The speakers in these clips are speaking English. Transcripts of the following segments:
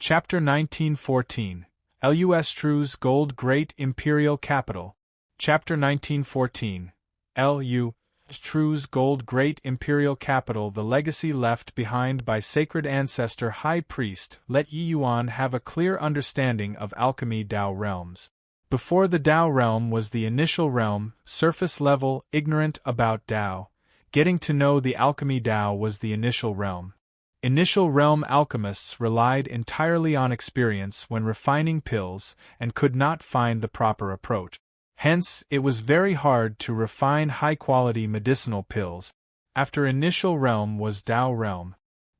Chapter 1914. Lustru's Gold Great Imperial Capital. Chapter 1914. Lustru's Gold Great Imperial Capital. The legacy left behind by Sacred Ancestor High Priest let Yi Yuan have a clear understanding of alchemy Dao realms. Before the Dao realm was the initial realm, surface level, ignorant about Dao. Getting to know the alchemy Dao was the initial realm. Initial realm alchemists relied entirely on experience when refining pills and could not find the proper approach. Hence, it was very hard to refine high-quality medicinal pills. After initial realm was Dao realm.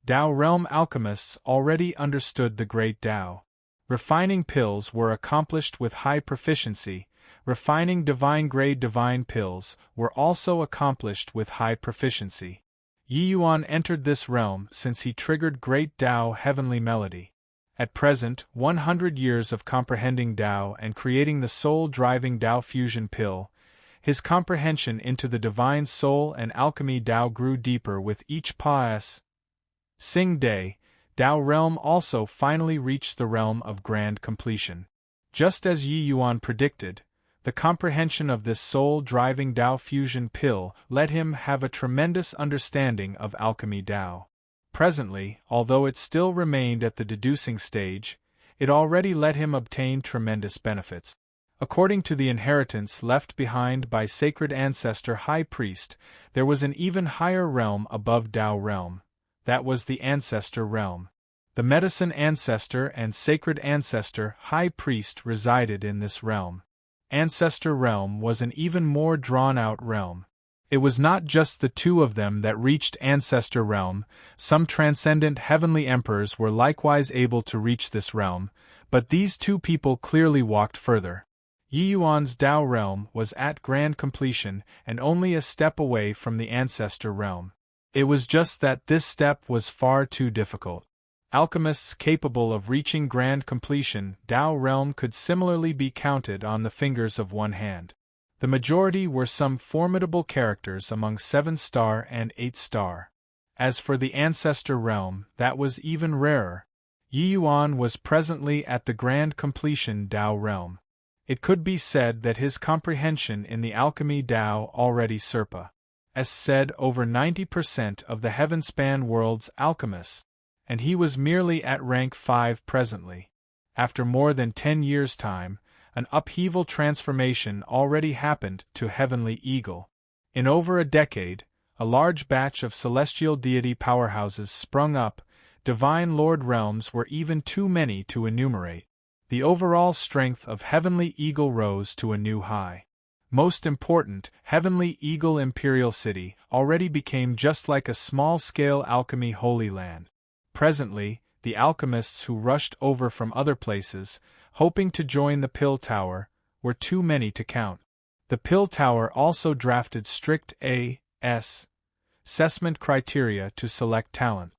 Dao realm alchemists already understood the great Dao. Refining pills were accomplished with high proficiency. Refining divine-grade divine pills were also accomplished with high proficiency. Yi Yuan entered this realm since he triggered great Dao heavenly melody. At present, 100 years of comprehending Dao and creating the soul-driving Dao fusion pill, his comprehension into the divine soul and alchemy Dao grew deeper with each passing day. Dao realm also finally reached the realm of grand completion. Just as Yi Yuan predicted, the comprehension of this soul-driving Dao fusion pill let him have a tremendous understanding of alchemy Dao. Presently, although it still remained at the deducing stage, it already let him obtain tremendous benefits. According to the inheritance left behind by Sacred Ancestor High Priest, there was an even higher realm above Dao realm. That was the Ancestor realm. The Medicine Ancestor and Sacred Ancestor High Priest resided in this realm. Ancestor realm was an even more drawn-out realm. It was not just the two of them that reached Ancestor realm, some transcendent heavenly emperors were likewise able to reach this realm, but these two people clearly walked further. Yi Yuan's Dao realm was at grand completion and only a step away from the Ancestor realm. It was just that this step was far too difficult. Alchemists capable of reaching grand completion Dao realm could similarly be counted on the fingers of one hand. The majority were some formidable characters among 7-star and 8-star. As for the Ancestor realm, that was even rarer. Yi Yuan was presently at the grand completion Dao realm. It could be said that his comprehension in the alchemy Dao already surpassed over 90% of the heaven-span world's alchemists, and he was merely at rank 5 presently. After more than 10 years' time, an upheaval transformation already happened to Heavenly Eagle. In over a decade, a large batch of celestial deity powerhouses sprung up. Divine Lord realms were even too many to enumerate. The overall strength of Heavenly Eagle rose to a new high. Most important, Heavenly Eagle Imperial City already became just like a small-scale alchemy holy land. Presently, the alchemists who rushed over from other places, hoping to join the Pill Tower, were too many to count. The Pill Tower also drafted strict assessment criteria to select talent.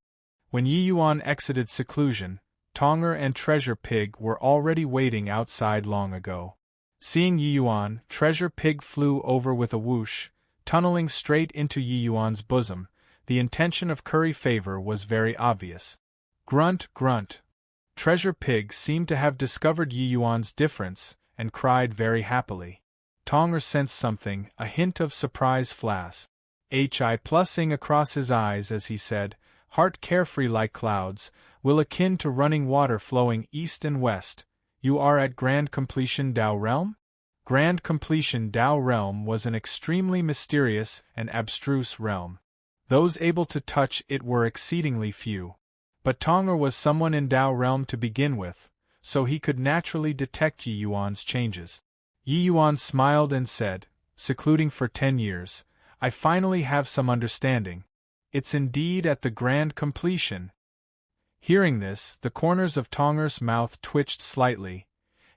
When Yi Yuan exited seclusion, Tonger and Treasure Pig were already waiting outside long ago. Seeing Yi Yuan, Treasure Pig flew over with a whoosh, tunneling straight into Yi Yuan's bosom. The intention of curry favor was very obvious. Grunt, grunt. Treasure Pig seemed to have discovered Yi Yuan's difference, and cried very happily. Tonger sensed something, a hint of surprise flash. Plusing across his eyes as he said, heart carefree like clouds, will akin to running water flowing east and west. You are at grand completion Dao realm? Grand completion Dao realm was an extremely mysterious and abstruse realm. Those able to touch it were exceedingly few. But Tonger was someone in Dao realm to begin with, so he could naturally detect Yi Yuan's changes. Yi Yuan smiled and said, secluding for 10 years, I finally have some understanding. It's indeed at the grand completion. Hearing this, the corners of Tonger's mouth twitched slightly.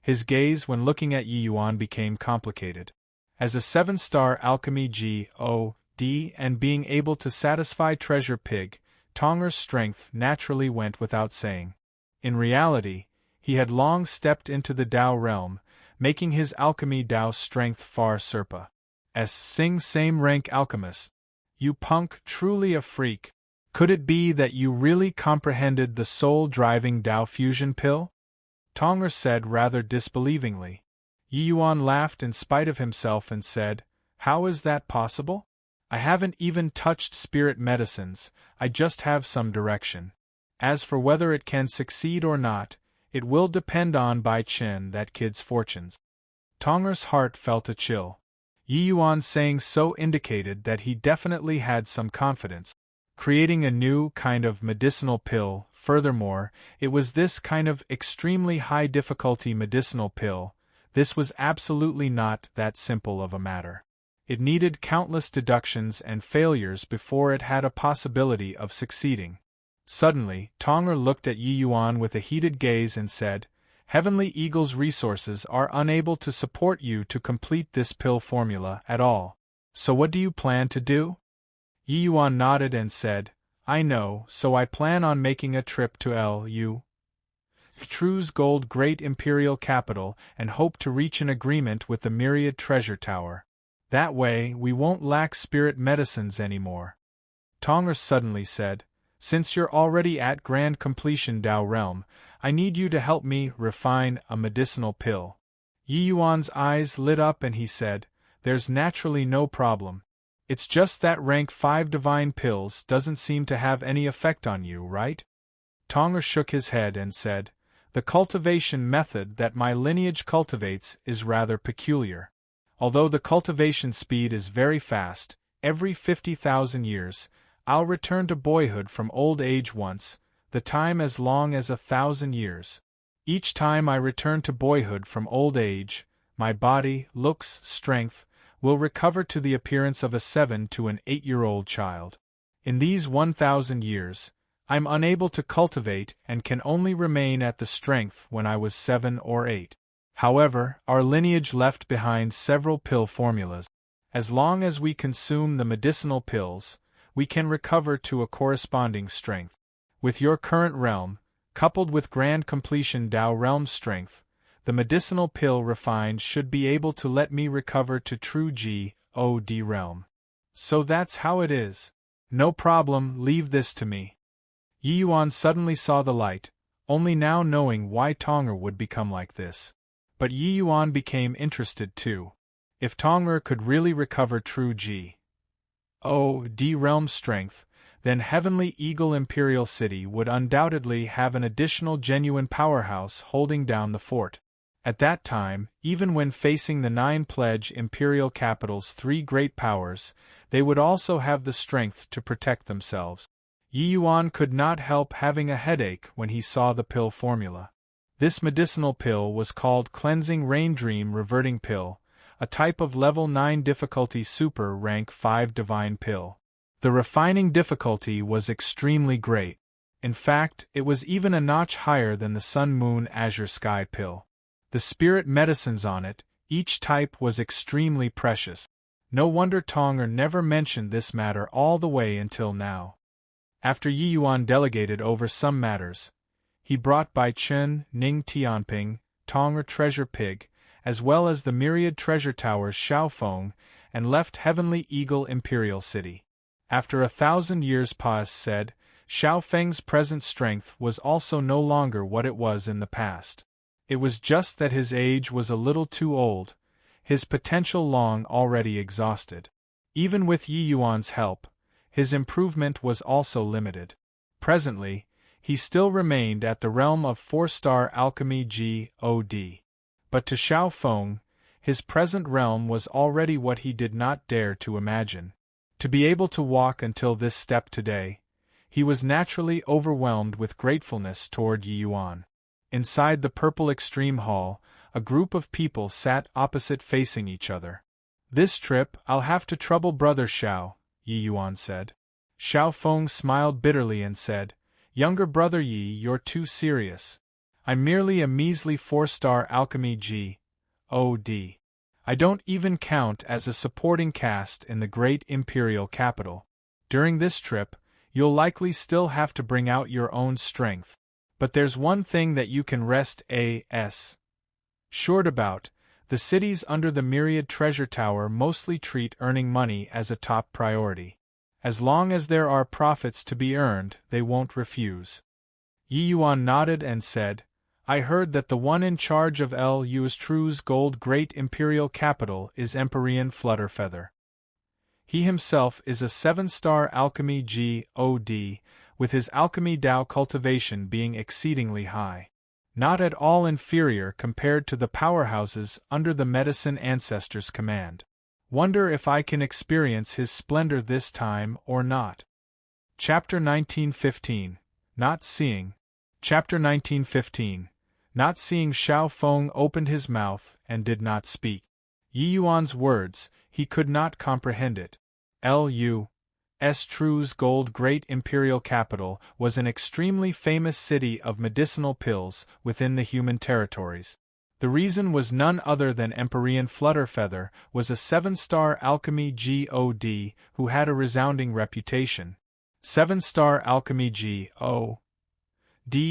His gaze when looking at Yi Yuan became complicated. As a 7-star alchemy God and being able to satisfy Treasure Pig, Tonger's strength naturally went without saying. In reality, he had long stepped into the Dao realm, making his alchemy Dao strength far surpass same rank alchemist. You punk, truly a freak. Could it be that you really comprehended the soul-driving Tao fusion pill? Tong'er said rather disbelievingly. Yi Yuan laughed in spite of himself and said, "How is that possible? I haven't even touched spirit medicines, I just have some direction. As for whether it can succeed or not, it will depend on Bai Chen, that kid's fortunes." Tong'er's heart felt a chill. Yi Yuan saying so indicated that he definitely had some confidence. Creating a new kind of medicinal pill, furthermore, it was this kind of extremely high-difficulty medicinal pill. This was absolutely not that simple of a matter. It needed countless deductions and failures before it had a possibility of succeeding. Suddenly, Tong'er looked at Yi Yuan with a heated gaze and said, "Heavenly Eagle's resources are unable to support you to complete this pill formula at all. So what do you plan to do?" Yi Yuan nodded and said, "I know, so I plan on making a trip to Lu True's gold great imperial capital and hope to reach an agreement with the Myriad Treasure Tower. That way, we won't lack spirit medicines anymore." Tong'er suddenly said, "Since you're already at grand completion Tao realm, I need you to help me refine a medicinal pill." Yi Yuan's eyes lit up and he said, "There's naturally no problem. It's just that rank 5 divine pills doesn't seem to have any effect on you, right?" Tong'er shook his head and said, "The cultivation method that my lineage cultivates is rather peculiar. Although the cultivation speed is very fast, every 50,000 years, I'll return to boyhood from old age once, the time as long as 1,000 years. Each time I return to boyhood from old age, my body, looks, strength, will recover to the appearance of a 7 to an 8-year-old child. In these 1,000 years, I'm unable to cultivate and can only remain at the strength when I was 7 or 8. However, our lineage left behind several pill formulas. As long as we consume the medicinal pills, we can recover to a corresponding strength. With your current realm, coupled with grand completion Tao realm strength, the medicinal pill refined should be able to let me recover to true God realm. So that's how it is. No problem, leave this to me." Yi Yuan suddenly saw the light, only now knowing why Tong'er would become like this. But Yi Yuan became interested too. If Tong'er could really recover true God realm strength, then Heavenly Eagle Imperial City would undoubtedly have an additional genuine powerhouse holding down the fort. At that time, even when facing the 9 pledge imperial capital's 3 great powers, they would also have the strength to protect themselves. Yi Yuan could not help having a headache when he saw the pill formula. This medicinal pill was called Cleansing Rain Dream Reverting Pill, a type of level 9 difficulty super rank 5 divine pill. The refining difficulty was extremely great. In fact, it was even a notch higher than the Sun Moon Azure Sky pill. The spirit medicines on it, each type was extremely precious. No wonder Tong'er never mentioned this matter all the way until now. After Yi Yuan delegated over some matters, he brought Bai Chen, Ning Tianping, Tong'er Treasure Pig, as well as the Myriad Treasure Towers Xiaofeng, and left Heavenly Eagle Imperial City. After 1,000 years Pas said, Xiaofeng's present strength was also no longer what it was in the past. It was just that his age was a little too old, his potential long already exhausted. Even with Yi Yuan's help, his improvement was also limited. Presently, he still remained at the realm of 4-star alchemy God. But to Xiaofeng, his present realm was already what he did not dare to imagine. To be able to walk until this step today, he was naturally overwhelmed with gratefulness toward Yi Yuan. Inside the purple extreme hall, a group of people sat opposite facing each other. "This trip, I'll have to trouble Brother Xiao," Yi Yuan said. Xiaofeng smiled bitterly and said, "Younger brother Yi, you're too serious. I'm merely a measly 4-star alchemy God. I don't even count as a supporting cast in the great imperial capital. During this trip, you'll likely still have to bring out your own strength. But there's one thing that you can rest assured about: the cities under the Myriad Treasure Tower mostly treat earning money as a top priority. As long as there are profits to be earned, they won't refuse. Yi Yuan nodded and said, I heard that the one in charge of Lu's True's gold great imperial capital is Empyrean Flutterfeather. He himself is a 7-star alchemy God, with his alchemy Dao cultivation being exceedingly high. Not at all inferior compared to the powerhouses under the medicine ancestor's command. Wonder if I can experience his splendor this time or not. Chapter 1915. Not Seeing. Chapter 1915. Not seeing. Xiao Feng opened his mouth and did not speak. Yi Yuan's words, he could not comprehend it. Lu's True's gold great imperial capital was an extremely famous city of medicinal pills within the human territories. The reason was none other than Empyrean Flutterfeather was a 7-star alchemy God who had a resounding reputation. 7-star alchemy God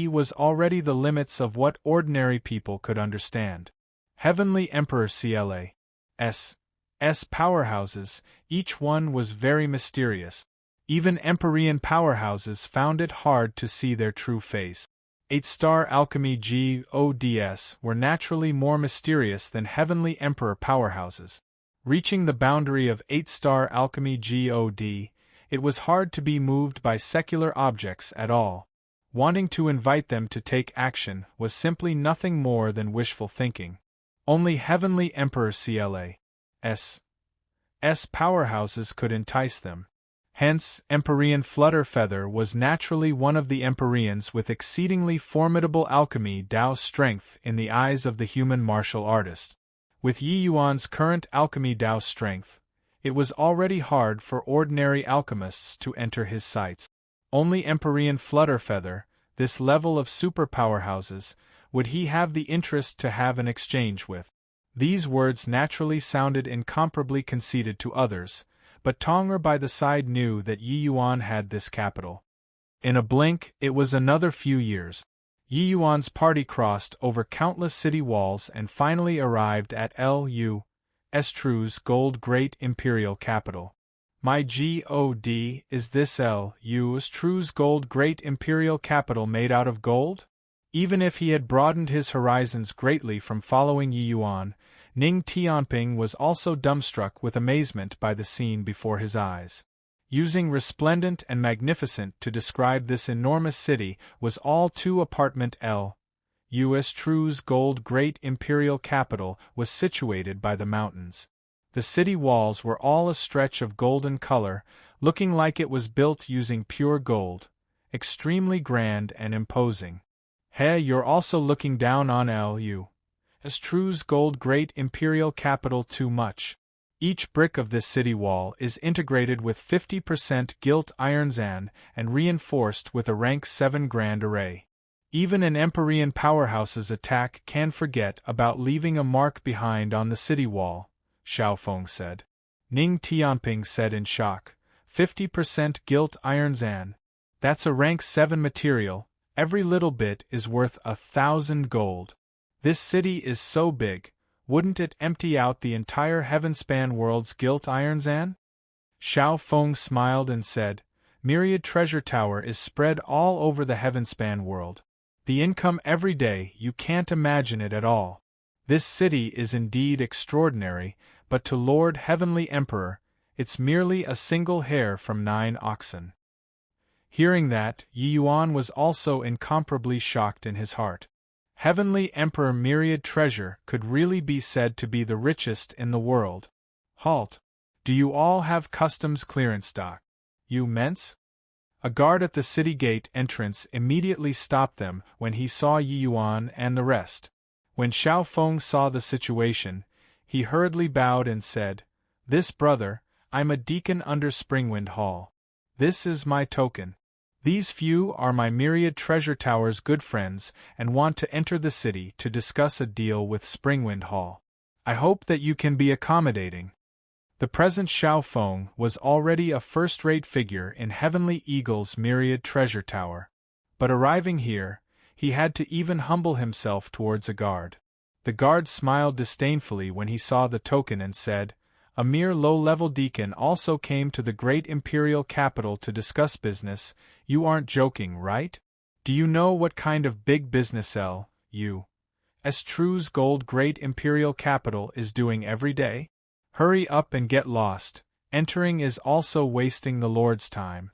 was already the limits of what ordinary people could understand. Heavenly Emperor CLA's powerhouses, each one was very mysterious. Even Empyrean powerhouses found it hard to see their true face. 8-star alchemy GODs were naturally more mysterious than Heavenly Emperor powerhouses. Reaching the boundary of 8-star alchemy God, it was hard to be moved by secular objects at all. Wanting to invite them to take action was simply nothing more than wishful thinking. Only Heavenly Emperor CLA's powerhouses could entice them. Hence, Empyrean Flutterfeather was naturally one of the Empyreans with exceedingly formidable alchemy Dao strength in the eyes of the human martial artist. With Yi Yuan's current alchemy Dao strength, it was already hard for ordinary alchemists to enter his sights. Only Empyrean Flutterfeather, this level of superpowerhouses, would he have the interest to have an exchange with. These words naturally sounded incomparably conceited to others, but Tong'er by the side knew that Yi Yuan had this capital. In a blink, it was another few years. Yi Yuan's party crossed over countless city walls and finally arrived at Lu's True's gold great imperial capital. My God, is this Lu's True's gold great imperial capital made out of gold? Even if he had broadened his horizons greatly from following Yi Yuan, Ning Tianping was also dumbstruck with amazement by the scene before his eyes. Using resplendent and magnificent to describe this enormous city was all two apartment Lu's True's gold great imperial capital was situated by the mountains. The city walls were all a stretch of golden color, looking like it was built using pure gold, extremely grand and imposing. Hey, you're also looking down on Lu's True's gold great imperial capital too much. Each brick of this city wall is integrated with 50% gilt iron zan and reinforced with a rank 7 grand array. Even an Empyrean powerhouse's attack can forget about leaving a mark behind on the city wall, Xiao Feng said. Ning Tianping said in shock, 50% gilt iron zan. That's a rank 7 material, every little bit is worth 1,000 gold. This city is so big, wouldn't it empty out the entire Heavenspan world's gilt iron zan? Xiao Feng smiled and said, Myriad Treasure Tower is spread all over the Heavenspan world. The income every day, you can't imagine it at all. This city is indeed extraordinary, but to Lord Heavenly Emperor, it's merely a single hair from 9 oxen. Hearing that, Yi Yuan was also incomparably shocked in his heart. Heavenly Emperor Myriad Treasure could really be said to be the richest in the world. Halt! Do you all have customs clearance doc? You ments? A guard at the city gate entrance immediately stopped them when he saw Yi Yuan and the rest. When Xiao Feng saw the situation, he hurriedly bowed and said, This brother, I'm a deacon under Springwind Hall. This is my token. These few are my Myriad Treasure Tower's good friends and want to enter the city to discuss a deal with Springwind Hall. I hope that you can be accommodating. The present Xiao Feng was already a first-rate figure in Heavenly Eagle's Myriad Treasure Tower. But arriving here, he had to even humble himself towards a guard. The guard smiled disdainfully when he saw the token and said, a mere low-level deacon, also came to the great imperial capital to discuss business. You aren't joking, right? Do you know what kind of big business U.S. True's gold great imperial capital is doing every day? Hurry up and get lost. Entering is also wasting the Lord's time.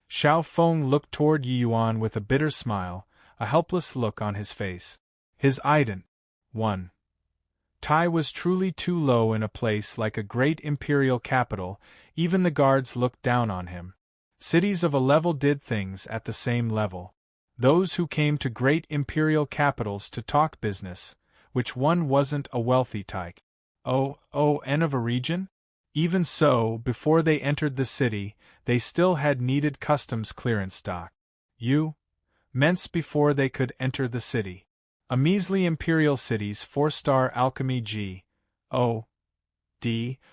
Xiao Feng looked toward Yi Yuan with a bitter smile, a helpless look on his face. His ident. Tai was truly too low in a place like a great imperial capital. Even the guards looked down on him. Cities of a level did things at the same level. Those who came to great imperial capitals to talk business, which one wasn't a wealthy tyke? N of a region? Even so, before they entered the city, they still had needed customs clearance documents before they could enter the city. A measly imperial city's 4-star alchemy G.O.D.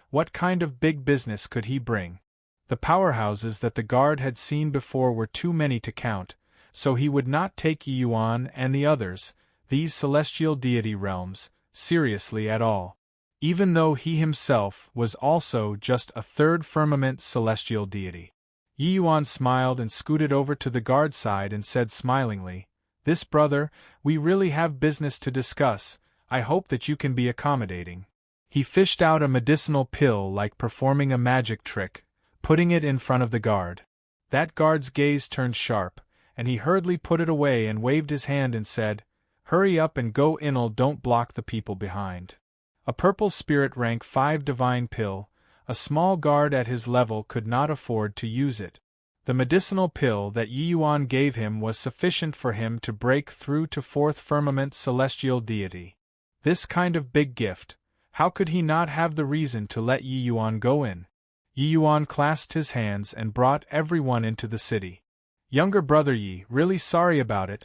What kind of big business could he bring? The powerhouses that the guard had seen before were too many to count, so he would not take Yi Yuan and the others, these celestial deity realms, seriously at all. Even though he himself was also just a third firmament celestial deity. Yi Yuan smiled and scooted over to the guard side and said smilingly, "This brother, we really have business to discuss. I hope that you can be accommodating." He fished out a medicinal pill like performing a magic trick, putting it in front of the guard. That guard's gaze turned sharp, and he hurriedly put it away and waved his hand and said, "Hurry up and go in'll don't block the people behind." A purple spirit rank 5 divine pill, a small guard at his level could not afford to use it. The medicinal pill that Yi Yuan gave him was sufficient for him to break through to 4th firmament celestial deity. This kind of big gift, how could he not have the reason to let Yi Yuan go in? Yi Yuan clasped his hands and brought everyone into the city. "Younger brother Yi, really sorry about it,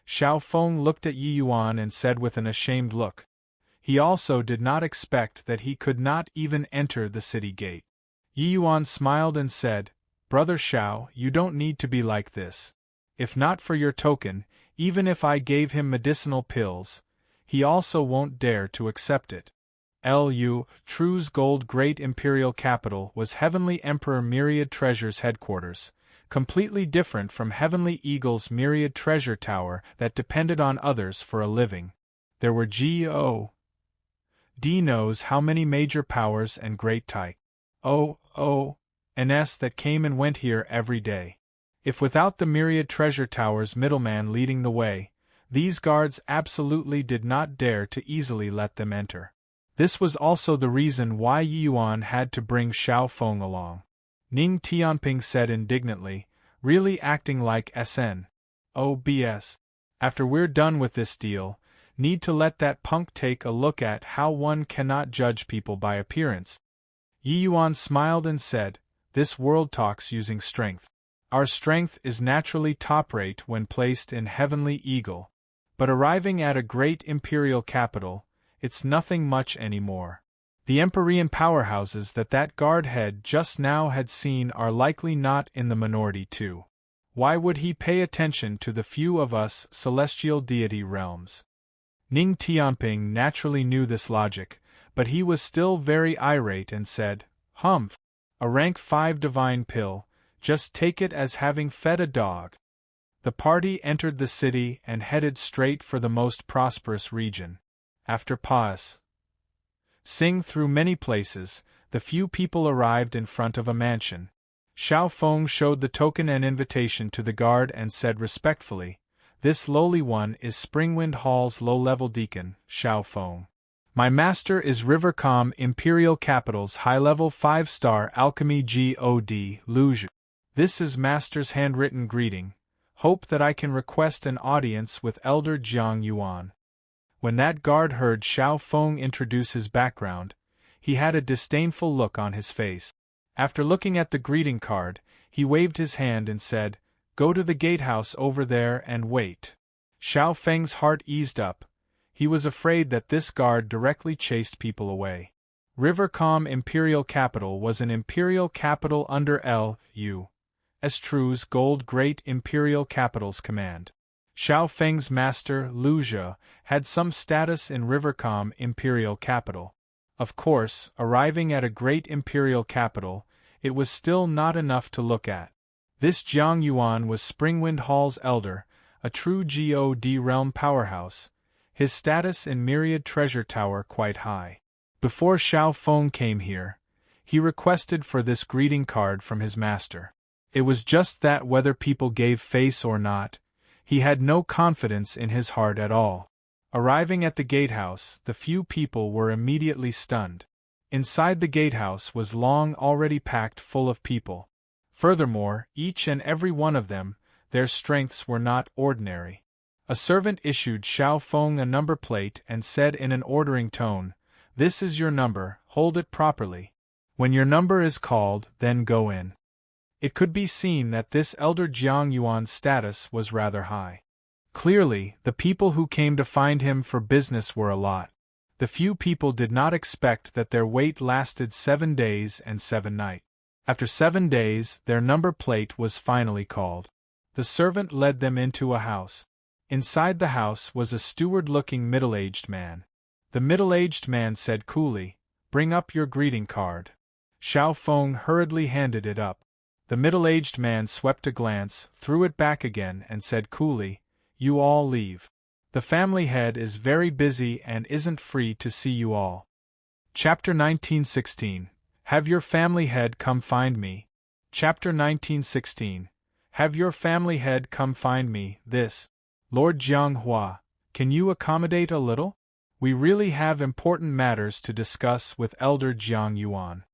Xiao Feng looked at Yi Yuan and said with an ashamed look. He also did not expect that he could not even enter the city gate. Yi Yuan smiled and said, "Brother Xiao, you don't need to be like this. If not for your token, even if I gave him medicinal pills, he also won't dare to accept it." True's gold great imperial capital was Heavenly Emperor Myriad Treasure's headquarters, completely different from Heavenly Eagle's Myriad Treasure Tower that depended on others for a living. There were G.O.D. knows how many major powers and great titans that came and went here every day. If without the Myriad Treasure Tower's middleman leading the way, these guards absolutely did not dare to easily let them enter. This was also the reason why Yi Yuan had to bring Xiao Feng along. Ning Tianping said indignantly, really acting like SNOBS. After we're done with this deal, need to let that punk take a look at how one cannot judge people by appearance. Yi Yuan smiled and said, "This world talks using strength. Our strength is naturally top-rate when placed in Heavenly Eagle, but arriving at a great imperial capital, it's nothing much anymore. The Empyrean powerhouses that guard head just now had seen are likely not in the minority too. Why would he pay attention to the few of us celestial deity realms?" Ning Tianping naturally knew this logic, but he was still very irate and said, "Humph! A rank 5 divine pill, just take it as having fed a dog." The party entered the city and headed straight for the most prosperous region. After passing through many places, the few people arrived in front of a mansion. Xiao Feng showed the token and invitation to the guard and said respectfully, "This lowly one is Springwind Hall's low-level deacon, Xiao Feng. My master is Rivercom Imperial Capital's high-level 5-star alchemy God Luge. This is master's handwritten greeting. Hope that I can request an audience with Elder Jiang Yuan." When that guard heard Xiao Feng introduce his background, he had a disdainful look on his face. After looking at the greeting card, he waved his hand and said, "Go to the gatehouse over there and wait." Xiao Feng's heart eased up. He was afraid that this guard directly chased people away. Rivercom Imperial Capital was an imperial capital under L.U.S. True's gold great imperial capital's command. Xiao Feng's master, Lu Zhe, had some status in Rivercom Imperial Capital. Of course, arriving at a great imperial capital, it was still not enough to look at. This Jiang Yuan was Springwind Hall's elder, a true God realm powerhouse, his status in Myriad Treasure Tower quite high. Before Xiao Feng came here, he requested for this greeting card from his master. It was just that whether people gave face or not, he had no confidence in his heart at all. Arriving at the gatehouse, the few people were immediately stunned. Inside the gatehouse was long already packed full of people. Furthermore, each and every one of them, their strengths were not ordinary. A servant issued Xiao Feng a number plate and said in an ordering tone, "This is your number, hold it properly. When your number is called, then go in." It could be seen that this elder Jiang Yuan's status was rather high. Clearly, the people who came to find him for business were a lot. The few people did not expect that their wait lasted 7 days and 7 nights. After 7 days, their number plate was finally called. The servant led them into a house. Inside the house was a steward-looking middle-aged man. The middle-aged man said coolly, "Bring up your greeting card." Xiao Feng hurriedly handed it up. The middle-aged man swept a glance, threw it back again and said coolly, "You all leave. The family head is very busy and isn't free to see you all." Chapter 1916. Have your family head come find me. Chapter 1916. Have your family head come find me. This. Lord Jianghua, can you accommodate a little? We really have important matters to discuss with Elder Jiang Yuan.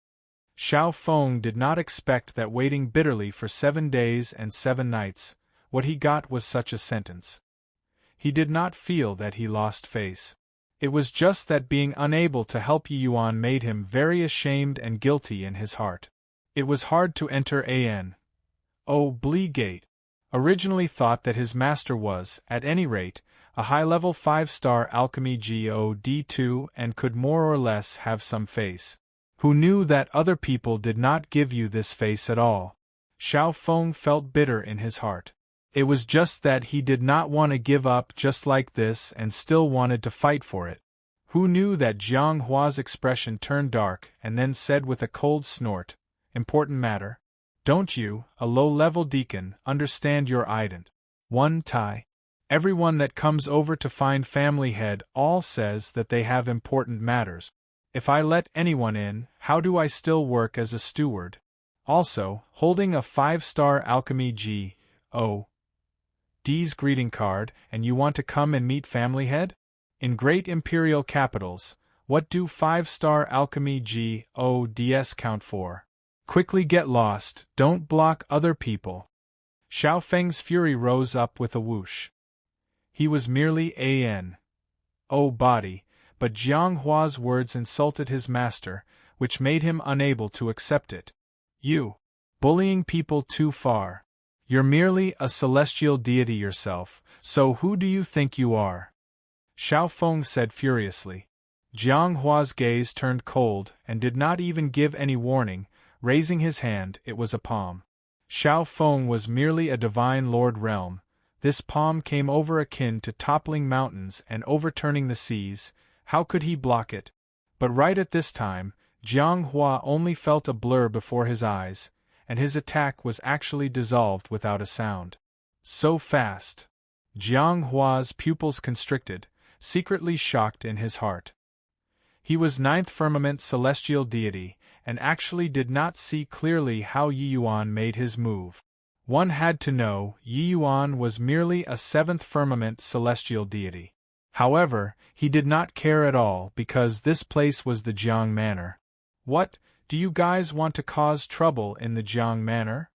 Xiao Feng did not expect that waiting bitterly for 7 days and 7 nights, what he got was such a sentence. He did not feel that he lost face. It was just that being unable to help Yi Yuan made him very ashamed and guilty in his heart. It was hard to enter Blee Gate. Originally thought that his master was, at any rate, a high-level 5-star alchemy God2 and could more or less have some face. Who knew that other people did not give you this face at all? Xiao Feng felt bitter in his heart. It was just that he did not want to give up just like this and still wanted to fight for it. Who knew that Jiang Hua's expression turned dark and then said with a cold snort, "Important matter? Don't you, a low-level deacon, understand your ident? One Tai. Everyone that comes over to find family head all says that they have important matters. If I let anyone in, how do I still work as a steward? Also, holding a 5-star alchemy D's greeting card, and you want to come and meet family head? In great imperial capitals, what do 5-star alchemy GODs count for? Quickly get lost, don't block other people." Xiao Feng's fury rose up with a whoosh. He was merely body, but Jiang Hua's words insulted his master, which made him unable to accept it. "You. Bullying people too far. You're merely a celestial deity yourself, so who do you think you are?" Xiao Feng said furiously. Jiang Hua's gaze turned cold and did not even give any warning. Raising his hand, it was a palm. Xiao Feng was merely a divine lord realm. This palm came over akin to toppling mountains and overturning the seas. How could he block it? But right at this time, Jiang Hua only felt a blur before his eyes, and his attack was actually dissolved without a sound. So fast. Jiang Hua's pupils constricted, secretly shocked in his heart. He was 9th firmament celestial deity, and actually did not see clearly how Yi Yuan made his move. One had to know Yi Yuan was merely a 7th firmament celestial deity. However, he did not care at all because this place was the Jiang Manor. "What, do you guys want to cause trouble in the Jiang Manor?"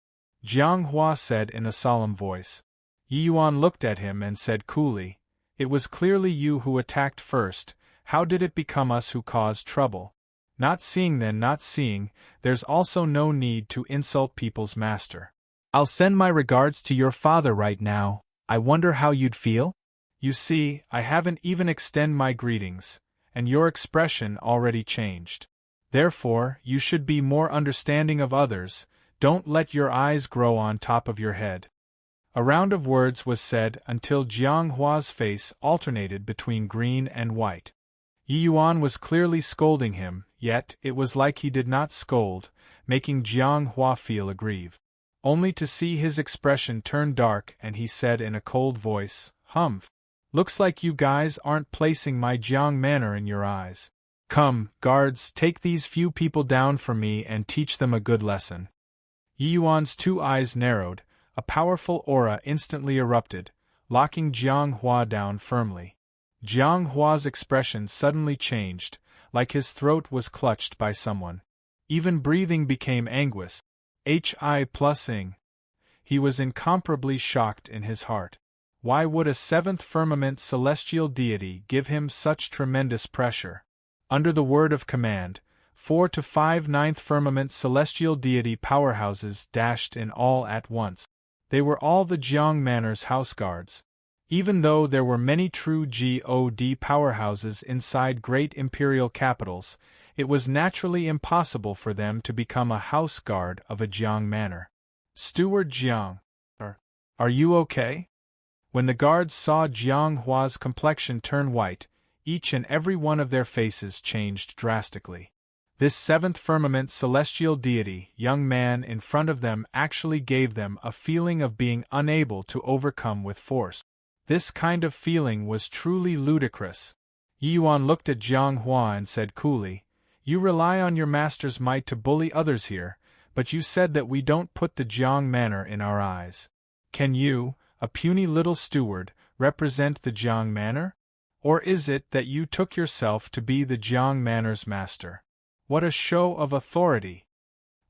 Jiang Hua said in a solemn voice. Yi Yuan looked at him and said coolly, "It was clearly you who attacked first. How did it become us who caused trouble? Not seeing then not seeing, there's also no need to insult people's master. I'll send my regards to your father right now. I wonder how you'd feel? You see, I haven't even extend my greetings, and your expression already changed. Therefore, you should be more understanding of others, don't let your eyes grow on top of your head." A round of words was said until Jiang Hua's face alternated between green and white. Yi Yuan was clearly scolding him, yet it was like he did not scold, making Jiang Hua feel aggrieved. Only to see his expression turn dark and he said in a cold voice, "Humph. Looks like you guys aren't placing my Jiang manner in your eyes. Come, guards, take these few people down for me and teach them a good lesson." Yi Yuan's two eyes narrowed, a powerful aura instantly erupted, locking Jiang Hua down firmly. Jiang Hua's expression suddenly changed, like his throat was clutched by someone. Even breathing became anguish. Hi+ing. He was incomparably shocked in his heart. Why would a seventh firmament celestial deity give him such tremendous pressure? Under the word of command, 4 to 5 ninth firmament celestial deity powerhouses dashed in all at once. They were all the Jiang Manor's house guards. Even though there were many true God powerhouses inside great imperial capitals, it was naturally impossible for them to become a house guard of a Jiang Manor. "Steward Jiang, are you okay?" When the guards saw Jiang Hua's complexion turn white, each and every one of their faces changed drastically. This seventh firmament celestial deity, young man in front of them, actually gave them a feeling of being unable to overcome with force. This kind of feeling was truly ludicrous. Yi Yuan looked at Jiang Hua and said coolly, "You rely on your master's might to bully others here, but you said that we don't put the Jiang Manor in our eyes. Can you, a puny little steward, represent the Jiang Manor? Or is it that you took yourself to be the Jiang Manor's master? What a show of authority!"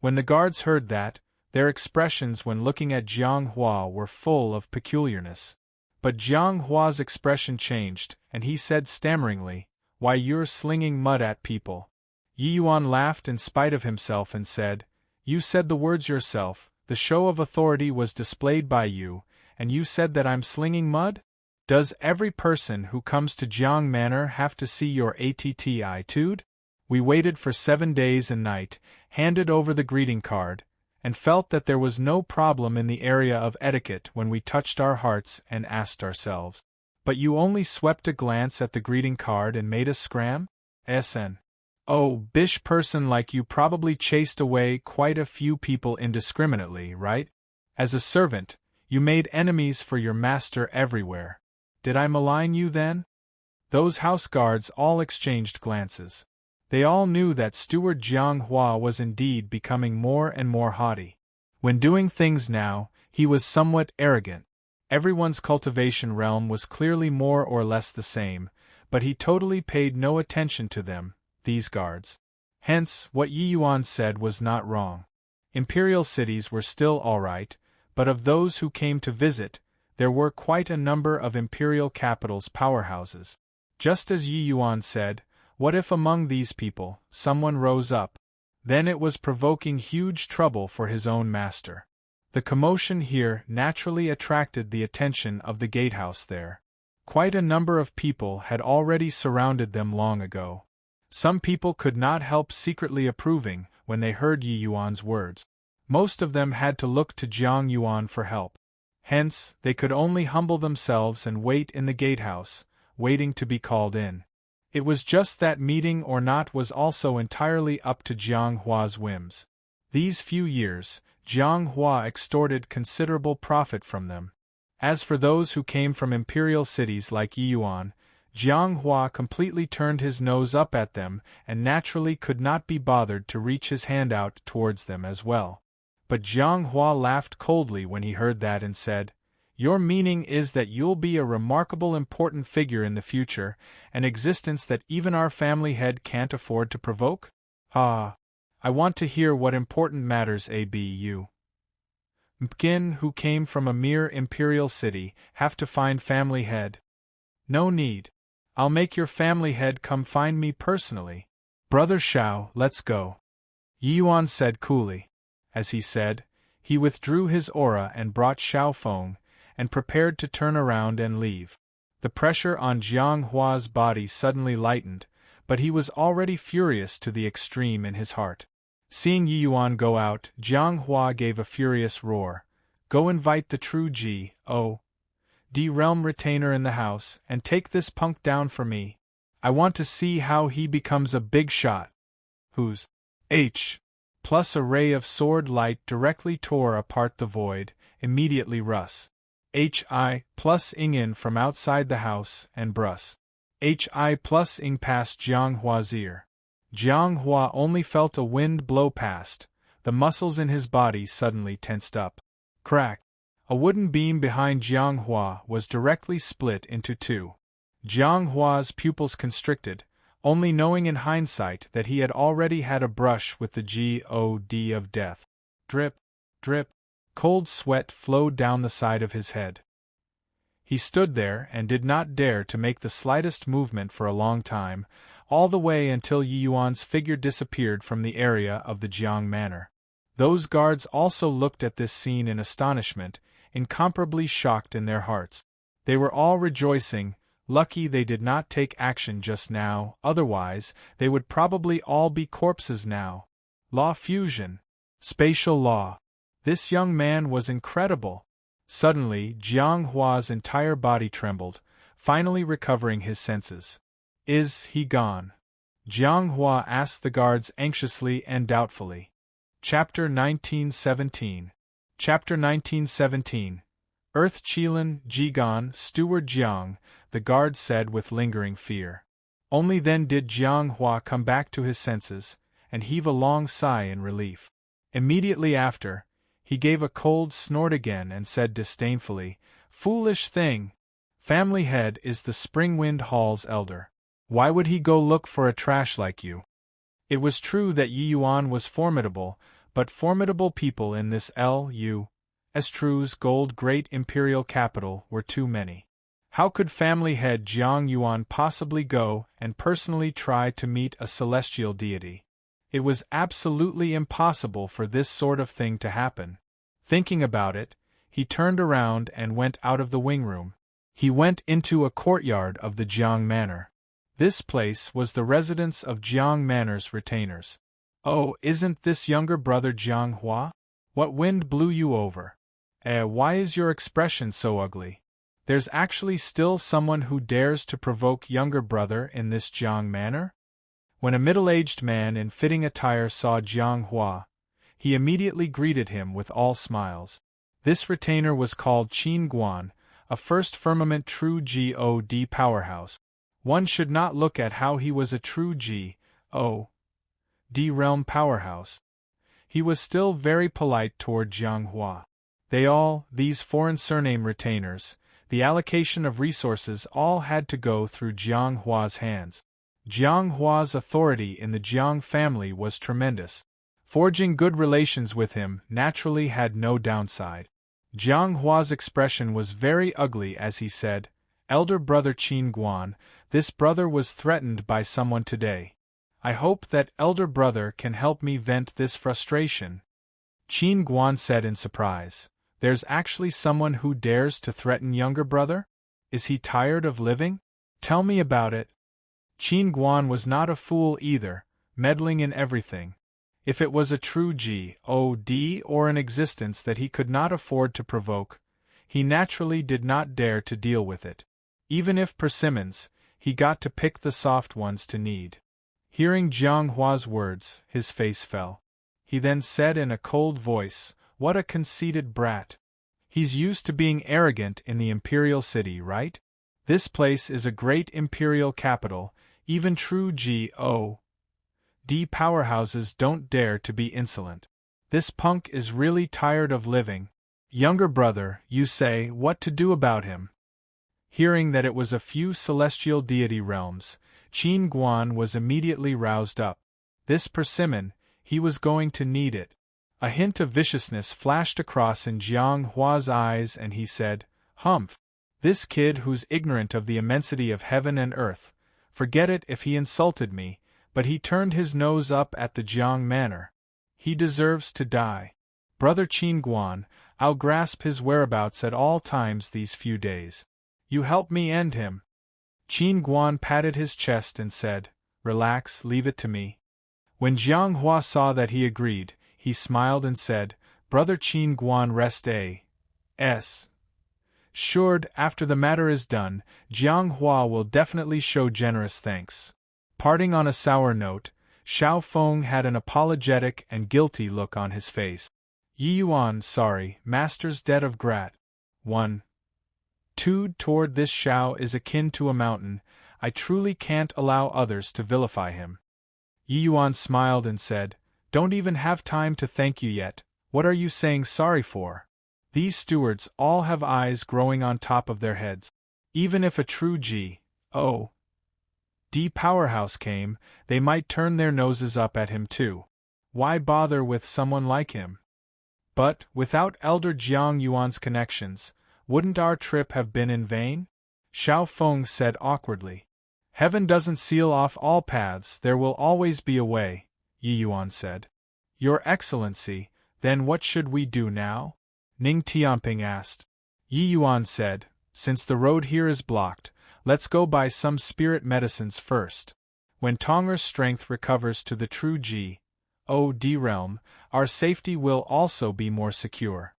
When the guards heard that, their expressions when looking at Jiang Hua were full of peculiarness. But Jiang Hua's expression changed, and he said stammeringly, "Why, you're slinging mud at people." Yi Yuan laughed in spite of himself and said, "You said the words yourself, the show of authority was displayed by you, and you said that I'm slinging mud? Does every person who comes to Jiang Manor have to see your attitude?" We waited for 7 days and night, handed over the greeting card, and felt that there was no problem in the area of etiquette when we touched our hearts and asked ourselves, "But you only swept a glance at the greeting card and made us scram? SN. Oh, bish person like you probably chased away quite a few people indiscriminately, right? As a servant, you made enemies for your master everywhere. Did I malign you then?" Those house guards all exchanged glances. They all knew that Steward Jiang Hua was indeed becoming more and more haughty. When doing things now, he was somewhat arrogant. Everyone's cultivation realm was clearly more or less the same, but he totally paid no attention to them, these guards. Hence, what Yi Yuan said was not wrong. Imperial cities were still all right, but of those who came to visit, there were quite a number of imperial capitals' powerhouses. Just as Yi Yuan said, what if among these people, someone rose up? Then it was provoking huge trouble for his own master. The commotion here naturally attracted the attention of the gatehouse there. Quite a number of people had already surrounded them long ago. Some people could not help secretly approving when they heard Yi Yuan's words. Most of them had to look to Jiang Yuan for help. Hence, they could only humble themselves and wait in the gatehouse, waiting to be called in. It was just that meeting or not was also entirely up to Jiang Hua's whims. These few years, Jiang Hua extorted considerable profit from them. As for those who came from imperial cities like Yi Yuan, Jiang Hua completely turned his nose up at them and naturally could not be bothered to reach his hand out towards them as well. But Jiang Hua laughed coldly when he heard that and said, "Your meaning is that you'll be a remarkable important figure in the future, an existence that even our family head can't afford to provoke? Ah, I want to hear what important matters you, Mkin, who came from a mere imperial city, have to find family head. No need. I'll make your family head come find me personally. Brother Shao, let's go." Yi Yuan said coolly. As he said, he withdrew his aura and brought Shao Feng, and prepared to turn around and leave. The pressure on Jiang Hua's body suddenly lightened, but he was already furious to the extreme in his heart. Seeing Yi Yuan go out, Jiang Hua gave a furious roar. "Go invite the true G.O.D. realm retainer in the house, and take this punk down for me. I want to see how he becomes a big shot. Whose H plus a ray of sword light directly tore apart the void, immediately Russ. Hi plus ing in from outside the house, and Brus. Hi plus ing past Jiang Hua's ear. Jiang Hua only felt a wind blow past. The muscles in his body suddenly tensed up. Crack! A wooden beam behind Jiang Hua was directly split into two. Jiang Hua's pupils constricted, only knowing in hindsight that he had already had a brush with the god of death. Drip, drip, cold sweat flowed down the side of his head. He stood there and did not dare to make the slightest movement for a long time, all the way until Yi Yuan's figure disappeared from the area of the Jiang Manor. Those guards also looked at this scene in astonishment, incomparably shocked in their hearts. They were all rejoicing, lucky they did not take action just now, otherwise they would probably all be corpses now. Law fusion. Spatial law. This young man was incredible. Suddenly, Jiang Hua's entire body trembled, finally recovering his senses. Is he gone? Jiang Hua asked the guards anxiously and doubtfully. Chapter 1917. Chapter 1917. Earth Qilin, Jigan, Steward Jiang, the guard said with lingering fear. Only then did Jiang Hua come back to his senses, and heave a long sigh in relief. Immediately after, he gave a cold snort again and said disdainfully, "Foolish thing! Family head is the Springwind Hall's elder. Why would he go look for a trash like you?" It was true that Yi Yuan was formidable, but formidable people in this L.U.'s gold great imperial capital were too many. How could family head Jiang Yuan possibly go and personally try to meet a celestial deity? It was absolutely impossible for this sort of thing to happen. Thinking about it, he turned around and went out of the wing room. He went into a courtyard of the Jiang Manor. This place was the residence of Jiang Manor's retainers. "Oh, isn't this younger brother Jiang Hua? What wind blew you over? Why is your expression so ugly? There's actually still someone who dares to provoke younger brother in this Jiang Manor?" When a middle-aged man in fitting attire saw Jiang Hua, he immediately greeted him with all smiles. This retainer was called Qin Guan, a first firmament true god powerhouse. One should not look at how he was a true god realm powerhouse. He was still very polite toward Jiang Hua. These foreign surname retainers, the allocation of resources all had to go through Jiang Hua's hands. Jiang Hua's authority in the Jiang family was tremendous. Forging good relations with him naturally had no downside. Jiang Hua's expression was very ugly as he said, "Elder brother Qin Guan, this brother was threatened by someone today. I hope that elder brother can help me vent this frustration." Qin Guan said in surprise, "There's actually someone who dares to threaten younger brother? Is he tired of living? Tell me about it." Qin Guan was not a fool either, meddling in everything. If it was a true god or an existence that he could not afford to provoke, he naturally did not dare to deal with it. Even if persimmons, he got to pick the soft ones to knead. Hearing Jiang Hua's words, his face fell. He then said in a cold voice, "What a conceited brat. He's used to being arrogant in the imperial city, right? This place is a great imperial capital, even true god powerhouses don't dare to be insolent. This punk is really tired of living. Younger brother, you say, what to do about him?" Hearing that it was a few celestial deity realms, Qin Guan was immediately roused up. This persimmon, he was going to need it. A hint of viciousness flashed across in Jiang Hua's eyes and he said, "Humph! This kid who's ignorant of the immensity of heaven and earth, forget it if he insulted me, but he turned his nose up at the Jiang Manor. He deserves to die. Brother Qin Guan, I'll grasp his whereabouts at all times these few days. You help me end him." Qin Guan patted his chest and said, "Relax, leave it to me." When Jiang Hua saw that he agreed, he smiled and said, "Brother Qin Guan rest a.s. Assured, after the matter is done, Jiang Hua will definitely show generous thanks. Parting on a sour note, Xiao Feng had an apologetic and guilty look on his face. Yi Yuan, sorry, master's debt of grat. 1. 2. Toward this Xiao is akin to a mountain, I truly can't allow others to vilify him. Yi Yuan smiled and said, Don't even have time to thank you yet, what are you saying sorry for? These stewards all have eyes growing on top of their heads. Even if a true G.O.D. powerhouse came, they might turn their noses up at him too. Why bother with someone like him? But, without Elder Jiang Yuan's connections, wouldn't our trip have been in vain? Xiao Feng said awkwardly. Heaven doesn't seal off all paths, there will always be a way, Yi Yuan said. Your Excellency, then what should we do now? Ning Tianping asked. Yi Yuan said, Since the road here is blocked, let's go buy some spirit medicines first. When Tonger's strength recovers to the true G.O.D. realm, our safety will also be more secure.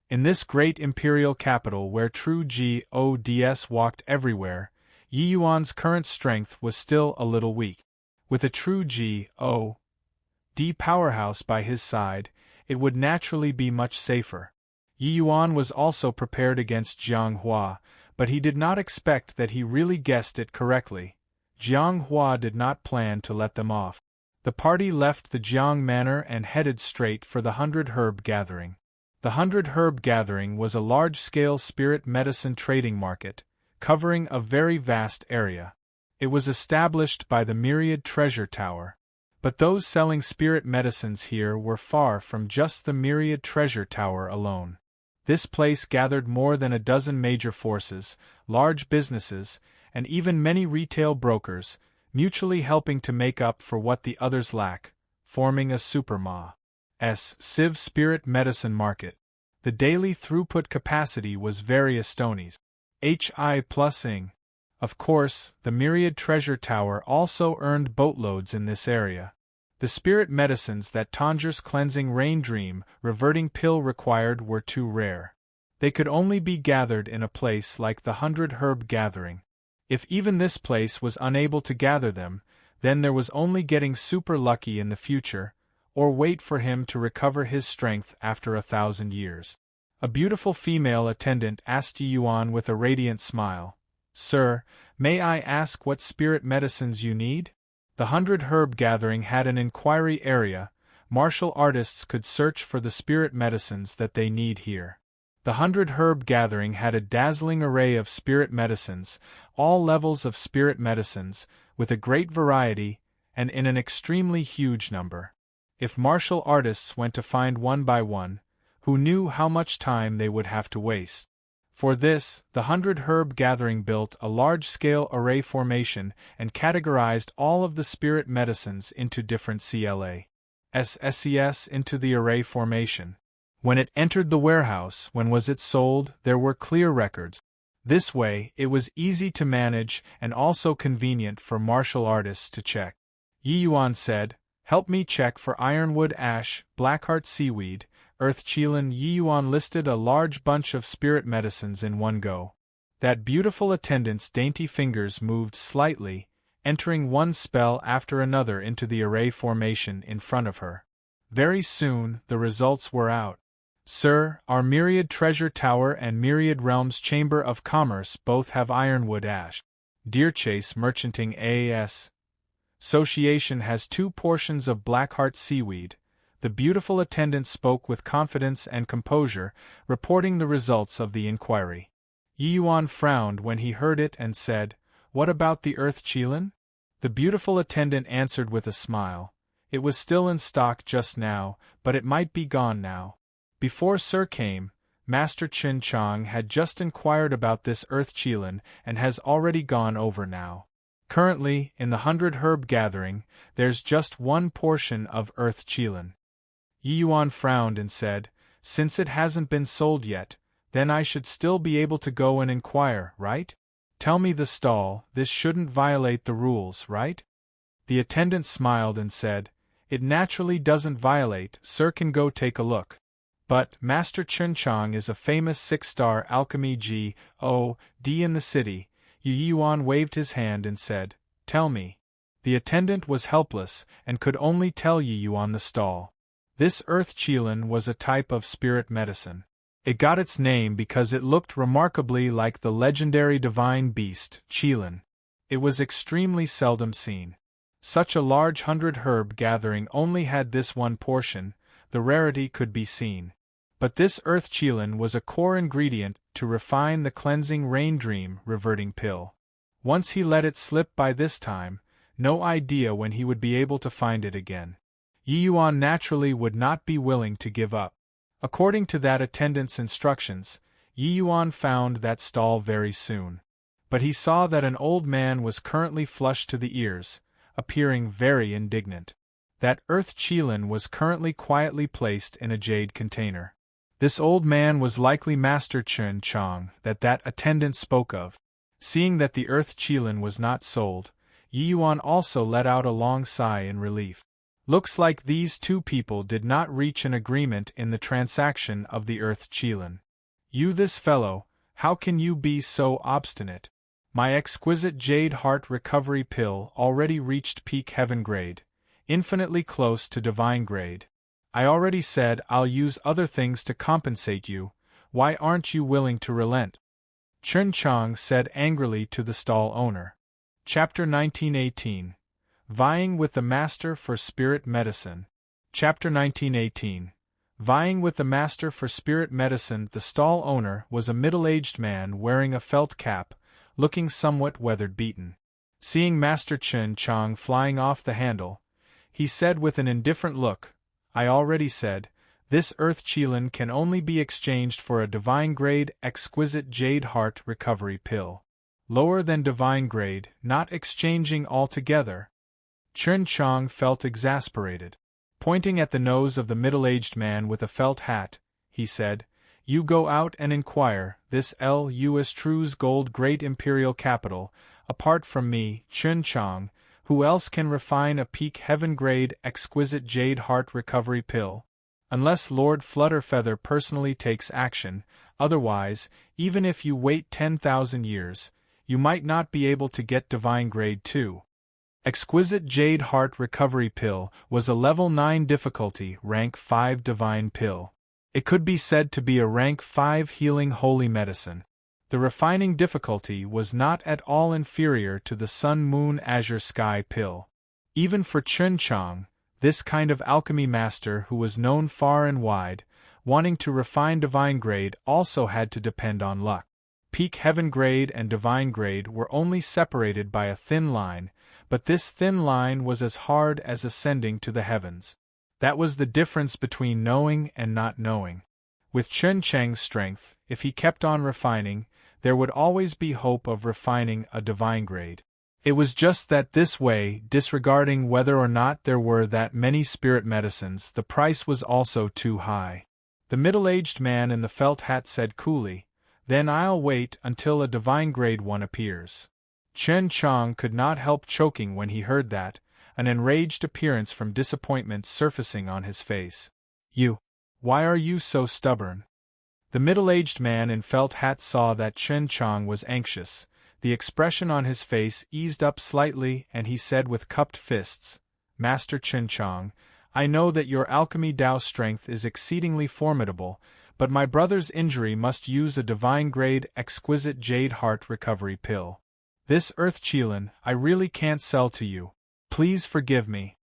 In this great imperial capital where true G.O.D.s walked everywhere, Yi Yuan's current strength was still a little weak. With a true G.O.D. powerhouse by his side, it would naturally be much safer. Yi Yuan was also prepared against Jiang Hua, but he did not expect that he really guessed it correctly. Jiang Hua did not plan to let them off. The party left the Jiang Manor and headed straight for the 100 Herb Gathering. The 100 Herb Gathering was a large-scale spirit medicine trading market, covering a very vast area. It was established by the Myriad Treasure Tower. But those selling spirit medicines here were far from just the Myriad Treasure Tower alone. This place gathered more than a dozen major forces, large businesses, and even many retail brokers, mutually helping to make up for what the others lack, forming a superma's Civ spirit medicine market. The daily throughput capacity was very Estonies. HI+ing. Of course, the Myriad Treasure Tower also earned boatloads in this area. The spirit medicines that Tanger's cleansing rain dream reverting pill required were too rare. They could only be gathered in a place like the 100 Herb Gathering. If even this place was unable to gather them, then there was only getting super lucky in the future, or wait for him to recover his strength after 1,000 years. A beautiful female attendant asked Yi Yuan with a radiant smile, Sir, may I ask what spirit medicines you need? The 100 Herb Gathering had an inquiry area. Martial artists could search for the spirit medicines that they need here. The 100 Herb Gathering had a dazzling array of spirit medicines, all levels of spirit medicines, with a great variety, and in an extremely huge number. If martial artists went to find one by one, who knew how much time they would have to waste? For this, the 100 Herb Gathering built a large-scale array formation and categorized all of the spirit medicines into different SCS into the array formation. When it entered the warehouse, when was it sold, there were clear records. This way, it was easy to manage and also convenient for martial artists to check. Yi Yuan said, Help me check for ironwood ash, blackheart seaweed, earth qilin. Yi Yuan listed a large bunch of spirit medicines in one go. That beautiful attendant's dainty fingers moved slightly, entering one spell after another into the array formation in front of her. Very soon, the results were out. Sir, our Myriad Treasure Tower and Myriad Realms Chamber of Commerce both have ironwood ash. Deerchase Merchanting A.S. Association has 2 portions of blackheart seaweed. The beautiful attendant spoke with confidence and composure, reporting the results of the inquiry. Yi Yuan frowned when he heard it and said, What about the earth qilin? The beautiful attendant answered with a smile. It was still in stock just now, but it might be gone now. Before Sir came, Master Chin Chong had just inquired about this earth qilin and has already gone over now. Currently, in the 100 Herb Gathering, there's just 1 portion of earth qilin. Yi Yuan frowned and said, Since it hasn't been sold yet, then I should still be able to go and inquire, right? Tell me the stall, this shouldn't violate the rules, right? The attendant smiled and said, It naturally doesn't violate, Sir can go take a look. But Master Chun Chang is a famous 6-star alchemy G.O.D. in the city. Yu Yuan waved his hand and said, "Tell me." The attendant was helpless and could only tell Yu Yuan the stall. This earth qilin was a type of spirit medicine. It got its name because it looked remarkably like the legendary divine beast, qilin. It was extremely seldom seen. Such a large 100-herb gathering only had this one portion, the rarity could be seen. But this earth qilin was a core ingredient to refine the cleansing rain dream reverting pill. Once he let it slip by this time, no idea when he would be able to find it again. Yi Yuan naturally would not be willing to give up. According to that attendant's instructions, Yi Yuan found that stall very soon. But he saw that an old man was currently flushed to the ears, appearing very indignant. That earth qilin was currently quietly placed in a jade container. This old man was likely Master Chun Chang that attendant spoke of. Seeing that the earth qilin was not sold, Yi Yuan also let out a long sigh in relief. Looks like these two people did not reach an agreement in the transaction of the earth qilin. You this fellow, how can you be so obstinate? My exquisite jade heart recovery pill already reached peak heaven grade, infinitely close to divine grade. I already said I'll use other things to compensate you, why aren't you willing to relent? Chun Chang said angrily to the stall owner. Chapter 1918. Vying with the Master for Spirit Medicine. Chapter 1918. Vying with the Master for Spirit Medicine. The stall owner was a middle-aged man wearing a felt cap, looking somewhat weather-beaten. Seeing Master Chun Chang flying off the handle, he said with an indifferent look, "I already said, this earth qilin can only be exchanged for a divine-grade exquisite jade heart recovery pill. Lower than divine grade, not exchanging altogether." Chun Chang felt exasperated. Pointing at the nose of the middle-aged man with a felt hat, he said, "You go out and inquire, this L.U.S. True's gold great imperial capital, apart from me, Chun Chang, who else can refine a peak heaven-grade exquisite jade heart recovery pill? Unless Lord Flutterfeather personally takes action, otherwise, even if you wait 10,000 years, you might not be able to get divine grade too." Exquisite Jade Heart Recovery Pill was a level 9 difficulty, rank 5 divine pill. It could be said to be a rank 5 healing holy medicine. The refining difficulty was not at all inferior to the Sun Moon Azure Sky pill. Even for Chun Chang, this kind of alchemy master who was known far and wide, wanting to refine divine grade also had to depend on luck. Peak heaven grade and divine grade were only separated by a thin line, but this thin line was as hard as ascending to the heavens. That was the difference between knowing and not knowing. With Chun Chang's strength, if he kept on refining, there would always be hope of refining a divine grade. It was just that this way, disregarding whether or not there were that many spirit medicines, the price was also too high. The middle-aged man in the felt hat said coolly, "Then I'll wait until a divine grade one appears." Chun Chang could not help choking when he heard that, an enraged appearance from disappointment surfacing on his face. Why are you so stubborn?" The middle-aged man in felt hat saw that Chun Chang was anxious. The expression on his face eased up slightly and he said with cupped fists, "Master Chun Chang, I know that your alchemy Dao strength is exceedingly formidable, but my brother's injury must use a divine-grade exquisite jade heart recovery pill. This earth qilin I really can't sell to you. Please forgive me."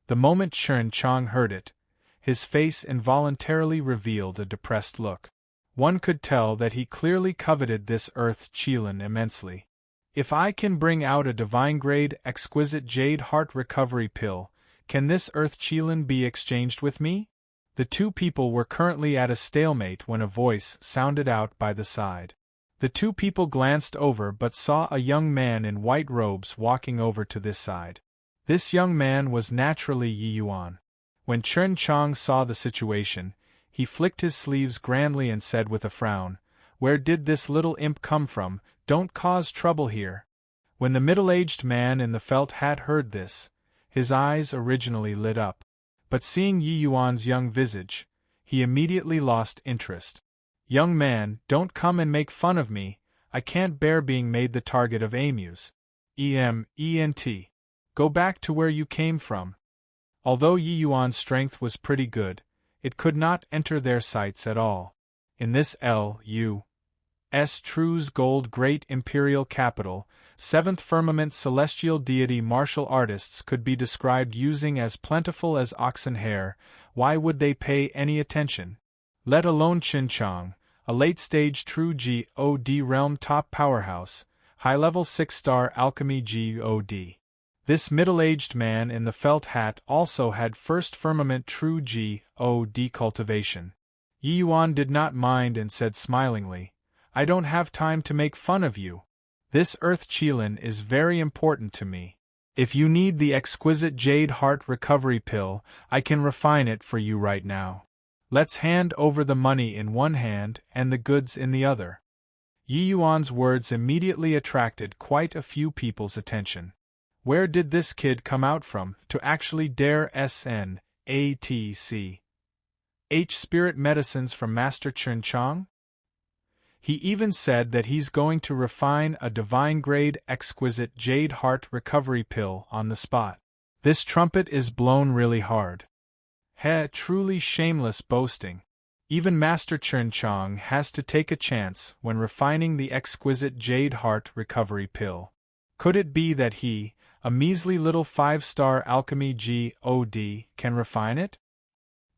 The moment Chun Chang heard it, his face involuntarily revealed a depressed look. One could tell that he clearly coveted this earth qilin immensely. "If I can bring out a divine-grade exquisite jade heart recovery pill, can this earth qilin be exchanged with me?" The two people were currently at a stalemate when a voice sounded out by the side. The two people glanced over but saw a young man in white robes walking over to this side. This young man was naturally Yi Yuan. When Chun Chang saw the situation, he flicked his sleeves grandly and said with a frown, "Where did this little imp come from? Don't cause trouble here." When the middle-aged man in the felt hat heard this, his eyes originally lit up. But seeing Yi Yuan's young visage, he immediately lost interest. Young man, don't come and make fun of me, I can't bear being made the target of emus. Ement. Go back to where you came from. Although Yi Yuan's strength was pretty good, it could not enter their sights at all. In this L.U.S. True's gold great imperial capital, seventh firmament celestial deity martial artists could be described using as plentiful as oxen hair. Why would they pay any attention? Let alone Qinchang, a late-stage true God realm top powerhouse, high-level 6-star alchemy God. This middle-aged man in the felt hat also had first firmament true God cultivation. Yi Yuan did not mind and said smilingly, I don't have time to make fun of you. This earth qilin is very important to me. If you need the exquisite jade heart recovery pill, I can refine it for you right now. Let's hand over the money in one hand and the goods in the other. Yi Yuan's words immediately attracted quite a few people's attention. Where did this kid come out from to actually dare SNATCH spirit medicines from Master Chun-Chang? He even said that he's going to refine a divine-grade exquisite jade heart recovery pill on the spot. This trumpet is blown really hard. Truly shameless boasting. Even Master Chun-Chang has to take a chance when refining the exquisite jade heart recovery pill. Could it be that he, a measly little 5-star alchemy God, can refine it?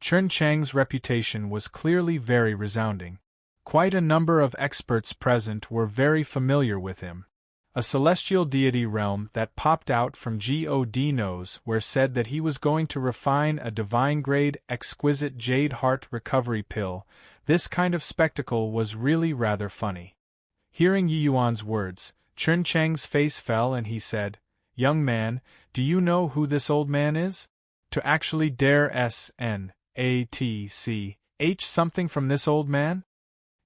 Chun-Chang's reputation was clearly very resounding. Quite a number of experts present were very familiar with him. A celestial deity realm that popped out from God knows where said that he was going to refine a divine-grade exquisite jade heart recovery pill. This kind of spectacle was really rather funny. Hearing Yi Yuan's words, Chun-Chang's face fell and he said, Young man, do you know who this old man is? To actually dare SNATCH something from this old man?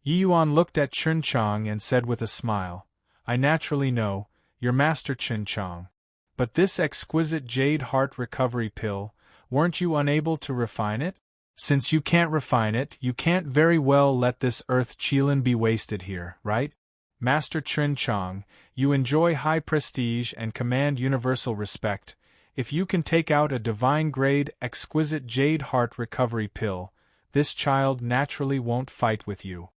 Yi Yuan looked at Chun-Chang and said with a smile, I naturally know, your Master Chun-Chang. But this exquisite jade heart recovery pill, weren't you unable to refine it? Since you can't refine it, you can't very well let this earth qilin be wasted here, right? Master Chun-Chang, you enjoy high prestige and command universal respect. If you can take out a divine-grade exquisite jade heart recovery pill, this child naturally won't fight with you.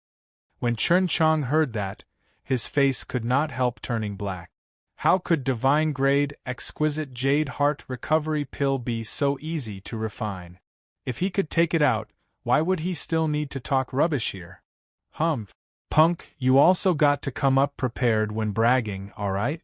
When Chun-Chang heard that, his face could not help turning black. How could divine-grade exquisite jade heart recovery pill be so easy to refine? If he could take it out, why would he still need to talk rubbish here? Punk, you also got to come up prepared when bragging, alright?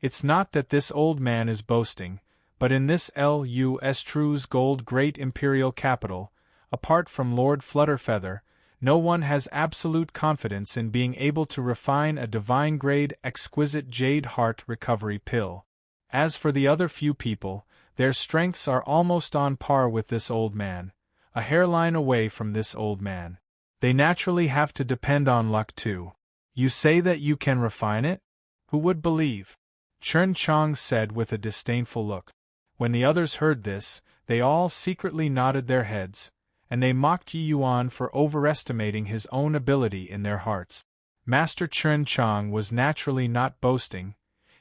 It's not that this old man is boasting, but in this L.U.S. True's gold great imperial capital, apart from Lord Flutterfeather, no one has absolute confidence in being able to refine a divine-grade exquisite jade heart recovery pill. As for the other few people, their strengths are almost on par with this old man, a hairline away from this old man. They naturally have to depend on luck too. You say that you can refine it? Who would believe? Chun-Chang said with a disdainful look. When the others heard this, they all secretly nodded their heads, and they mocked Yi Yuan for overestimating his own ability in their hearts. Master Chun-Chang was naturally not boasting.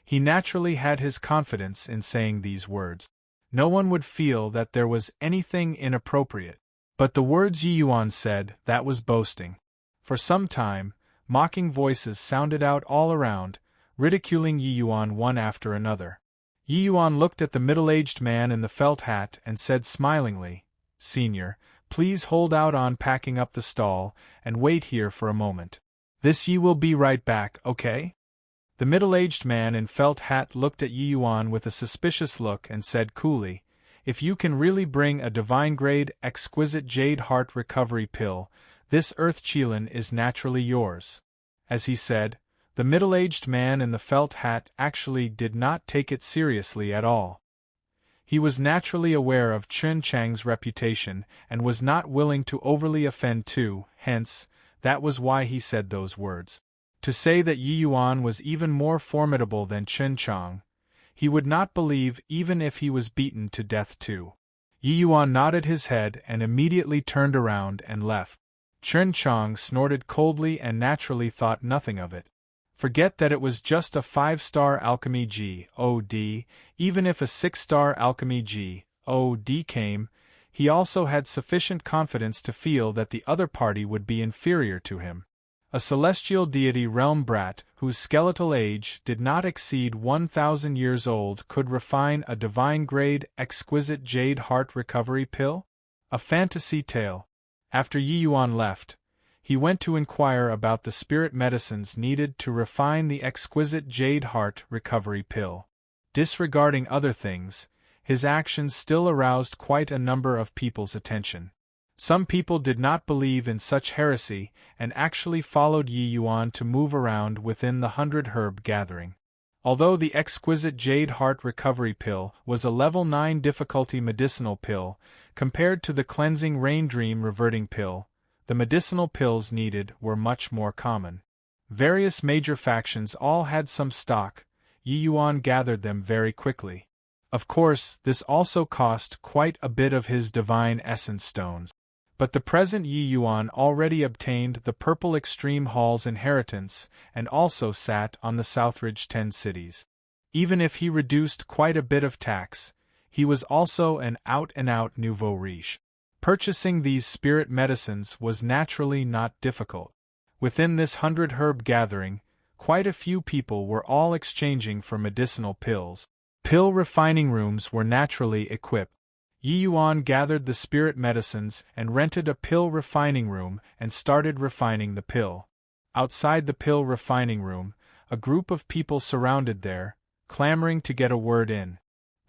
He naturally had his confidence in saying these words. No one would feel that there was anything inappropriate. But the words Yi Yuan said, that was boasting. For some time, mocking voices sounded out all around, ridiculing Yi Yuan one after another. Yi Yuan looked at the middle-aged man in the felt hat and said smilingly, Senior, please hold out on packing up the stall and wait here for a moment. This Yi will be right back, okay? The middle-aged man in felt hat looked at Yi Yuan with a suspicious look and said coolly, If you can really bring a divine-grade exquisite jade heart recovery pill, this earth qilin is naturally yours. As he said, the middle-aged man in the felt hat actually did not take it seriously at all. He was naturally aware of Chun-Chang's reputation and was not willing to overly offend too, hence, that was why he said those words. To say that Yi Yuan was even more formidable than Chun-Chang, he would not believe even if he was beaten to death too. Yi Yuan nodded his head and immediately turned around and left. Chen Chang snorted coldly and naturally thought nothing of it. Forget that it was just a 5-star alchemy G.O.D., even if a 6-star alchemy G.O.D. came, he also had sufficient confidence to feel that the other party would be inferior to him. A celestial deity realm brat, whose skeletal age did not exceed 1,000 years old, could refine a divine-grade, exquisite jade heart recovery pill? A fantasy tale. After Yi Yuan left, he went to inquire about the spirit medicines needed to refine the exquisite jade heart recovery pill. Disregarding other things, his actions still aroused quite a number of people's attention. Some people did not believe in such heresy and actually followed Yi Yuan to move around within the 100-herb gathering. Although the exquisite jade heart recovery pill was a level 9 difficulty medicinal pill, compared to the cleansing rain dream reverting pill, the medicinal pills needed were much more common. Various major factions all had some stock. Yi Yuan gathered them very quickly. Of course, this also cost quite a bit of his divine essence stones. But the present Yi Yuan already obtained the Purple Extreme Hall's inheritance and also sat on the Southridge 10 cities. Even if he reduced quite a bit of tax, he was also an out-and-out nouveau riche. Purchasing these spirit medicines was naturally not difficult. Within this 100-herb gathering, quite a few people were all exchanging for medicinal pills. Pill refining rooms were naturally equipped. Yi Yuan gathered the spirit medicines and rented a pill refining room and started refining the pill. Outside the pill refining room, a group of people surrounded there, clamoring to get a word in.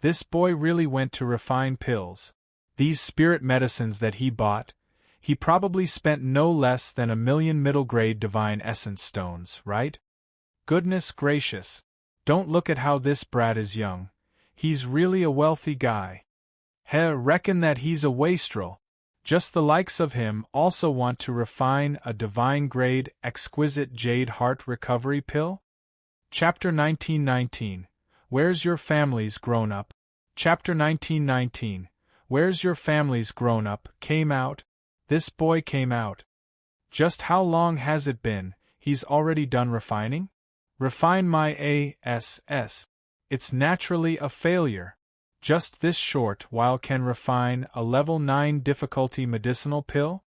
This boy really went to refine pills. These spirit medicines that he bought, he probably spent no less than 1,000,000 middle-grade divine essence stones, right? Goodness gracious! Don't look at how this brat is young. He's really a wealthy guy. Reckon that he's a wastrel. Just the likes of him also want to refine a divine-grade, exquisite jade heart recovery pill? Chapter 1919. Where's your family's grown up? Chapter 1919. Where's your family's grown up? Came out? This boy came out. Just how long has it been? He's already done refining? Refine my ass. It's naturally a failure. Just this short while can refine a level 9 difficulty medicinal pill?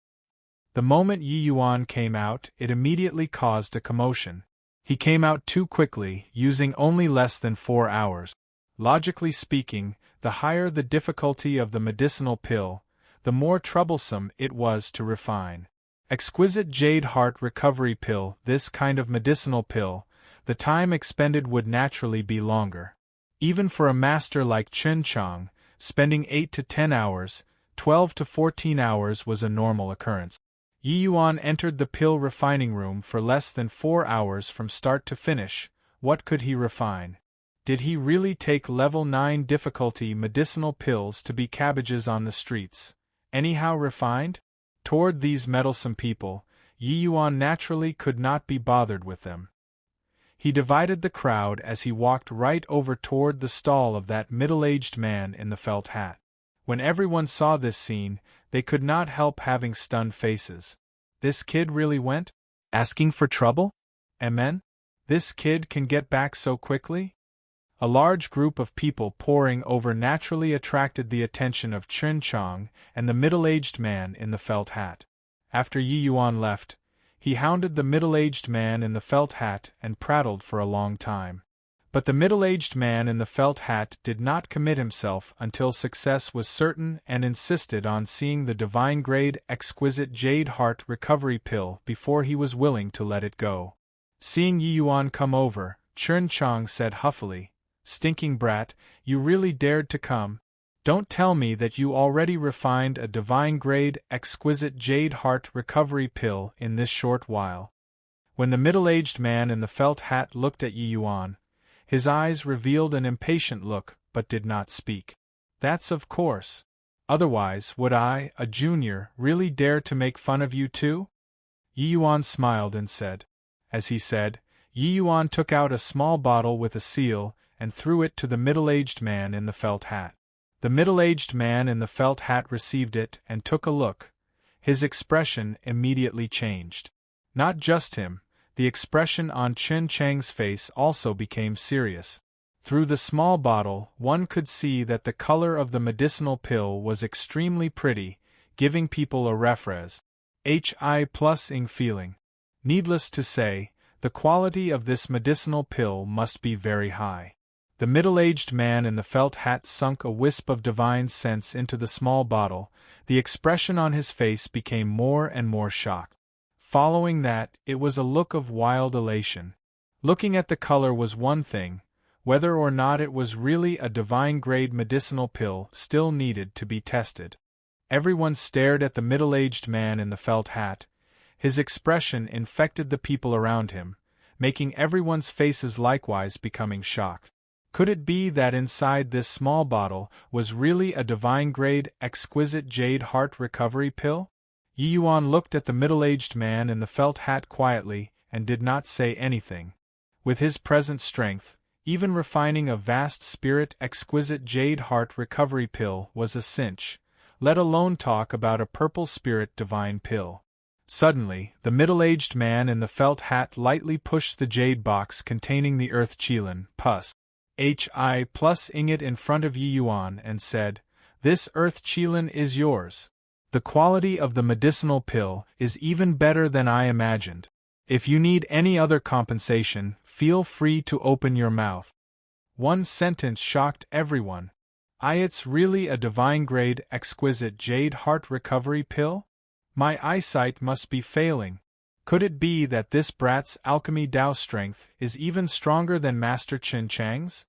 The moment Yi Yuan came out, it immediately caused a commotion. He came out too quickly, using only less than 4 hours. Logically speaking, the higher the difficulty of the medicinal pill, the more troublesome it was to refine. Exquisite jade heart recovery pill, this kind of medicinal pill, the time expended would naturally be longer. Even for a master like Chen Chang, spending 8 to 10 hours, 12 to 14 hours was a normal occurrence. Yi Yuan entered the pill refining room for less than 4 hours from start to finish. What could he refine? Did he really take level 9 difficulty medicinal pills to be cabbages on the streets, anyhow refined? Toward these meddlesome people, Yi Yuan naturally could not be bothered with them. He divided the crowd as he walked right over toward the stall of that middle-aged man in the felt hat. When everyone saw this scene, they could not help having stunned faces. This kid really went? Asking for trouble? Amen? This kid can get back so quickly? A large group of people pouring over naturally attracted the attention of Chen Chang and the middle-aged man in the felt hat. After Yi Yuan left, he hounded the middle-aged man in the felt hat and prattled for a long time. But the middle-aged man in the felt hat did not commit himself until success was certain and insisted on seeing the divine-grade exquisite jade heart recovery pill before he was willing to let it go. Seeing Yi Yuan come over, Chen Chang said huffily, "Stinking brat, you really dared to come? Don't tell me that you already refined a divine-grade, exquisite jade heart recovery pill in this short while." When the middle-aged man in the felt hat looked at Yi Yuan, his eyes revealed an impatient look but did not speak. "That's of course. Otherwise would I, a junior, really dare to make fun of you too?" Yi Yuan smiled and said. As he said, Yi Yuan took out a small bottle with a seal and threw it to the middle-aged man in the felt hat. The middle-aged man in the felt hat received it and took a look. His expression immediately changed. Not just him, the expression on Chen Chang's face also became serious. Through the small bottle, one could see that the color of the medicinal pill was extremely pretty, giving people a refresh-ing feeling. Needless to say, the quality of this medicinal pill must be very high. The middle-aged man in the felt hat sunk a wisp of divine sense into the small bottle. The expression on his face became more and more shocked. Following that, it was a look of wild elation. Looking at the color was one thing, whether or not it was really a divine-grade medicinal pill still needed to be tested. Everyone stared at the middle-aged man in the felt hat. His expression infected the people around him, making everyone's faces likewise becoming shocked. Could it be that inside this small bottle was really a divine-grade, exquisite jade heart recovery pill? Yi Yuan looked at the middle-aged man in the felt hat quietly and did not say anything. With his present strength, even refining a vast spirit exquisite jade heart recovery pill was a cinch, let alone talk about a purple spirit divine pill. Suddenly, the middle-aged man in the felt hat lightly pushed the jade box containing the earth qilin +ing it in front of Yi Yuan and said, "This earth qilin is yours. The quality of the medicinal pill is even better than I imagined. If you need any other compensation, feel free to open your mouth." One sentence shocked everyone. It's really a divine-grade, exquisite jade heart recovery pill? My eyesight must be failing. Could it be that this brat's alchemy Dao strength is even stronger than Master Chen Chang's?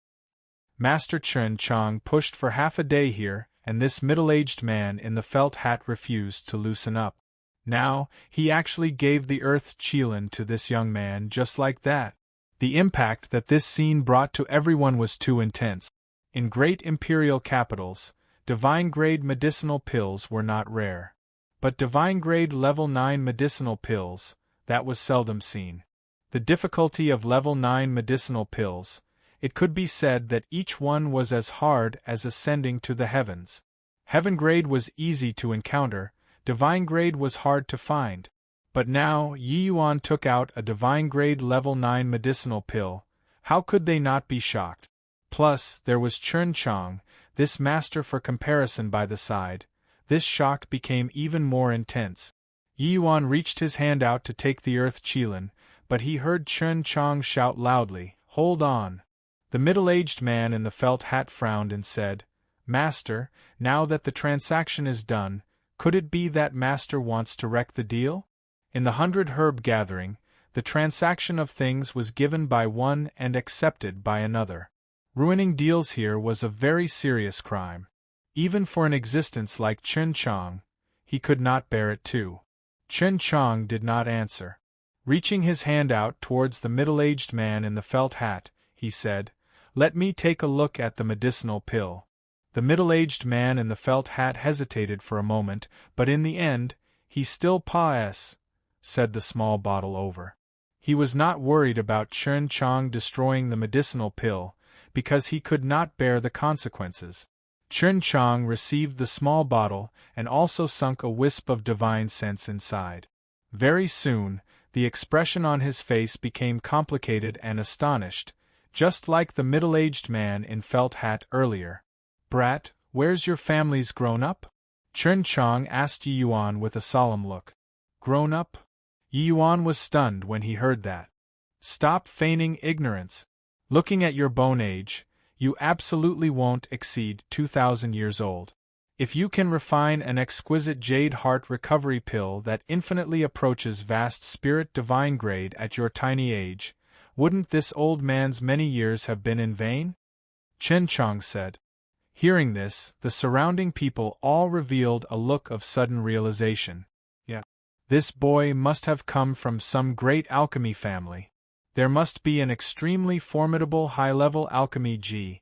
Master Chen Chang pushed for half a day here, and this middle-aged man in the felt hat refused to loosen up. Now, he actually gave the earth qilin to this young man just like that. The impact that this scene brought to everyone was too intense. In great imperial capitals, divine-grade medicinal pills were not rare. But divine-grade level 9 medicinal pills, that was seldom seen. The difficulty of level 9 medicinal pills, it could be said that each one was as hard as ascending to the heavens. Heaven grade was easy to encounter, divine grade was hard to find. But now Yi Yuan took out a divine grade level 9 medicinal pill. How could they not be shocked? Plus, there was Chen Chang, this master for comparison by the side. This shock became even more intense. Yi Yuan reached his hand out to take the earth qilin, but he heard Chen Chang shout loudly, "Hold on!" The middle-aged man in the felt hat frowned and said, "Master, now that the transaction is done, could it be that Master wants to wreck the deal?" In the 100 herb gathering, the transaction of things was given by one and accepted by another. Ruining deals here was a very serious crime. Even for an existence like Chen Chang, he could not bear it too. Chen Chang did not answer. Reaching his hand out towards the middle-aged man in the felt hat, he said, "Let me take a look at the medicinal pill." The middle-aged man in the felt hat hesitated for a moment, but in the end, he still said the small bottle over. He was not worried about Chen Chang destroying the medicinal pill, because he could not bear the consequences. Chen Chang received the small bottle and also sunk a wisp of divine sense inside. Very soon, the expression on his face became complicated and astonished, just like the middle-aged man in felt hat earlier. "Brat, where's your family's grown up?" Chen Chang asked Yi Yuan with a solemn look. "Grown up?" Yi Yuan was stunned when he heard that. "Stop feigning ignorance. Looking at your bone age, you absolutely won't exceed 2,000 years old. If you can refine an exquisite jade heart recovery pill that infinitely approaches vast spirit divine grade at your tiny age, wouldn't this old man's many years have been in vain?" Chen Chang said. Hearing this, the surrounding people all revealed a look of sudden realization. Yeah. This boy must have come from some great alchemy family. There must be an extremely formidable high-level alchemy G.O.D.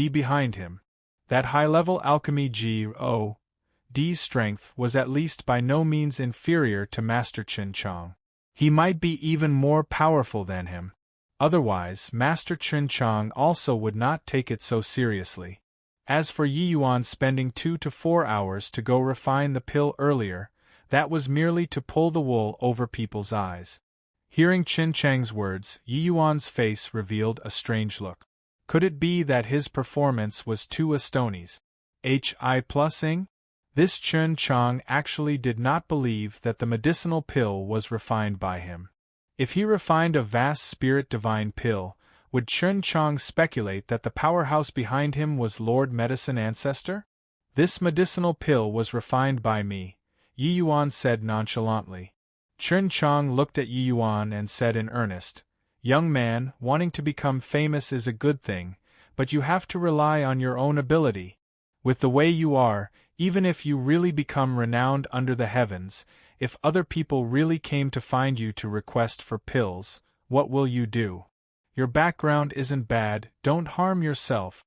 behind him. That high-level alchemy G.O.D's strength was at least by no means inferior to Master Chen Chang. He might be even more powerful than him. Otherwise, Master Chen Chang also would not take it so seriously. As for Yi Yuan spending 2 to 4 hours to go refine the pill earlier, that was merely to pull the wool over people's eyes. Hearing Qin Cheng's words, Yi Yuan's face revealed a strange look. Could it be that his performance was too astonies? Hi+ing? This Qin Chang actually did not believe that the medicinal pill was refined by him. If he refined a vast spirit divine pill, would Qin Chang speculate that the powerhouse behind him was Lord Medicine Ancestor? This medicinal pill was refined by me, Yi Yuan said nonchalantly. Qin Chang looked at Yi Yuan and said in earnest, "Young man, wanting to become famous is a good thing, but you have to rely on your own ability. With the way you are, even if you really become renowned under the heavens, if other people really came to find you to request for pills, what will you do? Your background isn't bad, don't harm yourself."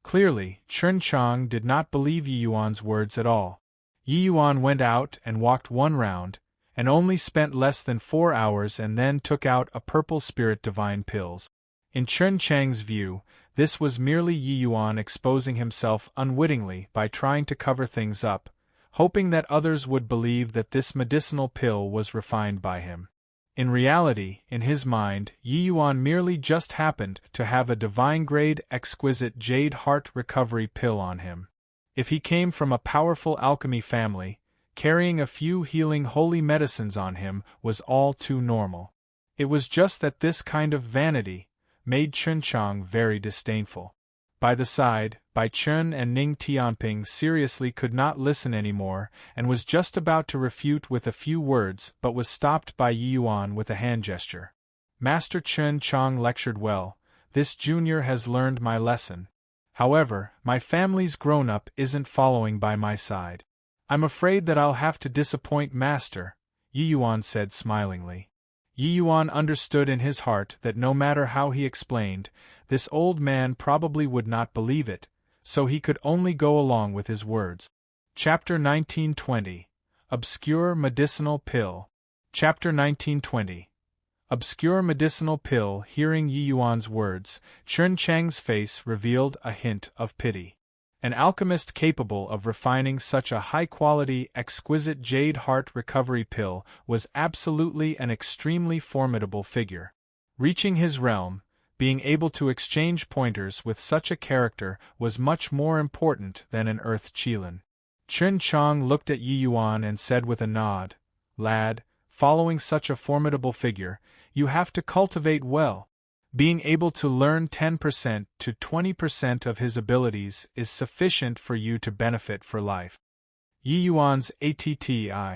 Clearly, Qin Chang did not believe Yi Yuan's words at all. Yi Yuan went out and walked 1 round, and only spent less than 4 hours and then took out a purple spirit divine pills. In Qin Chang's view, this was merely Yi Yuan exposing himself unwittingly by trying to cover things up, hoping that others would believe that this medicinal pill was refined by him. In reality, in his mind, Yi Yuan merely just happened to have a divine-grade exquisite jade heart recovery pill on him. If he came from a powerful alchemy family, carrying a few healing holy medicines on him was all too normal. It was just that this kind of vanity made Qin Chang very disdainful. By the side, Bai Chun and Ning Tianping seriously could not listen anymore and was just about to refute with a few words but was stopped by Yi Yuan with a hand gesture. "Master Qin Chang lectured well, this junior has learned my lesson. However, my family's grown-up isn't following by my side. I'm afraid that I'll have to disappoint Master," Yi Yuan said smilingly. Yi Yuan understood in his heart that no matter how he explained, this old man probably would not believe it, so he could only go along with his words. Chapter 1920. Obscure Medicinal Pill. Chapter 1920. Obscure Medicinal Pill. Hearing Yi Yuan's words, Qin Chang's face revealed a hint of pity. An alchemist capable of refining such a high-quality, exquisite jade heart recovery pill was absolutely an extremely formidable figure. Reaching his realm, being able to exchange pointers with such a character was much more important than an earth qilin. Qin Chang looked at Yi Yuan and said with a nod, "Lad, following such a formidable figure, you have to cultivate well. Being able to learn 10% to 20% of his abilities is sufficient for you to benefit for life." Yi Yuan's attitude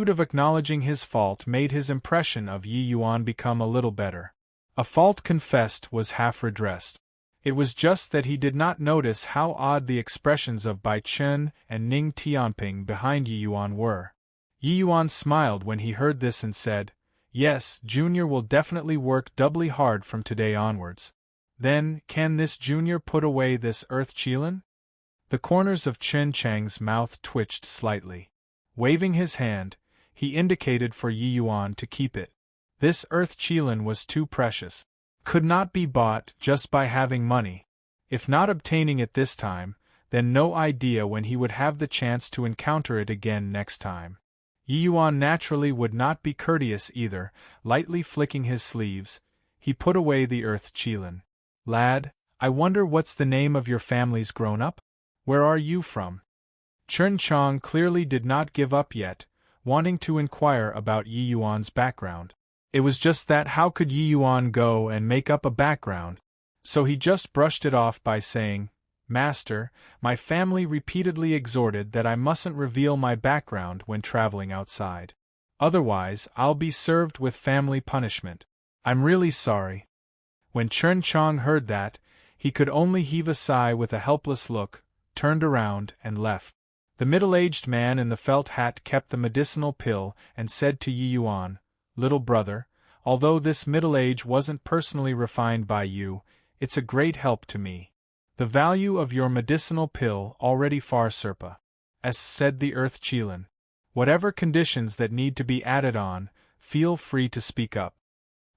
of acknowledging his fault made his impression of Yi Yuan become a little better. A fault confessed was half redressed. It was just that he did not notice how odd the expressions of Bai Chun and Ning Tianping behind Yi Yuan were. Yi Yuan smiled when he heard this and said, "Yes, Junior will definitely work doubly hard from today onwards. Then, can this Junior put away this earth qilin?" The corners of Qin Chang's mouth twitched slightly. Waving his hand, he indicated for Yi Yuan to keep it. This earth qilin was too precious. Could not be bought just by having money. If not obtaining it this time, then no idea when he would have the chance to encounter it again next time. Yi Yuan naturally would not be courteous either. Lightly flicking his sleeves, he put away the earth qilin. "Lad, I wonder what's the name of your family's grown-up? Where are you from?" Qin Chang clearly did not give up yet, wanting to inquire about Yi Yuan's background. It was just that how could Yi Yuan go and make up a background? So he just brushed it off by saying, "Master, my family repeatedly exhorted that I mustn't reveal my background when traveling outside. Otherwise, I'll be served with family punishment. I'm really sorry." When Qin Chang heard that, he could only heave a sigh with a helpless look, turned around, and left. The middle-aged man in the felt hat kept the medicinal pill and said to Yi Yuan, "Little brother, although this middle age wasn't personally refined by you, it's a great help to me. The value of your medicinal pill already far surpasses," said the earth qilin. "Whatever conditions that need to be added on, feel free to speak up."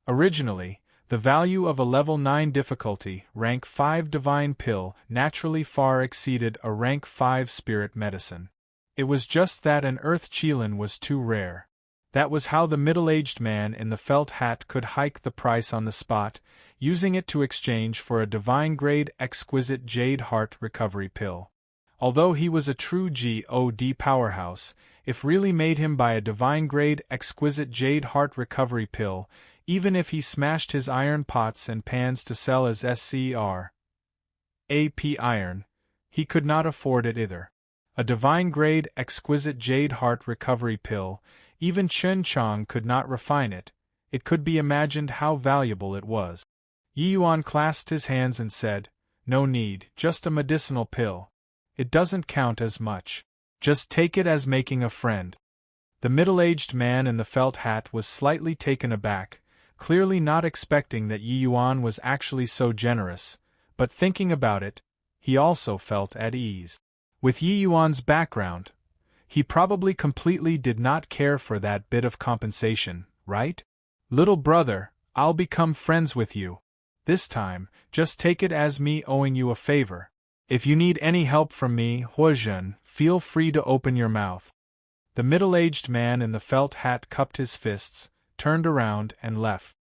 Originally, The value of a level 9 difficulty, rank 5 divine pill naturally far exceeded a rank 5 spirit medicine. It was just that an earth Qilin was too rare. That was how the middle-aged man in the felt hat could hike the price on the spot, using it to exchange for a divine-grade exquisite jade heart recovery pill. Although he was a true God powerhouse, if really made him by a divine-grade exquisite jade heart recovery pill, even if he smashed his iron pots and pans to sell as SCR AP iron, he could not afford it either. A divine-grade exquisite jade heart recovery pill, even Chen Chang could not refine it. It could be imagined how valuable it was. Yi Yuan clasped his hands and said, "No need, just a medicinal pill. It doesn't count as much. Just take it as making a friend." The middle-aged man in the felt hat was slightly taken aback, clearly not expecting that Yi Yuan was actually so generous, but thinking about it, he also felt at ease. With Yi Yuan's background, he probably completely did not care for that bit of compensation, right? "Little brother, I'll become friends with you. This time, just take it as me owing you a favor. If you need any help from me, Huozhen, feel free to open your mouth." The middle-aged man in the felt hat cupped his fists, turned around, and left.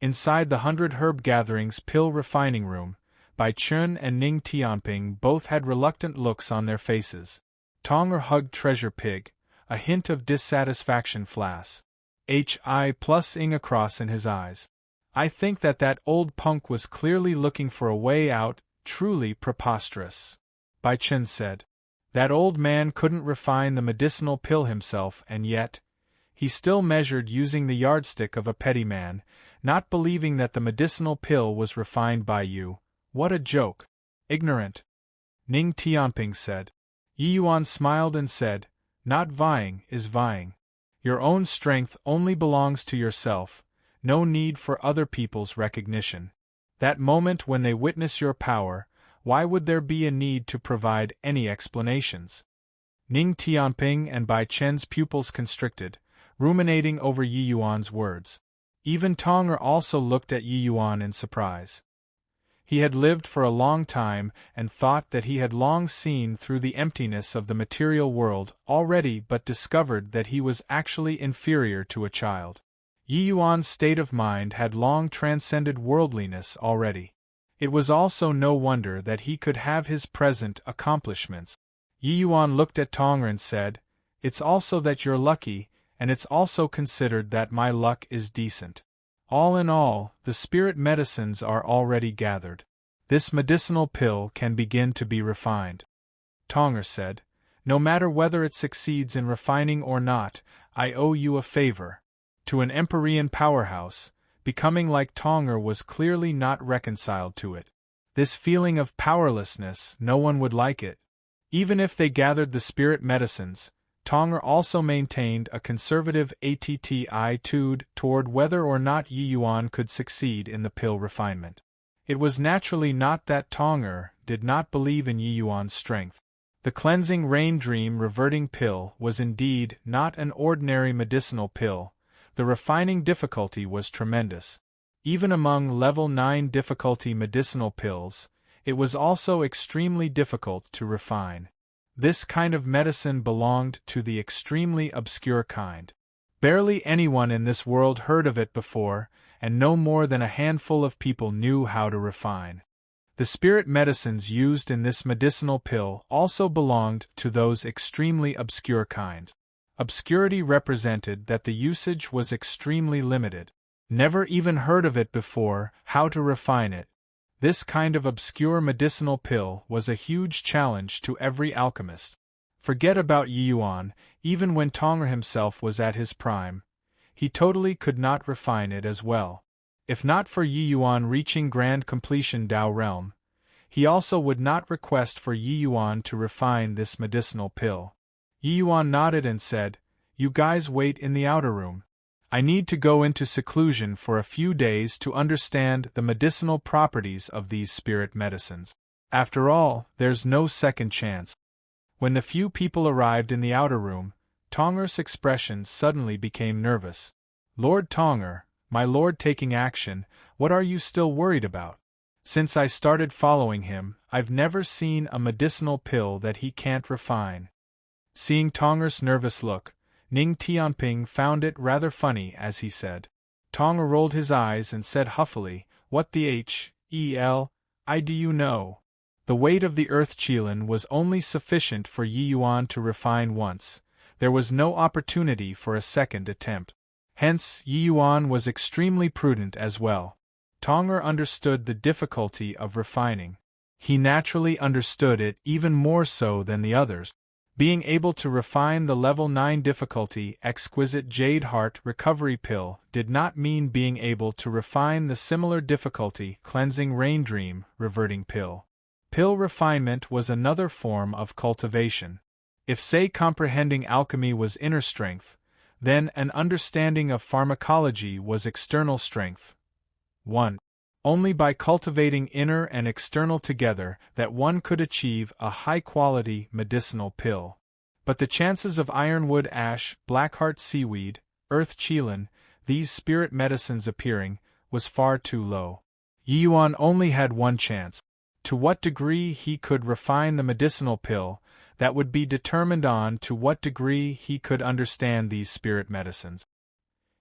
Inside the 100 Herb Gatherings pill refining room, Bai Chun and Ning Tianping both had reluctant looks on their faces. Tonger hugged Treasure Pig, a hint of dissatisfaction flash. Ing across in his eyes. "I think that old punk was clearly looking for a way out, truly preposterous," Bai Chen said. That old man couldn't refine the medicinal pill himself, and yet, he still measured using the yardstick of a petty man, not believing that the medicinal pill was refined by you. What a joke! Ignorant! Ning Tianping said. Yi Yuan smiled and said, "Not vying is vying. Your own strength only belongs to yourself, no need for other people's recognition. That moment when they witness your power, why would there be a need to provide any explanations?" Ning Tianping and Bai Chen's pupils constricted, ruminating over Yi Yuan's words. Even Tonger also looked at Yi Yuan in surprise. He had lived for a long time and thought that he had long seen through the emptiness of the material world already, but discovered that he was actually inferior to a child. Yi Yuan's state of mind had long transcended worldliness already. It was also no wonder that he could have his present accomplishments. Yi Yuan looked at Tonger and said, "It's also that you're lucky, and it's also considered that my luck is decent. All in all, the spirit medicines are already gathered. This medicinal pill can begin to be refined." Tonger said, "No matter whether it succeeds in refining or not, I owe you a favor." To an Empyrean powerhouse, becoming like Tonger was clearly not reconciled to it. This feeling of powerlessness, no one would like it. Even if they gathered the spirit medicines, Tonger also maintained a conservative attitude toward whether or not Yi Yuan could succeed in the pill refinement. It was naturally not that Tonger did not believe in Yi Yuan's strength. The cleansing rain dream reverting pill was indeed not an ordinary medicinal pill. The refining difficulty was tremendous. Even among level 9 difficulty medicinal pills, it was also extremely difficult to refine. This kind of medicine belonged to the extremely obscure kind. Barely anyone in this world heard of it before, and no more than a handful of people knew how to refine. The spirit medicines used in this medicinal pill also belonged to those extremely obscure kind. Obscurity represented that the usage was extremely limited. Never even heard of it before, how to refine it. This kind of obscure medicinal pill was a huge challenge to every alchemist. Forget about Yi Yuan, even when Tonger himself was at his prime. He totally could not refine it as well. If not for Yi Yuan reaching grand completion Dao realm, he also would not request for Yi Yuan to refine this medicinal pill. Yi Yuan nodded and said, "You guys wait in the outer room. I need to go into seclusion for a few days to understand the medicinal properties of these spirit medicines. After all, there's no second chance." When the few people arrived in the outer room, Tonger's expression suddenly became nervous. "Lord Tonger, My lord taking action, what are you still worried about? Since I started following him, I've never seen a medicinal pill that he can't refine. Seeing Tonger's nervous look, Ning Tianping found it rather funny as he said. Tonger rolled his eyes and said huffily, "What the hell do you know? The weight of the earth Qilin was only sufficient for Yi Yuan to refine once. There was no opportunity for a second attempt. Hence, Yi Yuan was extremely prudent as well. Tonger understood the difficulty of refining. He naturally understood it even more so than the others. Being able to refine the level 9 difficulty exquisite Jade Heart recovery pill did not mean being able to refine the similar difficulty cleansing Rain Dream reverting pill. Pill refinement was another form of cultivation. If say comprehending alchemy was inner strength, then an understanding of pharmacology was external strength. 1. Only by cultivating inner and external together that one could achieve a high-quality medicinal pill. But the chances of ironwood ash, blackheart seaweed, earth Qilin, these spirit medicines appearing, was far too low. Yi Yuan only had one chance. To what degree he could refine the medicinal pill, that would be determined on to what degree he could understand these spirit medicines.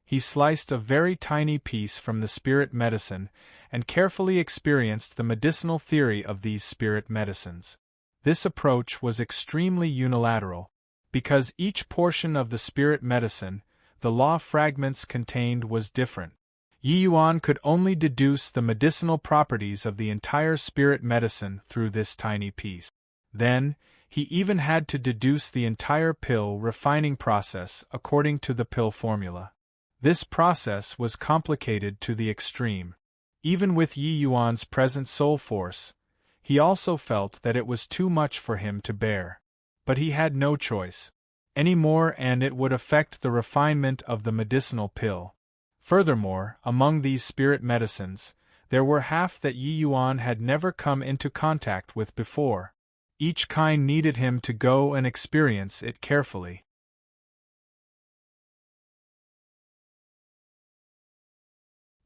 He sliced a very tiny piece from the spirit medicine, and carefully experienced the medicinal theory of these spirit medicines. This approach was extremely unilateral, because each portion of the spirit medicine, the law fragments contained was different. Yi Yuan could only deduce the medicinal properties of the entire spirit medicine through this tiny piece. Then, he even had to deduce the entire pill refining process according to the pill formula. This process was complicated to the extreme. Even with Yi Yuan's present soul force, he also felt that it was too much for him to bear. But he had no choice anymore, and it would affect the refinement of the medicinal pill. Furthermore, among these spirit medicines, there were half that Yi Yuan had never come into contact with before. Each kind needed him to go and experience it carefully.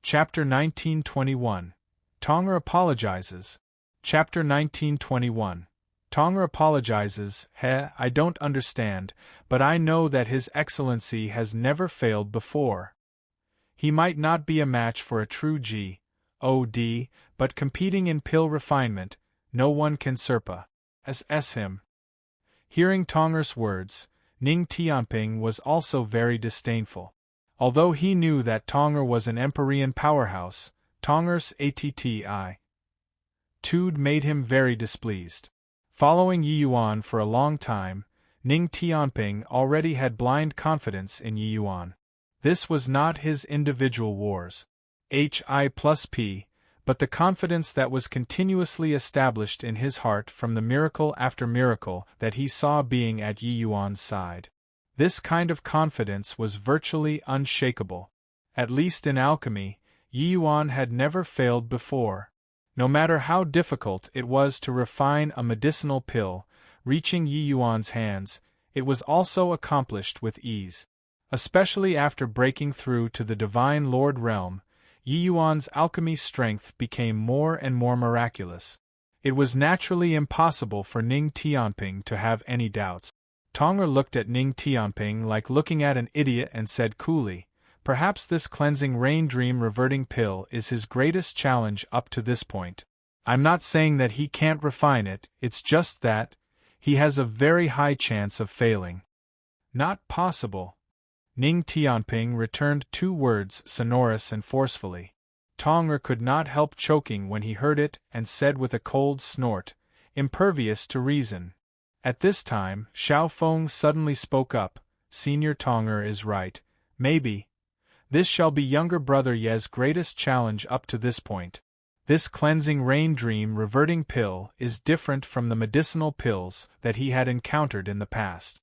Chapter 1921. Tonger apologizes. Chapter 1921. Tonger apologizes. I don't understand, but I know that His Excellency has never failed before. He might not be a match for a true G.O.D., but competing in pill refinement, no one can surpass him. Hearing Tonger's words, Ning Tianping was also very disdainful. Although he knew that Tonger was an Empyrean powerhouse, Tonger's attitude made him very displeased. Following Yi Yuan for a long time, Ning Tianping already had blind confidence in Yi Yuan. This was not his individual wars, Hi+P, but the confidence that was continuously established in his heart from the miracle after miracle that he saw being at Yi Yuan's side. This kind of confidence was virtually unshakable. At least in alchemy, Yi Yuan had never failed before. No matter how difficult it was to refine a medicinal pill, reaching Yi Yuan's hands, it was also accomplished with ease. Especially after breaking through to the Divine Lord realm, Yi Yuan's alchemy strength became more and more miraculous. It was naturally impossible for Ning Tianping to have any doubts. Tonger looked at Ning Tianping like looking at an idiot and said coolly, "Perhaps this cleansing rain dream reverting pill is his greatest challenge up to this point. I'm not saying that he can't refine it, it's just that he has a very high chance of failing." "Not possible." Ning Tianping returned two words sonorous and forcefully. Tonger could not help choking when he heard it and said with a cold snort, impervious to reason. At this time, Xiao Feng suddenly spoke up, "Senior Tonger is right, maybe. This shall be younger brother Ye's greatest challenge up to this point. This cleansing rain dream reverting pill is different from the medicinal pills that he had encountered in the past."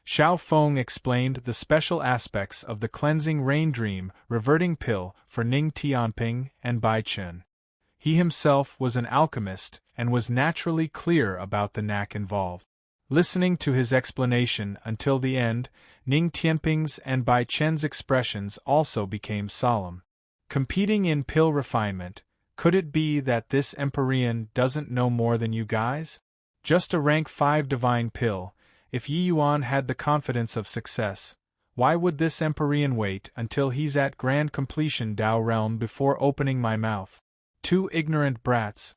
Xiao Feng explained the special aspects of the cleansing rain dream reverting pill for Ning Tianping and Bai Chen. He himself was an alchemist and was naturally clear about the knack involved. Listening to his explanation until the end, Ning Tianping's and Bai Chen's expressions also became solemn. Competing in pill refinement, could it be that this Empyrean doesn't know more than you guys? Just a rank 5 divine pill. If Yi Yuan had the confidence of success, why would this Empyrean wait until he's at grand completion Dao realm before opening my mouth? Two ignorant brats,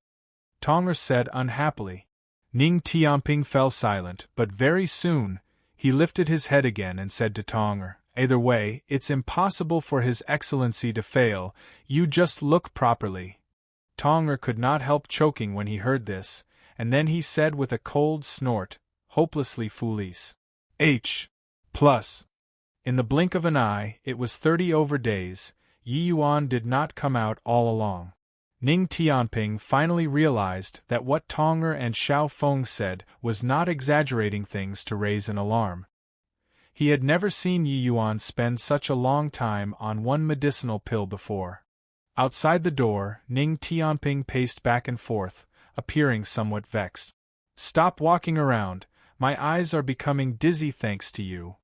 Tong'er said unhappily. Ning Tianping fell silent, but very soon, he lifted his head again and said to Tong'er, either way, it's impossible for His Excellency to fail, you just look properly. Tong'er could not help choking when he heard this, and then he said with a cold snort, hopelessly foolish. H. Plus. In the blink of an eye, it was 30 over days, Yi Yuan did not come out all along. Ning Tianping finally realized that what Tong'er and Xiao Feng said was not exaggerating things to raise an alarm. He had never seen Yi Yuan spend such a long time on one medicinal pill before. Outside the door, Ning Tianping paced back and forth, appearing somewhat vexed. Stop walking around, my eyes are becoming dizzy thanks to you,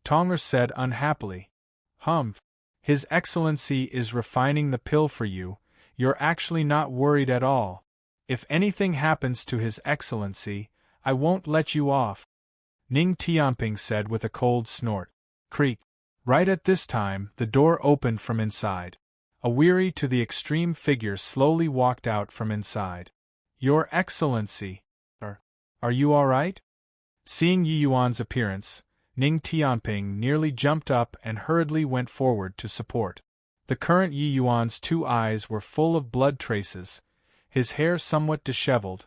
Tong'er said unhappily. His Excellency is refining the pill for you. You're actually not worried at all. If anything happens to His Excellency, I won't let you off. Ning Tianping said with a cold snort. Creak. Right at this time, the door opened from inside. A weary to the extreme figure slowly walked out from inside. Your Excellency. Are you all right? Seeing Yi Yuan's appearance, Ning Tianping nearly jumped up and hurriedly went forward to support. The current Yi Yuan's 2 eyes were full of blood traces, his hair somewhat disheveled,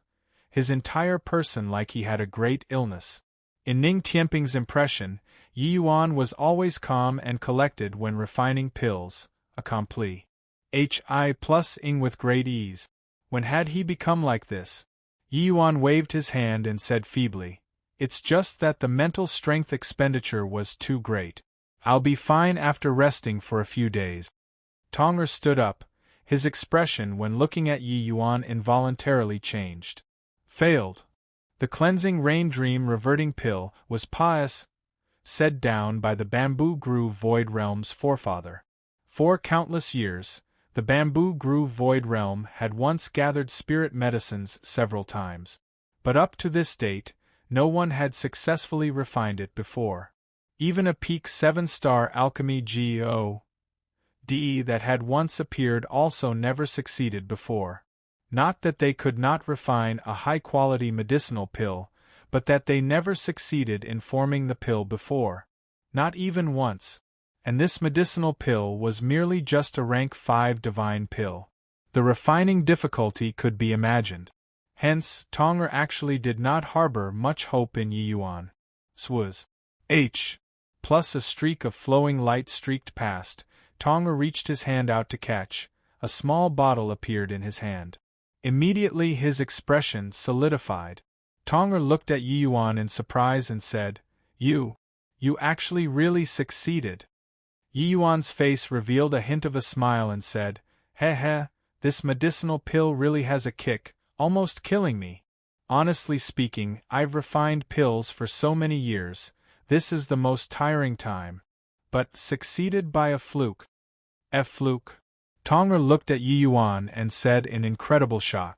his entire person like he had a great illness. In Ning Tianping's impression, Yi Yuan was always calm and collected when refining pills, accompli. Hi+ing with great ease. When had he become like this? Yi Yuan waved his hand and said feebly, It's just that the mental strength expenditure was too great. I'll be fine after resting for a few days. Tong'er stood up, his expression when looking at Yi Yuan involuntarily changed. Failed. The cleansing rain dream reverting pill was pious, said down by the Bamboo Grove Void Realm's forefather. For countless years, the Bamboo Grove Void Realm had once gathered spirit medicines several times. But up to this date, no one had successfully refined it before. Even a peak 7-star alchemy GOD that had once appeared also never succeeded before. Not that they could not refine a high-quality medicinal pill, but that they never succeeded in forming the pill before. Not even once. And this medicinal pill was merely just a rank 5 divine pill. The refining difficulty could be imagined. Hence, Tong'er actually did not harbor much hope in Yi Yuan. Swaz. H. Plus a streak of flowing light streaked past. Tong'er reached his hand out to catch. A small bottle appeared in his hand. Immediately his expression solidified. Tong'er looked at Yi Yuan in surprise and said, You actually really succeeded. Yi Yuan's face revealed a hint of a smile and said, Heh, this medicinal pill really has a kick, almost killing me. Honestly speaking, I've refined pills for so many years, this is the most tiring time. But succeeded by a fluke. Fluke. Tong'er looked at Yi Yuan and said in incredible shock.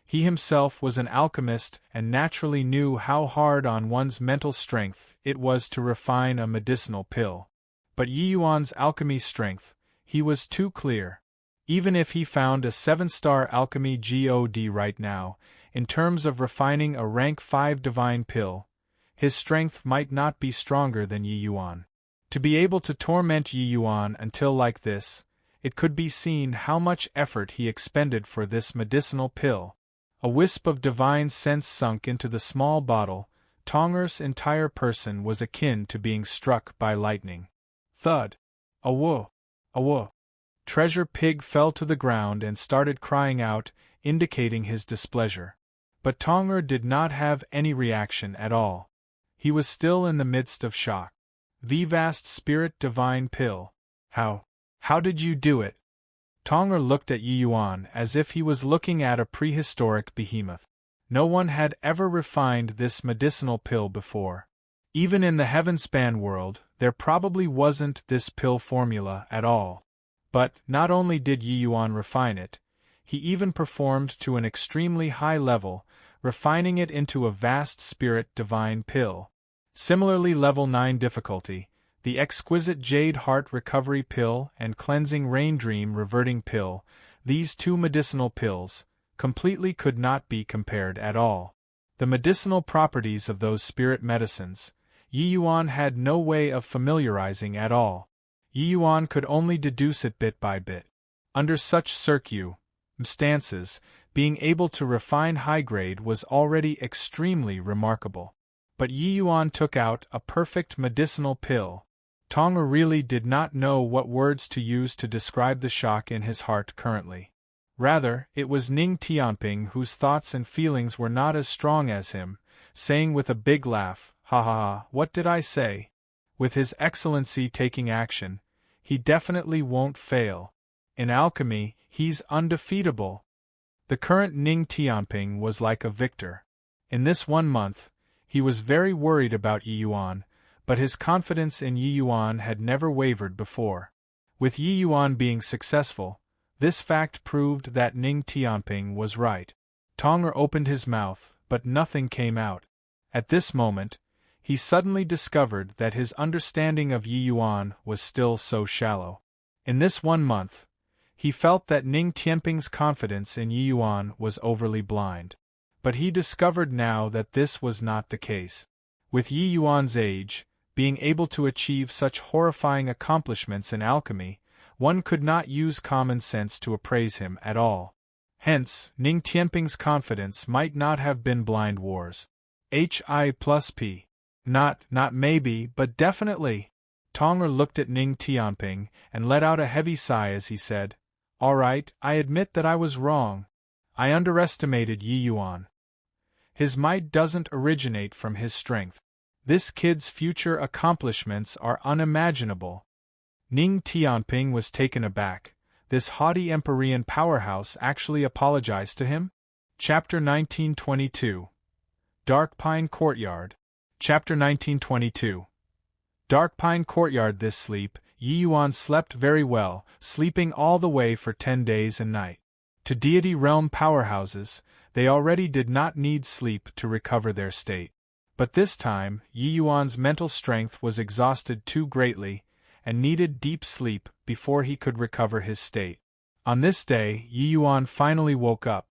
He himself was an alchemist and naturally knew how hard on one's mental strength it was to refine a medicinal pill. But Yi Yuan's alchemy strength, he was too clear. Even if he found a 7-star alchemy GOD right now, in terms of refining a rank 5 divine pill, his strength might not be stronger than Yi Yuan. To be able to torment Yi Yuan until like this, it could be seen how much effort he expended for this medicinal pill. A wisp of divine sense sunk into the small bottle. Tong'er's entire person was akin to being struck by lightning. Thud. Awoo. Awoo. Treasure Pig fell to the ground and started crying out, indicating his displeasure. But Tong'er did not have any reaction at all. He was still in the midst of shock. The vast spirit divine pill. How did you do it? Tong'er looked at Yi Yuan as if he was looking at a prehistoric behemoth. No one had ever refined this medicinal pill before. Even in the Heavenspan world, there probably wasn't this pill formula at all. But, not only did Yi Yuan refine it, he even performed to an extremely high level, refining it into a vast spirit divine pill. Similarly level 9 difficulty, the exquisite Jade Heart Recovery Pill and Cleansing Rain Dream Reverting Pill, these two medicinal pills, completely could not be compared at all. The medicinal properties of those spirit medicines, Yi Yuan had no way of familiarizing at all. Yi Yuan could only deduce it bit by bit. Under such circumstances, being able to refine high grade was already extremely remarkable. But Yi Yuan took out a perfect medicinal pill. Tong'er really did not know what words to use to describe the shock in his heart currently. Rather, it was Ning Tianping whose thoughts and feelings were not as strong as him, saying with a big laugh, "Ha ha ha, what did I say? With His Excellency taking action, he definitely won't fail. In alchemy, he's undefeatable." The current Ning Tianping was like a victor. In this 1 month, he was very worried about Yi Yuan, but his confidence in Yi Yuan had never wavered before. With Yi Yuan being successful, this fact proved that Ning Tianping was right. Tong'er opened his mouth, but nothing came out. At this moment, he suddenly discovered that his understanding of Yi Yuan was still so shallow. In this 1 month, he felt that Ning Tianping's confidence in Yi Yuan was overly blind. But he discovered now that this was not the case. With Yi Yuan's age, being able to achieve such horrifying accomplishments in alchemy, one could not use common sense to appraise him at all. Hence, Ning Tianping's confidence might not have been blind wars. Hi+P. Not maybe, but definitely. Tong'er looked at Ning Tianping and let out a heavy sigh as he said, "All right, I admit that I was wrong. I underestimated Yi Yuan. His might doesn't originate from his strength. This kid's future accomplishments are unimaginable." Ning Tianping was taken aback. This haughty Empyrean powerhouse actually apologized to him? Chapter 1922. Dark Pine Courtyard. Chapter 1922. Dark Pine Courtyard. This sleep, Yi Yuan slept very well, sleeping all the way for 10 days and nights. To deity realm powerhouses, they already did not need sleep to recover their state. But this time, Yi Yuan's mental strength was exhausted too greatly, and needed deep sleep before he could recover his state. On this day, Yi Yuan finally woke up.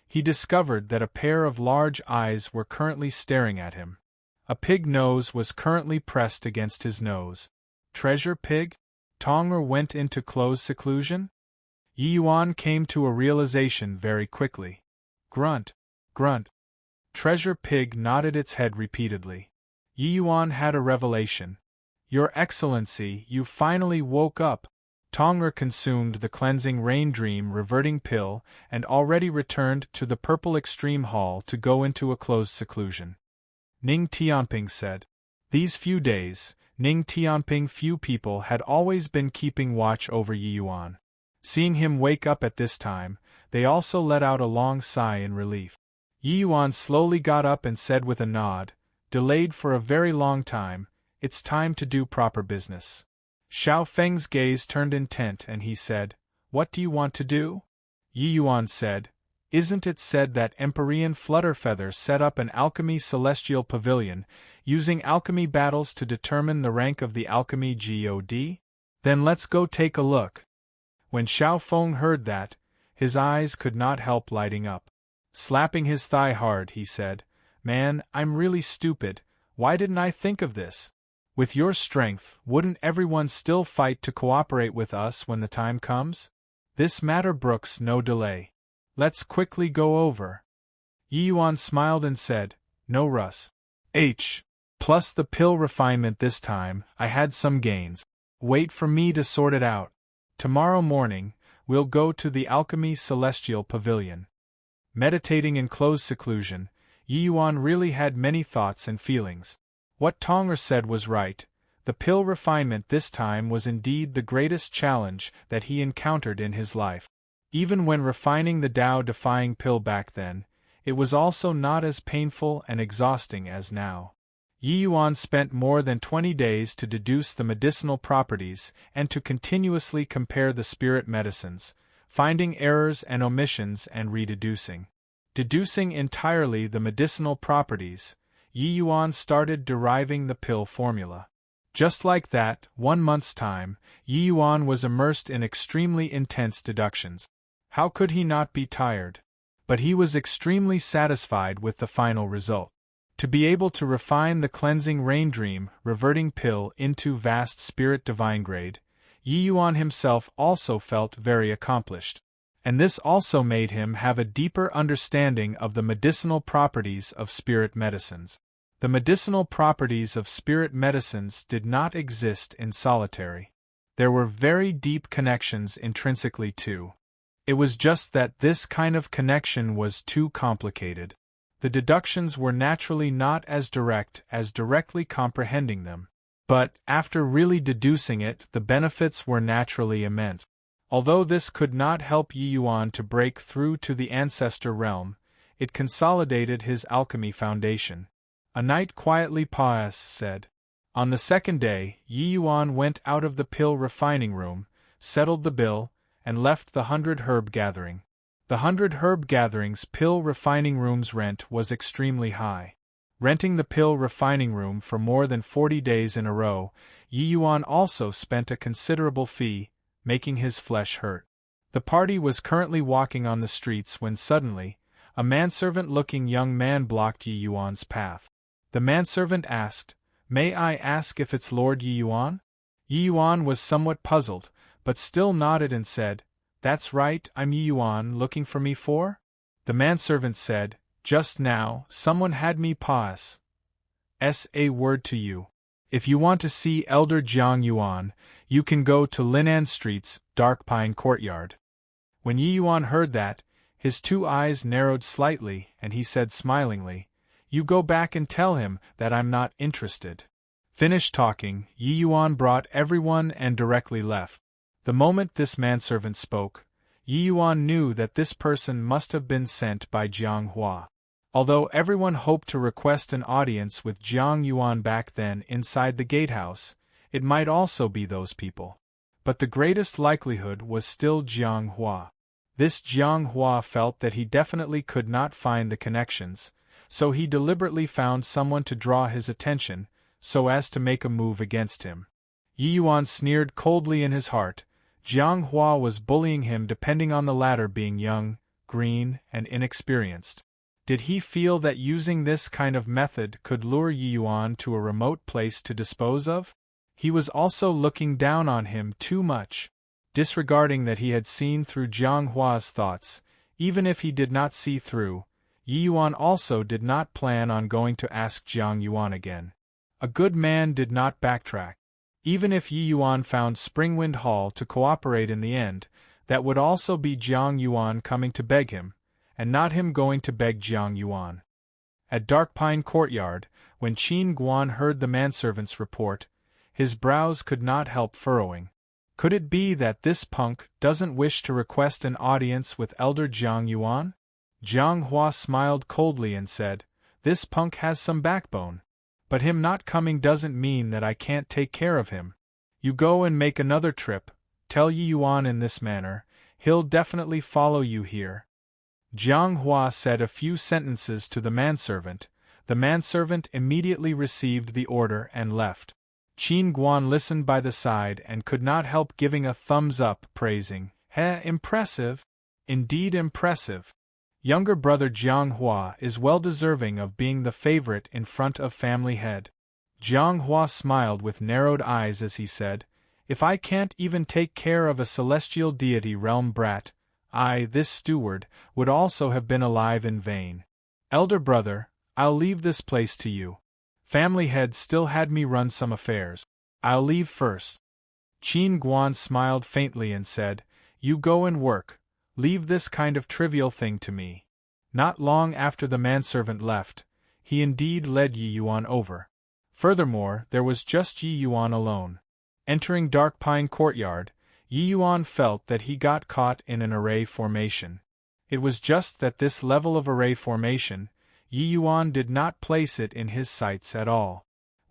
He discovered that a pair of large eyes were currently staring at him. A pig nose was currently pressed against his nose. Treasure pig? Tong'er went into close seclusion? Yi Yuan came to a realization very quickly. Grunt, grunt. Treasure pig nodded its head repeatedly. Yi Yuan had a revelation. "Your Excellency, you finally woke up." Tong'er consumed the cleansing rain dream reverting pill and already returned to the purple extreme hall to go into a closed seclusion. Ning Tianping said. These few days, Ning Tianping few people had always been keeping watch over Yi Yuan. Seeing him wake up at this time, they also let out a long sigh in relief. Yi Yuan slowly got up and said with a nod, "Delayed for a very long time, it's time to do proper business." Xiao Feng's gaze turned intent and he said, "What do you want to do?" Yi Yuan said, "Isn't it said that Empyrean Flutterfeather set up an alchemy celestial pavilion, using alchemy battles to determine the rank of the alchemy god? Then let's go take a look." When Xiao Feng heard that, his eyes could not help lighting up. Slapping his thigh hard, he said, "Man, I'm really stupid, why didn't I think of this? With your strength, wouldn't everyone still fight to cooperate with us when the time comes? This matter brooks no delay. Let's quickly go over." Yi Yuan smiled and said, "No russ. Plus the pill refinement this time, I had some gains. Wait for me to sort it out. Tomorrow morning, we'll go to the Alchemy Celestial Pavilion." Meditating in closed seclusion, Yi Yuan really had many thoughts and feelings. What Tong'er said was right. The pill refinement this time was indeed the greatest challenge that he encountered in his life. Even when refining the Tao-defying pill back then, it was also not as painful and exhausting as now. Yi Yuan spent more than 20 days to deduce the medicinal properties and to continuously compare the spirit medicines, finding errors and omissions and rededucing. Deducing entirely the medicinal properties, Yi Yuan started deriving the pill formula. Just like that, 1 month's time, Yi Yuan was immersed in extremely intense deductions. How could he not be tired? But he was extremely satisfied with the final result. To be able to refine the cleansing rain dream, reverting pill into vast spirit divine grade, Yi Yuan himself also felt very accomplished. And this also made him have a deeper understanding of the medicinal properties of spirit medicines. The medicinal properties of spirit medicines did not exist in solitary. There were very deep connections intrinsically too. It was just that this kind of connection was too complicated. The deductions were naturally not as direct as directly comprehending them. But, after really deducing it, the benefits were naturally immense. Although this could not help Yi Yuan to break through to the ancestor realm, it consolidated his alchemy foundation. A night quietly said. On the second day, Yi Yuan went out of the pill refining room, settled the bill, and left the 100 herb gathering. The 100 herb gatherings pill refining room's rent was extremely high. Renting the pill refining room for more than 40 days in a row, Yi Yuan also spent a considerable fee, making his flesh hurt. The party was currently walking on the streets when suddenly, a manservant-looking young man blocked Yi Yuan's path. The manservant asked, "May I ask if it's Lord Yi Yuan?" Yi Yuan was somewhat puzzled, but still nodded and said, "That's right, I'm Yi Yuan, looking for me for?" The manservant said, "Just now, someone had me pass a word to you. If you want to see Elder Jiang Yuan, you can go to Linan Street's Dark Pine Courtyard." When Yi Yuan heard that, his 2 eyes narrowed slightly and he said smilingly, "You go back and tell him that I'm not interested." Finished talking, Yi Yuan brought everyone and directly left. The moment this manservant spoke, Yi Yuan knew that this person must have been sent by Jiang Hua. Although everyone hoped to request an audience with Jiang Yuan back then inside the gatehouse, it might also be those people. But the greatest likelihood was still Jiang Hua. This Jiang Hua felt that he definitely could not find the connections, so he deliberately found someone to draw his attention, so as to make a move against him. Yi Yuan sneered coldly in his heart. Jiang Hua was bullying him depending on the latter being young, green, and inexperienced. Did he feel that using this kind of method could lure Yi Yuan to a remote place to dispose of? He was also looking down on him too much. Disregarding that he had seen through Jiang Hua's thoughts, even if he did not see through, Yi Yuan also did not plan on going to ask Jiang Yuan again. A good man did not backtrack. Even if Yi Yuan found Springwind Hall to cooperate in the end, that would also be Jiang Yuan coming to beg him, and not him going to beg Jiang Yuan. At Dark Pine Courtyard, when Qin Guan heard the manservant's report, his brows could not help furrowing. Could it be that this punk doesn't wish to request an audience with Elder Jiang Yuan? Jiang Hua smiled coldly and said, "This punk has some backbone. But him not coming doesn't mean that I can't take care of him. You go and make another trip, tell Yi Yuan in this manner, he'll definitely follow you here." Jiang Hua said a few sentences to the manservant. The manservant immediately received the order and left. Qin Guan listened by the side and could not help giving a thumbs up, praising, Impressive. Indeed impressive. Younger brother Jiang Hua is well deserving of being the favorite in front of family head." Jiang Hua smiled with narrowed eyes as he said, "If I can't even take care of a celestial deity realm brat, this steward, would also have been alive in vain. Elder brother, I'll leave this place to you. Family head still had me run some affairs. I'll leave first." Qin Guan smiled faintly and said, "You go and work. Leave this kind of trivial thing to me." Not long after the manservant left, he indeed led Yi Yuan over. Furthermore, there was just Yi Yuan alone. Entering Dark Pine Courtyard, Yi Yuan felt that he got caught in an array formation. It was just that this level of array formation, Yi Yuan did not place it in his sights at all.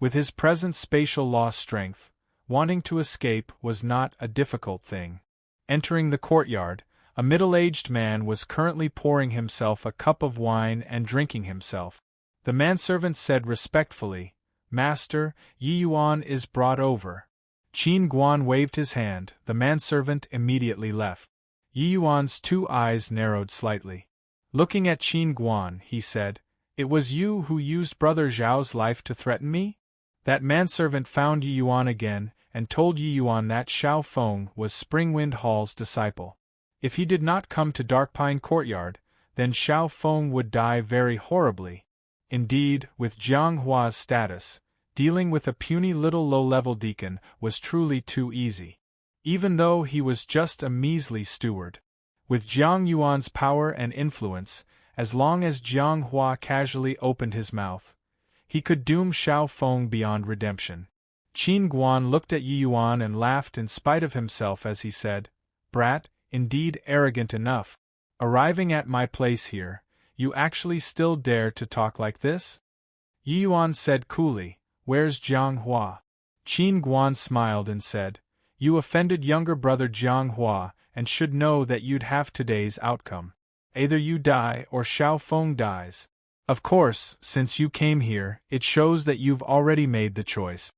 With his present spatial law strength, wanting to escape was not a difficult thing. Entering the courtyard, a middle-aged man was currently pouring himself a cup of wine and drinking himself. The manservant said respectfully, "Master, Yi Yuan is brought over." Qin Guan waved his hand, the manservant immediately left. Yi Yuan's two eyes narrowed slightly. Looking at Qin Guan, he said, "It was you who used Brother Zhao's life to threaten me?" That manservant found Yi Yuan again, and told Yi Yuan that Xiao Feng was Springwind Hall's disciple. If he did not come to Dark Pine Courtyard, then Xiao Feng would die very horribly. Indeed, with Jiang Hua's status, dealing with a puny little low-level deacon was truly too easy. Even though he was just a measly steward. With Jiang Yuan's power and influence, as long as Jiang Hua casually opened his mouth, he could doom Xiao Feng beyond redemption. Qin Guan looked at Yi Yuan and laughed in spite of himself as he said, "Brat, indeed arrogant enough. Arriving at my place here, you actually still dare to talk like this?" Yi Yuan said coolly, "Where's Jiang Hua?" Qin Guan smiled and said, "You offended younger brother Jiang Hua and should know that you'd have today's outcome. Either you die or Xiao Feng dies. Of course, since you came here, it shows that you've already made the choice."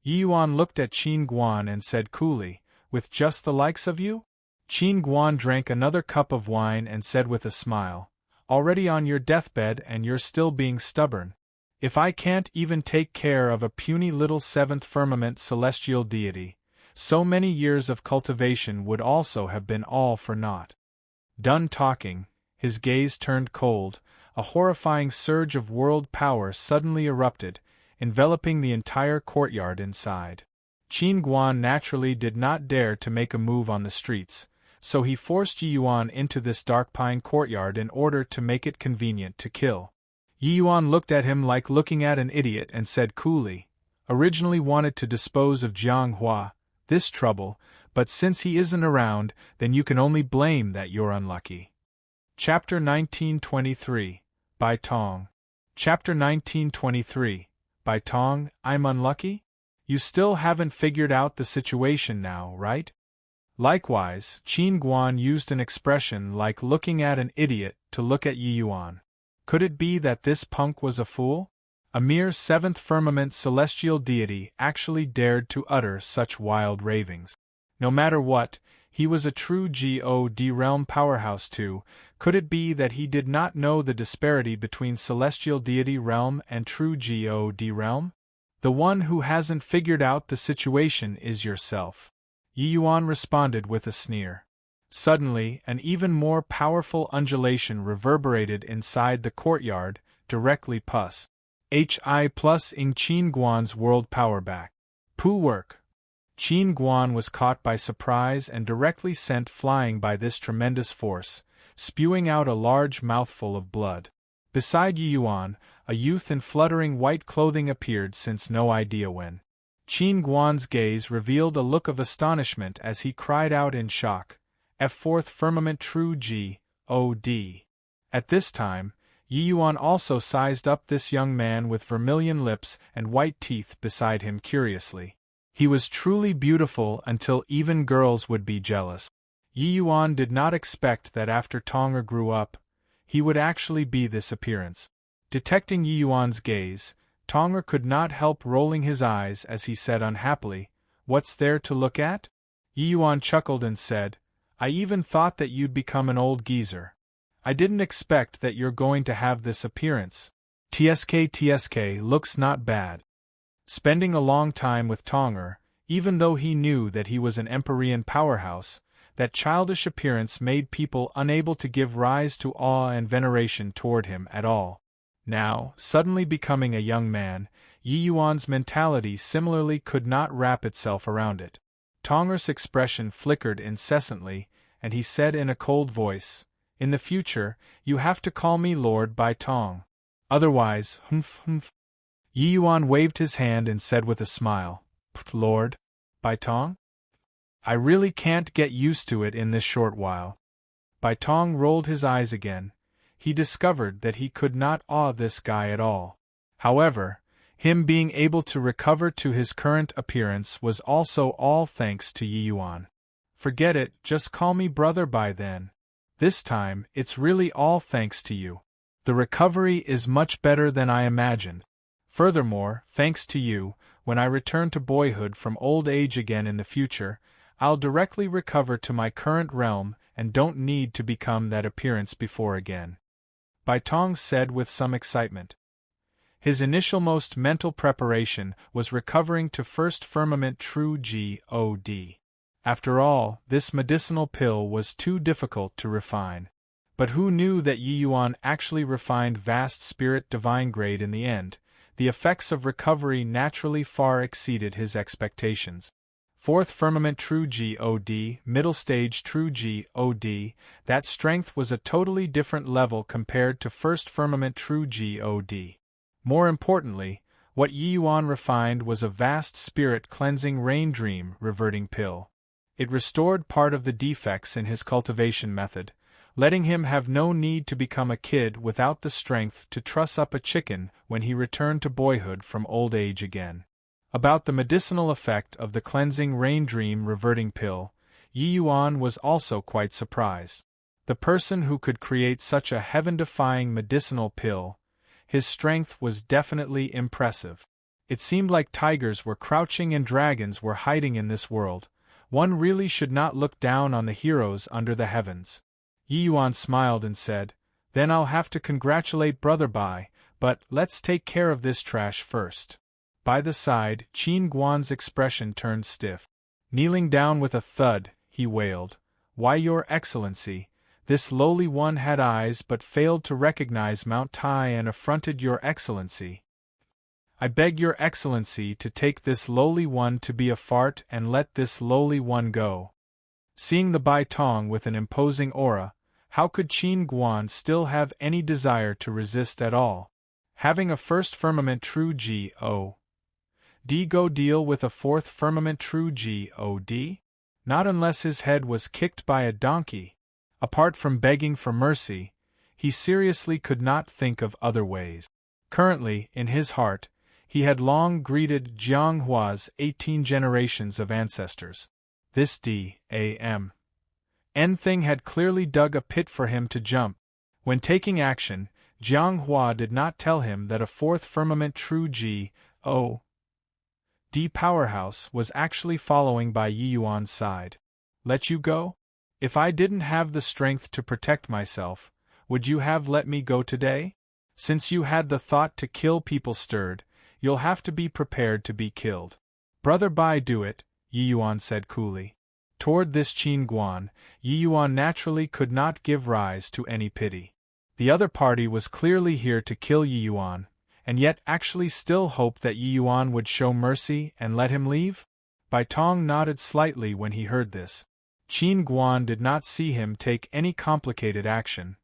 Yi Yuan looked at Qin Guan and said coolly, "With just the likes of you?" Qin Guan drank another cup of wine and said with a smile, "Already on your deathbed and you're still being stubborn. If I can't even take care of a puny little seventh firmament celestial deity, so many years of cultivation would also have been all for naught." Done talking, his gaze turned cold, a horrifying surge of world power suddenly erupted, enveloping the entire courtyard inside. Qin Guan naturally did not dare to make a move on the streets, so he forced Yi Yuan into this Dark Pine courtyard in order to make it convenient to kill. Yi Yuan looked at him like looking at an idiot and said coolly, "Originally wanted to dispose of Jiang Hua, this trouble, but since he isn't around, then you can only blame that you're unlucky." Chapter 1923, by Tong. Chapter 1923, by Tong, I'm unlucky? You still haven't figured out the situation now, right? Likewise, Qin Guan used an expression like looking at an idiot to look at Yi Yuan. Could it be that this punk was a fool? A mere seventh firmament celestial deity actually dared to utter such wild ravings. No matter what, he was a true God realm powerhouse too. Could it be that he did not know the disparity between celestial deity realm and true God realm? The one who hasn't figured out the situation is yourself. Yi Yuan responded with a sneer. Suddenly, an even more powerful undulation reverberated inside the courtyard, directly plus ing Qin Guan's world power back. Poo work. Qin Guan was caught by surprise and directly sent flying by this tremendous force, spewing out a large mouthful of blood. Beside Yi Yuan, a youth in fluttering white clothing appeared since no idea when. Qin Guan's gaze revealed a look of astonishment as he cried out in shock, "F4th Firmament True God." At this time, Yi Yuan also sized up this young man with vermilion lips and white teeth beside him curiously. He was truly beautiful until even girls would be jealous. Yi Yuan did not expect that after Tonger grew up, he would actually be this appearance. Detecting Yi Yuan's gaze, Tonger could not help rolling his eyes as he said unhappily, "What's there to look at?" Yi Yuan chuckled and said, "I even thought that you'd become an old geezer. I didn't expect that you're going to have this appearance. TSK looks not bad." Spending a long time with Tonger, even though he knew that he was an Empyrean powerhouse, that childish appearance made people unable to give rise to awe and veneration toward him at all. Now, suddenly becoming a young man, Yi Yuan's mentality similarly could not wrap itself around it. Tonger's expression flickered incessantly, and he said in a cold voice, "In the future, you have to call me Lord Bai Tong. Otherwise, humph." Yi Yuan waved his hand and said with a smile, "Lord Bai Tong? I really can't get used to it in this short while." Bai Tong rolled his eyes again. He discovered that he could not awe this guy at all. However, Him being able to recover to his current appearance was also all thanks to Yi Yuan. Forget it, just call me Brother Bai then. This time, it's really all thanks to you. The recovery is much better than I imagined. Furthermore, thanks to you, when I return to boyhood from old age again in the future, I'll directly recover to my current realm and don't need to become that appearance before again. Bai Tong said with some excitement. His initialmost mental preparation was recovering to first firmament true God. After all, this medicinal pill was too difficult to refine. But who knew that Yi Yuan actually refined vast spirit divine grade in the end? The effects of recovery naturally far exceeded his expectations. Fourth firmament true God, middle stage true God, that strength was a totally different level compared to first firmament true God. More importantly, what Yi Yuan refined was a vast spirit-cleansing rain dream reverting pill. It restored part of the defects in his cultivation method, letting him have no need to become a kid without the strength to truss up a chicken when he returned to boyhood from old age again. About the medicinal effect of the cleansing rain dream reverting pill, Yi Yuan was also quite surprised. The person who could create such a heaven-defying medicinal pill, his strength was definitely impressive. It seemed like tigers were crouching and dragons were hiding in this world. One really should not look down on the heroes under the heavens. Yi Yuan smiled and said, "Then I'll have to congratulate Brother Bai, but let's take care of this trash first." By the side, Qin Guan's expression turned stiff. Kneeling down with a thud, he wailed, "Why, Your Excellency, this lowly one had eyes but failed to recognize Mount Tai and affronted Your Excellency. I beg Your Excellency to take this lowly one to be a fart and let this lowly one go." Seeing the Bai Tong with an imposing aura, how could Qin Guan still have any desire to resist at all? Having a first firmament true God, go deal with a fourth firmament true God? Not unless his head was kicked by a donkey. Apart from begging for mercy, he seriously could not think of other ways. Currently, in his heart, he had long greeted Jiang Hua's 18 generations of ancestors. This D.A.M. N thing had clearly dug a pit for him to jump. When taking action, Jiang Hua did not tell him that a fourth firmament true God powerhouse was actually following by Yi Yuan's side. Let you go? If I didn't have the strength to protect myself, would you have let me go today? Since you had the thought to kill people stirred, you'll have to be prepared to be killed. Brother Bai, do it, Yi Yuan said coolly. Toward this Qin Guan, Yi Yuan naturally could not give rise to any pity. The other party was clearly here to kill Yi Yuan, and yet actually still hoped that Yi Yuan would show mercy and let him leave? Bai Tong nodded slightly when he heard this. Qin Guan did not see him take any complicated action.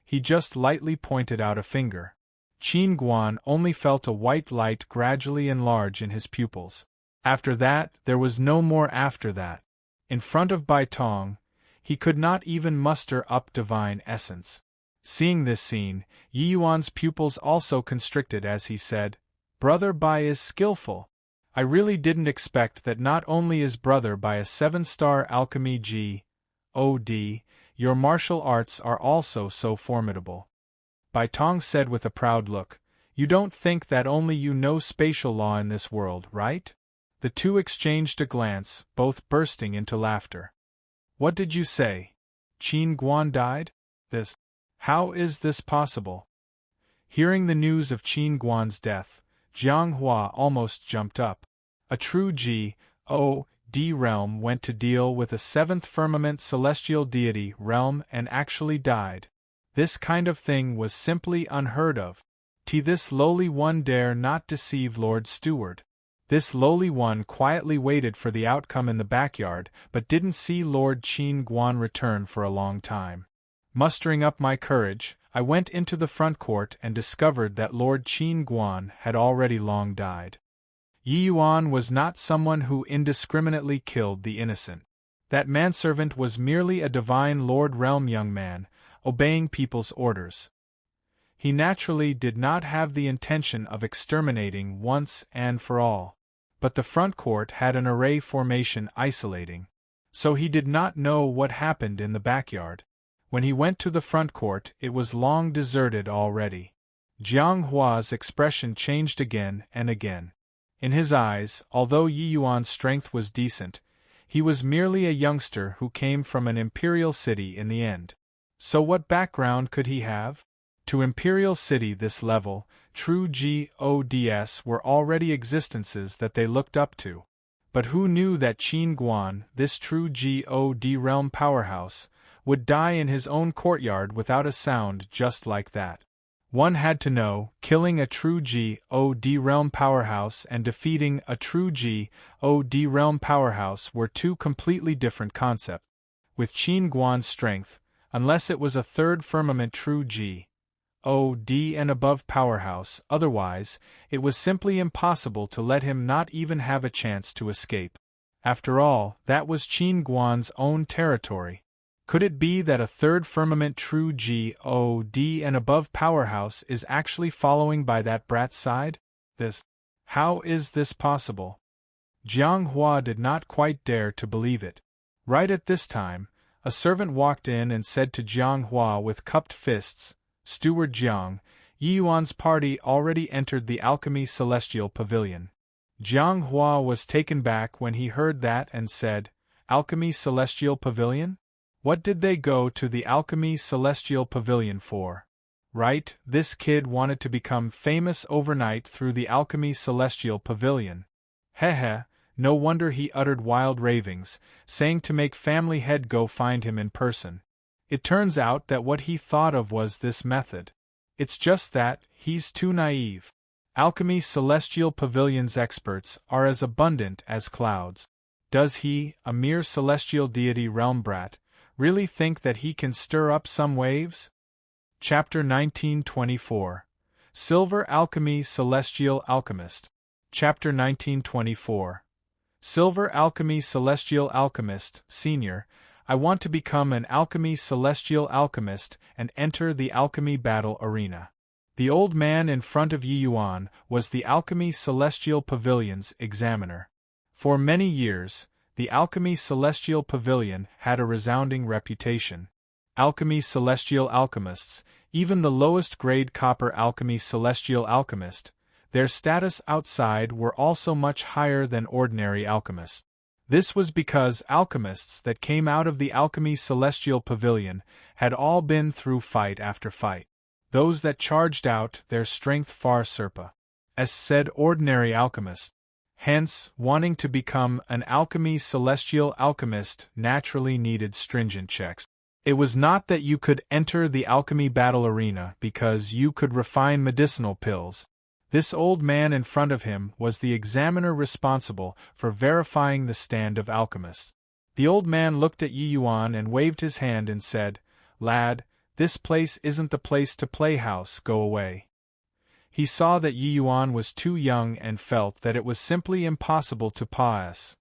He just lightly pointed out a finger. Qin Guan only felt a white light gradually enlarge in his pupils. After that, there was no more after that. In front of Bai Tong, he could not even muster up divine essence. Seeing this scene, Yi Yuan's pupils also constricted as he said, "Brother Bai is skillful. I really didn't expect that. Not only is Brother Bai a 7-star alchemy God, your martial arts are also so formidable." Bai Tong said with a proud look, "You don't think that only you know spatial law in this world, right?" The two exchanged a glance, both bursting into laughter. "What did you say? Qin Guan died? This? How is this possible?" Hearing the news of Qin Guan's death, Jiang Hua almost jumped up. A true God realm went to deal with a 7th firmament celestial deity realm and actually died. This kind of thing was simply unheard of. This lowly one dare not deceive Lord Steward. This lowly one quietly waited for the outcome in the backyard, but didn't see Lord Qin Guan return for a long time. Mustering up my courage, I went into the front court and discovered that Lord Qin Guan had already long died. Yi Yuan was not someone who indiscriminately killed the innocent. That manservant was merely a divine Lord Realm young man, obeying people's orders. He naturally did not have the intention of exterminating once and for all. But the front court had an array formation isolating, so he did not know what happened in the backyard. When he went to the front court, it was long deserted already. Jiang Hua's expression changed again and again. In his eyes, although Yi Yuan's strength was decent, he was merely a youngster who came from an imperial city in the end. So what background could he have? To imperial city this level, true gods were already existences that they looked up to. But who knew that Qin Guan, this true god realm powerhouse, would die in his own courtyard without a sound just like that? One had to know, killing a true god realm powerhouse and defeating a true god realm powerhouse were two completely different concepts. With Qin Guan's strength, unless it was a third firmament true god and above powerhouse, otherwise, it was simply impossible to let him not even have a chance to escape. After all, that was Qin Guan's own territory. Could it be that a third firmament true god and above powerhouse is actually following by that brat's side? How is this possible? Jiang Hua did not quite dare to believe it. Right at this time, a servant walked in and said to Jiang Hua with cupped fists, "Steward Jiang, Yi Yuan's party already entered the Alchemy Celestial Pavilion." Jiang Hua was taken back when he heard that and said, "Alchemy Celestial Pavilion? What did they go to the Alchemy Celestial Pavilion for?" Right, this kid wanted to become famous overnight through the Alchemy Celestial Pavilion. Heh, no wonder he uttered wild ravings, saying to make family head go find him in person. It turns out that what he thought of was this method. It's just that, he's too naive. Alchemy Celestial Pavilion's experts are as abundant as clouds. Does he, a mere celestial deity realm brat, really think that he can stir up some waves? Chapter 1924. Silver Alchemy Celestial Alchemist. Chapter 1924. Silver Alchemy Celestial Alchemist, Senior. I want to become an Alchemy Celestial Alchemist and enter the Alchemy Battle Arena. The old man in front of Yi Yuan was the Alchemy Celestial Pavilion's examiner. For many years, the Alchemy Celestial Pavilion had a resounding reputation. Alchemy Celestial Alchemists, even the lowest grade Copper Alchemy Celestial Alchemist, their status outside were also much higher than ordinary alchemists. This was because alchemists that came out of the Alchemy Celestial Pavilion had all been through fight after fight. Those that charged out, their strength far surpassed said ordinary alchemists. Hence, wanting to become an Alchemy Celestial Alchemist naturally needed stringent checks. It was not that you could enter the Alchemy Battle Arena because you could refine medicinal pills. This old man in front of him was the examiner responsible for verifying the stand of alchemists. The old man looked at Yi Yuan and waved his hand and said, "Lad, this place isn't the place to play house, go away." He saw that Yi Yuan was too young and felt that it was simply impossible to pass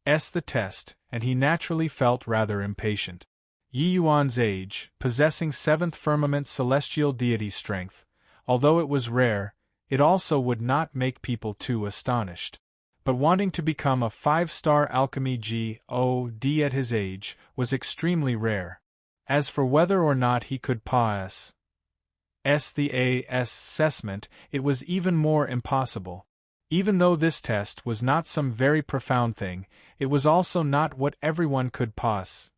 the test, and he naturally felt rather impatient. Yi Yuan's age, possessing 7th firmament celestial deity strength, although it was rare, it also would not make people too astonished. But wanting to become a 5-star alchemy god at his age was extremely rare. As for whether or not he could pass the assessment, it was even more impossible. Even though this test was not some very profound thing, it was also not what everyone could pass.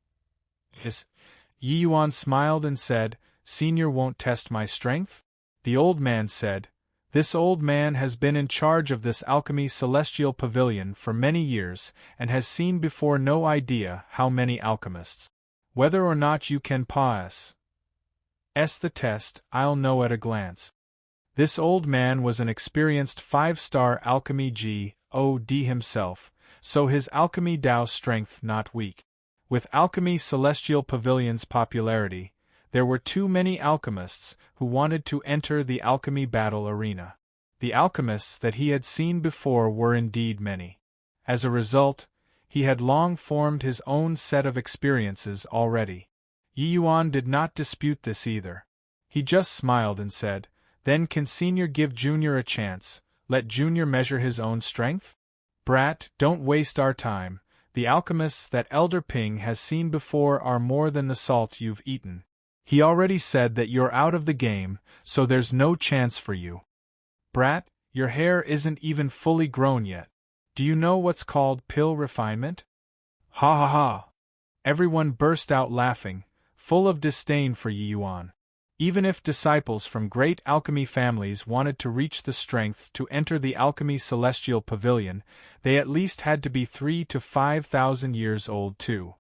Yi Yuan smiled and said, "Senior won't test my strength?" The old man said, "This old man has been in charge of this Alchemy Celestial Pavilion for many years and has seen before no idea how many alchemists. Whether or not you can pass the test, I'll know at a glance." This old man was an experienced 5-star alchemy god himself, so his alchemy Tao strength not weak. With Alchemy Celestial Pavilion's popularity, there were too many alchemists who wanted to enter the Alchemy Battle Arena. The alchemists that he had seen before were indeed many. As a result, he had long formed his own set of experiences already. Yi Yuan did not dispute this either. He just smiled and said, "Then can Senior give Junior a chance, let Junior measure his own strength?" "Brat, don't waste our time. The alchemists that Elder Ping has seen before are more than the salt you've eaten. He already said that you're out of the game, so there's no chance for you. Brat, your hair isn't even fully grown yet. Do you know what's called pill refinement?" Ha ha ha! Everyone burst out laughing, full of disdain for Yi Yuan. Even if disciples from great alchemy families wanted to reach the strength to enter the alchemy celestial pavilion, they at least had to be 3,000 to 5,000 years old too.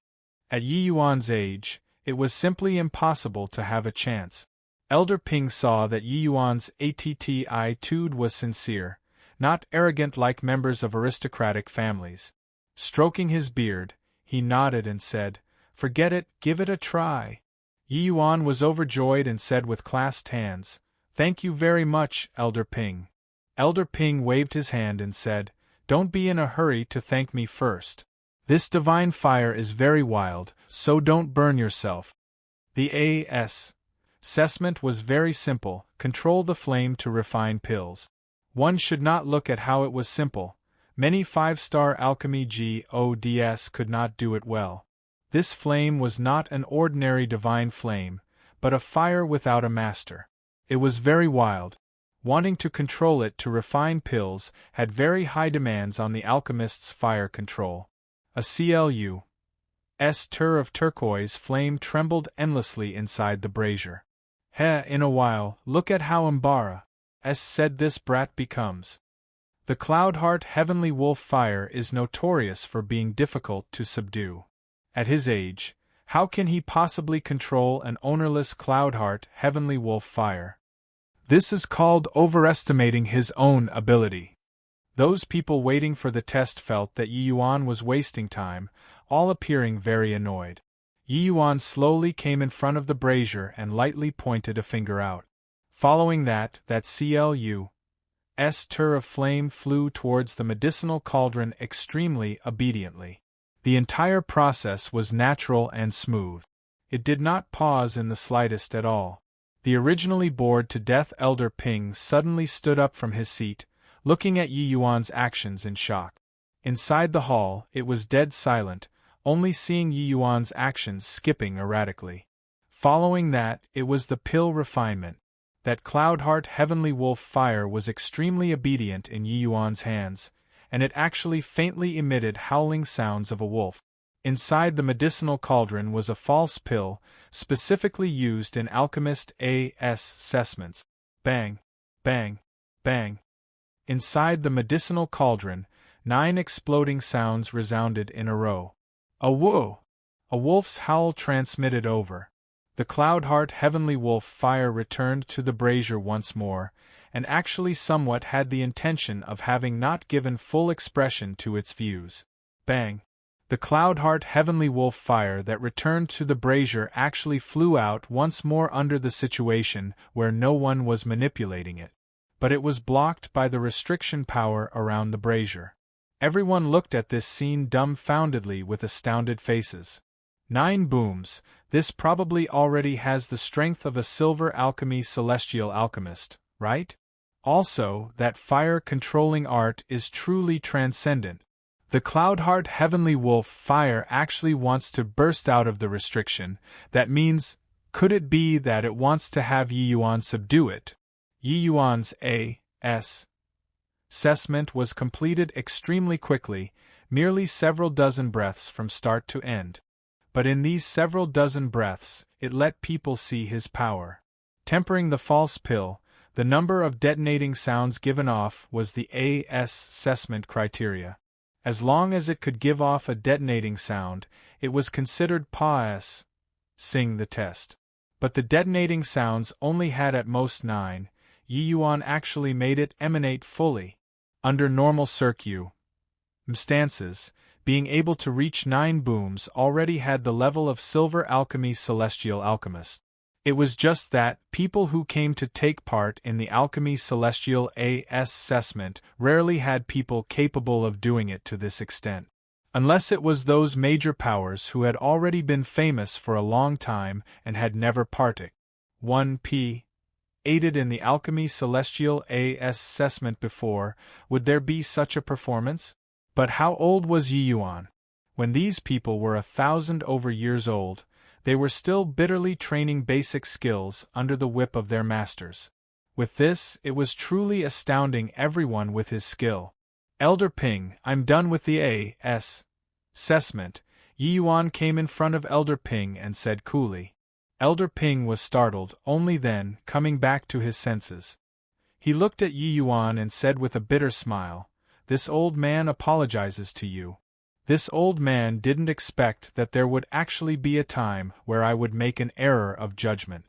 At Yi Yuan's age, it was simply impossible to have a chance. Elder Ping saw that Yi Yuan's attitude was sincere, not arrogant like members of aristocratic families. Stroking his beard, he nodded and said, "Forget it, give it a try." Yi Yuan was overjoyed and said with clasped hands, "Thank you very much, Elder Ping." Elder Ping waved his hand and said, "Don't be in a hurry to thank me first. This divine fire is very wild, so don't burn yourself." The assessment was very simple: control the flame to refine pills. One should not look at how it was simple. Many 5-star alchemy gods could not do it well. This flame was not an ordinary divine flame, but a fire without a master. It was very wild. Wanting to control it to refine pills had very high demands on the alchemist's fire control. A clu's tur of turquoise flame trembled endlessly inside the brazier. In a while, look at how Embark said this brat becomes. The Cloudheart Heavenly Wolf fire is notorious for being difficult to subdue. At his age, how can he possibly control an ownerless Cloudheart Heavenly Wolf fire? This is called overestimating his own ability. Those people waiting for the test felt that Yi Yuan was wasting time, all appearing very annoyed. Yi Yuan slowly came in front of the brazier and lightly pointed a finger out. Following that clu's tur of flame flew towards the medicinal cauldron extremely obediently. The entire process was natural and smooth. It did not pause in the slightest at all. The originally bored to death Elder Ping suddenly stood up from his seat, looking at Yi Yuan's actions in shock. Inside the hall, it was dead silent, only seeing Yi Yuan's actions skipping erratically. Following that, it was the pill refinement. That Cloudheart Heavenly Wolf fire was extremely obedient in Yi Yuan's hands, and it actually faintly emitted howling sounds of a wolf. Inside the medicinal cauldron was a false pill, specifically used in alchemist assessments. Bang, bang, bang. Inside the medicinal cauldron, 9 exploding sounds resounded in a row. A whoa! A wolf's howl transmitted over. The Cloudheart Heavenly Wolf fire returned to the brazier once more, and actually somewhat had the intention of having not given full expression to its views. Bang! The Cloudheart Heavenly Wolf fire that returned to the brazier actually flew out once more under the situation where no one was manipulating it. But it was blocked by the restriction power around the brazier. Everyone looked at this scene dumbfoundedly with astounded faces. 9 booms, this probably already has the strength of a silver alchemy celestial alchemist, right? Also, that fire-controlling art is truly transcendent. The Cloudheart Heavenly Wolf fire actually wants to burst out of the restriction. That means, could it be that it wants to have Yi Yuan subdue it? Yi Yuan's assessment was completed extremely quickly, merely several dozen breaths from start to end. But in these several dozen breaths, it let people see his power. Tempering the false pill, the number of detonating sounds given off was the assessment criteria. As long as it could give off a detonating sound, it was considered passing the test. But the detonating sounds only had at most 9. Yi Yuan actually made it emanate fully. Under normal circumstances, being able to reach 9 booms already had the level of silver alchemy celestial alchemist. It was just that people who came to take part in the alchemy celestial assessment rarely had people capable of doing it to this extent. Unless it was those major powers who had already been famous for a long time and had never partook. 1p. Aided in the alchemy celestial assessment before, would there be such a performance? But how old was Yi Yuan? When these people were 1,000 over years old, they were still bitterly training basic skills under the whip of their masters. With this, it was truly astounding everyone with his skill. Elder Ping, I'm done with the assessment. Yi Yuan came in front of Elder Ping and said coolly. Elder Ping was startled, only then, coming back to his senses. He looked at Yi Yuan and said with a bitter smile, "This old man apologizes to you. This old man didn't expect that there would actually be a time where I would make an error of judgment."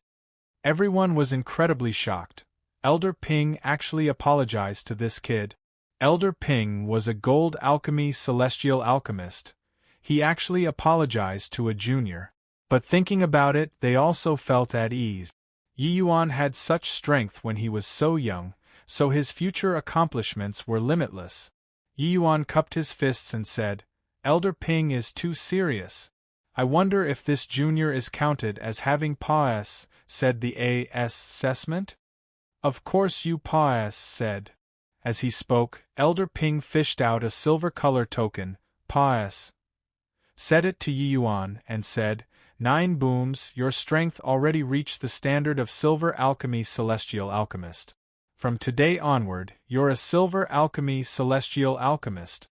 Everyone was incredibly shocked. Elder Ping actually apologized to this kid. Elder Ping was a gold alchemy celestial alchemist. He actually apologized to a junior. But thinking about it, they also felt at ease. Yi Yuan had such strength when he was so young, so his future accomplishments were limitless. Yi Yuan cupped his fists and said, "Elder Ping is too serious. I wonder if this junior is counted as having PAS," said the assessment. "Of course you PAS," said. As he spoke, Elder Ping fished out a silver color token, PAS. Set it to Yi Yuan and said, 9 booms, your strength already reached the standard of Silver Alchemy Celestial Alchemist. From today onward, you're a Silver Alchemy Celestial Alchemist."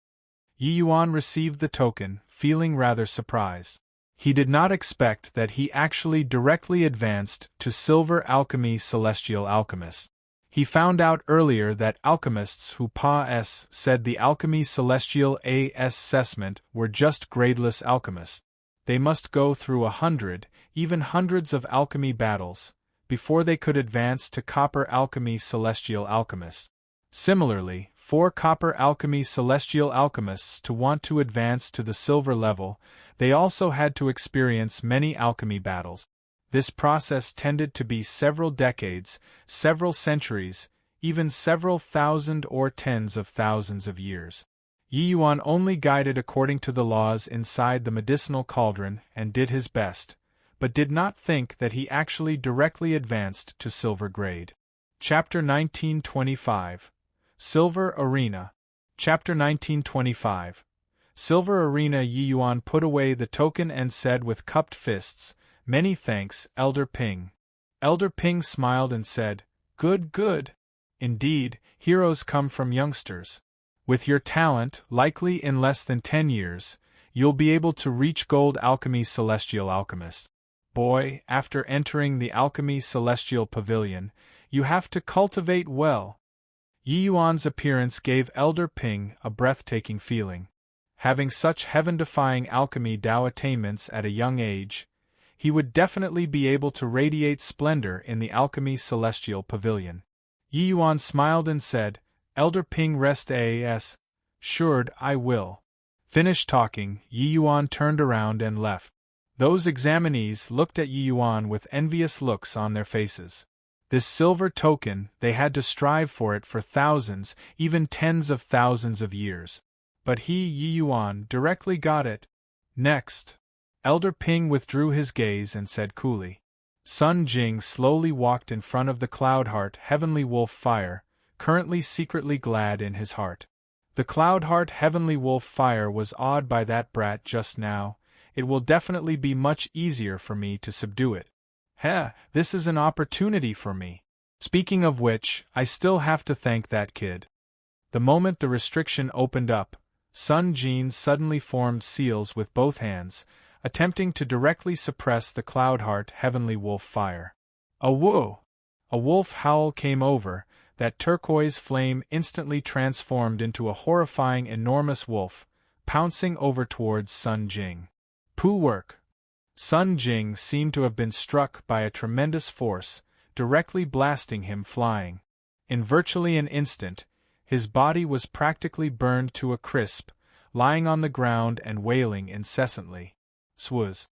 Yi Yuan received the token, feeling rather surprised. He did not expect that he actually directly advanced to Silver Alchemy Celestial Alchemist. He found out earlier that alchemists who PAS said the Alchemy Celestial assessment were just gradeless alchemists. They must go through 100, even hundreds of alchemy battles, before they could advance to Copper Alchemy Celestial Alchemist. Similarly, for Copper Alchemy Celestial Alchemists to want to advance to the silver level, they also had to experience many alchemy battles. This process tended to be several decades, several centuries, even several thousand or tens of thousands of years. Yi Yuan only guided according to the laws inside the medicinal cauldron and did his best, but did not think that he actually directly advanced to silver grade. Chapter 1925. Silver Arena. Chapter 1925. Silver Arena. Yi Yuan put away the token and said with cupped fists, "Many thanks, Elder Ping." Elder Ping smiled and said, "Good, good. Indeed, heroes come from youngsters. With your talent, likely in less than 10 years, you'll be able to reach Gold Alchemy Celestial Alchemist. Boy, after entering the Alchemy Celestial Pavilion, you have to cultivate well." Yi Yuan's appearance gave Elder Ping a breathtaking feeling. Having such heaven-defying alchemy Dao attainments at a young age, he would definitely be able to radiate splendor in the Alchemy Celestial Pavilion. Yi Yuan smiled and said, "Elder Ping, rest assured I will." Finished talking, Yi Yuan turned around and left. Those examinees looked at Yi Yuan with envious looks on their faces. This silver token, they had to strive for it for thousands, even tens of thousands of years. But Yi Yuan, directly got it. Next. Elder Ping withdrew his gaze and said coolly. Sun Jing slowly walked in front of the Cloudheart Heavenly Wolf Fire, currently secretly glad in his heart. The Cloudheart Heavenly Wolf Fire was awed by that brat just now. It will definitely be much easier for me to subdue it. This is an opportunity for me. Speaking of which, I still have to thank that kid. The moment the restriction opened up, Sun Jing suddenly formed seals with both hands, attempting to directly suppress the Cloudheart Heavenly Wolf Fire. A whoa! A wolf howl came over. That turquoise flame instantly transformed into a horrifying enormous wolf, pouncing over towards Sun Jing. Poo work! Sun Jing seemed to have been struck by a tremendous force, directly blasting him flying. In virtually an instant, his body was practically burned to a crisp, lying on the ground and wailing incessantly. Swaz.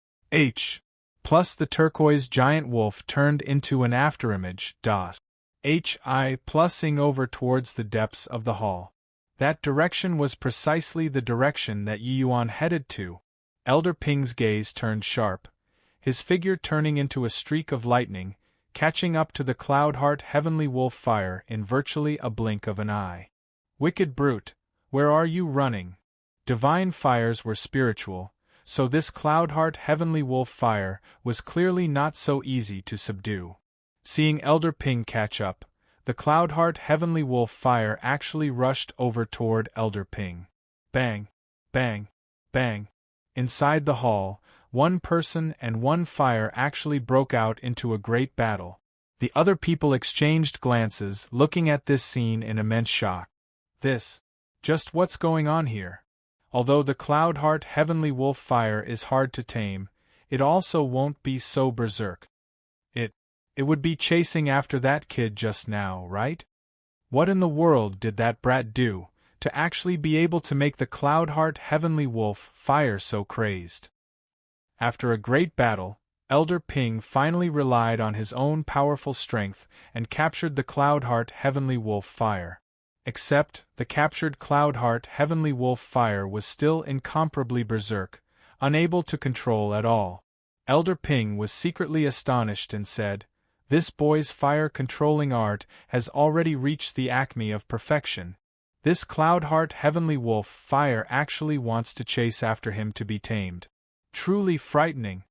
Plus the turquoise giant wolf turned into an afterimage, das. Plussing over towards the depths of the hall. That direction was precisely the direction that Yi Yuan headed to. Elder Ping's gaze turned sharp. His figure turning into a streak of lightning, catching up to the Cloudheart Heavenly Wolf fire in virtually a blink of an eye. Wicked brute, where are you running? Divine fires were spiritual, so this Cloudheart Heavenly Wolf fire was clearly not so easy to subdue. Seeing Elder Ping catch up, the Cloudheart Heavenly Wolf fire actually rushed over toward Elder Ping. Bang! Bang! Bang! Inside the hall, one person and one fire actually broke out into a great battle. The other people exchanged glances, looking at this scene in immense shock. Just what's going on here? Although the Cloudheart Heavenly Wolf fire is hard to tame, it also won't be so berserk. It would be chasing after that kid just now, right? What in the world did that brat do to actually be able to make the Cloudheart Heavenly Wolf fire so crazed? After a great battle, Elder Ping finally relied on his own powerful strength and captured the Cloudheart Heavenly Wolf fire. Except, the captured Cloudheart Heavenly Wolf fire was still incomparably berserk, unable to control at all. Elder Ping was secretly astonished and said, "This boy's fire-controlling art has already reached the acme of perfection. This Cloudheart Heavenly Wolf fire actually wants to chase after him to be tamed. Truly frightening."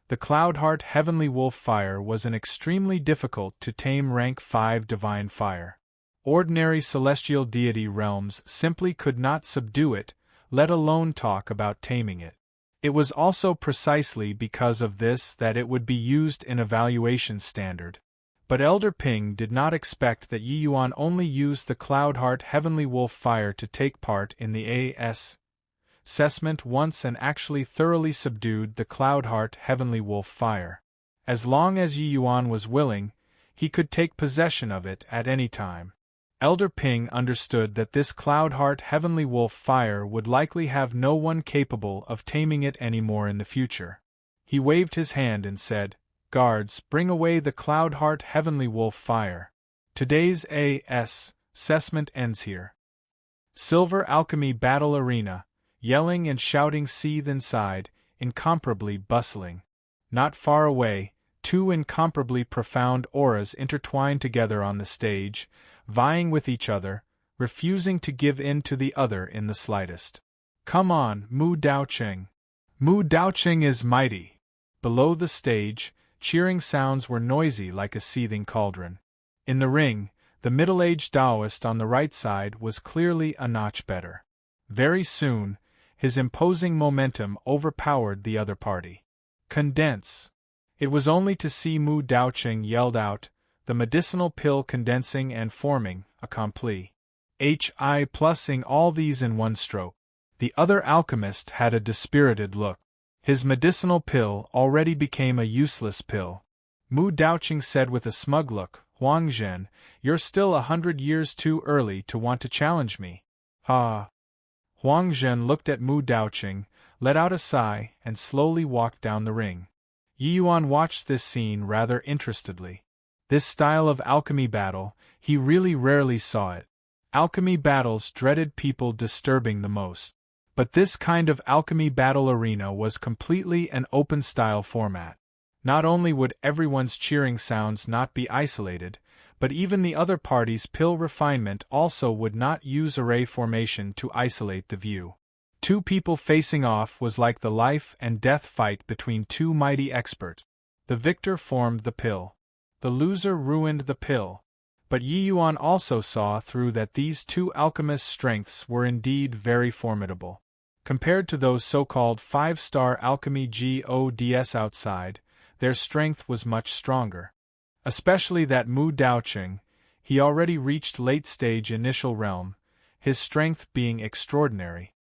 The Cloudheart Heavenly Wolf fire was an extremely difficult to tame rank 5 divine fire. Ordinary celestial deity realms simply could not subdue it, let alone talk about taming it. It was also precisely because of this that it would be used in evaluation standard. But Elder Ping did not expect that Yi Yuan only used the Cloudheart Heavenly Wolf fire to take part in the A.S. assessment once and actually thoroughly subdued the Cloudheart Heavenly Wolf fire. As long as Yi Yuan was willing, he could take possession of it at any time. Elder Ping understood that this Cloudheart Heavenly Wolf fire would likely have no one capable of taming it anymore in the future. He waved his hand and said, "Guards, bring away the Cloudheart Heavenly Wolf fire. Today's A.S. assessment ends here." Silver Alchemy Battle Arena, yelling and shouting seethe inside, incomparably bustling. Not far away, 2 incomparably profound auras intertwined together on the stage, vying with each other, refusing to give in to the other in the slightest. "Come on, Mu Daoqing. Mu Daoqing is mighty." Below the stage, cheering sounds were noisy like a seething cauldron. In the ring, the middle-aged Taoist on the right side was clearly a notch better. Very soon, his imposing momentum overpowered the other party. "Condense!" It was only to see Mu Daoqing yelled out, the medicinal pill condensing and forming, accompli. Hi plusing all these in one stroke. The other alchemist had a dispirited look. His medicinal pill already became a useless pill. Mu Daoqing said with a smug look, "Huang Zhen, you're still 100 years too early to want to challenge me." "Ha!" Huang Zhen looked at Mu Daoqing, let out a sigh, and slowly walked down the ring. Yi Yuan watched this scene rather interestedly. This style of alchemy battle, he really rarely saw it. Alchemy battles dreaded people disturbing the most. But this kind of alchemy battle arena was completely an open-style format. Not only would everyone's cheering sounds not be isolated, but even the other party's pill refinement also would not use array formation to isolate the view. 2 people facing off was like the life and death fight between 2 mighty experts. The victor formed the pill. The loser ruined the pill. But Yi Yuan also saw through that these 2 alchemists' strengths were indeed very formidable. Compared to those so-called 5-star alchemy gods outside, their strength was much stronger. Especially that Mu Daoqing, he already reached late-stage initial realm, his strength being extraordinary.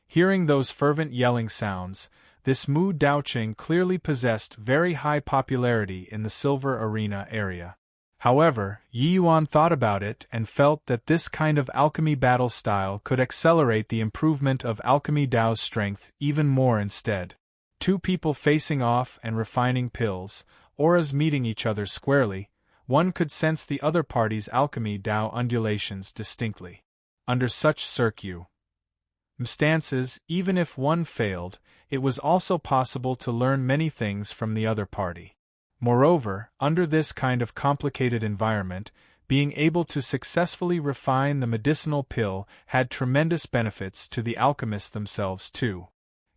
Hearing those fervent yelling sounds, this Mu Daoqing clearly possessed very high popularity in the Silver Arena area. However, Yi Yuan thought about it and felt that this kind of alchemy battle style could accelerate the improvement of Alchemy Dao's strength even more instead. 2 people facing off and refining pills, auras meeting each other squarely, one could sense the other party's Alchemy Dao undulations distinctly. Under such circumstances, even if one failed, it was also possible to learn many things from the other party. Moreover, under this kind of complicated environment, being able to successfully refine the medicinal pill had tremendous benefits to the alchemists themselves too.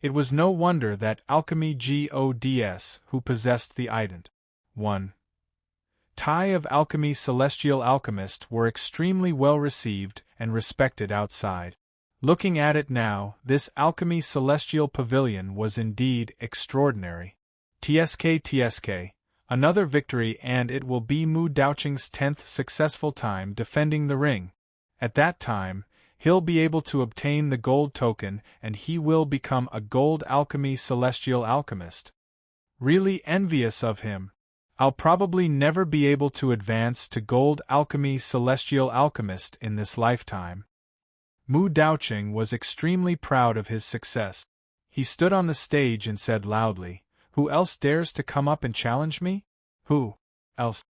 It was no wonder that alchemy gods who possessed the ident. 1. Tai of alchemy celestial alchemist were extremely well received and respected outside. Looking at it now, this alchemy celestial pavilion was indeed extraordinary. TSK, another victory and it will be Mu Daoqing's 10th successful time defending the ring. At that time, he'll be able to obtain the gold token and he will become a gold alchemy celestial alchemist. Really envious of him. I'll probably never be able to advance to gold alchemy celestial alchemist in this lifetime. Mu Daoqing was extremely proud of his success. He stood on the stage and said loudly, "Who else dares to come up and challenge me? Who else?"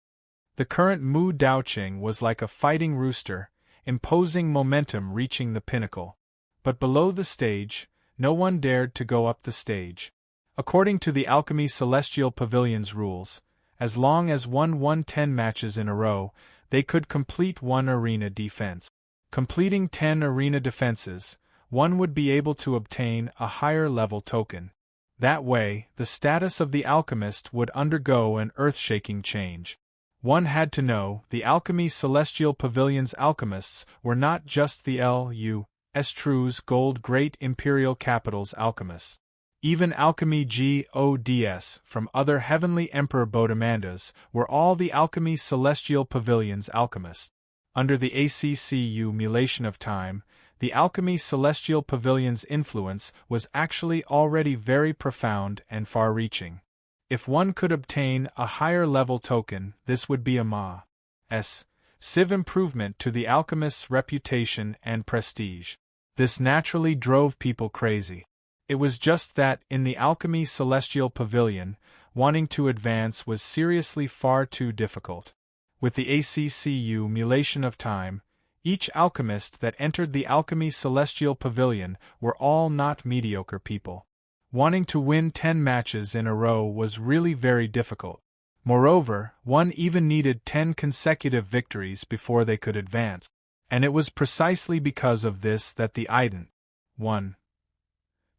The current Mu Daoqing was like a fighting rooster, imposing momentum reaching the pinnacle. But below the stage, no one dared to go up the stage. According to the Alchemy Celestial Pavilion's rules, as long as one won 10 matches in a row, they could complete one arena defense. Completing 10 arena defenses, one would be able to obtain a higher level token. That way, the status of the alchemist would undergo an earth-shaking change. One had to know the Alchemy Celestial Pavilion's alchemists were not just the L.U.S. Gold Great Imperial Capital's alchemists. Even Alchemy gods from other Heavenly Emperor Bodemandas were all the Alchemy Celestial Pavilion's alchemists. Under the ACCU mulation of time, the Alchemy Celestial Pavilion's influence was actually already very profound and far-reaching. If one could obtain a higher-level token, this would be a massive improvement to the alchemist's reputation and prestige. This naturally drove people crazy. It was just that, in the Alchemy Celestial Pavilion, wanting to advance was seriously far too difficult. With the ACCU mulation of time, each alchemist that entered the Alchemy Celestial Pavilion were all not mediocre people. Wanting to win 10 matches in a row was really very difficult. Moreover, one even needed 10 consecutive victories before they could advance. And it was precisely because of this that the ident. 1.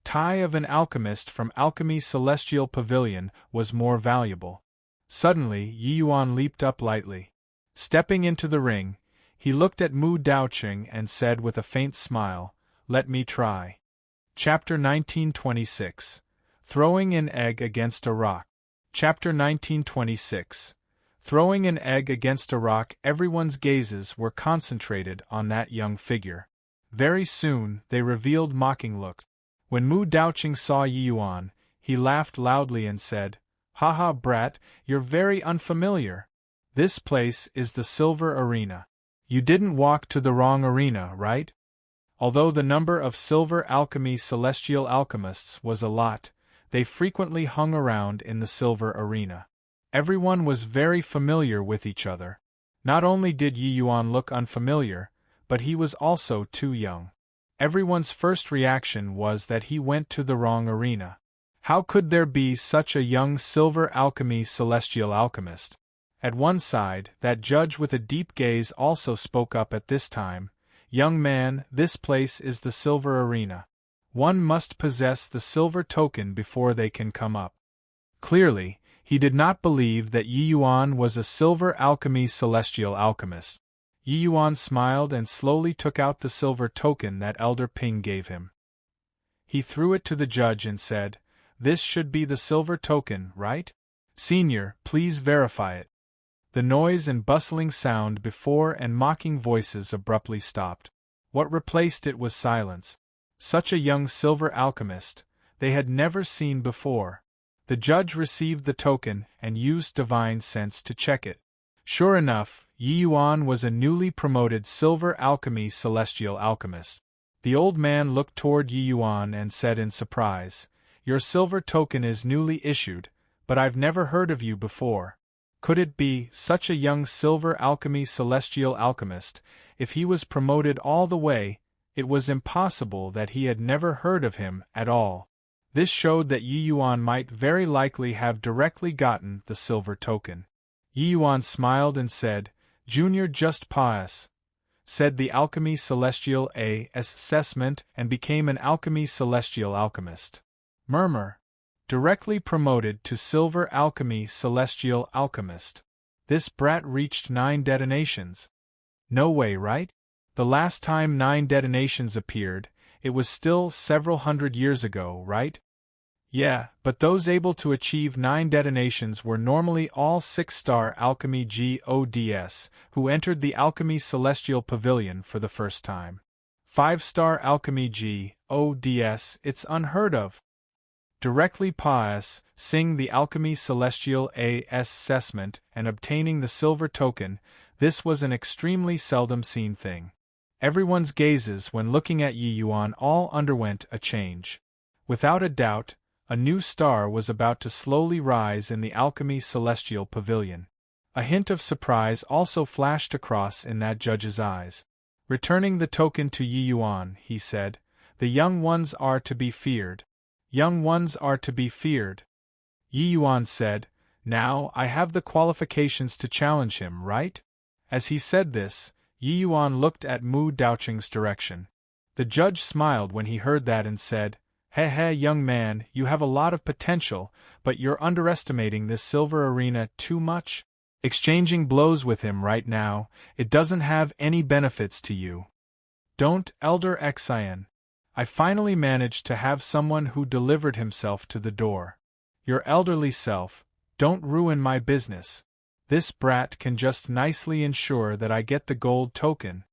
Tai of an alchemist from Alchemy Celestial Pavilion was more valuable. Suddenly, Yi Yuan leaped up lightly. Stepping into the ring, he looked at Mu Daoqing and said with a faint smile, "Let me try." Chapter 1926. Throwing an Egg Against a Rock. Chapter 1926. Throwing an egg against a rock. Everyone's gazes were concentrated on that young figure. Very soon, they revealed mocking looks. When Mu Daoqing saw Yi Yuan, he laughed loudly and said, "Ha, brat, you're very unfamiliar. This place is the Silver Arena. You didn't walk to the wrong arena, right?" Although the number of Silver Alchemy Celestial Alchemists was a lot, they frequently hung around in the Silver Arena. Everyone was very familiar with each other. Not only did Yi Yuan look unfamiliar, but he was also too young. Everyone's first reaction was that he went to the wrong arena. How could there be such a young Silver Alchemy Celestial Alchemist? At one side, that judge with a deep gaze also spoke up at this time, "Young man, this place is the Silver Arena. One must possess the silver token before they can come up." Clearly, he did not believe that Yi Yuan was a Silver Alchemy Celestial Alchemist. Yi Yuan smiled and slowly took out the silver token that Elder Ping gave him. He threw it to the judge and said, "This should be the silver token, right? Senior, please verify it." The noise and bustling sound before and mocking voices abruptly stopped. What replaced it was silence. Such a young silver alchemist, they had never seen before. The judge received the token and used divine sense to check it. Sure enough, Yi Yuan was a newly promoted Silver Alchemy Celestial Alchemist. The old man looked toward Yi Yuan and said in surprise, "Your silver token is newly issued, but I've never heard of you before." Could it be such a young Silver Alchemy Celestial Alchemist? If he was promoted all the way, it was impossible that he had never heard of him at all. This showed that Yi Yuan might very likely have directly gotten the silver token. Yi Yuan smiled and said, "Junior just pass," said the Alchemy Celestial assessment and became an Alchemy Celestial Alchemist. Murmur. Directly promoted to Silver Alchemy Celestial Alchemist. This brat reached 9 detonations. No way, right? The last time 9 detonations appeared, it was still several hundred years ago, right? Yeah, but those able to achieve 9 detonations were normally all 6-star Alchemy Gods, who entered the Alchemy Celestial Pavilion for the first time. 5-star Alchemy Gods, it's unheard of. Directly passing the Alchemy Celestial assessment and obtaining the silver token, this was an extremely seldom seen thing. Everyone's gazes when looking at Yi Yuan all underwent a change. Without a doubt, a new star was about to slowly rise in the Alchemy Celestial Pavilion. A hint of surprise also flashed across in that judge's eyes. Returning the token to Yi Yuan, he said, "The young ones are to be feared. Young ones are to be feared." Yi Yuan said, "Now I have the qualifications to challenge him, right?" As he said this, Yi Yuan looked at Mu Daoqing's direction. The judge smiled when he heard that and said, "Heh, young man, you have a lot of potential, but you're underestimating this silver arena too much. Exchanging blows with him right now, it doesn't have any benefits to you. Don't, Elder Xian. I finally managed to have someone who delivered himself to the door. Your elderly self, don't ruin my business. This brat can just nicely ensure that I get the gold token."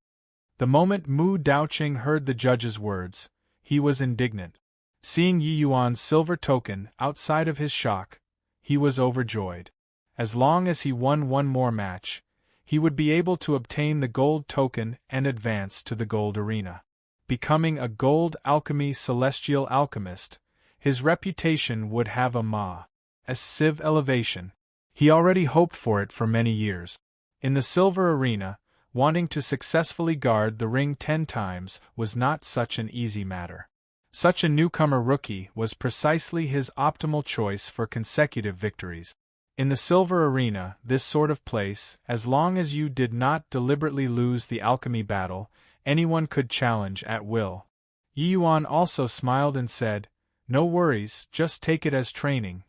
The moment Mu Daoqing heard the judge's words, he was indignant. Seeing Yi Yuan's silver token outside of his shock, he was overjoyed. As long as he won one more match, he would be able to obtain the gold token and advance to the gold arena. Becoming a gold alchemy celestial alchemist, his reputation would have a massive elevation. He already hoped for it for many years. In the silver arena, wanting to successfully guard the ring 10 times was not such an easy matter. Such a newcomer rookie was precisely his optimal choice for consecutive victories. In the silver arena, this sort of place, as long as you did not deliberately lose the alchemy battle, anyone could challenge at will. Yi Yuan also smiled and said, "No worries, just take it as training."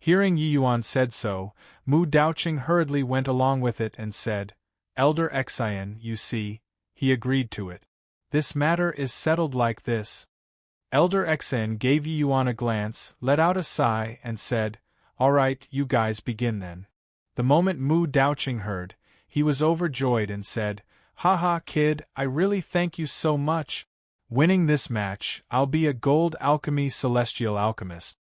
Hearing Yi Yuan said so, Mu Daoqing hurriedly went along with it and said, "Elder Xian, you see, he agreed to it. This matter is settled like this." Elder Xian gave Yi Yuan a glance, let out a sigh, and said, "All right, you guys begin then." The moment Mu Daoqing heard, he was overjoyed and said, "Haha, kid, I really thank you so much. Winning this match, I'll be a gold alchemy celestial alchemist."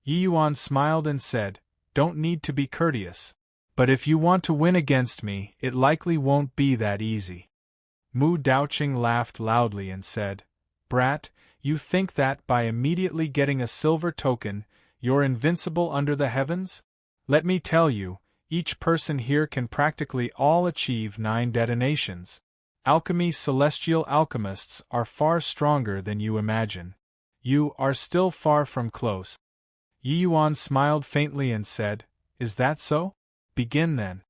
Yi Yuan smiled and said, "Don't need to be courteous. But if you want to win against me, it likely won't be that easy." Mu Daoqing laughed loudly and said, "Brat, you think that by immediately getting a silver token, you're invincible under the heavens? Let me tell you, each person here can practically all achieve 9 detonations. Alchemy celestial alchemists are far stronger than you imagine. You are still far from close." Yi Yuan smiled faintly and said, "Is that so? Begin then."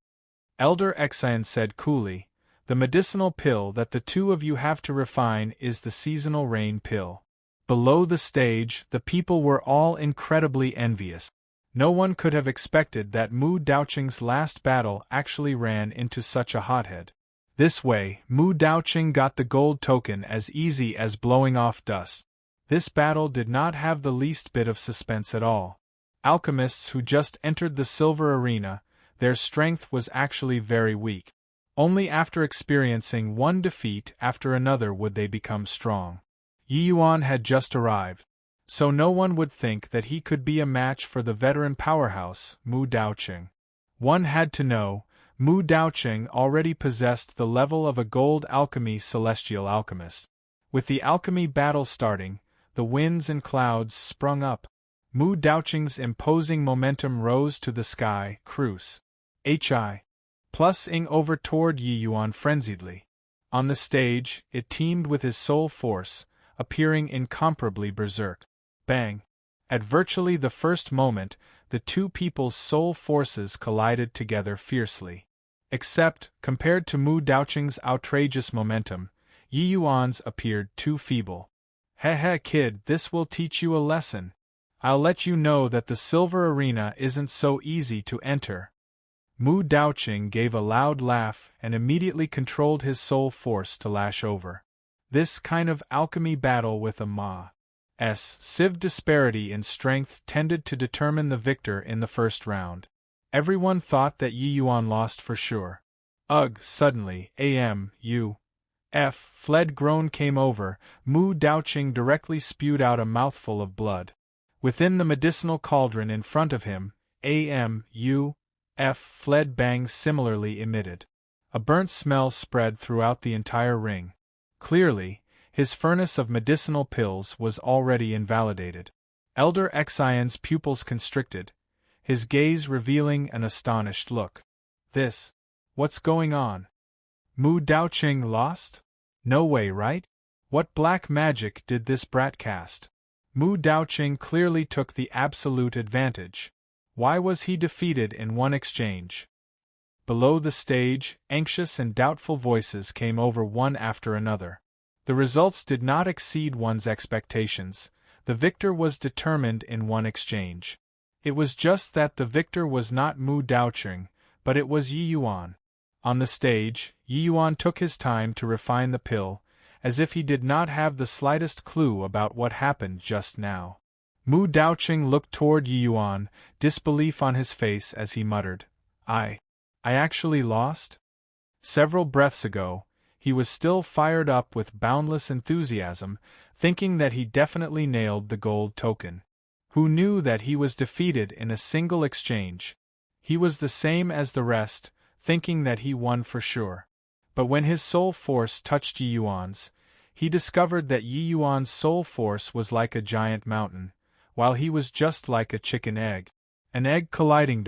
Elder Xian said coolly, "The medicinal pill that the two of you have to refine is the seasonal rain pill." Below the stage, the people were all incredibly envious. No one could have expected that Mu Daoqing's last battle actually ran into such a hothead. This way, Mu Daoqing got the gold token as easy as blowing off dust. This battle did not have the least bit of suspense at all. Alchemists who just entered the silver arena, their strength was actually very weak. Only after experiencing one defeat after another would they become strong. Yi Yuan had just arrived, so no one would think that he could be a match for the veteran powerhouse, Mu Daoqing. One had to know, Mu Daoqing already possessed the level of a gold alchemy celestial alchemist. With the alchemy battle starting, the winds and clouds sprung up. Mu Daoqing's imposing momentum rose to the sky, cruise. Plus-ing over toward Yi Yuan frenziedly. On the stage, it teemed with his soul force, appearing incomparably berserk. Bang! At virtually the first moment, the two people's soul forces collided together fiercely. Except, compared to Mu Daoqing's outrageous momentum, Yi Yuan's appeared too feeble. Heh kid, this will teach you a lesson. I'll let you know that the silver arena isn't so easy to enter. Mu Daoqing gave a loud laugh and immediately controlled his soul force to lash over. This kind of alchemy battle with a Ma's sieve disparity in strength tended to determine the victor in the first round. Everyone thought that Yi Yuan lost for sure. Ugh, suddenly, fled groan came over, Mu Daoqing directly spewed out a mouthful of blood. Within the medicinal cauldron in front of him, fled bangs similarly emitted. A burnt smell spread throughout the entire ring. Clearly, his furnace of medicinal pills was already invalidated. Elder Xian's pupils constricted, his gaze revealing an astonished look. What's going on? Mu Daoqing lost? No way, right? What black magic did this brat cast? Mu Daoqing clearly took the absolute advantage. Why was he defeated in one exchange? Below the stage, anxious and doubtful voices came over one after another. The results did not exceed one's expectations. The victor was determined in one exchange. It was just that the victor was not Mu Daoqing, but it was Yi Yuan. On the stage, Yi Yuan took his time to refine the pill, as if he did not have the slightest clue about what happened just now. Mu Daoqing looked toward Yi Yuan, disbelief on his face as he muttered, I actually lost? Several breaths ago, he was still fired up with boundless enthusiasm, thinking that he definitely nailed the gold token. Who knew that he was defeated in a single exchange? He was the same as the rest, thinking that he won for sure. But when his soul force touched Yi Yuan's, he discovered that Yi Yuan's soul force was like a giant mountain, while he was just like a chicken egg. An egg colliding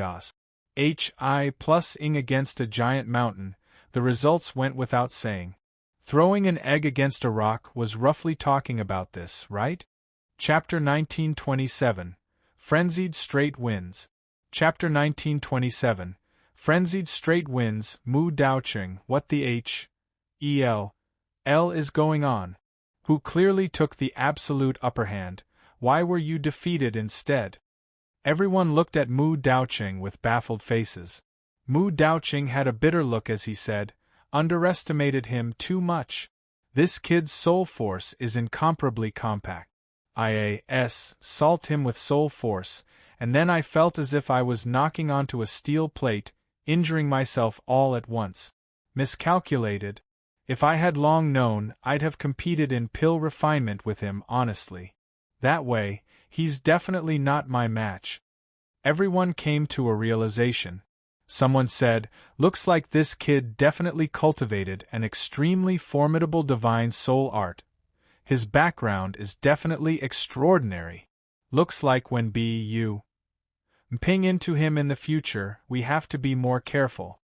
Hi+ing against a giant mountain, the results went without saying. Throwing an egg against a rock was roughly talking about this, right? Chapter 1927. Frenzied Straight Winds. Chapter 1927. Frenzied Straight Winds. Mu Daoqing, what the hell is going on? Who clearly took the absolute upper hand? Why were you defeated instead? Everyone looked at Mu Daoqing with baffled faces. Mu Daoqing had a bitter look as he said, underestimated him too much. This kid's soul force is incomparably compact. Salt him with soul force, and then I felt as if I was knocking onto a steel plate, injuring myself all at once. Miscalculated. If I had long known, I'd have competed in pill refinement with him honestly. That way, he's definitely not my match. Everyone came to a realization. Someone said, looks like this kid definitely cultivated an extremely formidable divine soul art. His background is definitely extraordinary. Looks like when ping into him in the future, we have to be more careful.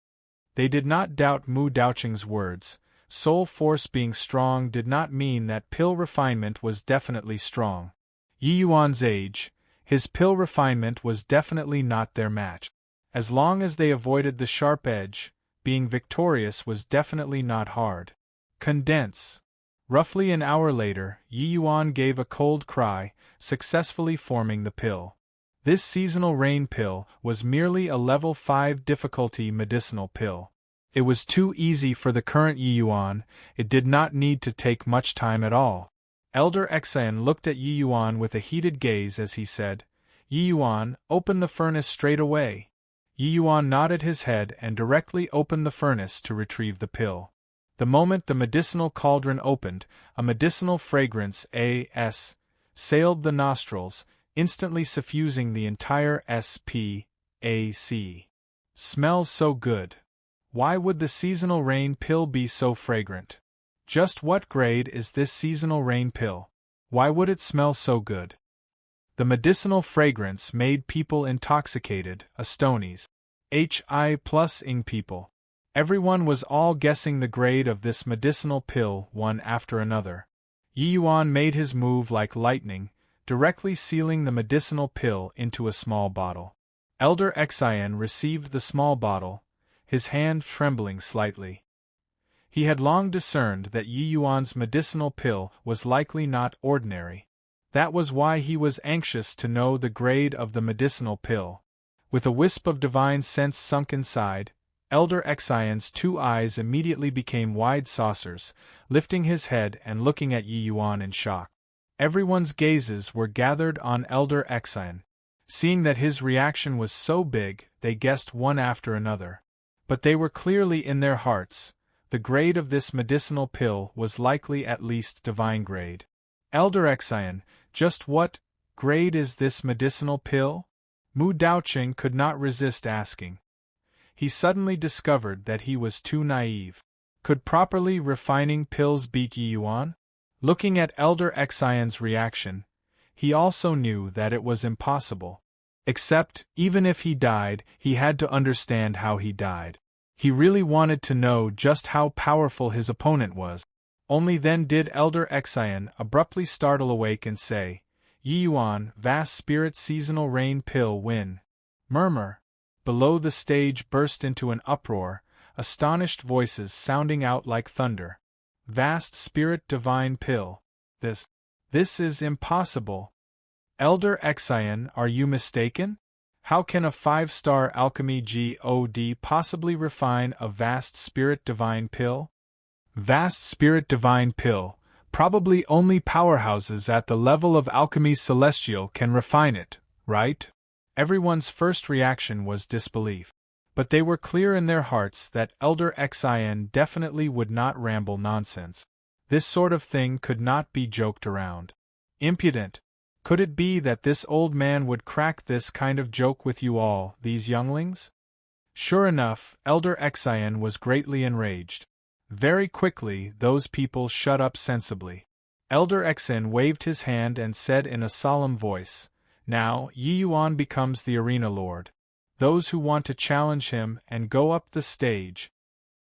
They did not doubt Mu Daoqing's words. Soul force being strong did not mean that pill refinement was definitely strong. Yi Yuan's age, his pill refinement was definitely not their match. As long as they avoided the sharp edge, being victorious was definitely not hard. Condense. Roughly an hour later, Yi Yuan gave a cold cry, successfully forming the pill. This seasonal rain pill was merely a level 5 difficulty medicinal pill. It was too easy for the current Yi Yuan, it did not need to take much time at all. Elder Xian looked at Yi Yuan with a heated gaze as he said, Yi Yuan, open the furnace straight away. Yi Yuan nodded his head and directly opened the furnace to retrieve the pill. The moment the medicinal cauldron opened, a medicinal fragrance sailed the nostrils, instantly suffusing the entire spac. Smells so good. Why would the seasonal rain pill be so fragrant? Just what grade is this seasonal rain pill? Why would it smell so good? The medicinal fragrance made people intoxicated, astonies. Hi+ing people. Everyone was all guessing the grade of this medicinal pill one after another. Yi Yuan made his move like lightning, directly sealing the medicinal pill into a small bottle. Elder Xian received the small bottle, his hand trembling slightly. He had long discerned that Yi Yuan's medicinal pill was likely not ordinary. That was why he was anxious to know the grade of the medicinal pill. With a wisp of divine sense sunk inside, Elder Xian's two eyes immediately became wide saucers, lifting his head and looking at Yi Yuan in shock. Everyone's gazes were gathered on Elder Xian. Seeing that his reaction was so big, they guessed one after another. But they were clearly in their hearts. The grade of this medicinal pill was likely at least divine grade. Elder Xian, just what grade is this medicinal pill? Mu Daoqing could not resist asking. He suddenly discovered that he was too naive. Could properly refining pills beat Yi Yuan? Looking at Elder Xian's reaction, he also knew that it was impossible. Except, even if he died, he had to understand how he died. He really wanted to know just how powerful his opponent was. Only then did Elder Xian abruptly startle awake and say, "Yi Yuan, vast spirit seasonal rain pill win." Murmur. Below the stage burst into an uproar, astonished voices sounding out like thunder. "Vast spirit divine pill. This is impossible. Elder Xian, are you mistaken? How can a 5-star alchemy god possibly refine a vast spirit divine pill? Vast spirit divine pill, probably only powerhouses at the level of alchemy celestial can refine it, right?" Everyone's first reaction was disbelief. But they were clear in their hearts that Elder Xian definitely would not ramble nonsense. This sort of thing could not be joked around. Impudent! Could it be that this old man would crack this kind of joke with you all, these younglings? Sure enough, Elder Xian was greatly enraged. Very quickly, those people shut up sensibly. Elder Xian waved his hand and said in a solemn voice, "Now, Yi Yuan becomes the arena lord. Those who want to challenge him and go up the stage."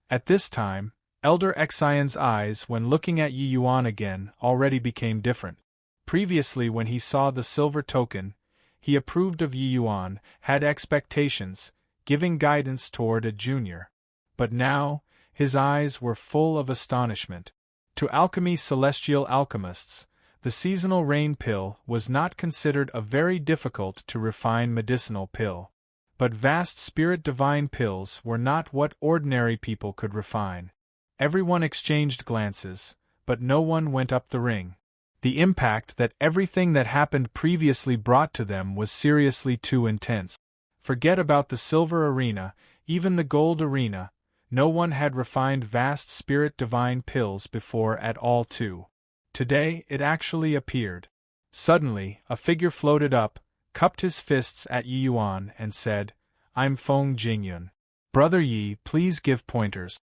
At this time, Elder Xian's eyes, when looking at Yi Yuan again, already became different. Previously, when he saw the silver token, he approved of Yi Yuan, had expectations, giving guidance toward a junior. But now, his eyes were full of astonishment. To alchemy celestial alchemists, the seasonal rain pill was not considered a very difficult to refine medicinal pill. But vast spirit divine pills were not what ordinary people could refine. Everyone exchanged glances, but no one went up the ring. The impact that everything that happened previously brought to them was seriously too intense. Forget about the silver arena, even the gold arena. No one had refined vast spirit divine pills before at all too. Today it actually appeared. Suddenly, a figure floated up, cupped his fists at Yi Yuan and said, "I'm Feng Jingyun. Brother Yi, please give pointers."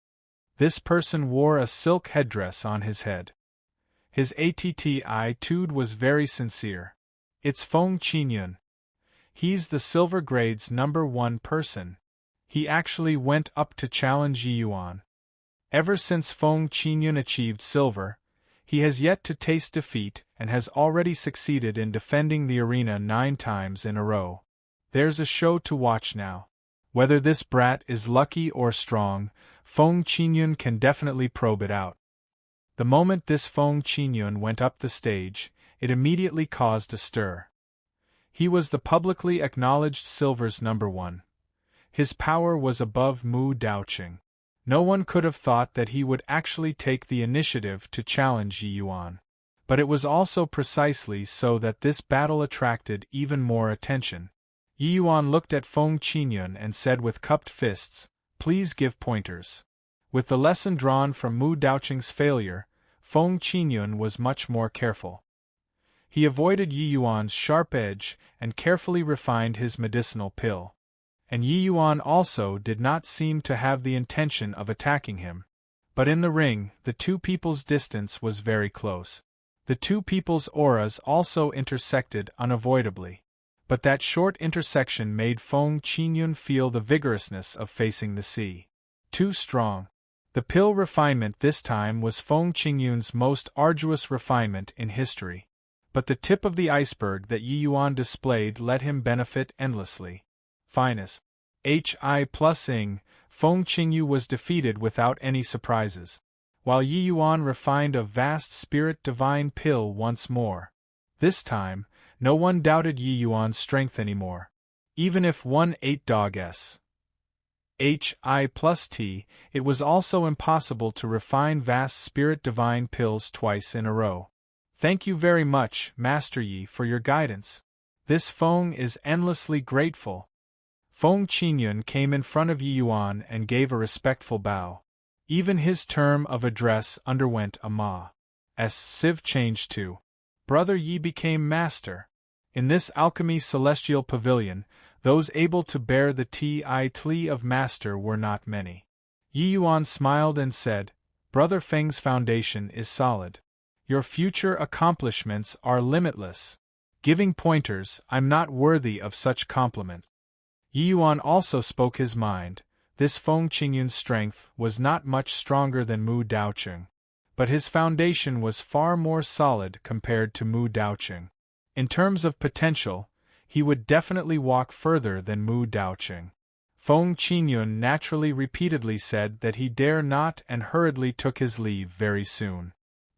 This person wore a silk headdress on his head. His attitude was very sincere. "It's Feng Jingyun. He's the silver grade's #1 person. He actually went up to challenge Yi Yuan. Ever since Feng Jingyun achieved silver, he has yet to taste defeat and has already succeeded in defending the arena 9 times in a row. There's a show to watch now. Whether this brat is lucky or strong, Feng Jingyun can definitely probe it out." The moment this Feng Jingyun went up the stage, it immediately caused a stir. He was the publicly acknowledged silver's #1. His power was above Mu Daoqing. No one could have thought that he would actually take the initiative to challenge Yi Yuan. But it was also precisely so that this battle attracted even more attention. Yi Yuan looked at Feng Jingyun and said with cupped fists, "Please give pointers." With the lesson drawn from Mu Daoqing's failure, Feng Jingyun was much more careful. He avoided Yi Yuan's sharp edge and carefully refined his medicinal pill. And Yi Yuan also did not seem to have the intention of attacking him. But in the ring, the two people's distance was very close. The two people's auras also intersected unavoidably. But that short intersection made Feng Jingyun feel the vigorousness of facing the sea. Too strong. The pill refinement this time was Feng Jingyun's most arduous refinement in history. but the tip of the iceberg that Yi Yuan displayed let him benefit endlessly. Finest. Hi plus ing, Feng Qingyu was defeated without any surprises, while Yi Yuan refined a vast spirit divine pill once more. This time, no one doubted Yi Yuan's strength anymore. Even if 1/8 Hi plus T, it was also impossible to refine vast spirit divine pills twice in a row. Thank you very much, Master Yi, for your guidance. This Feng is endlessly grateful. Feng Qingyun came in front of Yi Yuan and gave a respectful bow. Even his term of address underwent a Ma's sieve change too. Brother Yi became master. In this alchemy celestial pavilion, those able to bear the title of master were not many. Yi Yuan smiled and said, Brother Feng's foundation is solid. Your future accomplishments are limitless. Giving pointers, I'm not worthy of such compliment. Yi Yuan also spoke his mind. This Feng Qingyun's strength was not much stronger than Mu Daoqing, but his foundation was far more solid compared to Mu Daoqing. In terms of potential, he would definitely walk further than Mu Daoqing. Feng Qingyun naturally repeatedly said that he dare not and hurriedly took his leave very soon.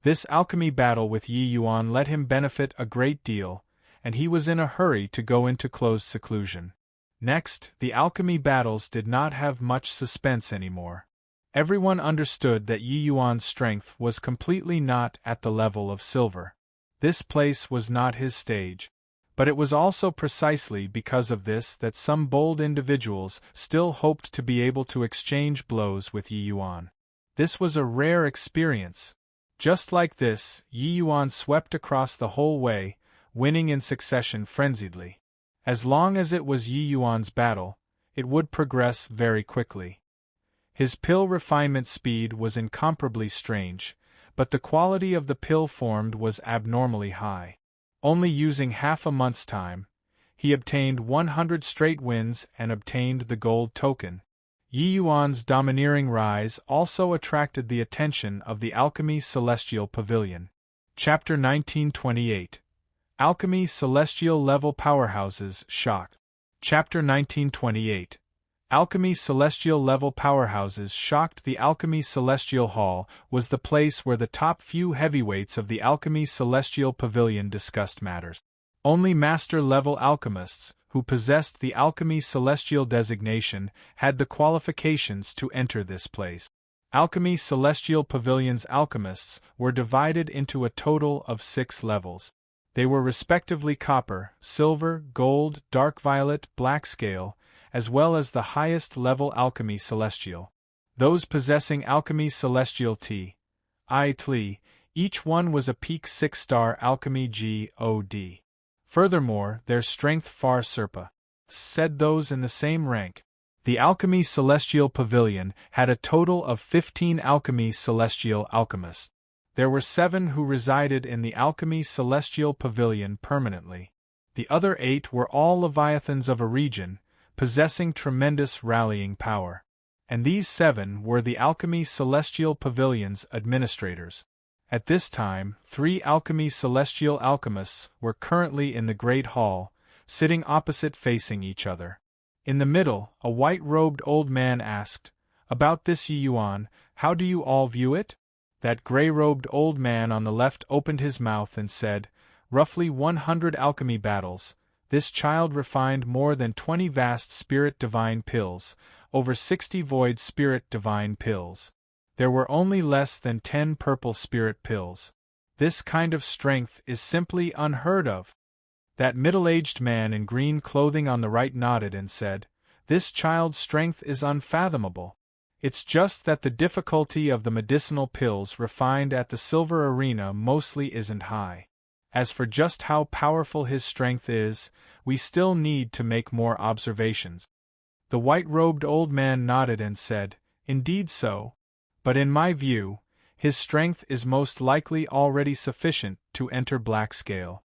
This alchemy battle with Yi Yuan let him benefit a great deal, and he was in a hurry to go into closed seclusion. Next, the alchemy battles did not have much suspense anymore. Everyone understood that Yi Yuan's strength was completely not at the level of silver. This place was not his stage. But it was also precisely because of this that some bold individuals still hoped to be able to exchange blows with Yi Yuan. This was a rare experience. Just like this, Yi Yuan swept across the whole way, winning in succession frenziedly. As long as it was Yi Yuan's battle, it would progress very quickly. His pill refinement speed was incomparably strange, but the quality of the pill formed was abnormally high. Only using half a month's time, he obtained 100 straight wins and obtained the gold token. Yi Yuan's domineering rise also attracted the attention of the Alchemy Celestial Pavilion. Chapter 1928. Alchemy Celestial Level Powerhouses Shock. Chapter 1928. Alchemy Celestial Level Powerhouses shocked. The Alchemy Celestial Hall was the place where the top few heavyweights of the Alchemy Celestial Pavilion discussed matters. Only master-level alchemists, who possessed the Alchemy Celestial designation, had the qualifications to enter this place. Alchemy Celestial Pavilion's alchemists were divided into a total of 6 levels. They were respectively copper, silver, gold, dark violet, black scale, as well as the highest level Alchemy Celestial. Those possessing Alchemy Celestial T.I.T., each one was a peak 6-star Alchemy God. Furthermore, their strength far surpassed those in the same rank. The Alchemy Celestial Pavilion had a total of 15 Alchemy Celestial alchemists. There were 7 who resided in the Alchemy Celestial Pavilion permanently. The other 8 were all leviathans of a region, possessing tremendous rallying power. And these 7 were the Alchemy Celestial Pavilion's administrators. At this time, 3 Alchemy Celestial alchemists were currently in the Great Hall, sitting opposite facing each other. In the middle, a white-robed old man asked, "About this Yi Yuan, how do you all view it?" That gray-robed old man on the left opened his mouth and said, "Roughly 100 alchemy battles. This child refined more than 20 vast spirit divine pills, over 60 void spirit divine pills. There were only less than 10 purple spirit pills. This kind of strength is simply unheard of." That middle-aged man in green clothing on the right nodded and said, "This child's strength is unfathomable. It's just that the difficulty of the medicinal pills refined at the silver arena mostly isn't high. As for just how powerful his strength is, we still need to make more observations." The white-robed old man nodded and said, "Indeed so. But in my view, his strength is most likely already sufficient to enter black scale."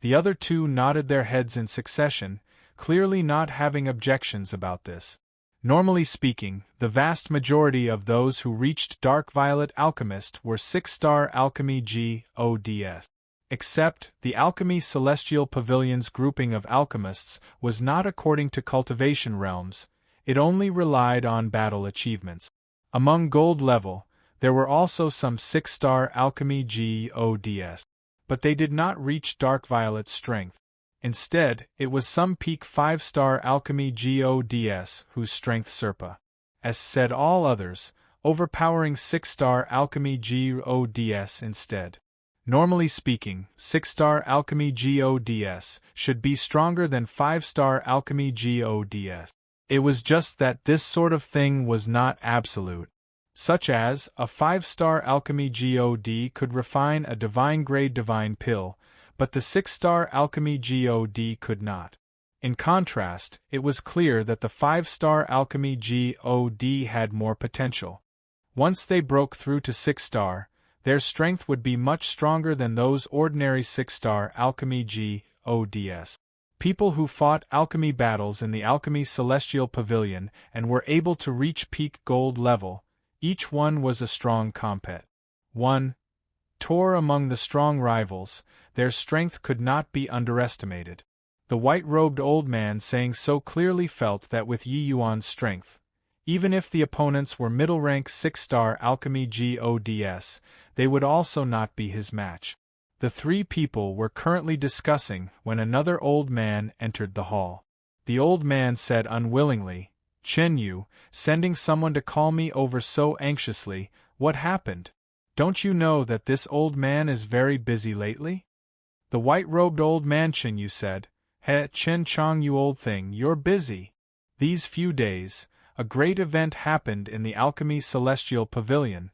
The other 2 nodded their heads in succession, clearly not having objections about this. Normally speaking, the vast majority of those who reached Dark Violet Alchemist were 6-star Alchemy Gods. Except, the Alchemy Celestial Pavilion's grouping of alchemists was not according to cultivation realms, it only relied on battle achievements. Among gold level, there were also some 6-star Alchemy Gods. But they did not reach Dark Violet's strength. Instead, it was some peak 5-star Alchemy Gods whose strength surpa. As said all others, overpowering 6-star Alchemy Gods instead. Normally speaking, 6-star Alchemy Gods should be stronger than 5-star Alchemy Gods. It was just that this sort of thing was not absolute. Such as, a 5-star Alchemy God could refine a divine-grade divine pill, but the 6-star Alchemy God could not. In contrast, it was clear that the 5-star Alchemy God had more potential. Once they broke through to 6-star, their strength would be much stronger than those ordinary 6-star Alchemy Gods. People who fought alchemy battles in the Alchemy Celestial Pavilion and were able to reach peak gold level, each one was a strong compet. 1. Tore among the strong rivals, their strength could not be underestimated. The white-robed old man saying so clearly felt that with Yi Yuan's strength, even if the opponents were middle-rank 6-star Alchemy Gods, they would also not be his match. The three people were currently discussing when another old man entered the hall. The old man said unwillingly, "Chen Yu, sending someone to call me over so anxiously, what happened? Don't you know that this old man is very busy lately?" The white-robed old man Chen Yu said, "He, Chen Chong, you old thing, you're busy. These few days, a great event happened in the Alchemy Celestial Pavilion."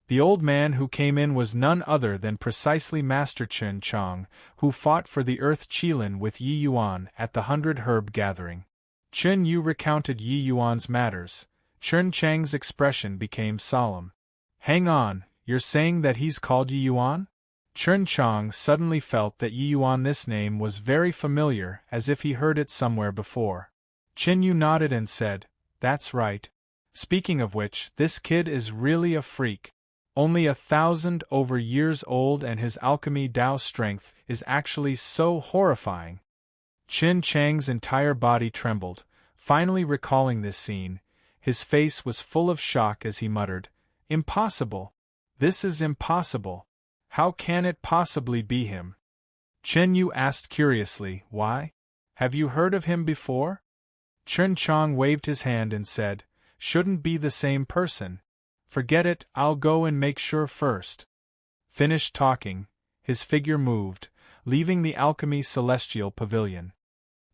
The old man who came in was none other than precisely Master Chen Chong, who fought for the Earth Qilin with Yi Yuan at the 100 Herb Gathering. Chen Yu recounted Yi Yuan's matters. Chen Chang's expression became solemn. "Hang on, you're saying that he's called Yi Yuan?" Chen Chong suddenly felt that Yi Yuan, this name was very familiar, as if he heard it somewhere before. Chen Yu nodded and said, "That's right. Speaking of which, this kid is really a freak. Only 1,000 over years old and his alchemy Dao strength is actually so horrifying." Chen Chang's entire body trembled, finally recalling this scene. His face was full of shock as he muttered, "Impossible! This is impossible! How can it possibly be him?" Chen Yu asked curiously, "Why? Have you heard of him before?" Chen Chong waved his hand and said, "Shouldn't be the same person. Forget it, I'll go and make sure first." Finished talking, his figure moved, leaving the Alchemy Celestial Pavilion.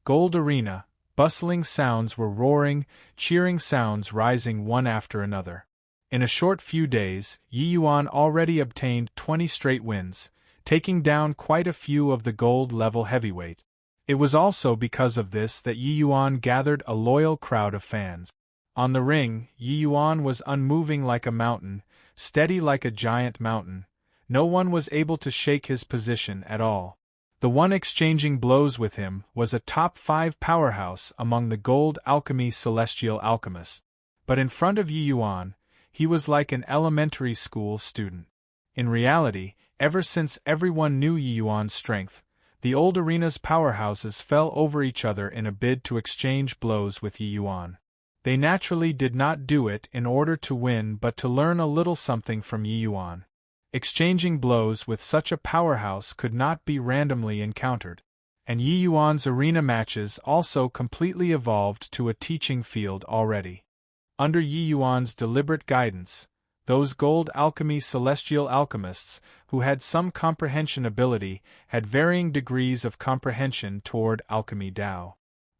Gold Arena, bustling sounds were roaring, cheering sounds rising one after another. In a short few days, Yi Yuan already obtained 20 straight wins, taking down quite a few of the gold-level heavyweight. It was also because of this that Yi Yuan gathered a loyal crowd of fans. On the ring, Yi Yuan was unmoving like a mountain, steady like a giant mountain. No one was able to shake his position at all. The one exchanging blows with him was a top 5 powerhouse among the gold alchemy celestial alchemists. But in front of Yi Yuan, he was like an elementary school student. In reality, ever since everyone knew Yi Yuan's strength, the old arena's powerhouses fell over each other in a bid to exchange blows with Yi Yuan. They naturally did not do it in order to win but to learn a little something from Yi Yuan. Exchanging blows with such a powerhouse could not be randomly encountered. And Yi Yuan's arena matches also completely evolved to a teaching field already. Under Yi Yuan's deliberate guidance, those gold alchemy celestial alchemists, who had some comprehension ability, had varying degrees of comprehension toward alchemy Dao.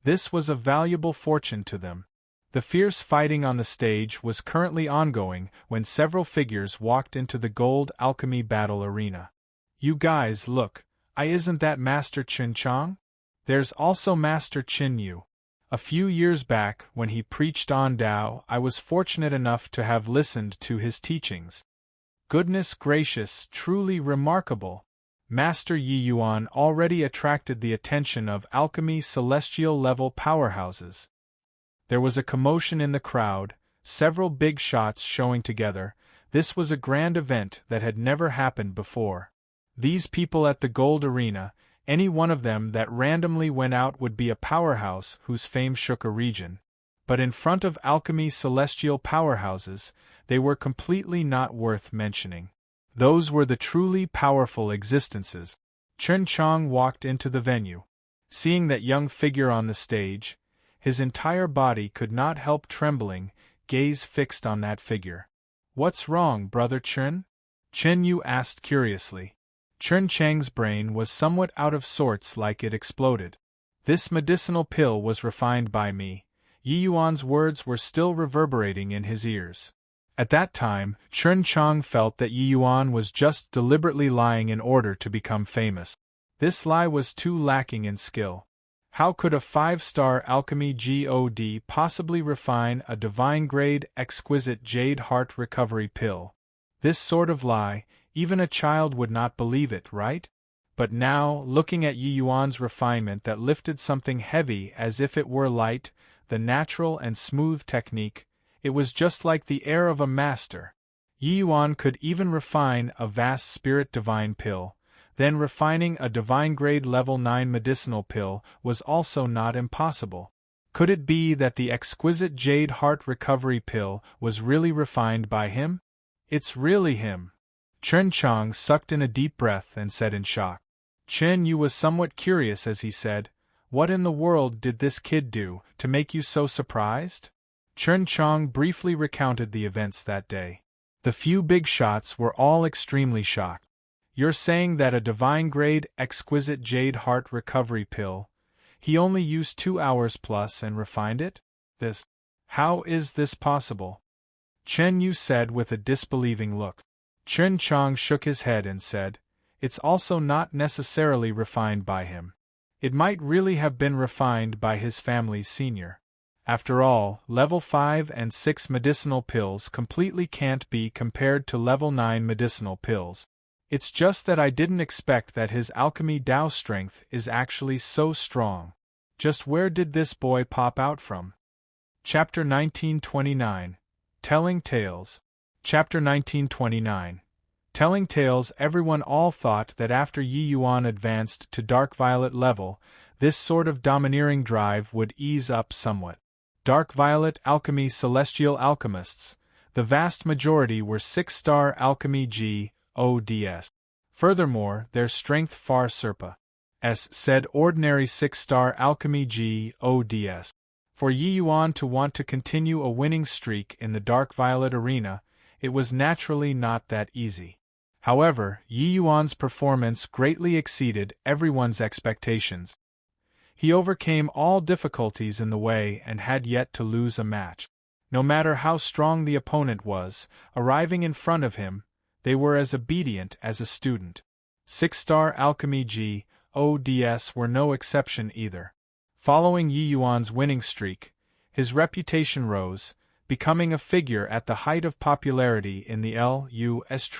This was a valuable fortune to them. The fierce fighting on the stage was currently ongoing when several figures walked into the gold alchemy battle arena. "You guys, look, isn't that Master Chen Chong? There's also Master Chen Yu. A few years back, when he preached on Dao, I was fortunate enough to have listened to his teachings. Goodness gracious, truly remarkable. Master Yi Yuan already attracted the attention of alchemy celestial level powerhouses." There was a commotion in the crowd, several big shots showing together. This was a grand event that had never happened before. These people at the gold arena, any one of them that randomly went out would be a powerhouse whose fame shook a region. But in front of alchemy's celestial powerhouses, they were completely not worth mentioning. Those were the truly powerful existences. Chen Chang walked into the venue. Seeing that young figure on the stage, his entire body could not help trembling, gaze fixed on that figure. "What's wrong, brother Chen?" Chen Yu asked curiously. Chen Chang's brain was somewhat out of sorts, like it exploded. "This medicinal pill was refined by me." Yi Yuan's words were still reverberating in his ears. At that time, Chen Chang felt that Yi Yuan was just deliberately lying in order to become famous. This lie was too lacking in skill. How could a 5-star alchemy god possibly refine a divine-grade, exquisite jade heart recovery pill? This sort of lie, even a child would not believe it, right? But now, looking at Yi Yuan's refinement that lifted something heavy as if it were light, the natural and smooth technique, it was just like the air of a master. Yi Yuan could even refine a vast spirit divine pill. Then refining a divine-grade level 9 medicinal pill was also not impossible. Could it be that the exquisite jade heart recovery pill was really refined by him? It's really him. Chen Chang sucked in a deep breath and said in shock. Chen Yu was somewhat curious as he said, "What in the world did this kid do to make you so surprised?" Chen Chang briefly recounted the events that day. The few big shots were all extremely shocked. "You're saying that a divine-grade, exquisite jade heart recovery pill, he only used 2 hours plus and refined it? How is this possible?" Chen Yu said with a disbelieving look. Chen Chang shook his head and said, "It's also not necessarily refined by him. It might really have been refined by his family's senior. After all, level 5 and 6 medicinal pills completely can't be compared to level 9 medicinal pills. It's just that I didn't expect that his alchemy Dao strength is actually so strong. Just where did this boy pop out from?" Chapter 1929. Telling Tales. Chapter 1929. Telling Tales. Everyone all thought that after Yi Yuan advanced to Dark Violet level, this sort of domineering drive would ease up somewhat. Dark Violet Alchemy Celestial Alchemists, the vast majority were 6-star Alchemy gods. Furthermore, their strength far surpassed said ordinary 6-star Alchemy gods. For Yi Yuan to want to continue a winning streak in the Dark Violet arena, it was naturally not that easy. However, Yi Yuan's performance greatly exceeded everyone's expectations. He overcame all difficulties in the way and had yet to lose a match. No matter how strong the opponent was, arriving in front of him, they were as obedient as a student. 6-star Alchemy gods were no exception either. Following Yi Yuan's winning streak, his reputation rose, becoming a figure at the height of popularity in the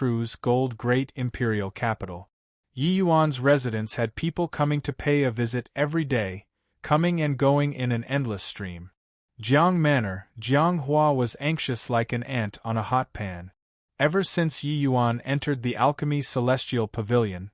Lu's gold great imperial capital. Yi Yuan's residence had people coming to pay a visit every day, coming and going in an endless stream. Jiang Manor, Jiang Hua was anxious like an ant on a hot pan. Ever since Yi Yuan entered the Alchemy Celestial Pavilion,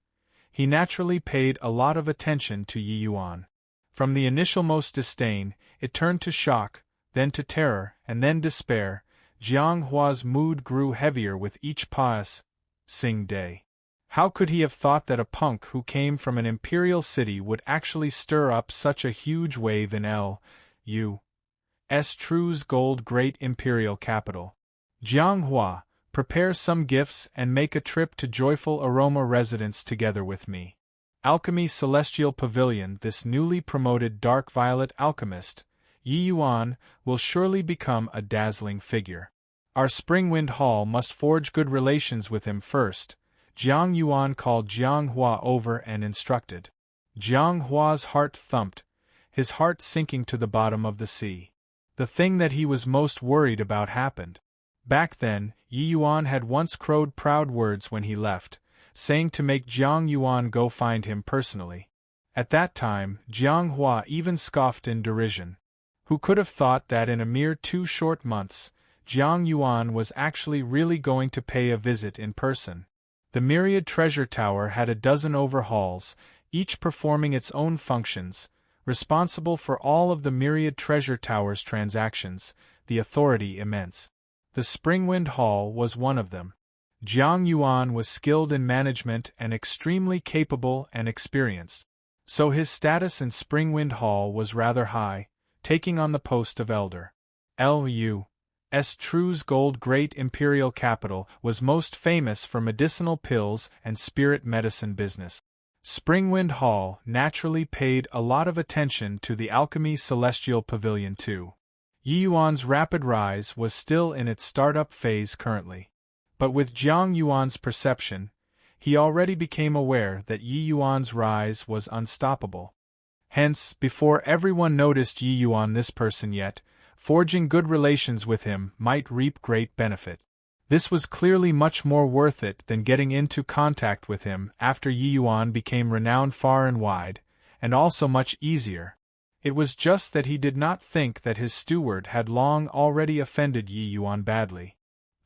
he naturally paid a lot of attention to Yi Yuan. From the initial most disdain, it turned to shock, then to terror, and then despair. Jiang Hua's mood grew heavier with each passing day. How could he have thought that a punk who came from an imperial city would actually stir up such a huge wave in Lu's gold great imperial capital? Jiang Hua, prepare some gifts and make a trip to Joyful Aroma Residence together with me. Alchemy Celestial Pavilion. This newly promoted Dark Violet alchemist, Yi Yuan, will surely become a dazzling figure. Our Springwind Hall must forge good relations with him first. Jiang Yuan called Jiang Hua over and instructed. Jiang Hua's heart thumped, his heart sinking to the bottom of the sea. The thing that he was most worried about happened. Back then, Yi Yuan had once crowed proud words when he left, saying to make Jiang Yuan go find him personally. At that time, Jiang Hua even scoffed in derision. Who could have thought that in a mere 2 short months, Jiang Yuan was actually really going to pay a visit in person? The myriad treasure tower had a dozen overhalls, each performing its own functions, responsible for all of the myriad treasure tower's transactions, the authority immense. The Springwind Hall was one of them. Jiang Yuan was skilled in management and extremely capable and experienced. So his status in Springwind Hall was rather high, taking on the post of elder. L.U.'s True's Gold Great Imperial Capital was most famous for medicinal pills and spirit medicine business. Springwind Hall naturally paid a lot of attention to the Alchemy Celestial Pavilion too. Yi Yuan's rapid rise was still in its startup phase currently. But with Jiang Yuan's perception, he already became aware that Yi Yuan's rise was unstoppable. Hence, before everyone noticed Yi Yuan, this person yet, forging good relations with him might reap great benefit. This was clearly much more worth it than getting into contact with him after Yi Yuan became renowned far and wide, and also much easier. It was just that he did not think that his steward had long already offended Yi Yuan badly.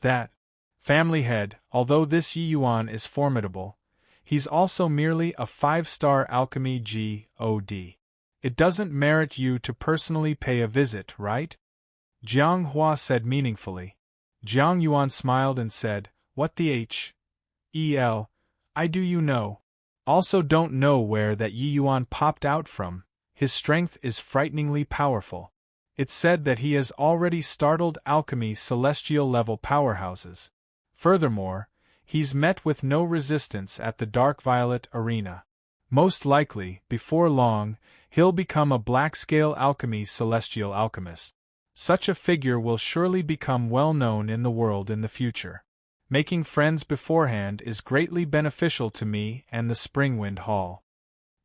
That family head, although this Yi Yuan is formidable, he's also merely a 5-star alchemy god. It doesn't merit you to personally pay a visit, right? Jiang Hua said meaningfully. Jiang Yuan smiled and said, "What the hell? I do you know? Also don't know where that Yi Yuan popped out from. His strength is frighteningly powerful. It's said that he has already startled alchemy celestial level powerhouses. Furthermore, he's met with no resistance at the Dark Violet Arena. Most likely, before long, he'll become a black-scale alchemy celestial alchemist. Such a figure will surely become well known in the world in the future. Making friends beforehand is greatly beneficial to me and the Springwind Hall."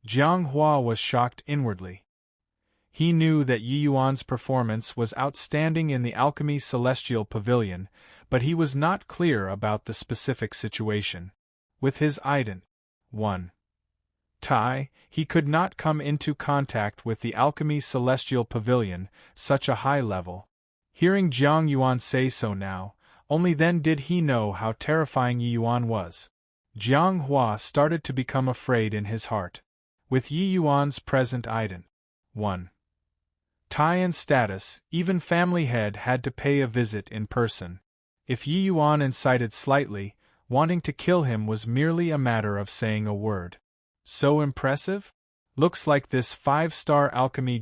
Jiang Hua was shocked inwardly. He knew that Yi Yuan's performance was outstanding in the Alchemy Celestial Pavilion, but he was not clear about the specific situation. With his ident. 1. Tai, he could not come into contact with the Alchemy Celestial Pavilion, such a high level. Hearing Jiang Yuan say so now, only then did he know how terrifying Yi Yuan was. Jiang Hua started to become afraid in his heart. With Yi Yuan's present ident. 1. Tai and status, even family head had to pay a visit in person. If Yi Yuan incited slightly, wanting to kill him was merely a matter of saying a word. So impressive? Looks like this 5-star alchemy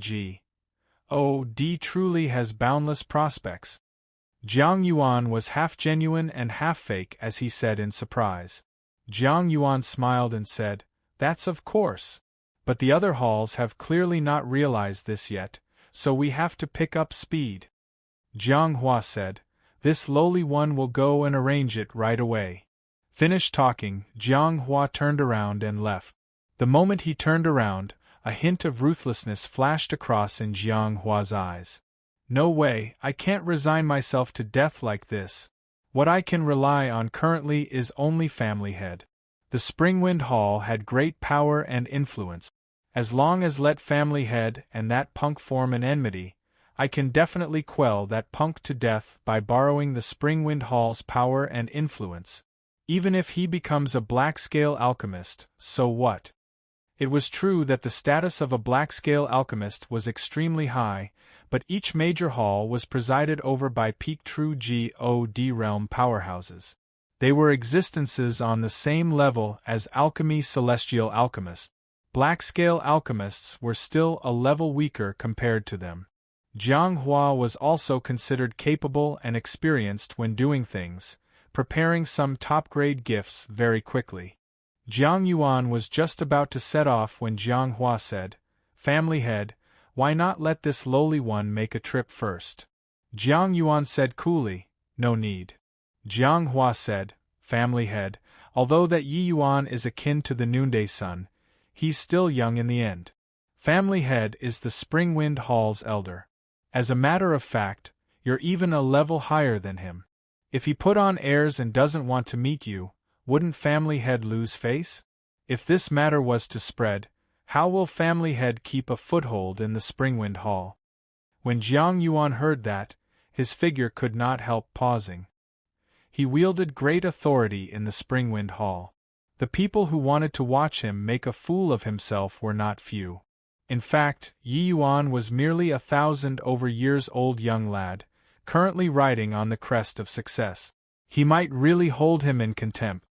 god truly has boundless prospects. Jiang Yuan was half genuine and half fake as he said in surprise. Jiang Yuan smiled and said, "That's of course. But the other halls have clearly not realized this yet, so we have to pick up speed." Jiang Hua said, "This lowly one will go and arrange it right away." Finished talking, Jiang Hua turned around and left. The moment he turned around, a hint of ruthlessness flashed across in Jiang Hua's eyes. "No way, I can't resign myself to death like this. What I can rely on currently is only family head. The Springwind Hall had great power and influence. As long as let family head and that punk form an enmity, I can definitely quell that punk to death by borrowing the Springwind Hall's power and influence. Even if he becomes a black-scale alchemist, so what?" It was true that the status of a black-scale alchemist was extremely high, but each major hall was presided over by peak true god realm powerhouses. They were existences on the same level as alchemy celestial alchemists. Black-scale alchemists were still a level weaker compared to them. Jiang Hua was also considered capable and experienced when doing things, preparing some top-grade gifts very quickly. Jiang Yuan was just about to set off when Jiang Hua said, "Family head, why not let this lowly one make a trip first?" Jiang Yuan said coolly, "No need." Jiang Hua said, "Family head, although that Yi Yuan is akin to the noonday sun, he's still young in the end. Family head is the Springwind Hall's elder. As a matter of fact, you're even a level higher than him. If he put on airs and doesn't want to meet you, wouldn't family head lose face? If this matter was to spread, how will family head keep a foothold in the Springwind Hall?" When Jiang Yuan heard that, his figure could not help pausing. He wielded great authority in the Springwind Hall. The people who wanted to watch him make a fool of himself were not few. In fact, Yi Yuan was merely 1,000-over-years-old young lad, currently riding on the crest of success. He might really hold him in contempt.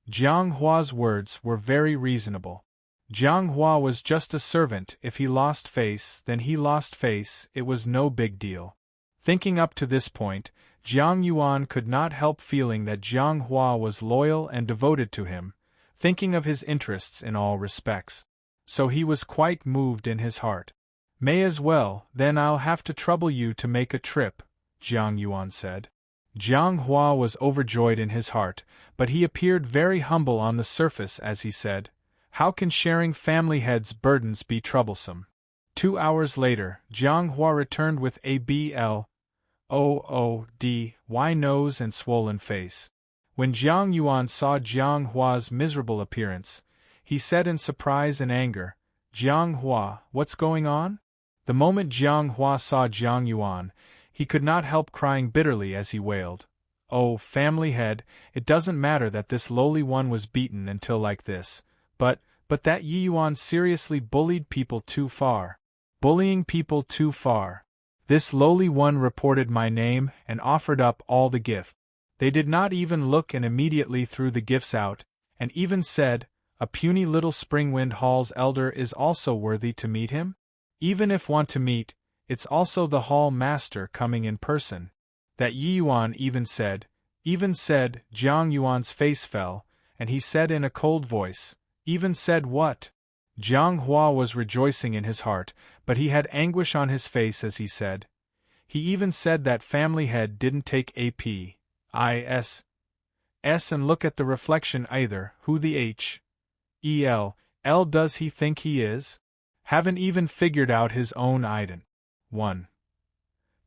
Jiang Hua's words were very reasonable. Jiang Hua was just a servant. If he lost face, then he lost face, it was no big deal. Thinking up to this point, Jiang Yuan could not help feeling that Jiang Hua was loyal and devoted to him, thinking of his interests in all respects. So he was quite moved in his heart. May as well, then I'll have to trouble you to make a trip, Jiang Yuan said. Jiang Hua was overjoyed in his heart, but he appeared very humble on the surface as he said, "How can sharing family heads' burdens be troublesome?" 2 hours later, Jiang Hua returned with a BLOODY nose and swollen face. When Jiang Yuan saw Jiang Hua's miserable appearance, he said in surprise and anger, "Jiang Hua, what's going on?" The moment Jiang Hua saw Jiang Yuan, he could not help crying bitterly as he wailed, "Oh, family head, it doesn't matter that this lowly one was beaten until like this, but that Yi Yuan seriously bullied people too far. Bullying people too far. This lowly one reported my name and offered up all the gift. They did not even look and immediately threw the gifts out, and even said, a puny little Springwind Hall's elder is also worthy to meet him? Even if want to meet, it's also the hall master coming in person. That Yi Yuan even said, Jiang Yuan's face fell, and he said in a cold voice, even said what? Jiang Hua was rejoicing in his heart, but he had anguish on his face as he said. He even said that family head didn't take APIS and look at the reflection either. Who the L does he think he is? Haven't even figured out his own ident. 1.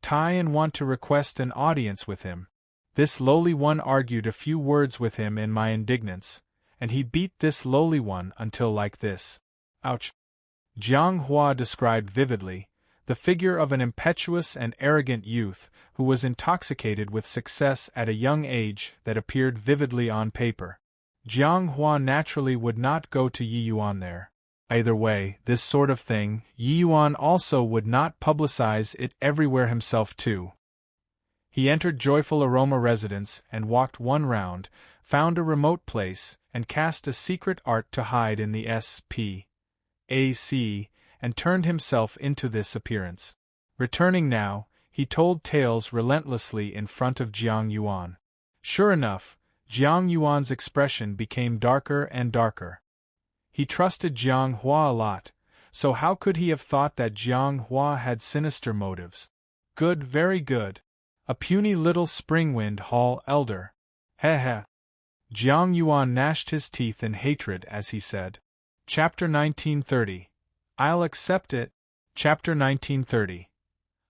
Tai and want to request an audience with him. This lowly one argued a few words with him in my indignance, and he beat this lowly one until like this. Ouch. Jiang Hua described vividly the figure of an impetuous and arrogant youth who was intoxicated with success at a young age that appeared vividly on paper. Jiang Hua naturally would not go to Yi Yuan there. Either way, this sort of thing, Yi Yuan also would not publicize it everywhere himself too. He entered Joyful Aroma residence and walked one round, found a remote place, and cast a secret art to hide in the SPAC, and turned himself into this appearance. Returning now, he told tales relentlessly in front of Jiang Yuan. Sure enough, Jiang Yuan's expression became darker and darker. He trusted Jiang Hua a lot, so how could he have thought that Jiang Hua had sinister motives? Good, very good. A puny little Springwind Hall elder. Heh. Jiang Yuan gnashed his teeth in hatred as he said. Chapter 1930. I'll accept it. Chapter 1930.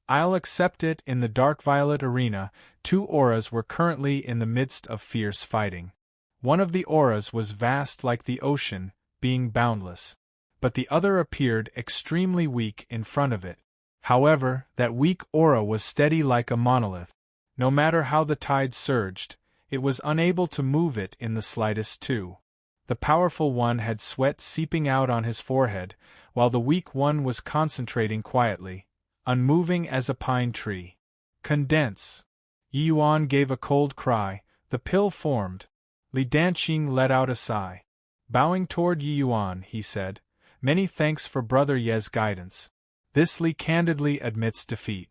I'll accept it. In the dark violet arena, 2 auras were currently in the midst of fierce fighting. One of the auras was vast like the ocean, being boundless. But the other appeared extremely weak in front of it. However, that weak aura was steady like a monolith. No matter how the tide surged, it was unable to move it in the slightest too. The powerful one had sweat seeping out on his forehead, while the weak one was concentrating quietly, unmoving as a pine tree. Condense. Yi Yuan gave a cold cry, the pill formed. Li Danqing let out a sigh. Bowing toward Yi Yuan, he said, "Many thanks for Brother Ye's guidance." This Li candidly admits defeat.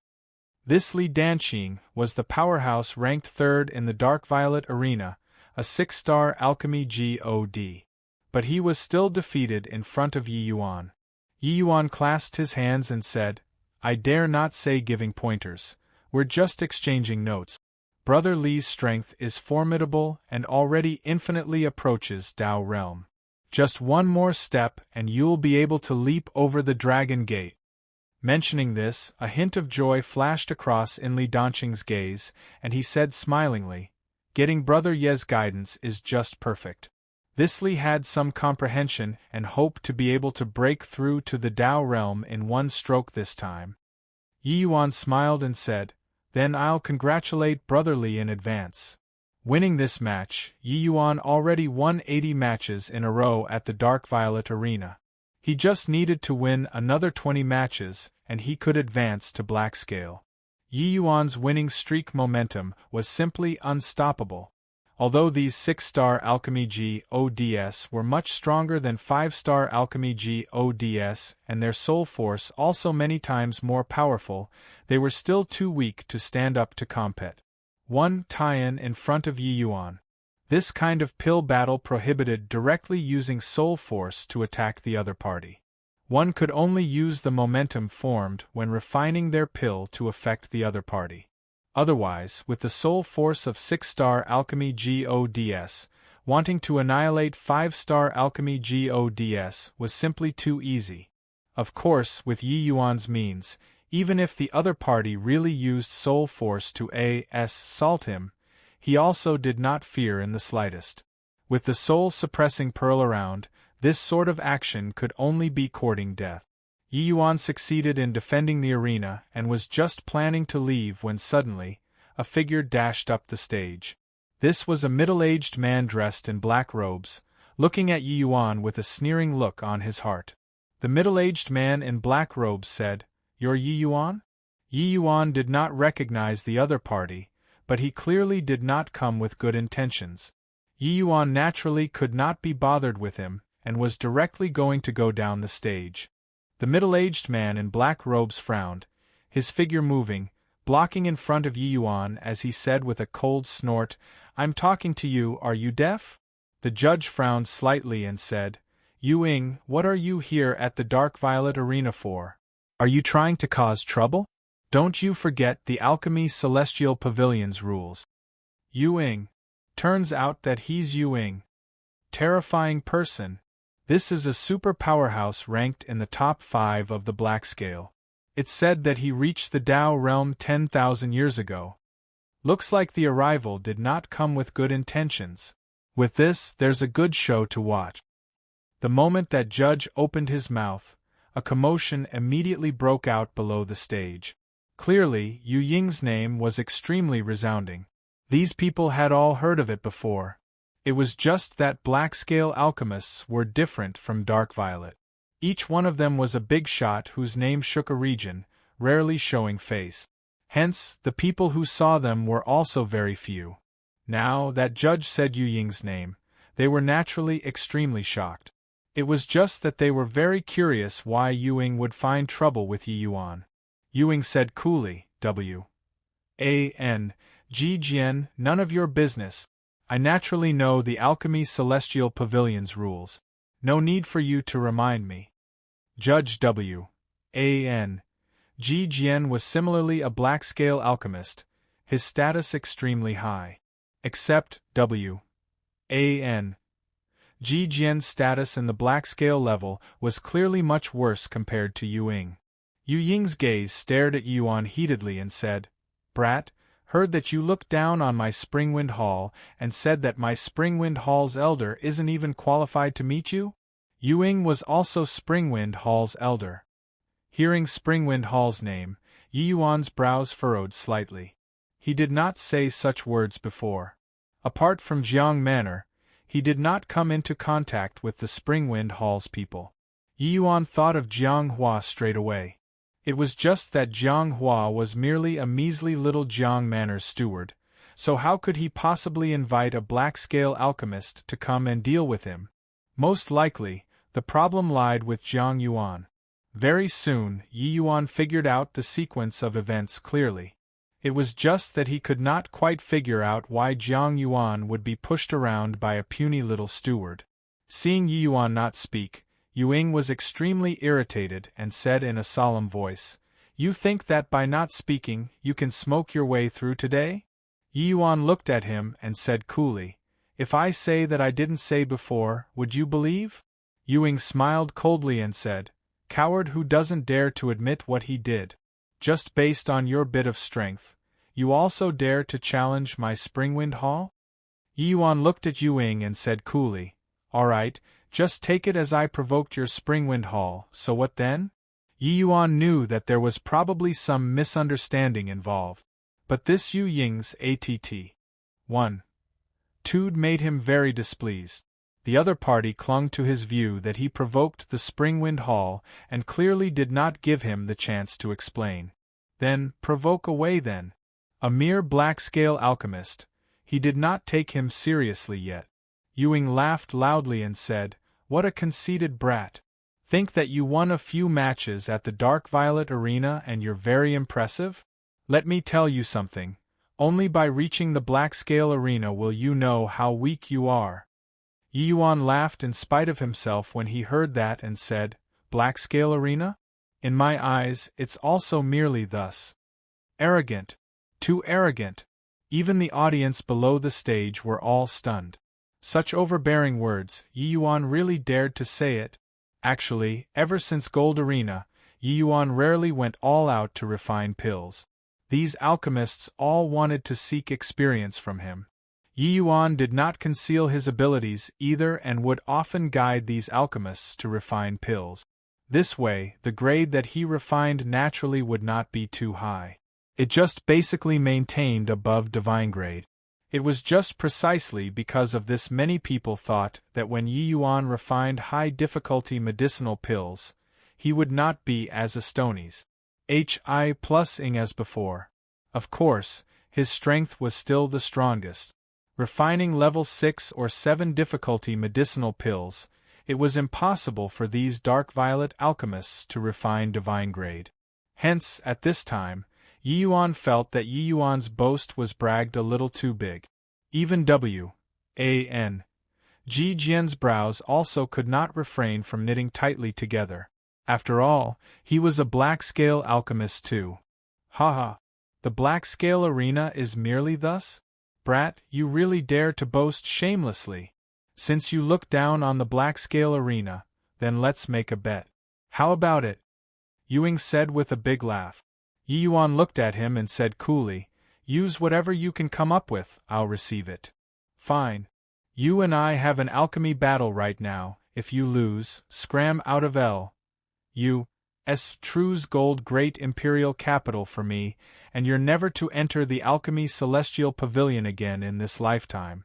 This Li Danqing was the powerhouse ranked 3rd in the Dark Violet Arena, a 6-star alchemy god. But he was still defeated in front of Yi Yuan. Yi Yuan clasped his hands and said, "I dare not say giving pointers, we're just exchanging notes. Brother Li's strength is formidable and already infinitely approaches Tao realm. Just one more step and you'll be able to leap over the Dragon Gate." Mentioning this, a hint of joy flashed across in Li Danqing's gaze, and he said smilingly, "Getting Brother Ye's guidance is just perfect." This Li had some comprehension and hoped to be able to break through to the Tao realm in one stroke this time. Yi Yuan smiled and said, "Then I'll congratulate Brother Li in advance." Winning this match, Yi Yuan already won 80 matches in a row at the Dark Violet Arena. He just needed to win another 20 matches, and he could advance to Black Scale. Yi Yuan's winning streak momentum was simply unstoppable. Although these 6-star Alchemy Gods were much stronger than 5-star Alchemy Gods and their soul force also many times more powerful, they were still too weak to stand up to Compet. 1. Tie-in in front of Yi Yuan. This kind of pill battle prohibited directly using soul force to attack the other party. One could only use the momentum formed when refining their pill to affect the other party. Otherwise, with the soul force of 6-star Alchemy Gods, wanting to annihilate 5-star Alchemy Gods was simply too easy. Of course, with Yi Yuan's means, even if the other party really used soul force to assault him, he also did not fear in the slightest. With the soul-suppressing pearl around, this sort of action could only be courting death. Yi Yuan succeeded in defending the arena and was just planning to leave when suddenly, a figure dashed up the stage. This was a middle-aged man dressed in black robes, looking at Yi Yuan with a sneering look on his heart. The middle-aged man in black robes said, "You're Yi Yuan?" Yi Yuan did not recognize the other party, but he clearly did not come with good intentions. Yi Yuan naturally could not be bothered with him, and was directly going to go down the stage. The middle-aged man in black robes frowned, his figure moving, blocking in front of Yi Yuan as he said with a cold snort, "I'm talking to you, are you deaf?" The judge frowned slightly and said, "Yu Ying, what are you here at the Dark Violet Arena for? Are you trying to cause trouble? Don't you forget the Alchemy Celestial Pavilion's rules." Yu Ying. Turns out that he's Yu Ying. Terrifying person. This is a super powerhouse ranked in the top 5 of the Black Scale. It's said that he reached the Dao realm 10,000 years ago. Looks like the arrival did not come with good intentions. With this, there's a good show to watch. The moment that judge opened his mouth, a commotion immediately broke out below the stage. Clearly, Yu Ying's name was extremely resounding. These people had all heard of it before. It was just that black-scale alchemists were different from Dark Violet. Each one of them was a big shot whose name shook a region, rarely showing face. Hence, the people who saw them were also very few. Now that judge said Yu Ying's name, they were naturally extremely shocked. It was just that they were very curious why Yu Ying would find trouble with Yi Yuan. Yu Ying said coolly, "Jian, none of your business. I naturally know the Alchemy Celestial Pavilion's rules. No need for you to remind me." Judge Jian was similarly a black-scale alchemist, his status extremely high. Except Jian's status in the black-scale level was clearly much worse compared to Yu Ying. Yu Ying's gaze stared at Yuan heatedly and said, "Brat, heard that you looked down on my Springwind Hall and said that my Springwind Hall's elder isn't even qualified to meet you?" Yu Ying was also Springwind Hall's elder. Hearing Springwind Hall's name, Yi Yuan's brows furrowed slightly. He did not say such words before. Apart from Jiang Manor, he did not come into contact with the Springwind Hall's people. Yi Yuan thought of Jiang Hua straight away. It was just that Jiang Hua was merely a measly little Jiang Manor's steward, so how could he possibly invite a black-scale alchemist to come and deal with him? Most likely, the problem lied with Jiang Yuan. Very soon, Yi Yuan figured out the sequence of events clearly. It was just that he could not quite figure out why Jiang Yuan would be pushed around by a puny little steward. Seeing Yi Yuan not speak, Yu Ying was extremely irritated and said in a solemn voice, "You think that by not speaking, you can smoke your way through today?" Yi Yuan looked at him and said coolly, "If I say that I didn't say before, would you believe?" Yu Ying smiled coldly and said, "Coward who doesn't dare to admit what he did. Just based on your bit of strength, you also dare to challenge my Springwind Hall?" Yi Yuan looked at Yu Ying and said coolly, "All right, just take it as I provoked your Springwind Hall, so what then?" Yi Yuan knew that there was probably some misunderstanding involved. But this Yu Ying's ATT. 1. attitude made him very displeased. The other party clung to his view that he provoked the Springwind Hall and clearly did not give him the chance to explain. Then, provoke away then. A mere black-scale alchemist, he did not take him seriously yet. Ewing laughed loudly and said, "What a conceited brat. Think that you won a few matches at the Dark Violet Arena and you're very impressive? Let me tell you something, only by reaching the black-scale arena will you know how weak you are." Yi Yuan laughed in spite of himself when he heard that and said, "Black-scale arena? In my eyes, it's also merely thus. Arrogant. Too arrogant." Even the audience below the stage were all stunned. Such overbearing words, Yi Yuan really dared to say it? Actually, ever since Gold Arena, Yi Yuan rarely went all out to refine pills. These alchemists all wanted to seek experience from him. Yi Yuan did not conceal his abilities either and would often guide these alchemists to refine pills. This way, the grade that he refined naturally would not be too high. It just basically maintained above divine grade. It was just precisely because of this many people thought that when Yi Yuan refined high-difficulty medicinal pills, he would not be as Astoni's HI+ing as before. Of course, his strength was still the strongest. Refining level 6 or 7 difficulty medicinal pills, it was impossible for these dark violet alchemists to refine divine grade. Hence, at this time, Yi Yuan felt that Yi Yuan's boast was bragged a little too big. Even W.A.N. Ji Jian's brows also could not refrain from knitting tightly together. After all, he was a black-scale alchemist too. Ha! The black-scale arena is merely thus? Brat, you really dare to boast shamelessly. Since you look down on the black-scale arena, then let's make a bet. How about it? Ewing said with a big laugh. Yi Yuan looked at him and said coolly, "Use whatever you can come up with, I'll receive it." "Fine. You and I have an alchemy battle right now. If you lose, scram out of L.U.'s True's gold great imperial capital for me, and you're never to enter the alchemy celestial pavilion again in this lifetime."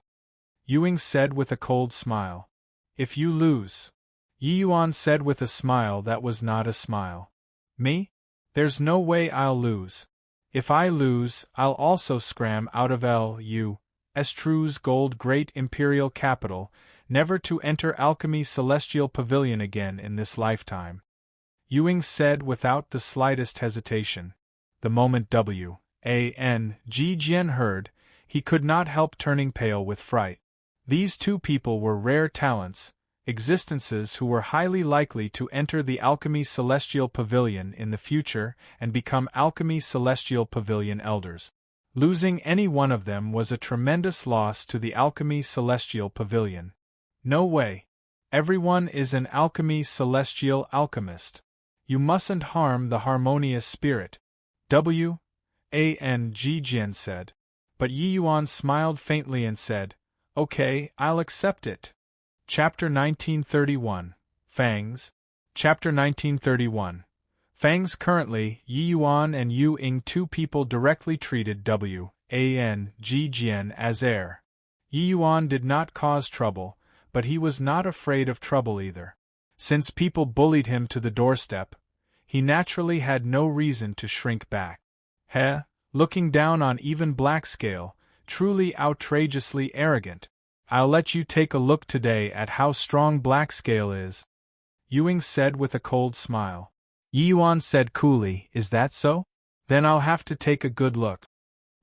Ewing said with a cold smile. "If you lose," Yi Yuan said with a smile that was not a smile. "Me? There's no way I'll lose. If I lose, I'll also scram out of L.U.'s True's gold great imperial capital, never to enter alchemy celestial pavilion again in this lifetime," Ewing said without the slightest hesitation. The moment W.A.N. Ji Jian heard, he could not help turning pale with fright. These two people were rare talents, existences who were highly likely to enter the Alchemy Celestial Pavilion in the future and become Alchemy Celestial Pavilion elders. Losing any one of them was a tremendous loss to the Alchemy Celestial Pavilion. No way. Everyone is an Alchemy Celestial alchemist. You mustn't harm the harmonious spirit, W.A.N. Ji Jian said. But Yi Yuan smiled faintly and said, "Okay, I'll accept it." Chapter 1931. Fangs. Chapter 1931. Fangs. Currently, Yi Yuan and Yu Ying, two people directly treated W.A.N. Ji Jian as heir. Yi Yuan did not cause trouble, but he was not afraid of trouble either. Since people bullied him to the doorstep, he naturally had no reason to shrink back. Looking down on even Blackscale, truly outrageously arrogant. "I'll let you take a look today at how strong Blackscale is," Ewing said with a cold smile. Yi Yuan said coolly, "Is that so? Then I'll have to take a good look."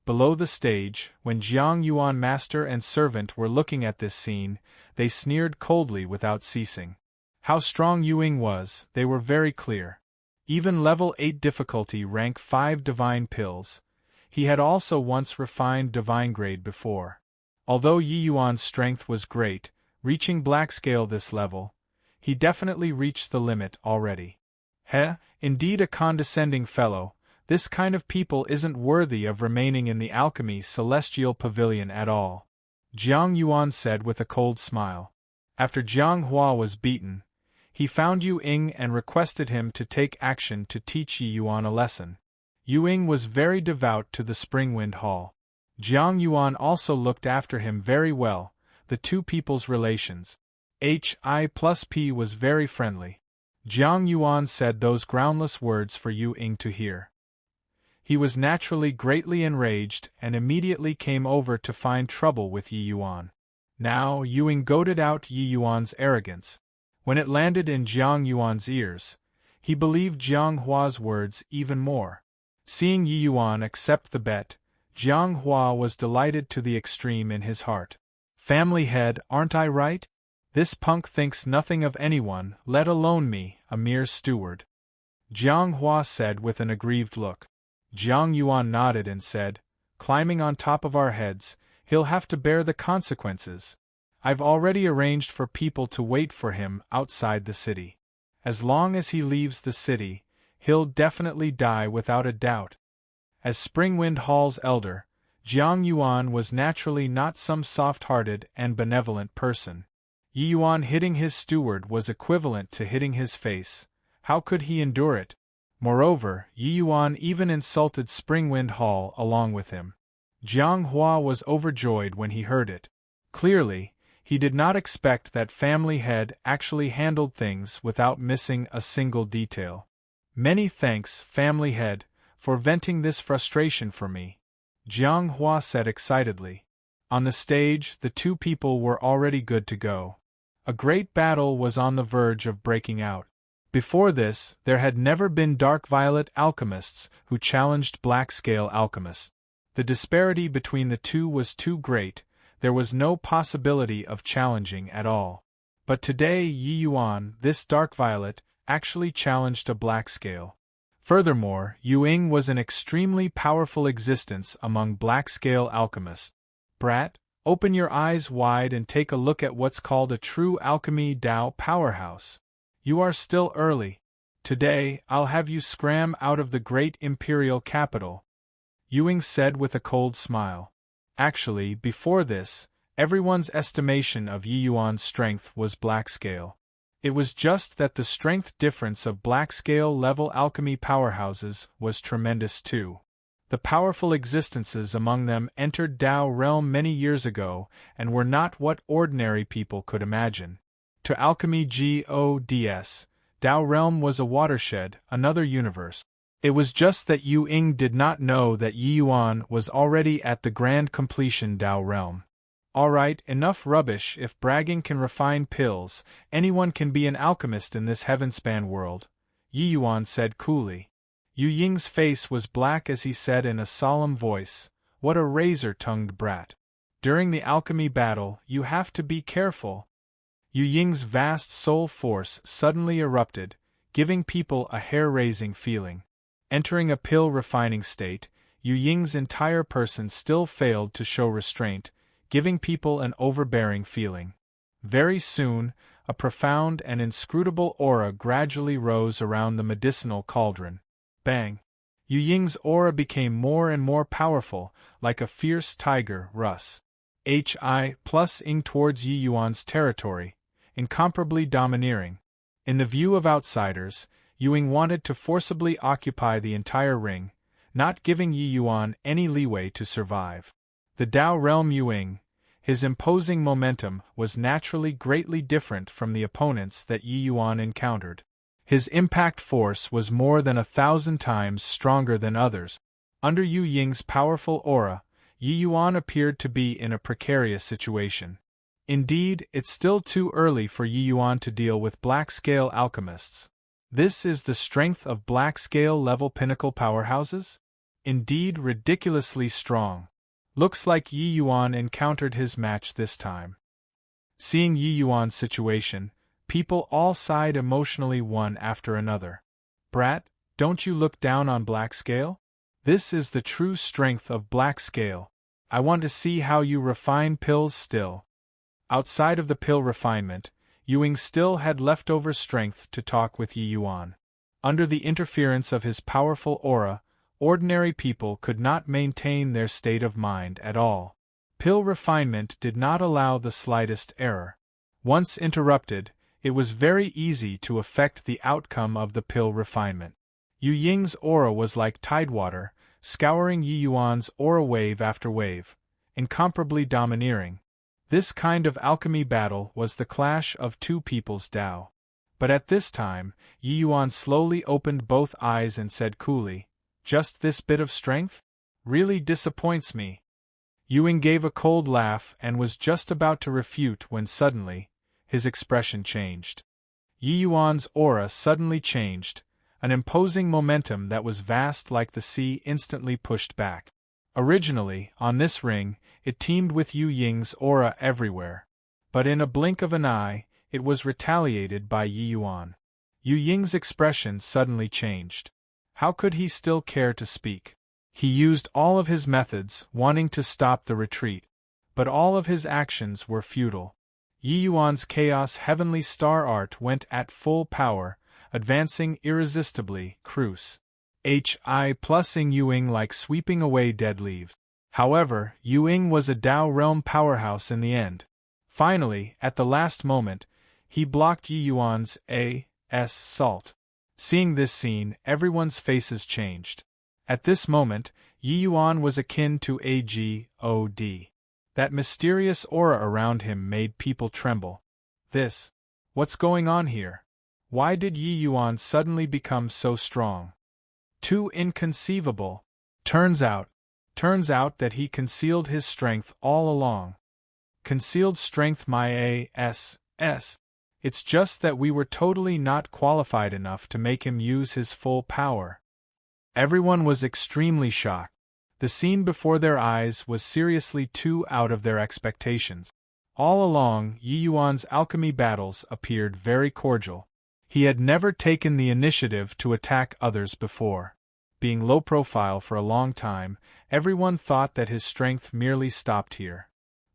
Below the stage, when Jiang Yuan master and servant were looking at this scene, they sneered coldly without ceasing. How strong Ewing was, they were very clear. Even level 8 difficulty rank 5 divine pills. He had also once refined divine grade before. Although Yi Yuan's strength was great, reaching Blackscale this level, he definitely reached the limit already. Indeed a condescending fellow, this kind of people isn't worthy of remaining in the Alchemy Celestial Pavilion at all, Jiang Yuan said with a cold smile. After Jiang Hua was beaten, he found Yu Ying and requested him to take action to teach Yi Yuan a lesson. Yu Ying was very devout to the Springwind Hall. Jiang Yuan also looked after him very well. The two people's relations, Hi+P, was very friendly. Jiang Yuan said those groundless words for Yu Ying to hear. He was naturally greatly enraged and immediately came over to find trouble with Yi Yuan. Now Yu Ying goaded out Yi Yuan's arrogance. When it landed in Jiang Yuan's ears, he believed Jiang Hua's words even more. Seeing Yi Yuan accept the bet, Jiang Hua was delighted to the extreme in his heart. Family head, aren't I right? This punk thinks nothing of anyone, let alone me, a mere steward. Jiang Hua said with an aggrieved look. Jiang Yuan nodded and said, climbing on top of our heads, he'll have to bear the consequences. I've already arranged for people to wait for him outside the city. As long as he leaves the city, he'll definitely die without a doubt. As Springwind Hall's elder, Jiang Yuan was naturally not some soft-hearted and benevolent person. Yi Yuan hitting his steward was equivalent to hitting his face. How could he endure it? Moreover, Yi Yuan even insulted Springwind Hall along with him. Jiang Hua was overjoyed when he heard it. Clearly, he did not expect that family head actually handled things without missing a single detail. Many thanks, family head, for venting this frustration for me, Jiang Hua said excitedly. On the stage, the two people were already good to go. A great battle was on the verge of breaking out. Before this, there had never been dark violet alchemists who challenged black-scale alchemists. The disparity between the two was too great, there was no possibility of challenging at all. But today Yi Yuan, this dark violet, actually challenged a black-scale. Furthermore, Yu Ying was an extremely powerful existence among black-scale alchemists. Brat, open your eyes wide and take a look at what's called a true alchemy Dao powerhouse. You are still early. Today, I'll have you scram out of the great imperial capital, Yu Ying said with a cold smile. Actually, before this, everyone's estimation of Yi Yuan's strength was black-scale. It was just that the strength difference of black-scale level alchemy powerhouses was tremendous too. The powerful existences among them entered Dao realm many years ago and were not what ordinary people could imagine. To alchemy gods, Dao realm was a watershed, another universe. It was just that Yu Ying did not know that Yi Yuan was already at the grand completion Dao realm. Alright, enough rubbish. If bragging can refine pills, anyone can be an alchemist in this heaven-span world, Yi Yuan said coolly. Yu Ying's face was black as he said in a solemn voice, what a razor-tongued brat. During the alchemy battle, you have to be careful. Yu Ying's vast soul force suddenly erupted, giving people a hair-raising feeling. Entering a pill-refining state, Yu Ying's entire person still failed to show restraint, giving people an overbearing feeling. Very soon, a profound and inscrutable aura gradually rose around the medicinal cauldron. Bang! Yu Ying's aura became more and more powerful, like a fierce tiger, Russ. Hi+ing towards Yi Yuan's territory, incomparably domineering. In the view of outsiders, Yu Ying wanted to forcibly occupy the entire ring, not giving Yi Yuan any leeway to survive. The Dao realm Yu Ying, his imposing momentum was naturally greatly different from the opponents that Yi Yuan encountered. His impact force was more than 1,000 times stronger than others. Under Yu Ying's powerful aura, Yi Yuan appeared to be in a precarious situation. Indeed, it's still too early for Yi Yuan to deal with black-scale alchemists. This is the strength of black-scale level pinnacle powerhouses? Indeed, ridiculously strong. Looks like Yi Yuan encountered his match this time. Seeing Yi Yuan's situation, people all sighed emotionally one after another. Brat, don't you look down on black-scale? This is the true strength of black-scale. I want to see how you refine pills still. Outside of the pill refinement, Yu Ying still had leftover strength to talk with Yi Yuan. Under the interference of his powerful aura, ordinary people could not maintain their state of mind at all. Pill refinement did not allow the slightest error. Once interrupted, it was very easy to affect the outcome of the pill refinement. Yu Ying's aura was like tidewater, scouring Yi Yuan's aura wave after wave, incomparably domineering. This kind of alchemy battle was the clash of two people's Tao. But at this time, Yi Yuan slowly opened both eyes and said coolly, "Just this bit of strength? Really disappoints me." Ewing gave a cold laugh and was just about to refute when suddenly, his expression changed. Yi Yuan's aura suddenly changed, an imposing momentum that was vast like the sea instantly pushed back. Originally, on this ring, it teemed with Yu Ying's aura everywhere. But in a blink of an eye, it was retaliated by Yi Yuan. Yu Ying's expression suddenly changed. How could he still care to speak? He used all of his methods, wanting to stop the retreat. But all of his actions were futile. Yi Yuan's chaos heavenly star art went at full power, advancing irresistibly, cruise. Hi plusing Yuing like sweeping away dead leaves. However, Yuing was a Tao realm powerhouse in the end. Finally, at the last moment, he blocked Yi Yuan's assault. Seeing this scene, everyone's faces changed. At this moment, Yi Yuan was akin to a god. That mysterious aura around him made people tremble. What's going on here? Why did Yi Yuan suddenly become so strong? Too inconceivable. Turns out that he concealed his strength all along. Concealed strength, my ass. It's just that we were totally not qualified enough to make him use his full power. Everyone was extremely shocked. The scene before their eyes was seriously too out of their expectations. All along, Yi Yuan's alchemy battles appeared very cordial. He had never taken the initiative to attack others before. Being low profile for a long time, everyone thought that his strength merely stopped here.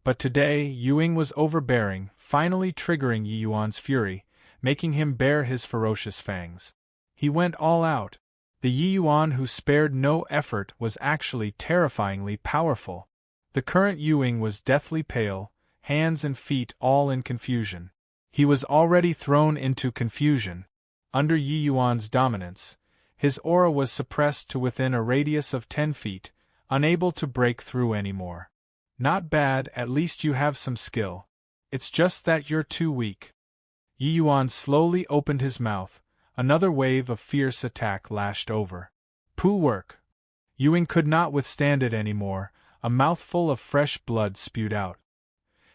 But today, Yuing was overbearing, finally triggering Yi Yuan's fury, making him bare his ferocious fangs. He went all out. The Yi Yuan who spared no effort was actually terrifyingly powerful. The current Yuing was deathly pale, hands and feet all in confusion. He was already thrown into confusion. Under Yi Yuan's dominance, his aura was suppressed to within a radius of 10 feet, unable to break through anymore. Not bad, at least you have some skill. It's just that you're too weak. Yi Yuan slowly opened his mouth. Another wave of fierce attack lashed over. Poo work. Yuing could not withstand it anymore, a mouthful of fresh blood spewed out.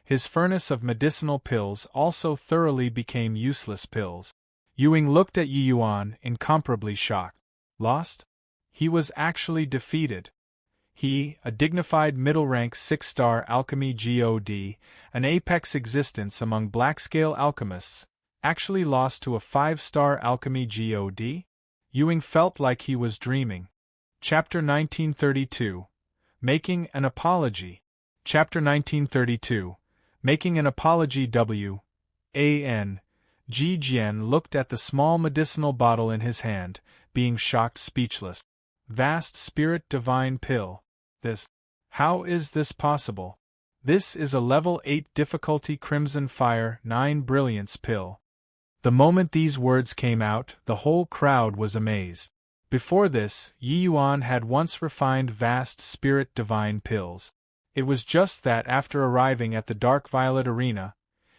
His furnace of medicinal pills also thoroughly became useless pills. Yuing looked at Yi Yuan, incomparably shocked. Lost? He was actually defeated. He, a dignified middle-rank 6-star alchemy god, an apex existence among black-scale alchemists, actually lost to a 5-star alchemy god? Yuing felt like he was dreaming. Chapter 1932. Making an Apology. Chapter 1932. Making an Apology. W.A.N. Ji Jian looked at the small medicinal bottle in his hand, being shocked speechless. Vast Spirit Divine Pill. How is this possible? This is a level 8 difficulty Crimson Fire 9 Brilliance pill. The moment these words came out, the whole crowd was amazed. Before this, Yi Yuan had once refined Vast Spirit Divine pills. It was just that after arriving at the Dark Violet Arena,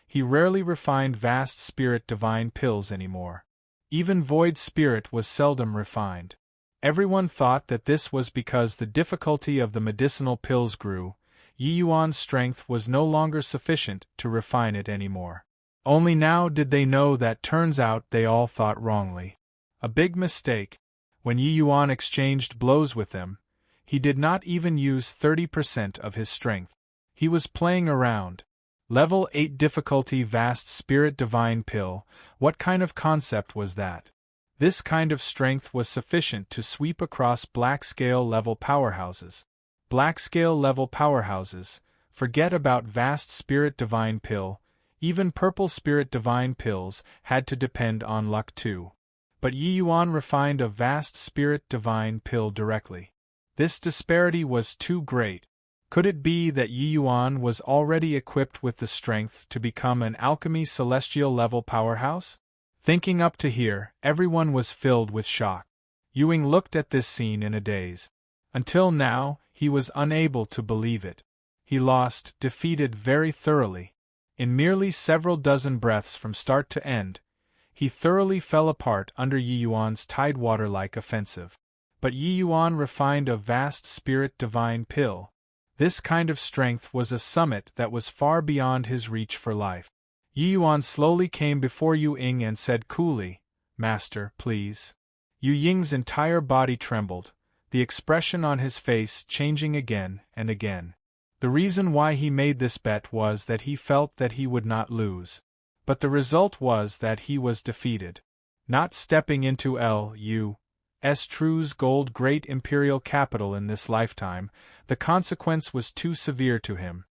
he rarely refined Vast Spirit Divine pills anymore. Even Void Spirit was seldom refined. Everyone thought that this was because the difficulty of the medicinal pills grew. Yi Yuan's strength was no longer sufficient to refine it anymore. Only now did they know that turns out they all thought wrongly. A big mistake. When Yi Yuan exchanged blows with them, he did not even use 30% of his strength. He was playing around. Level 8 difficulty Vast Spirit Divine Pill, what kind of concept was that? This kind of strength was sufficient to sweep across black-scale level powerhouses. Black-scale level powerhouses, forget about Vast Spirit Divine Pill, even Purple Spirit Divine Pills had to depend on luck too. But Yi Yuan refined a Vast Spirit Divine Pill directly. This disparity was too great. Could it be that Yi Yuan was already equipped with the strength to become an alchemy celestial level powerhouse? Thinking up to here, everyone was filled with shock. Yuing looked at this scene in a daze. Until now, he was unable to believe it. He lost, defeated very thoroughly. In merely several dozen breaths from start to end, he thoroughly fell apart under Yi Yuan's tidewater-like offensive. But Yi Yuan refined a vast spirit-divine pill. This kind of strength was a summit that was far beyond his reach for life. Yi Yuan slowly came before Yu Ying and said coolly, "Master, please." Yu Ying's entire body trembled, the expression on his face changing again and again. The reason why he made this bet was that he felt that he would not lose. But the result was that he was defeated. Not stepping into L.U.'s True's gold great imperial capital in this lifetime, the consequence was too severe to him.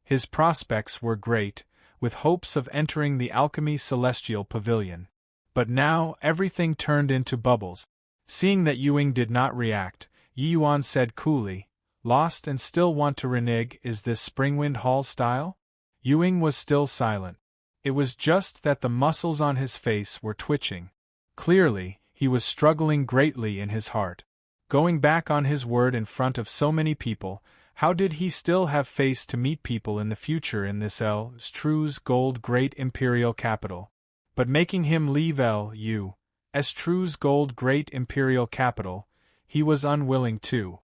His prospects were great, with hopes of entering the alchemy celestial pavilion. But now everything turned into bubbles. Seeing that Yu Ying did not react, Yi Yuan said coolly, "Lost and still want to renege, is this Springwind Hall style?" Yu Ying was still silent. It was just that the muscles on his face were twitching. Clearly, he was struggling greatly in his heart. Going back on his word in front of so many people, how did he still have face to meet people in the future in this L.'s True's gold great imperial capital? But making him leave L.U.'s True's gold great imperial capital, he was unwilling to.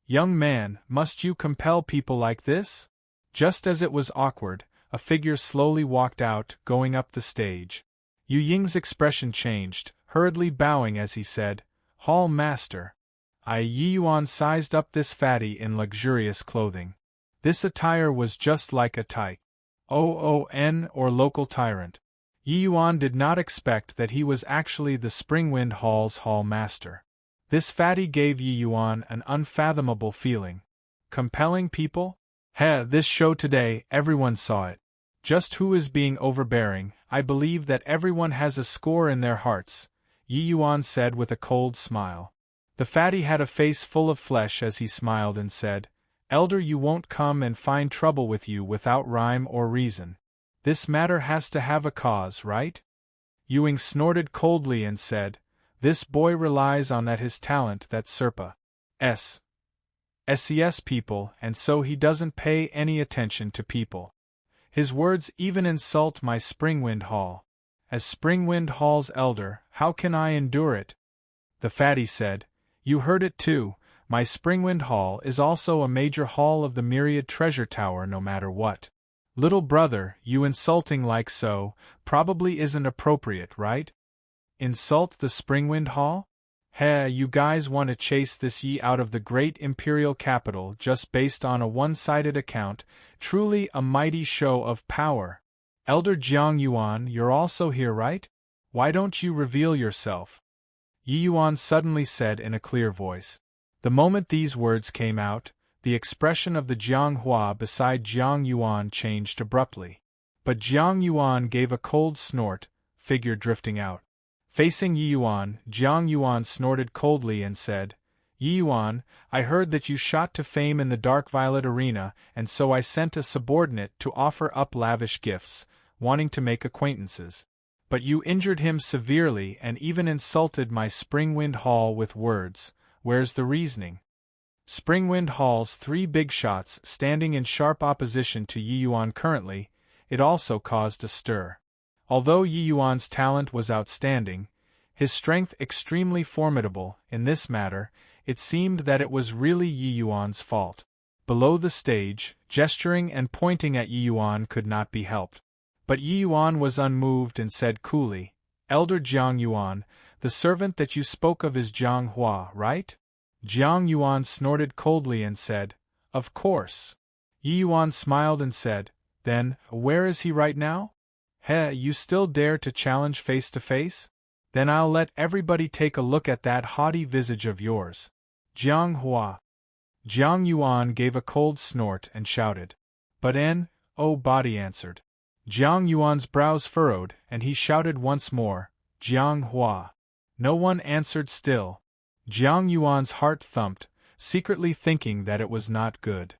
"Young man, must you compel people like this?" Just as it was awkward, a figure slowly walked out, going up the stage. Yu Ying's expression changed, hurriedly bowing as he said, "Hall Master." Yi Yuan sized up this fatty in luxurious clothing. This attire was just like a Oon or local tyrant. Yi Yuan did not expect that he was actually the Springwind Hall's Hall Master. This fatty gave Yi Yuan an unfathomable feeling. Compelling people? This show today, everyone saw it. Just who is being overbearing? I believe that everyone has a score in their hearts, Yi Yuan said with a cold smile. The fatty had a face full of flesh as he smiled and said, "Elder, you won't come and find trouble with you without rhyme or reason. This matter has to have a cause, right?" Yu Ying snorted coldly and said, "This boy relies on that his talent that Serpa SES people, and so he doesn't pay any attention to people. His words even insult my Springwind Hall. As Springwind Hall's elder, how can I endure it?" The fatty said, "You heard it too, my Springwind Hall is also a major hall of the Myriad Treasure Tower no matter what. Little brother, you insulting like so, probably isn't appropriate, right? Insult the Springwind Hall? You guys want to chase this Yi out of the great imperial capital just based on a one-sided account, truly a mighty show of power. Elder Jiang Yuan, you're also here, right? Why don't you reveal yourself?" Yi Yuan suddenly said in a clear voice. The moment these words came out, the expression of the Jiang Hua beside Jiang Yuan changed abruptly. But Jiang Yuan gave a cold snort, figure drifting out. Facing Yi Yuan, Jiang Yuan snorted coldly and said, "Yi Yuan, I heard that you shot to fame in the Dark Violet Arena, and so I sent a subordinate to offer up lavish gifts, wanting to make acquaintances. But you injured him severely and even insulted my Springwind Hall with words. Where's the reasoning?" Springwind Hall's three big shots standing in sharp opposition to Yi Yuan currently, it also caused a stir. Although Yi Yuan's talent was outstanding, his strength extremely formidable, in this matter, it seemed that it was really Yi Yuan's fault. Below the stage, gesturing and pointing at Yi Yuan could not be helped. But Yi Yuan was unmoved and said coolly, "Elder Jiang Yuan, the servant that you spoke of is Jiang Hua, right?" Jiang Yuan snorted coldly and said, "Of course." Yi Yuan smiled and said, "Then, where is he right now?" You still dare to challenge face to face? Then I'll let everybody take a look at that haughty visage of yours. Jiang Hua. Jiang Yuan gave a cold snort and shouted. But body answered. Jiang Yuan's brows furrowed, and he shouted once more, "Jiang Hua." No one answered still. Jiang Yuan's heart thumped, secretly thinking that it was not good.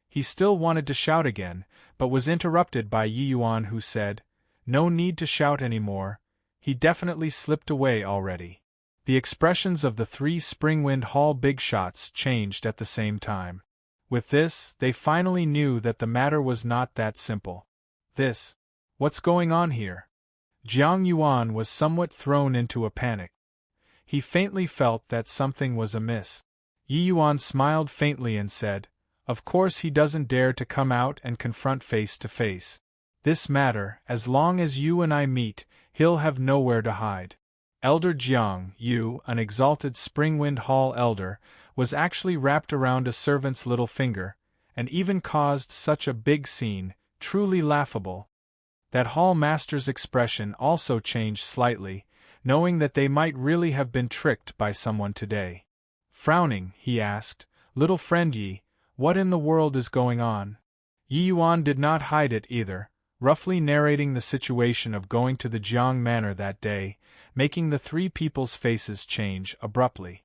He still wanted to shout again, but was interrupted by Yi Yuan, who said, "No need to shout anymore, he definitely slipped away already." The expressions of the 3 Springwind Hall bigshots changed at the same time. With this, they finally knew that the matter was not that simple. What's going on here? Jiang Yuan was somewhat thrown into a panic. He faintly felt that something was amiss. Yi Yuan smiled faintly and said, "Of course he doesn't dare to come out and confront face to face. This matter, as long as you and I meet, he'll have nowhere to hide." Elder Jiang Yu, an exalted Springwind Hall elder, was actually wrapped around a servant's little finger, and even caused such a big scene, truly laughable. That Hall Master's expression also changed slightly, knowing that they might really have been tricked by someone today. Frowning, he asked, "Little friend Yi, what in the world is going on?" Yi Yuan did not hide it either, roughly narrating the situation of going to the Jiang Manor that day, making the 3 people's faces change abruptly.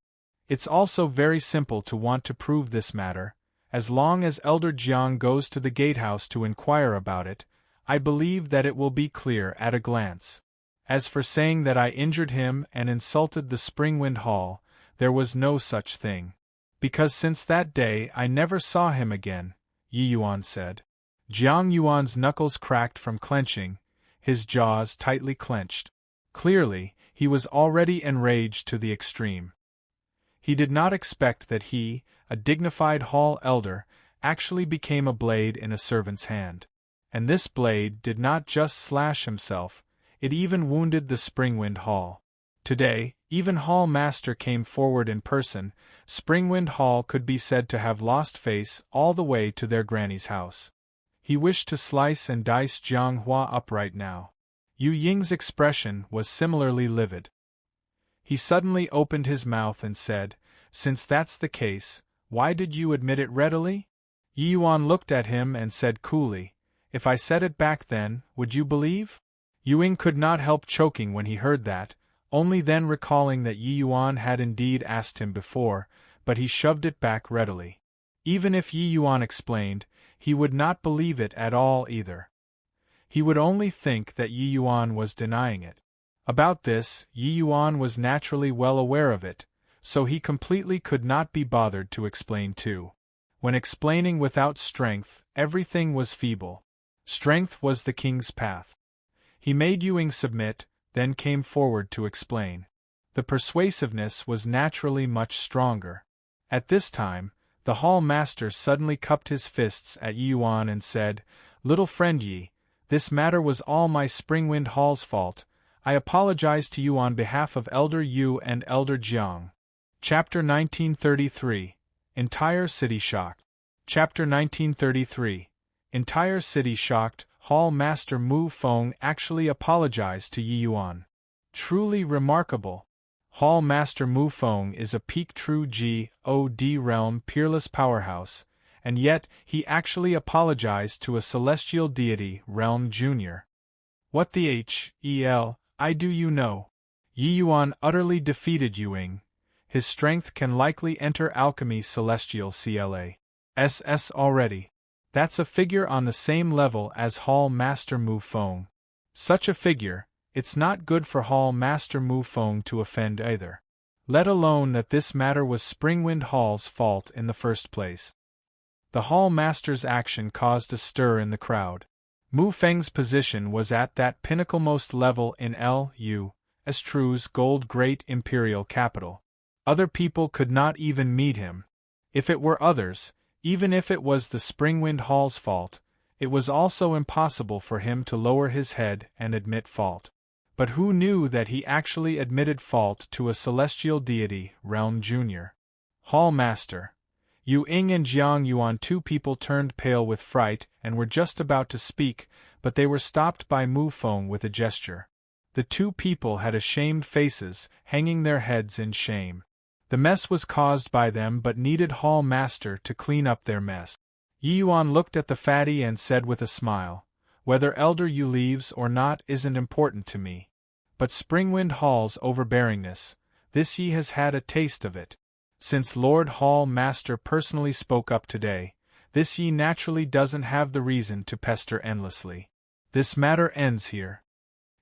It's also very simple to want to prove this matter. As long as Elder Jiang goes to the gatehouse to inquire about it, I believe that it will be clear at a glance. As for saying that I injured him and insulted the Springwind Hall, there was no such thing. Because since that day I never saw him again, Yi Yuan said. Jiang Yuan's knuckles cracked from clenching, his jaws tightly clenched. Clearly, he was already enraged to the extreme. He did not expect that he, a dignified hall elder, actually became a blade in a servant's hand. And this blade did not just slash himself, it even wounded the Springwind Hall. Today, even Hall Master came forward in person. Springwind Hall could be said to have lost face all the way to their granny's house. He wished to slice and dice Jiang Hua up right now. Yu Ying's expression was similarly livid. He suddenly opened his mouth and said, "Since that's the case, why did you admit it readily?" Yi Yuan looked at him and said coolly, "If I said it back then, would you believe?" Yu Ying could not help choking when he heard that, only then recalling that Yi Yuan had indeed asked him before, but he shoved it back readily. Even if Yi Yuan explained, he would not believe it at all either. He would only think that Yi Yuan was denying it. About this, Yi Yuan was naturally well aware of it, so he completely could not be bothered to explain too. When explaining without strength, everything was feeble. Strength was the king's path. He made Yu Ying submit, then came forward to explain. The persuasiveness was naturally much stronger. At this time, the hall master suddenly cupped his fists at Yi Yuan and said, "Little friend Yi, this matter was all my Springwind Hall's fault. I apologize to you on behalf of Elder Yu and Elder Jiang." Chapter 1933. Entire City Shocked. Chapter 1933. Entire city shocked. Hall Master Mu Feng actually apologized to Yi Yuan. Truly remarkable. Hall Master Mu Feng is a peak true God realm peerless powerhouse, and yet he actually apologized to a celestial deity realm junior. What the hell, I do you know? Yi Yuan utterly defeated Yu Ying. His strength can likely enter alchemy celestial CLA. Already. That's a figure on the same level as Hall Master Mu Feng. Such a figure, it's not good for Hall Master Mu Feng to offend either. Let alone that this matter was Springwind Hall's fault in the first place. The Hall Master's action caused a stir in the crowd. Mu Feng's position was at that pinnaclemost level in L.U.'s gold great imperial capital. Other people could not even meet him. If it were others, even if it was the Springwind Hall's fault, it was also impossible for him to lower his head and admit fault. But who knew that he actually admitted fault to a celestial deity realm junior? Hall Master. Yu Ying and Jiang Yuan, 2 people turned pale with fright and were just about to speak, but they were stopped by Mu Feng with a gesture. The 2 people had ashamed faces, hanging their heads in shame. The mess was caused by them but needed Hall Master to clean up their mess. Yi Yuan looked at the fatty and said with a smile, "Whether Elder Yu leaves or not isn't important to me. But Springwind Hall's overbearingness, this Yi has had a taste of it. Since Lord Hall Master personally spoke up today, this Yi naturally doesn't have the reason to pester endlessly. This matter ends here."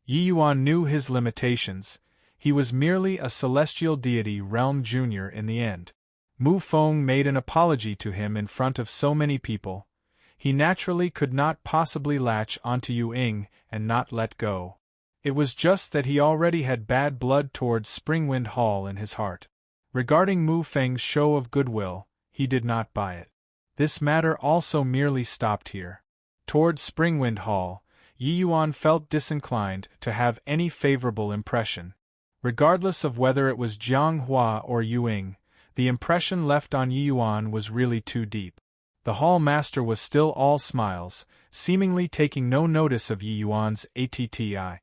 Yi Yuan knew his limitations. He was merely a celestial deity realm junior in the end. Mu Feng made an apology to him in front of so many people. He naturally could not possibly latch onto Yu Ying and not let go. It was just that he already had bad blood towards Springwind Hall in his heart. Regarding Mu Feng's show of goodwill, he did not buy it. This matter also merely stopped here. Towards Springwind Hall, Yi Yuan felt disinclined to have any favorable impression. Regardless of whether it was Jiang Hua or Yu Ying, the impression left on Yi Yuan was really too deep. The hall master was still all smiles, seemingly taking no notice of Yi Yuan's attitude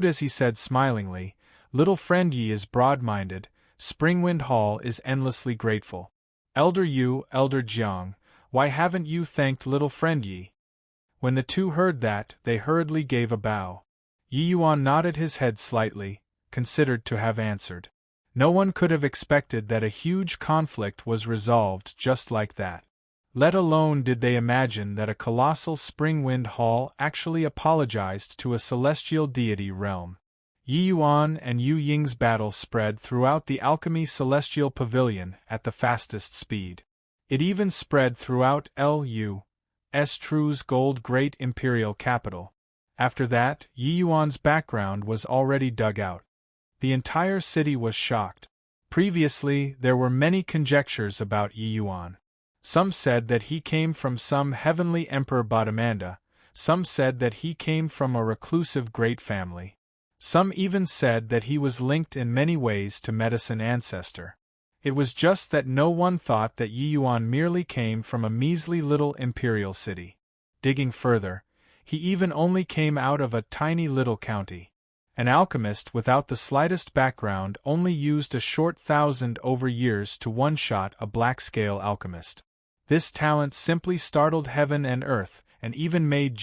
as he said smilingly, "Little friend Yi is broad-minded, Springwind Hall is endlessly grateful. Elder Yu, Elder Jiang, why haven't you thanked little friend Yi?" When the two heard that, they hurriedly gave a bow. Yi Yuan nodded his head slightly, considered to have answered. No one could have expected that a huge conflict was resolved just like that. Let alone did they imagine that a colossal Springwind Hall actually apologized to a celestial deity realm. Yi Yuan and Yu Ying's battle spread throughout the Alchemy Celestial Pavilion at the fastest speed. It even spread throughout L.U.'s True's Gold Great Imperial Capital. After that, Yi Yuan's background was already dug out. The entire city was shocked. Previously, there were many conjectures about Yi Yuan. Some said that he came from some heavenly Emperor Bodhimanda, some said that he came from a reclusive great family. Some even said that he was linked in many ways to medicine ancestor. It was just that no one thought that Yi Yuan merely came from a measly little imperial city. Digging further, he even only came out of a tiny little county. An alchemist without the slightest background only used a short 1,000 over years to one-shot a black-scale alchemist. This talent simply startled heaven and earth, and even made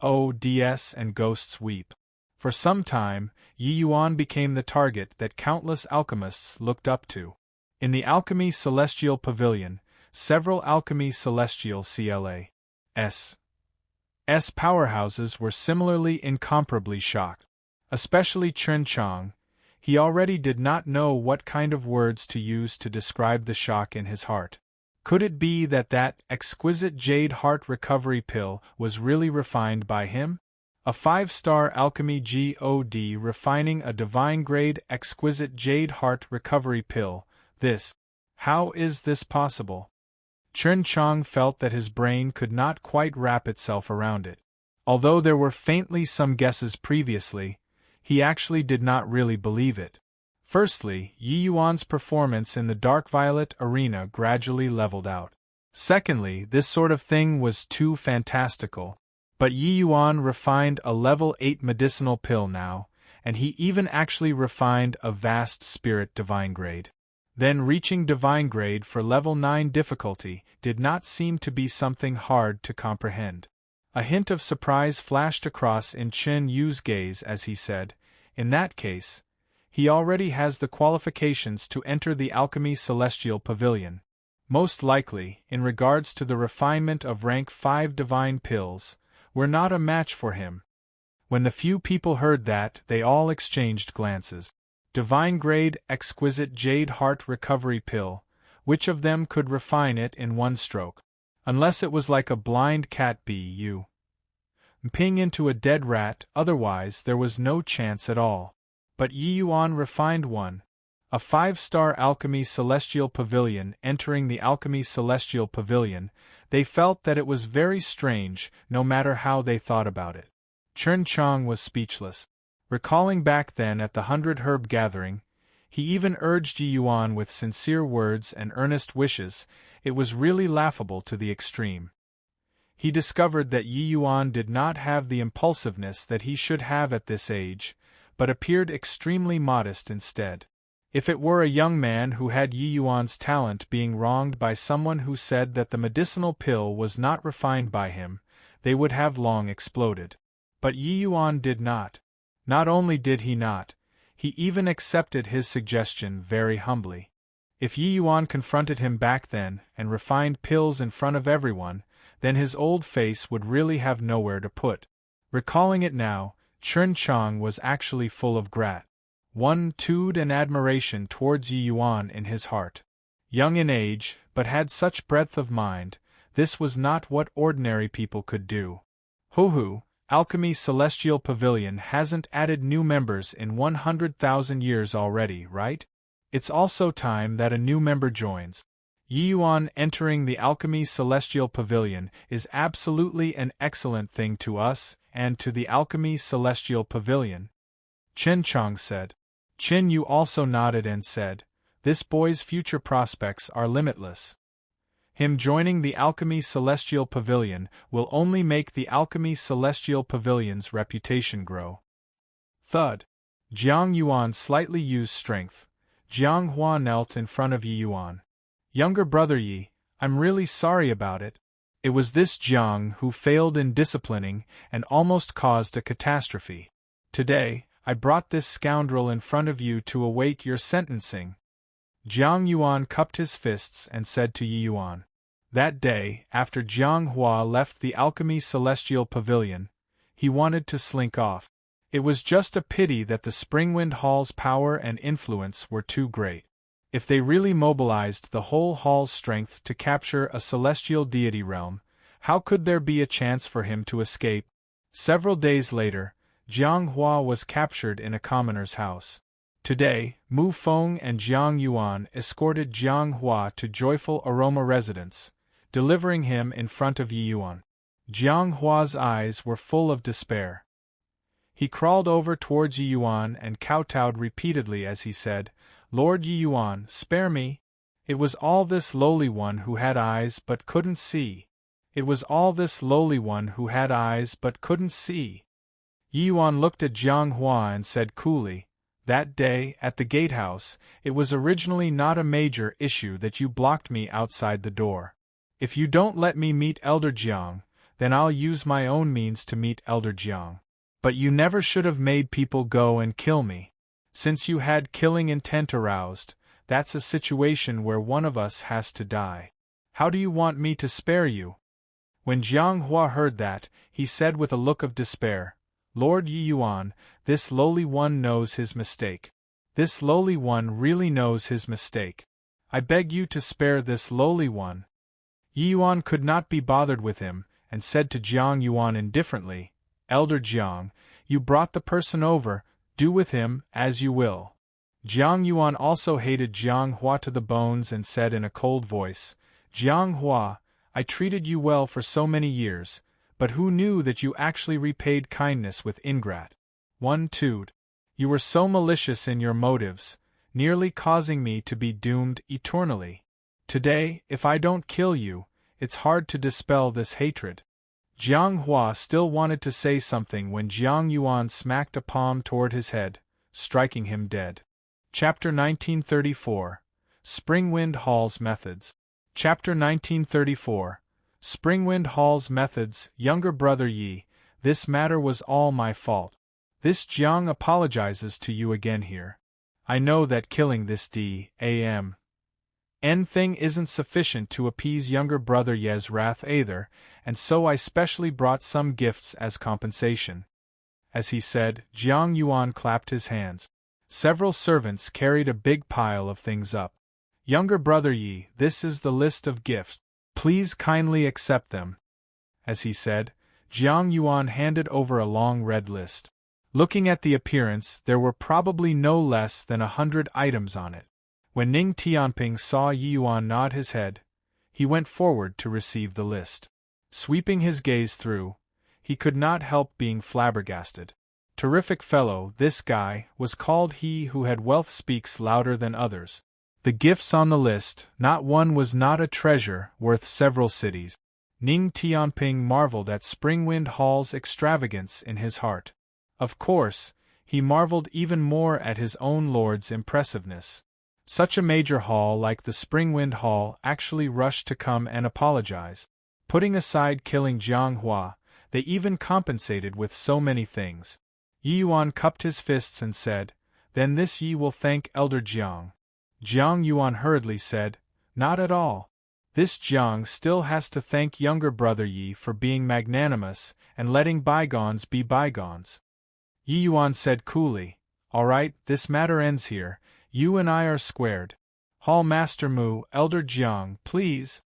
gods and ghosts weep. For some time, Yi Yuan became the target that countless alchemists looked up to. In the Alchemy Celestial Pavilion, several Alchemy Celestial CLA's powerhouses were similarly incomparably shocked. Especially Chen Chang. He already did not know what kind of words to use to describe the shock in his heart. Could it be that exquisite jade heart recovery pill was really refined by him? A 5-star alchemy god refining a divine-grade exquisite jade heart recovery pill, this. How is this possible? Chen Chang felt that his brain could not quite wrap itself around it. Although there were faintly some guesses previously, he actually did not really believe it. Firstly, Yi Yuan's performance in the Dark Violet arena gradually leveled out. Secondly, this sort of thing was too fantastical. But Yi Yuan refined a level 8 medicinal pill now, and he even actually refined a vast spirit divine grade. Then reaching divine grade for level 9 difficulty did not seem to be something hard to comprehend. A hint of surprise flashed across in Chen Yu's gaze as he said, "In that case, he already has the qualifications to enter the Alchemy Celestial Pavilion. Most likely, in regards to the refinement of rank 5 divine pills, we're not a match for him." When the few people heard that, they all exchanged glances. Divine grade exquisite jade heart recovery pill, which of them could refine it in one stroke? Unless it was like a blind cat ping into a dead rat, otherwise there was no chance at all. But Yi Yuan refined one. A 5-star Alchemy Celestial Pavilion entering the Alchemy Celestial Pavilion, they felt that it was very strange, no matter how they thought about it. Chen Chang was speechless. Recalling back then at the 100 Herb Gathering, he even urged Yi Yuan with sincere words and earnest wishes. It was really laughable to the extreme. He discovered that Yi Yuan did not have the impulsiveness that he should have at this age, but appeared extremely modest instead. If it were a young man who had Yi Yuan's talent being wronged by someone who said that the medicinal pill was not refined by him, they would have long exploded. But Yi Yuan did not. Not only did he not, he even accepted his suggestion very humbly. If Yi Yuan confronted him back then and refined pills in front of everyone, then his old face would really have nowhere to put. Recalling it now, Chun Chang was actually full of gratitude and admiration towards Yi Yuan in his heart. Young in age, but had such breadth of mind, this was not what ordinary people could do. Hoo, Alchemy Celestial Pavilion hasn't added new members in 100,000 years already, right? It's also time that a new member joins. Yi Yuan entering the Alchemy Celestial Pavilion is absolutely an excellent thing to us and to the Alchemy Celestial Pavilion. Chun Chang said. Qin Yu also nodded and said, this boy's future prospects are limitless. Him joining the Alchemy Celestial Pavilion will only make the Alchemy Celestial Pavilion's reputation grow. Thud. Jiang Yuan slightly used strength. Jiang Hua knelt in front of Yi Yuan. Younger brother Yi, I'm really sorry about it. It was this Jiang who failed in disciplining and almost caused a catastrophe. Today, I brought this scoundrel in front of you to await your sentencing. Jiang Yuan cupped his fists and said to Yi Yuan. That day, after Jiang Hua left the Alchemy Celestial Pavilion, he wanted to slink off. It was just a pity that the Springwind Hall's power and influence were too great. If they really mobilized the whole hall's strength to capture a celestial deity realm, how could there be a chance for him to escape? Several days later, Jiang Hua was captured in a commoner's house. Today, Mu Feng and Jiang Yuan escorted Jiang Hua to Joyful Aroma residence, delivering him in front of Yi Yuan. Jiang Hua's eyes were full of despair. He crawled over towards Yi Yuan and kowtowed repeatedly as he said, Lord Yi Yuan, spare me. It was all this lowly one who had eyes but couldn't see. It was all this lowly one who had eyes but couldn't see. Yi Yuan looked at Jiang Hua and said coolly, that day, at the gatehouse, it was originally not a major issue that you blocked me outside the door. If you don't let me meet Elder Jiang, then I'll use my own means to meet Elder Jiang. But you never should have made people go and kill me. Since you had killing intent aroused, that's a situation where one of us has to die. How do you want me to spare you? When Jiang Hua heard that, he said with a look of despair, Lord Yi Yuan, this lowly one knows his mistake. This lowly one really knows his mistake. I beg you to spare this lowly one. Yi Yuan could not be bothered with him, and said to Jiang Yuan indifferently, Elder Jiang, you brought the person over, do with him as you will. Jiang Yuan also hated Jiang Hua to the bones and said in a cold voice, Jiang Hua, I treated you well for so many years, but who knew that you actually repaid kindness with ingratitude? You were so malicious in your motives, nearly causing me to be doomed eternally. Today, if I don't kill you, it's hard to dispel this hatred. Jiang Hua still wanted to say something when Jiang Yuan smacked a palm toward his head, striking him dead. Chapter 1934 Springwind Hall's Methods. Chapter 1934 Springwind Hall's Methods. Younger brother Yi, this matter was all my fault. This Jiang apologizes to you again here. I know that killing this D.A.M. thing isn't sufficient to appease younger brother Ye's wrath either, and so I specially brought some gifts as compensation. As he said, Jiang Yuan clapped his hands. Several servants carried a big pile of things up. Younger brother Yi, this is the list of gifts. Please kindly accept them. As he said, Jiang Yuan handed over a long red list. Looking at the appearance, there were probably no less than 100 items on it. When Ning Tianping saw Yi Yuan nod his head, he went forward to receive the list. Sweeping his gaze through, he could not help being flabbergasted. Terrific fellow, this guy was called he who had wealth speaks louder than others. The gifts on the list, not one was not a treasure worth several cities. Ning Tianping marveled at Springwind Hall's extravagance in his heart. Of course, he marveled even more at his own lord's impressiveness. Such a major hall like the Springwind Hall actually rushed to come and apologize. Putting aside killing Jiang Hua, they even compensated with so many things. Yi Yuan cupped his fists and said, Then this Yi will thank Elder Jiang. Jiang Yuan hurriedly said, Not at all. This Jiang still has to thank younger brother Yi for being magnanimous and letting bygones be bygones. Yi Yuan said coolly. All right, this matter ends here. You and I are squared. Hall Master Mu, Elder Jiang, please.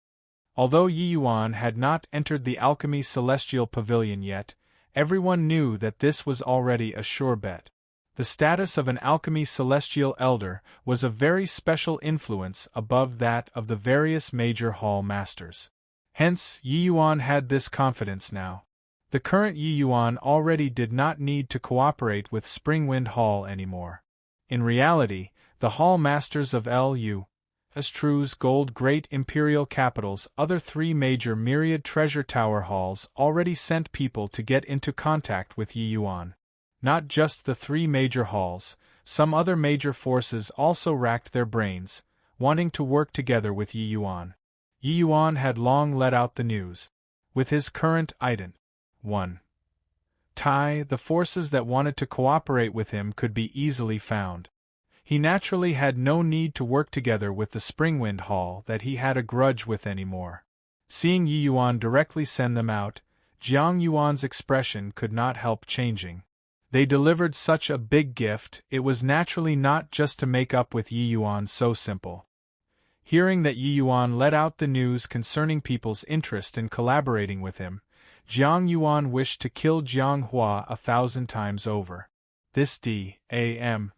Although Yi Yuan had not entered the Alchemy Celestial Pavilion yet, everyone knew that this was already a sure bet. The status of an Alchemy Celestial Elder was a very special influence above that of the various major Hall Masters. Hence, Yi Yuan had this confidence now. The current Yi Yuan already did not need to cooperate with Springwind Hall anymore. In reality, the Hall Masters of L.U.'s True's Gold Great Imperial Capital's other three major Myriad Treasure Tower halls already sent people to get into contact with Yi Yuan. Not just the three major halls, some other major forces also racked their brains, wanting to work together with Yi Yuan. Yi Yuan had long let out the news. With his current ident. 1. Tai, the forces that wanted to cooperate with him could be easily found. He naturally had no need to work together with the Springwind Hall that he had a grudge with anymore. Seeing Yi Yuan directly send them out, Jiang Yuan's expression could not help changing. They delivered such a big gift, it was naturally not just to make up with Yi Yuan so simple. Hearing that Yi Yuan let out the news concerning people's interest in collaborating with him, Jiang Yuan wished to kill Jiang Hua 1,000 times over. This D.A.M.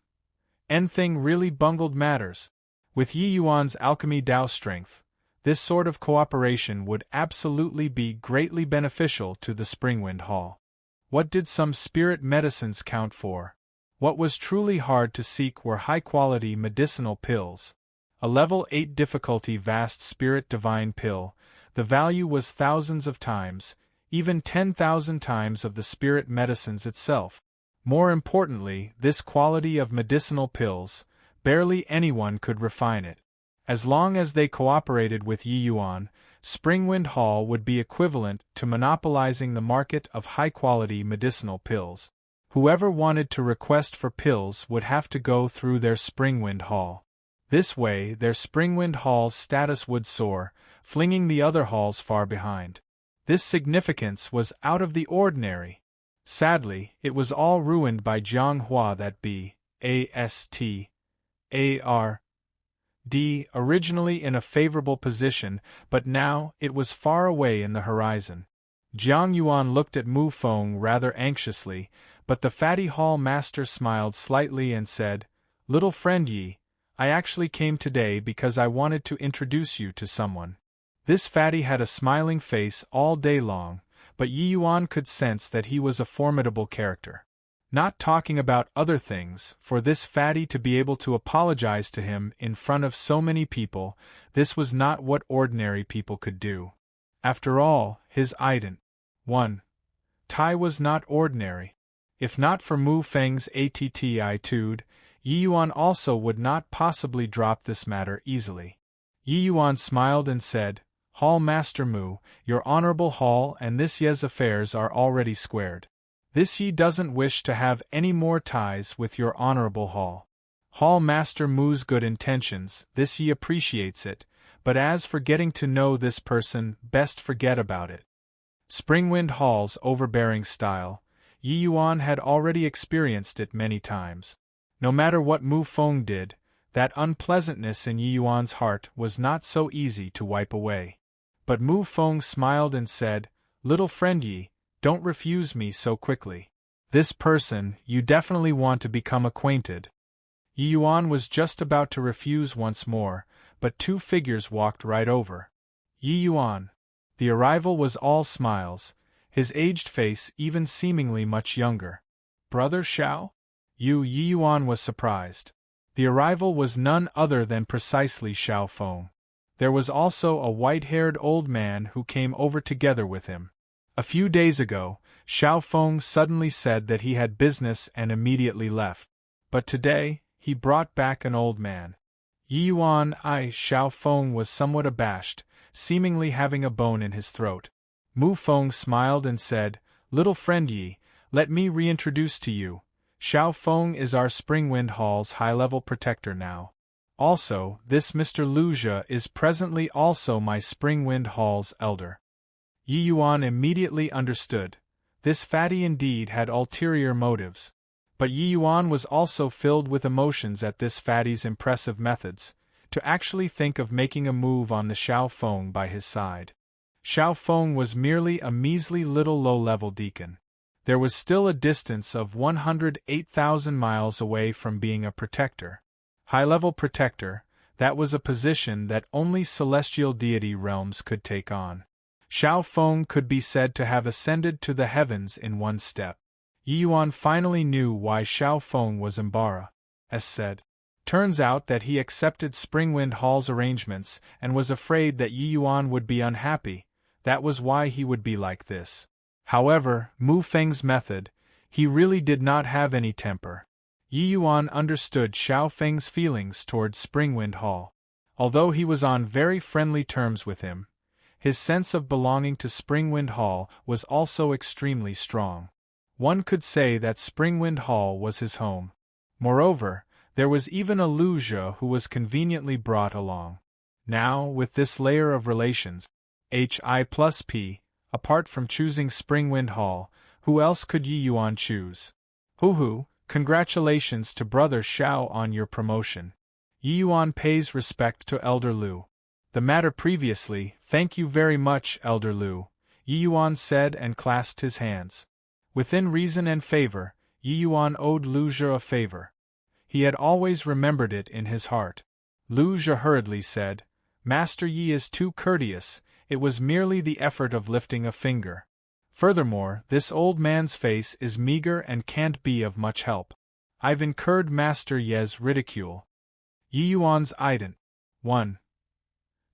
N thing really bungled matters. With Yi Yuan's alchemy Dao strength, this sort of cooperation would absolutely be greatly beneficial to the Springwind Hall. What did some spirit medicines count for? What was truly hard to seek were high-quality medicinal pills. A level 8 difficulty vast spirit divine pill, the value was thousands of times, even 10,000 times of the spirit medicines itself. More importantly, this quality of medicinal pills, barely anyone could refine it. As long as they cooperated with Yi Yuan, Springwind Hall would be equivalent to monopolizing the market of high-quality medicinal pills. Whoever wanted to request for pills would have to go through their Springwind Hall. This way, their Springwind Hall's status would soar, flinging the other halls far behind. This significance was out of the ordinary. Sadly, it was all ruined by Jiang Hua that B.A.S.T.A.R.D. originally in a favorable position, but now it was far away in the horizon. Jiang Yuan looked at Mu Feng rather anxiously, but the fatty hall master smiled slightly and said, "Little friend Yi, I actually came today because I wanted to introduce you to someone." This fatty had a smiling face all day long, but Yi Yuan could sense that he was a formidable character. Not talking about other things, for this fatty to be able to apologize to him in front of so many people, this was not what ordinary people could do. After all, his ident. 1. Tai was not ordinary. If not for Mu Feng's attitude, Yi Yuan also would not possibly drop this matter easily. Yi Yuan smiled and said, "Hall Master Mu, your honorable hall and this Ye's affairs are already squared. This Yi doesn't wish to have any more ties with your honorable hall. Hall Master Mu's good intentions, this Yi appreciates it, but as for getting to know this person, best forget about it." Springwind Hall's overbearing style, Yi Yuan had already experienced it many times. No matter what Mu Feng did, that unpleasantness in Yi Yuan's heart was not so easy to wipe away. But Mu Feng smiled and said, "Little friend Yi, don't refuse me so quickly. This person, you definitely want to become acquainted." Yi Yuan was just about to refuse once more, but two figures walked right over Yi Yuan. The arrival was all smiles, his aged face even seemingly much younger. "Brother Shao?" Yi Yuan was surprised. The arrival was none other than precisely Shao Feng. There was also a white-haired old man who came over together with him. A few days ago, Shao Feng suddenly said that he had business and immediately left. But today, he brought back an old man. Yi Yuan Shao Feng was somewhat abashed, seemingly having a bone in his throat. Mu Feng smiled and said, "Little friend Yi, let me reintroduce to you. Shao Feng is our Springwind Hall's high-level protector now. Also, this Mr. Lu Jia is presently also my Springwind Hall's elder." Yi Yuan immediately understood. This fatty indeed had ulterior motives. But Yi Yuan was also filled with emotions at this fatty's impressive methods, to actually think of making a move on the Xiao Feng by his side. Xiao Feng was merely a measly little low-level deacon. There was still a distance of 108,000 miles away from being a protector. High-level protector, that was a position that only celestial deity realms could take on. Xiao Feng could be said to have ascended to the heavens in one step. Yi Yuan finally knew why Xiao Feng was embarrassed, as said. Turns out that he accepted Springwind Hall's arrangements and was afraid that Yi Yuan would be unhappy. That was why he would be like this. However, Mu Feng's method, he really did not have any temper. Yi Yuan understood Xiao Feng's feelings toward Springwind Hall. Although he was on very friendly terms with him, his sense of belonging to Springwind Hall was also extremely strong. One could say that Springwind Hall was his home. Moreover, there was even a Lu Zhe who was conveniently brought along. Now, with this layer of relations, Hi plus P, apart from choosing Springwind Hall, who else could Yi Yuan choose? Hoo, congratulations to Brother Xiao on your promotion. Yi Yuan pays respect to Elder Lu. The matter previously, thank you very much, Elder Lu, Yi Yuan said and clasped his hands. Within reason and favor, Yi Yuan owed Lu Zhe a favor. He had always remembered it in his heart. Lu Zhe hurriedly said, Master Yi is too courteous, it was merely the effort of lifting a finger. Furthermore, this old man's face is meager and can't be of much help. I've incurred Master Ye's ridicule. Yi Yuan's ident. 1.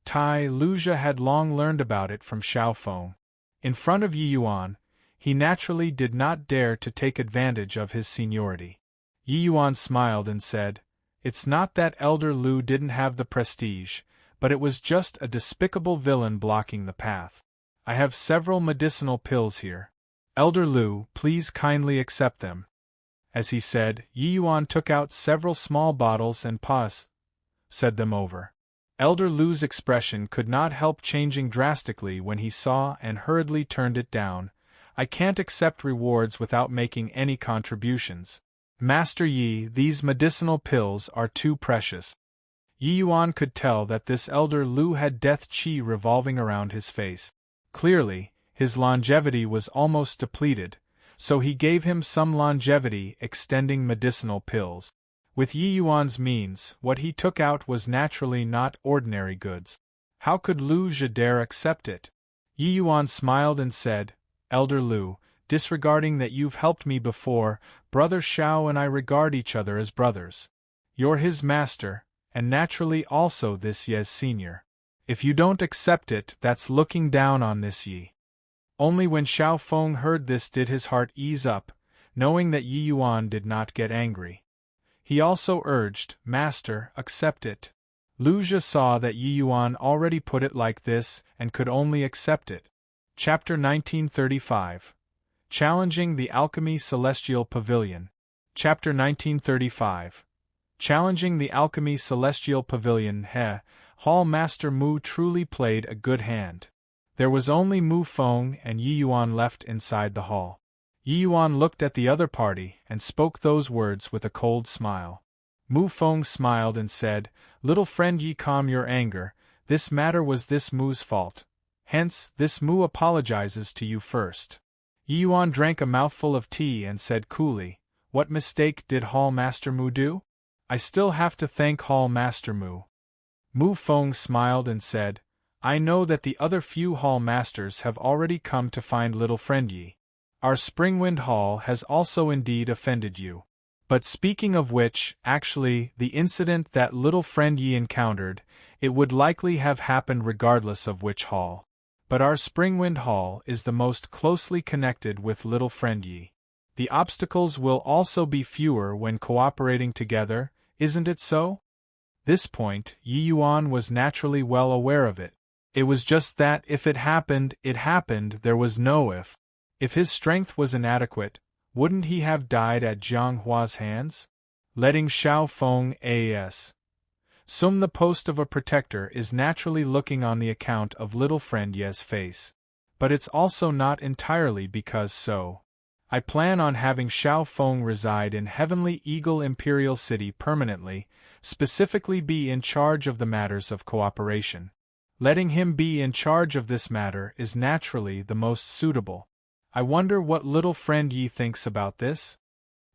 Tai Lu Zhe had long learned about it from Xiao Feng. In front of Yi Yuan, he naturally did not dare to take advantage of his seniority. Yi Yuan smiled and said, It's not that Elder Lu didn't have the prestige, but it was just a despicable villain blocking the path. I have several medicinal pills here. Elder Lu, please kindly accept them. As he said, Yi Yuan took out several small bottles and said them over. Elder Lu's expression could not help changing drastically when he saw and hurriedly turned it down. I can't accept rewards without making any contributions. Master Yi, these medicinal pills are too precious. Yi Yuan could tell that this Elder Lu had death qi revolving around his face. Clearly, his longevity was almost depleted, so he gave him some longevity-extending medicinal pills. With Yi Yuan's means, what he took out was naturally not ordinary goods. How could Lu Zhe dare accept it? Yi Yuan smiled and said, Elder Lu, disregarding that you've helped me before, Brother Xiao and I regard each other as brothers. You're his master, and naturally also this Ye's senior. If you don't accept it, that's looking down on this Yi. Only when Xiao Feng heard this did his heart ease up, knowing that Yi Yuan did not get angry. He also urged, Master, accept it. Lu Zhe saw that Yi Yuan already put it like this and could only accept it. Chapter 1935. Challenging the Alchemy Celestial Pavilion. Chapter 1935. Challenging the Alchemy Celestial Pavilion. Hall Master Mu truly played a good hand. There was only Mu Feng and Yi Yuan left inside the hall. Yi Yuan looked at the other party and spoke those words with a cold smile. Mu Feng smiled and said, Little friend Yi, calm your anger, this matter was this Mu's fault. Hence, this Mu apologizes to you first. Yi Yuan drank a mouthful of tea and said coolly, What mistake did Hall Master Mu do? I still have to thank Hall Master Mu. Mu Feng smiled and said, I know that the other few Hall Masters have already come to find little friend Yi. Our Springwind Hall has also indeed offended you. But speaking of which, actually, the incident that little friend Yi encountered, it would likely have happened regardless of which hall. But our Springwind Hall is the most closely connected with little friend Yi. The obstacles will also be fewer when cooperating together, isn't it so? This point, Yi Yuan was naturally well aware of it. It was just that if it happened, there was no if. If his strength was inadequate, wouldn't he have died at Jiang Hua's hands? Letting Xiao Feng assume the post of a protector is naturally looking on the account of little friend Ye's face. But it's also not entirely because so. I plan on having Xiao Feng reside in Heavenly Eagle Imperial City permanently, specifically be in charge of the matters of cooperation. Letting him be in charge of this matter is naturally the most suitable. I wonder what little friend Yi thinks about this?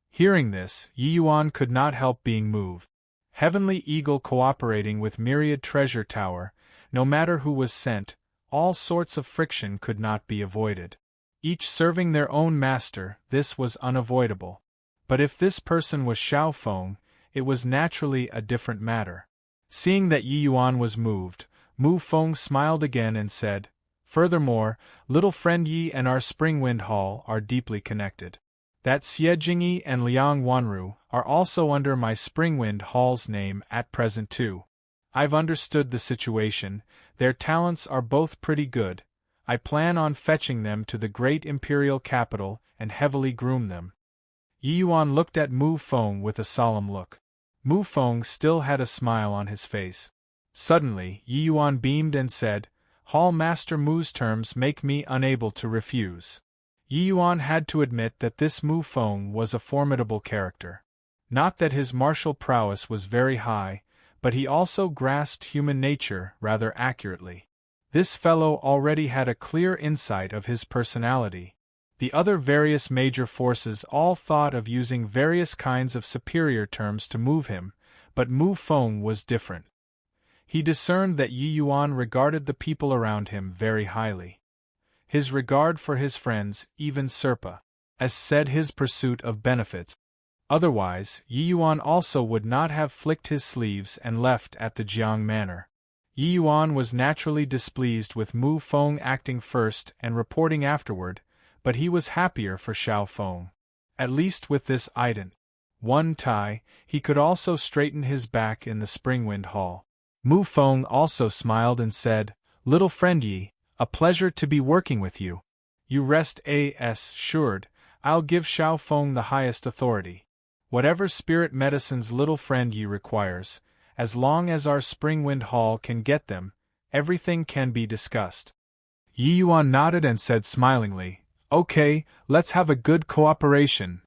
Hearing this, Yi Yuan could not help being moved. Heavenly Eagle cooperating with Myriad Treasure Tower, no matter who was sent, all sorts of friction could not be avoided. Each serving their own master, this was unavoidable. But if this person was Xiao Feng, it was naturally a different matter. Seeing that Yi Yuan was moved, Mu Feng smiled again and said, "Furthermore, little friend Yi and our Springwind Hall are deeply connected. That Xie Jingyi and Liang Wanru are also under my Springwind Hall's name at present too. I've understood the situation, their talents are both pretty good. I plan on fetching them to the great imperial capital and heavily groom them." Yi Yuan looked at Mu Feng with a solemn look. Mu Feng still had a smile on his face. Suddenly, Yi Yuan beamed and said, "Hall Master Mu's terms make me unable to refuse." Yi Yuan had to admit that this Mu Feng was a formidable character. Not that his martial prowess was very high, but he also grasped human nature rather accurately. This fellow already had a clear insight of his personality. The other various major forces all thought of using various kinds of superior terms to move him, but Mu Feng was different. He discerned that Yi Yuan regarded the people around him very highly. His regard for his friends even surpassed his pursuit of benefits. Otherwise, Yi Yuan also would not have flicked his sleeves and left at the Jiang Manor. Yi Yuan was naturally displeased with Mu Feng acting first and reporting afterward, but he was happier for Xiao Feng. At least with this ident one tie, he could also straighten his back in the Springwind Hall. Mu Feng also smiled and said, "Little friend Yi, a pleasure to be working with you. You rest assured, I'll give Xiao Feng the highest authority. Whatever spirit medicines little friend Yi requires, as long as our Springwind Hall can get them, everything can be discussed." Yi Yuan nodded and said smilingly, "Okay, let's have a good cooperation."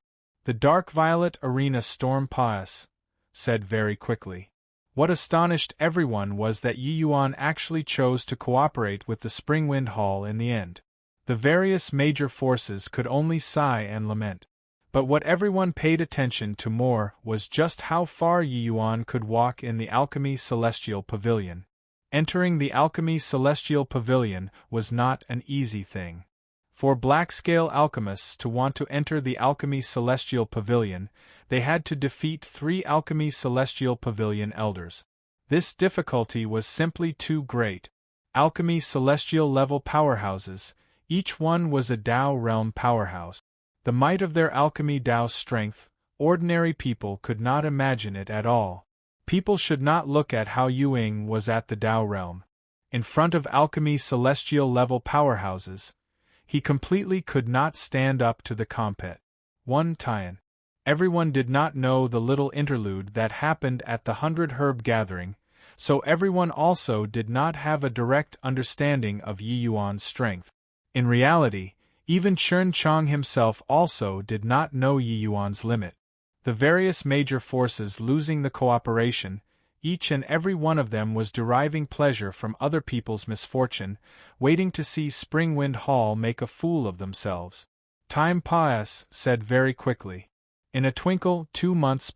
The Dark Violet Arena Storm Pass said very quickly. What astonished everyone was that Yi Yuan actually chose to cooperate with the Springwind Hall in the end. The various major forces could only sigh and lament. But what everyone paid attention to more was just how far Yi Yuan could walk in the Alchemy Celestial Pavilion. Entering the Alchemy Celestial Pavilion was not an easy thing. For black-scale alchemists to want to enter the Alchemy Celestial Pavilion, they had to defeat 3 Alchemy Celestial Pavilion elders. This difficulty was simply too great. Alchemy Celestial level powerhouses, each one was a Tao realm powerhouse. The might of their alchemy Tao strength, ordinary people could not imagine it at all. People should not look at how Yuing was at the Tao realm. In front of alchemy celestial level powerhouses, he completely could not stand up to the compet. One Tian. Everyone did not know the little interlude that happened at the 100 Herb gathering, so everyone also did not have a direct understanding of Yi Yuan's strength. In reality, even Chen Chang himself also did not know Yi Yuan's limit. The various major forces losing the cooperation, each and every one of them was deriving pleasure from other people's misfortune, waiting to see Springwind Hall make a fool of themselves. Time said very quickly. In a twinkle, 2 months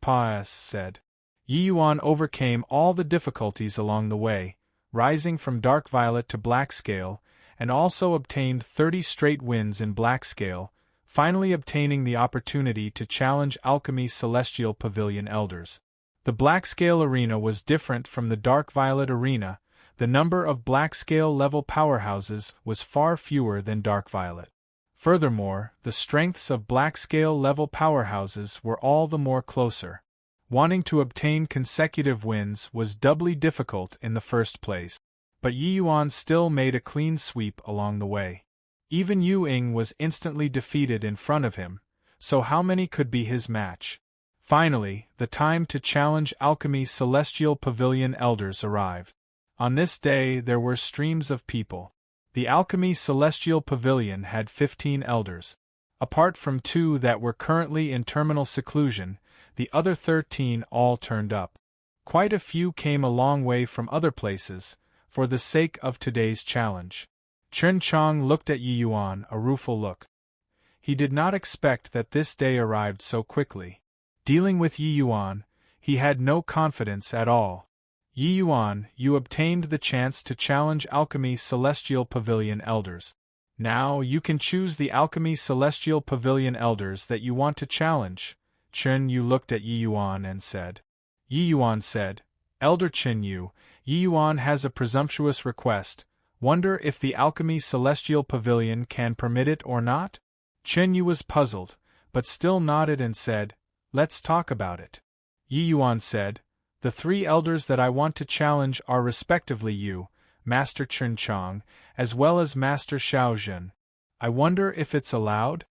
said. Yi Yuan overcame all the difficulties along the way, rising from dark violet to black scale, and also obtained 30 straight wins in black scale, finally obtaining the opportunity to challenge Alchemy Celestial Pavilion elders. The black scale arena was different from the dark violet arena. The number of black scale level powerhouses was far fewer than dark violet. Furthermore, the strengths of black scale level powerhouses were all the more closer. Wanting to obtain consecutive wins was doubly difficult in the first place. But Yi Yuan still made a clean sweep along the way. Even Yu Ying was instantly defeated in front of him, so how many could be his match? Finally, the time to challenge Alchemy Celestial Pavilion elders arrived. On this day there were streams of people. The Alchemy Celestial Pavilion had 15 elders. Apart from 2 that were currently in terminal seclusion, the other 13 all turned up. Quite a few came a long way from other places, for the sake of today's challenge. Chen Chong looked at Yi Yuan, a rueful look. He did not expect that this day arrived so quickly. Dealing with Yi Yuan, he had no confidence at all. Yi Yuan, you obtained the chance to challenge Alchemy Celestial Pavilion Elders. Now you can choose the Alchemy Celestial Pavilion Elders that you want to challenge. Chen Yu looked at Yi Yuan and said. Yi Yuan said, Elder Chen Yu, Yi Yuan has a presumptuous request. Wonder if the Alchemy Celestial Pavilion can permit it or not? Chen Yu was puzzled, but still nodded and said, Let's talk about it. Yi Yuan said, The 3 elders that I want to challenge are respectively you, Master Chen Chong, as well as Master Xiao Zhen. I wonder if it's allowed?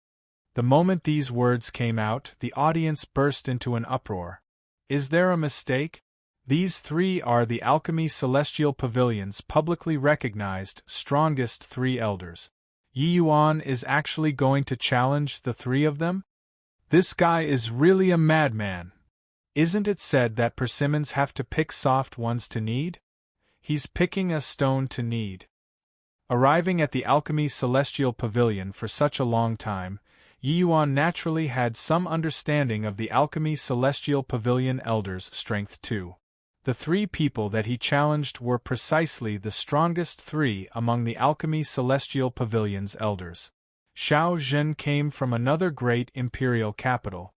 The moment these words came out, the audience burst into an uproar. Is there a mistake? These 3 are the Alchemy Celestial Pavilion's publicly recognized, strongest 3 elders. Yi Yuan is actually going to challenge the 3 of them? This guy is really a madman. Isn't it said that persimmons have to pick soft ones to knead? He's picking a stone to knead. Arriving at the Alchemy Celestial Pavilion for such a long time, Yi Yuan naturally had some understanding of the Alchemy Celestial Pavilion Elders' strength too. The 3 people that he challenged were precisely the strongest 3 among the Alchemy Celestial Pavilion's elders. Xiao Zhen came from another great imperial capital.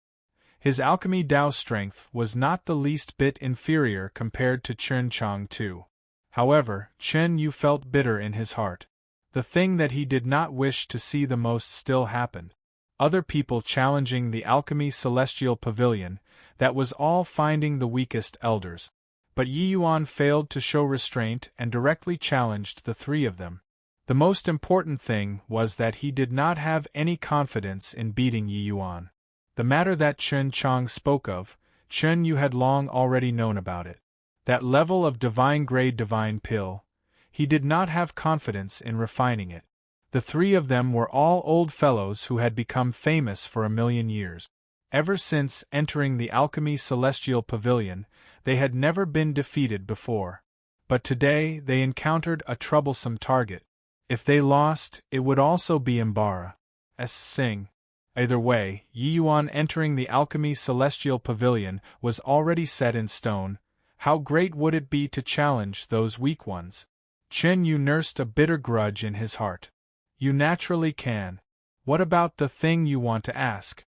His alchemy Dao strength was not the least bit inferior compared to Chen Chong too. However, Chen Yu felt bitter in his heart. The thing that he did not wish to see the most still happened. Other people challenging the Alchemy Celestial Pavilion, that was all finding the weakest elders. But Yi Yuan failed to show restraint and directly challenged the 3 of them. The most important thing was that he did not have any confidence in beating Yi Yuan. The matter that Chen Chong spoke of, Chen Yu had long already known about it. That level of divine-grade divine pill, he did not have confidence in refining it. The 3 of them were all old fellows who had become famous for 1,000,000 years. Ever since entering the Alchemy Celestial Pavilion, they had never been defeated before. But today they encountered a troublesome target. If they lost, it would also be Embark. Sing. Either way, Yi Yuan entering the Alchemy Celestial Pavilion was already set in stone. How great would it be to challenge those weak ones? Chen Yu nursed a bitter grudge in his heart. You naturally can. What about the thing you want to ask?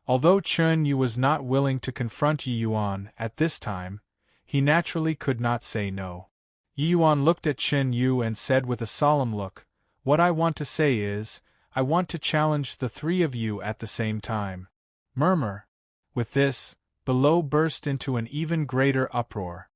Although Chen Yu was not willing to confront Yi Yuan at this time, he naturally could not say no. Yi Yuan looked at Chen Yu and said with a solemn look, What I want to say is, I want to challenge the 3 of you at the same time. Murmur. With this, below burst into an even greater uproar.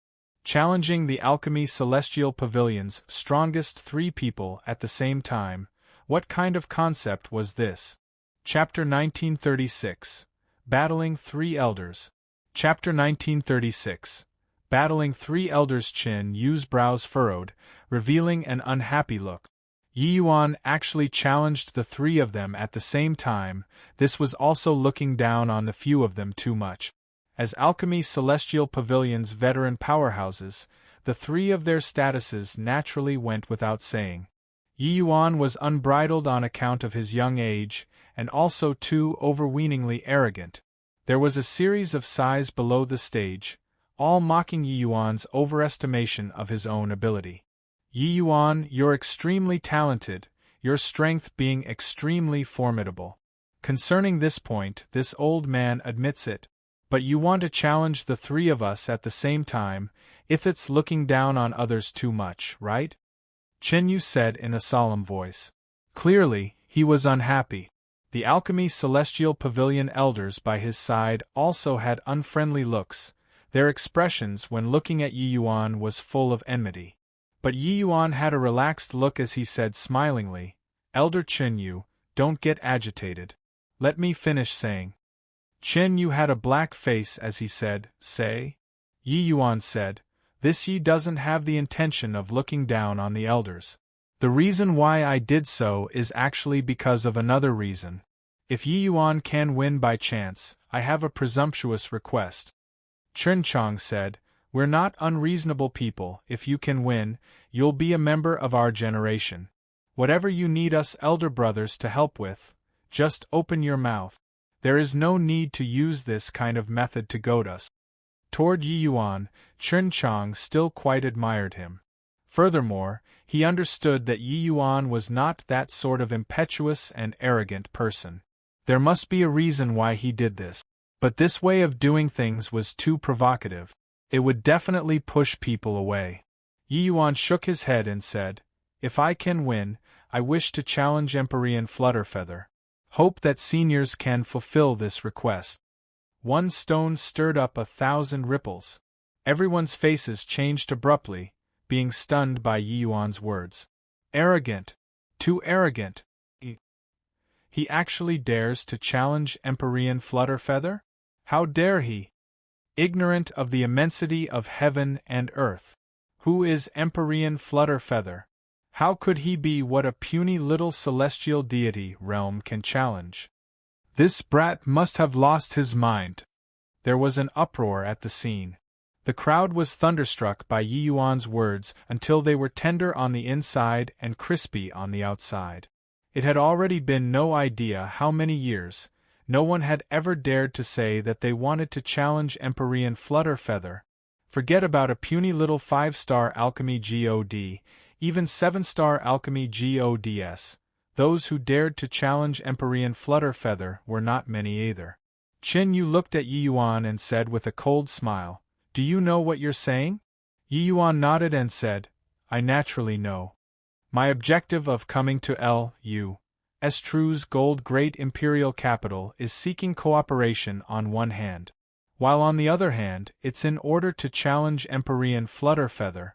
Challenging the Alchemy Celestial Pavilion's strongest 3 people at the same time, what kind of concept was this? Chapter 1936. Battling 3 Elders. Chapter 1936. Battling 3 Elders. Chen Yu's brows furrowed, revealing an unhappy look. Yi Yuan actually challenged the 3 of them at the same time. This was also looking down on the few of them too much. As Alchemy Celestial Pavilion's veteran powerhouses, the 3 of their statuses naturally went without saying. Yi Yuan was unbridled on account of his young age, and also too overweeningly arrogant. There was a series of sighs below the stage, all mocking Yi Yuan's overestimation of his own ability. Yi Yuan, you're extremely talented, your strength being extremely formidable. Concerning this point, this old man admits it. But you want to challenge the 3 of us at the same time, if it's looking down on others too much, right? Chen Yu said in a solemn voice. Clearly, he was unhappy. The Alchemy Celestial Pavilion elders by his side also had unfriendly looks. Their expressions when looking at Yi Yuan was full of enmity. But Yi Yuan had a relaxed look as he said smilingly, Elder Chen Yu, don't get agitated. Let me finish saying. Chen Yu had a black face as he said, Say? Yi Yuan said, This Yi doesn't have the intention of looking down on the elders. The reason why I did so is actually because of another reason. If Yi Yuan can win by chance, I have a presumptuous request. Chen Chong said, we're not unreasonable people. If you can win, you'll be a member of our generation. Whatever you need us elder brothers to help with, just open your mouth. There is no need to use this kind of method to goad us. Toward Yi Yuan, Chen Chong still quite admired him. Furthermore, he understood that Yi Yuan was not that sort of impetuous and arrogant person. There must be a reason why he did this. But this way of doing things was too provocative. It would definitely push people away. Yi Yuan shook his head and said, if I can win, I wish to challenge Emperor Flutterfeather. Hope that seniors can fulfill this request. One stone stirred up 1,000 ripples. Everyone's faces changed abruptly, being stunned by Yi Yuan's words. Arrogant. Too arrogant. He actually dares to challenge Emperor Flutterfeather? How dare he? Ignorant of the immensity of heaven and earth. Who is Emperor Flutterfeather? How could he be what a puny little celestial deity realm can challenge? This brat must have lost his mind. There was an uproar at the scene. The crowd was thunderstruck by Yi Yuan's words until they were tender on the inside and crispy on the outside. It had already been no idea how many years. No one had ever dared to say that they wanted to challenge Emperor Flutterfeather. Forget about a puny little 5-star alchemy god, even 7-star alchemy gods. Those who dared to challenge Emperor Flutterfeather were not many either. Qin Yu looked at Yi Yuan and said with a cold smile, do you know what you're saying? Yi Yuan nodded and said, I naturally know. My objective of coming to L.U.'s True's Gold Great Imperial Capital is seeking cooperation on one hand, while on the other hand it's in order to challenge Emperor Flutterfeather.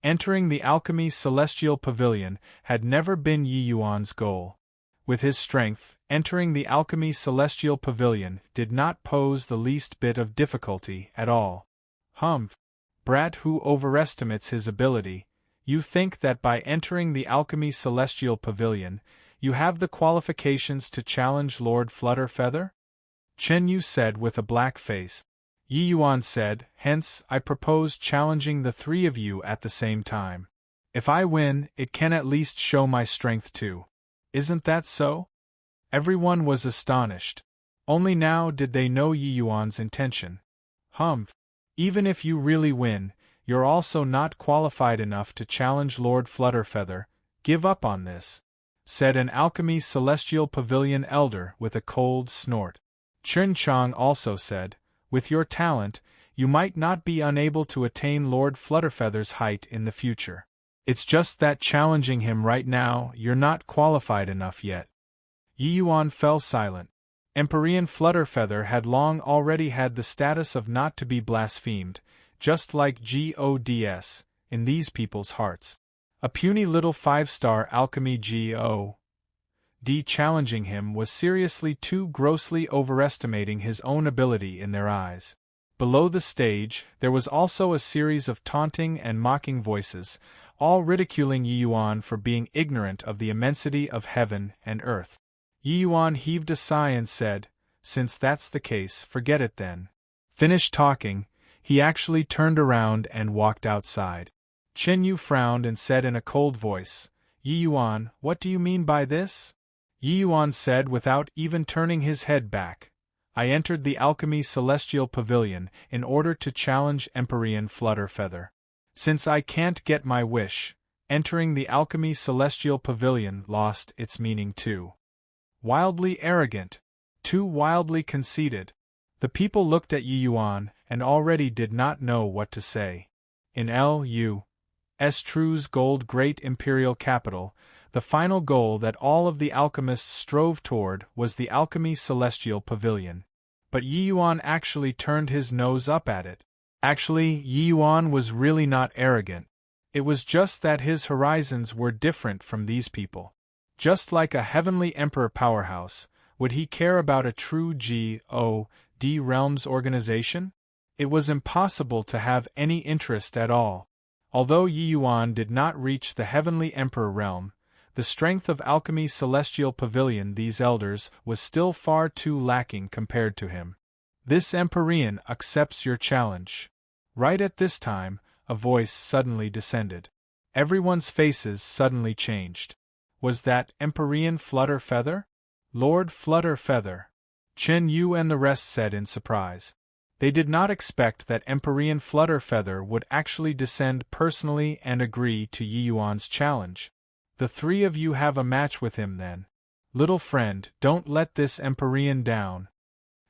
Entering the Alchemy Celestial Pavilion had never been Yi Yuan's goal. With his strength, entering the Alchemy Celestial Pavilion did not pose the least bit of difficulty at all. Brat who overestimates his ability. You think that by entering the Alchemy Celestial Pavilion, you have the qualifications to challenge Lord Flutterfeather? Chen Yu said with a black face. Yi Yuan said, hence, I propose challenging the three of you at the same time. If I win, it can at least show my strength too. Isn't that so? Everyone was astonished. Only now did they know Yi Yuan's intention. Even if you really win, you're also not qualified enough to challenge Lord Flutterfeather. Give up on this, said an Alchemy Celestial Pavilion elder with a cold snort. Chen Chong also said, with your talent, you might not be unable to attain Lord Flutterfeather's height in the future. It's just that challenging him right now, you're not qualified enough yet. Yi Yuan fell silent. Emperor Flutterfeather had long already had the status of not to be blasphemed, just like gods, in these people's hearts. A puny little 5-star alchemy god challenging him was seriously too grossly overestimating his own ability in their eyes. Below the stage, there was also a series of taunting and mocking voices, all ridiculing Yi Yuan for being ignorant of the immensity of heaven and earth. Yi Yuan heaved a sigh and said, since that's the case, forget it then. Finished talking, he actually turned around and walked outside. Chen Yu frowned and said in a cold voice, Yi Yuan, what do you mean by this? Yi Yuan said without even turning his head back, I entered the Alchemy Celestial Pavilion in order to challenge Emperor Flutterfeather. Since I can't get my wish, entering the Alchemy Celestial Pavilion lost its meaning too. Wildly arrogant, too wildly conceited. The people looked at Yi Yuan and already did not know what to say. In L.U.'s True's Gold Great Imperial Capital, the final goal that all of the alchemists strove toward was the Alchemy Celestial Pavilion. But Yi Yuan actually turned his nose up at it. Actually, Yi Yuan was really not arrogant. It was just that his horizons were different from these people. Just like a heavenly emperor powerhouse, would he care about a true god realms organization? It was impossible to have any interest at all. Although Yi Yuan did not reach the heavenly emperor realm, The strength of alchemy's celestial pavilion these elders was still far too lacking compared to him. This Empyrean accepts your challenge. Right at this time, a voice suddenly descended. Everyone's faces suddenly changed. Was that Empyrean Flutterfeather? Lord Flutterfeather? Chen Yu and the rest said in surprise. They did not expect that Empyrean Flutterfeather would actually descend personally and agree to Yi Yuan's challenge. The three of you have a match with him then. Little friend, don't let this Empyrean down.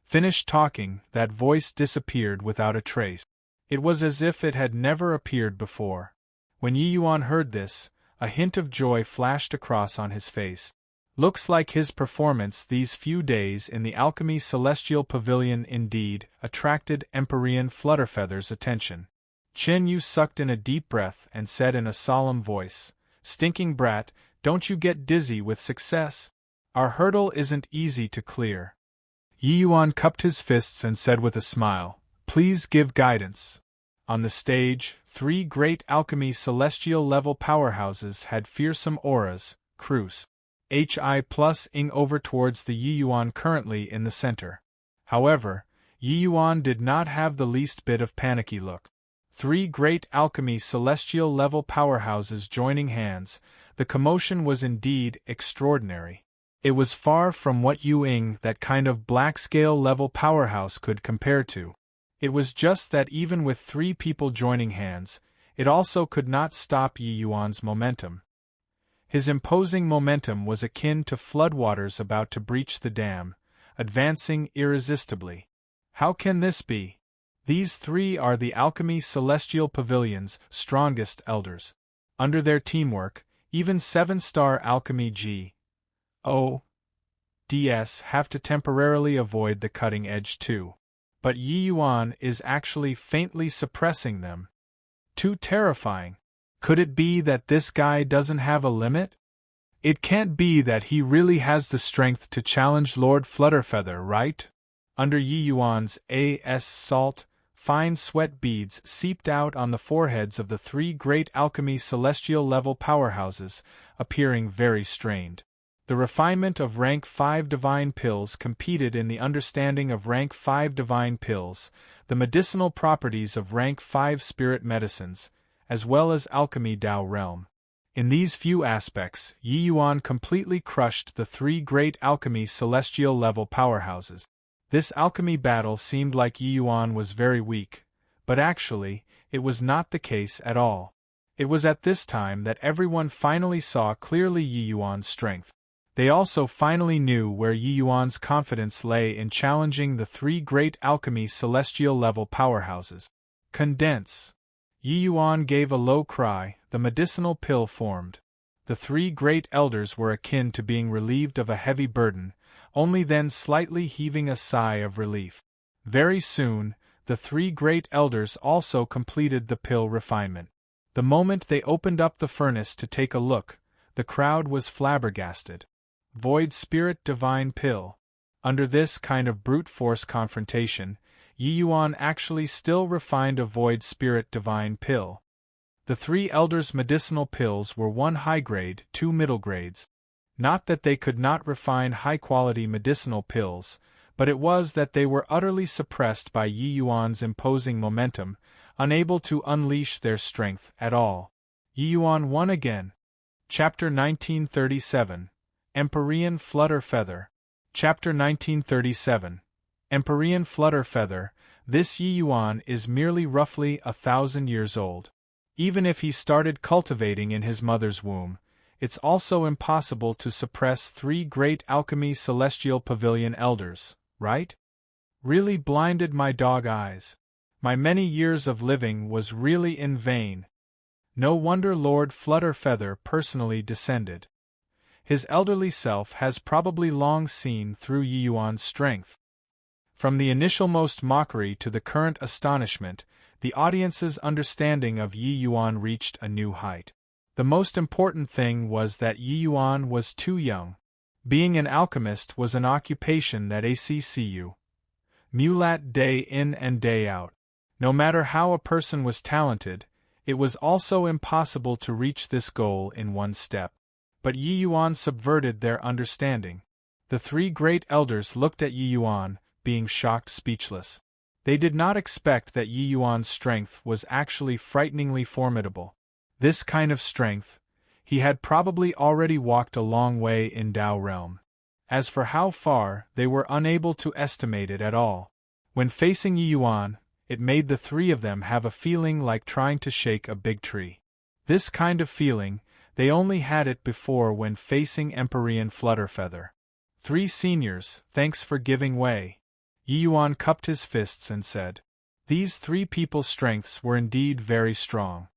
Finished talking, that voice disappeared without a trace. It was as if it had never appeared before. When Yi Yuan heard this, a hint of joy flashed across on his face. Looks like his performance these few days in the Alchemy Celestial Pavilion indeed attracted Empyrean Flutterfeather's attention. Chen Yu sucked in a deep breath and said in a solemn voice, "Stinking brat, don't you get dizzy with success? Our hurdle isn't easy to clear." Yi Yuan cupped his fists and said with a smile, "Please give guidance." On the stage, three great alchemy celestial level powerhouses had fearsome auras, Cruz. HI+ing over towards the Yi Yuan currently in the center. However, Yi Yuan did not have the least bit of panicky look. Three great alchemy celestial level powerhouses joining hands, the commotion was indeed extraordinary. It was far from what Yu-ing that kind of black-scale level powerhouse could compare to. It was just that even with three people joining hands, it also could not stop Yi Yuan's momentum. His imposing momentum was akin to floodwaters about to breach the dam, advancing irresistibly. How can this be? These three are the Alchemy Celestial Pavilion's strongest elders. Under their teamwork, even 7-star Alchemy G.O.D.S. have to temporarily avoid the cutting edge too. But Yi Yuan is actually faintly suppressing them. Too terrifying. Could it be that this guy doesn't have a limit? It can't be that he really has the strength to challenge Lord Flutterfeather, right? Under Yi Yuan's salt, fine sweat beads seeped out on the foreheads of the three great alchemy celestial level powerhouses, appearing very strained. The refinement of rank 5 divine pills competed in the understanding of rank 5 divine pills, the medicinal properties of rank 5 spirit medicines, as well as alchemy Tao realm. In these few aspects, Yi Yuan completely crushed the three great alchemy celestial level powerhouses. This alchemy battle seemed like Yi Yuan was very weak, but actually, it was not the case at all. It was at this time that everyone finally saw clearly Yi Yuan's strength. They also finally knew where Yi Yuan's confidence lay in challenging the three great alchemy celestial level powerhouses. Condense. Yi Yuan gave a low cry, the medicinal pill formed. The three great elders were akin to being relieved of a heavy burden, only then slightly heaving a sigh of relief. Very soon, the three great elders also completed the pill refinement. The moment they opened up the furnace to take a look, the crowd was flabbergasted. Void Spirit Divine Pill. Under this kind of brute force confrontation, Yi Yuan actually still refined a Void Spirit Divine Pill. The three elders' medicinal pills were 1 high grade, 2 middle grades. Not that they could not refine high-quality medicinal pills, but it was that they were utterly suppressed by Yi Yuan's imposing momentum, unable to unleash their strength at all. Yi Yuan won again. Chapter 1937. Empyrean Flutterfeather. Chapter 1937. Empyrean Flutterfeather. This Yi Yuan is merely roughly 1,000 years old. Even if he started cultivating in his mother's womb, it's also impossible to suppress three great alchemy celestial pavilion elders, right? Really blinded my dog eyes. My many years of living was really in vain. No wonder Lord Flutterfeather personally descended. His elderly self has probably long seen through Yi Yuan's strength. From the initialmost mockery to the current astonishment, the audience's understanding of Yi Yuan reached a new height. The most important thing was that Yi Yuan was too young. Being an alchemist was an occupation that ACCU mulat day in and day out. No matter how a person was talented, it was also impossible to reach this goal in one step. but Yi Yuan subverted their understanding. The three great elders looked at Yi Yuan, being shocked speechless. They did not expect that Yi Yuan's strength was actually frighteningly formidable. This kind of strength, he had probably already walked a long way in Tao realm. As for how far, they were unable to estimate it at all. When facing Yi Yuan, it made the three of them have a feeling like trying to shake a big tree. This kind of feeling, they only had it before when facing Empyrean Flutterfeather. Three seniors, thanks for giving way. Yi Yuan cupped his fists and said. These three people's strengths were indeed very strong.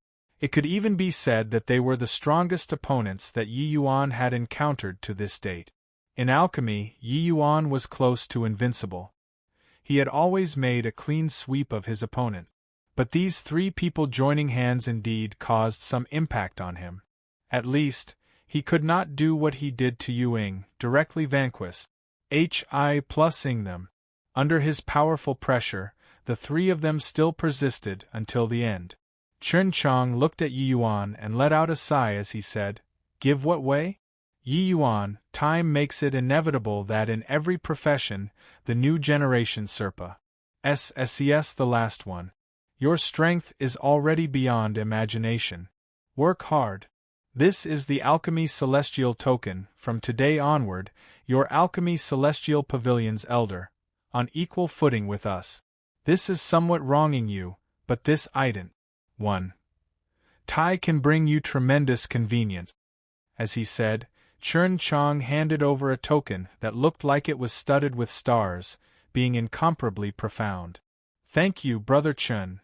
It could even be said that they were the strongest opponents that Yi Yuan had encountered to this date. In alchemy, Yi Yuan was close to invincible. He had always made a clean sweep of his opponent. But these three people joining hands indeed caused some impact on him. At least, he could not do what he did to Yu Ying, directly vanquish Hi+ing them. Under his powerful pressure, the three of them still persisted until the end. Chen Chang looked at Yi Yuan and let out a sigh as he said, Give what way? Yi Yuan, time makes it inevitable that in every profession, the new generation Serpa. SSES the last one. Your strength is already beyond imagination. Work hard. This is the Alchemy Celestial Token, from today onward, your Alchemy Celestial Pavilion's elder, on equal footing with us. This is somewhat wronging you, but this ident. 1. Tai can bring you tremendous convenience. As he said, Chen Chang handed over a token that looked like it was studded with stars, being incomparably profound. Thank you, Brother Chen.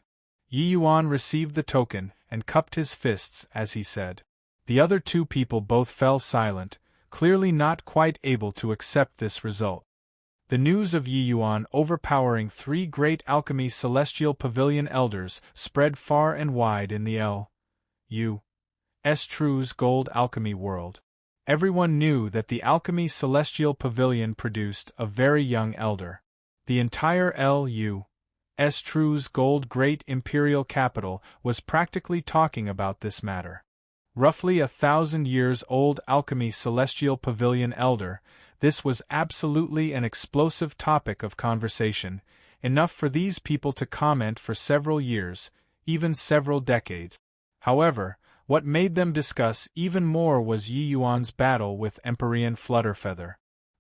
Yi Yuan received the token and cupped his fists as he said. The other two people both fell silent, clearly not quite able to accept this result. The news of Yi Yuan overpowering three great alchemy celestial pavilion elders spread far and wide in the L.U.S. True's gold alchemy world. Everyone knew that the alchemy celestial pavilion produced a very young elder. The entire L.U.S. True's gold great imperial capital was practically talking about this matter. Roughly 1,000 years old alchemy celestial pavilion elder, this was absolutely an explosive topic of conversation, enough for these people to comment for several years, even several decades. However, what made them discuss even more was Yi Yuan's battle with Empyrean Flutterfeather.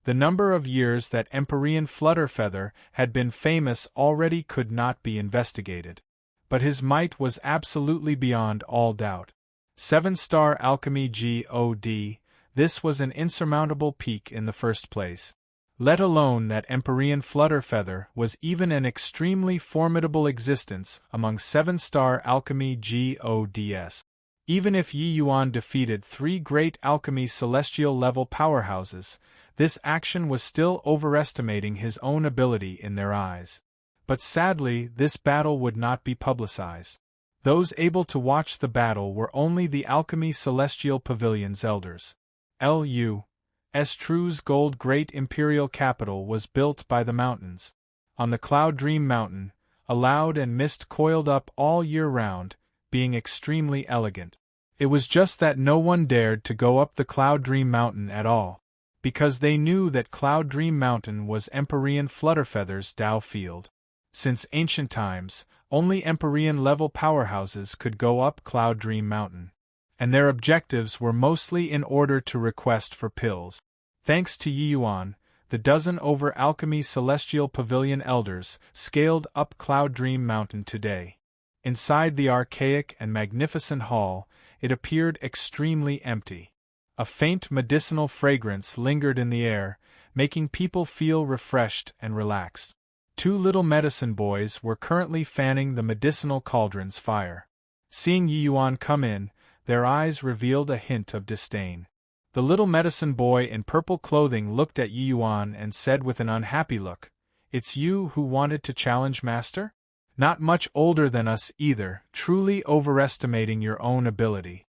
The number of years that Empyrean Flutterfeather had been famous already could not be investigated. But his might was absolutely beyond all doubt. 7-star alchemy God, this was an insurmountable peak in the first place. Let alone that Empyrean Flutterfeather was even an extremely formidable existence among 7-star alchemy Gods. Even if Yi Yuan defeated three great alchemy celestial level powerhouses, this action was still overestimating his own ability in their eyes. But sadly, this battle would not be publicized. Those able to watch the battle were only the Alchemy Celestial Pavilion's elders. L.U.S. True's gold great imperial capital was built by the mountains. On the Cloud Dream Mountain, a cloud and mist coiled up all year round, being extremely elegant. It was just that no one dared to go up the Cloud Dream Mountain at all, because they knew that Cloud Dream Mountain was Empyrean Flutterfeather's Tao field. Since ancient times, only Empyrean-level powerhouses could go up Cloud Dream Mountain, and their objectives were mostly in order to request for pills. Thanks to Yi Yuan, the dozen over Alchemy Celestial Pavilion elders scaled up Cloud Dream Mountain today. Inside the archaic and magnificent hall, it appeared extremely empty. A faint medicinal fragrance lingered in the air, making people feel refreshed and relaxed. Two little medicine boys were currently fanning the medicinal cauldron's fire. Seeing Yi Yuan come in, their eyes revealed a hint of disdain. The little medicine boy in purple clothing looked at Yi Yuan and said with an unhappy look, "It's you who wanted to challenge Master? Not much older than us either, truly overestimating your own ability."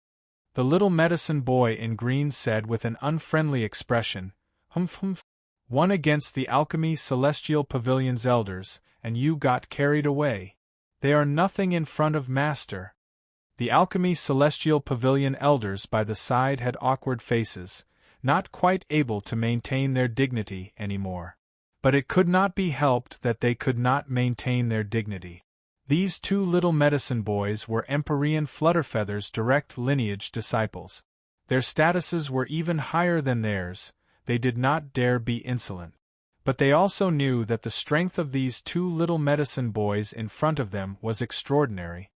The little medicine boy in green said with an unfriendly expression, "Humph humph. One against the Alchemy Celestial Pavilion's elders, and you got carried away. They are nothing in front of Master." The Alchemy Celestial Pavilion elders by the side had awkward faces, not quite able to maintain their dignity anymore. But it could not be helped that they could not maintain their dignity. These two little medicine boys were Empyrean Flutterfeather's direct lineage disciples. Their statuses were even higher than theirs, they did not dare be insolent. But they also knew that the strength of these two little medicine boys in front of them was extraordinary.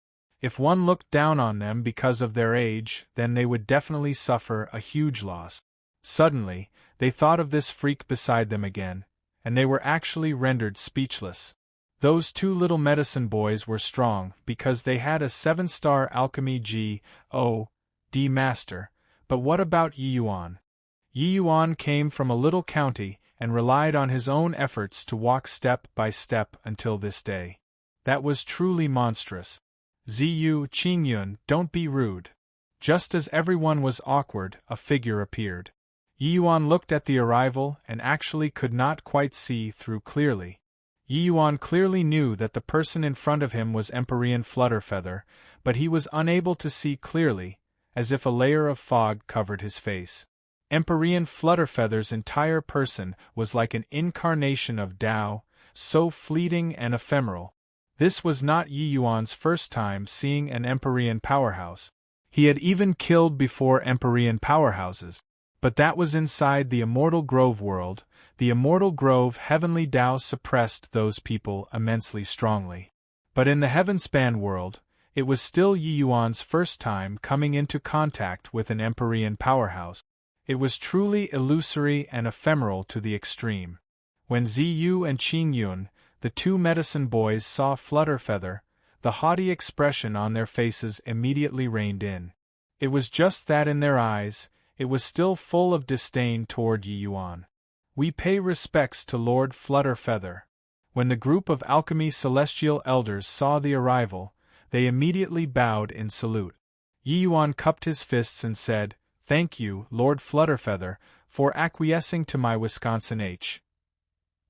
If one looked down on them because of their age, then they would definitely suffer a huge loss. Suddenly, they thought of this freak beside them again, and they were actually rendered speechless. Those two little medicine boys were strong because they had a 7-star alchemy G.O.D. master, but what about Yi Yuan? Yi Yuan came from a little county and relied on his own efforts to walk step by step until this day. That was truly monstrous. Ziyu Qingyun, don't be rude. Just as everyone was awkward, a figure appeared. Yi Yuan looked at the arrival and actually could not quite see through clearly. Yi Yuan clearly knew that the person in front of him was Empyrean Flutterfeather, but he was unable to see clearly, as if a layer of fog covered his face. Empyrean Flutterfeather's entire person was like an incarnation of Tao, so fleeting and ephemeral. This was not Yi Yuan's first time seeing an Empyrean powerhouse. He had even killed before Empyrean powerhouses. But that was inside the Immortal Grove world. The Immortal Grove heavenly Tao suppressed those people immensely strongly. But in the Heavenspan world, it was still Yi Yuan's first time coming into contact with an Empyrean powerhouse. It was truly illusory and ephemeral to the extreme. When Ziyu and Qingyun, the two medicine boys, saw Flutterfeather, the haughty expression on their faces immediately reined in. It was just that in their eyes, it was still full of disdain toward Yi Yuan. We pay respects to Lord Flutterfeather. When the group of alchemy celestial elders saw the arrival, they immediately bowed in salute. Yi Yuan cupped his fists and said, "Thank you, Lord Flutterfeather, for acquiescing to my Wisconsin H."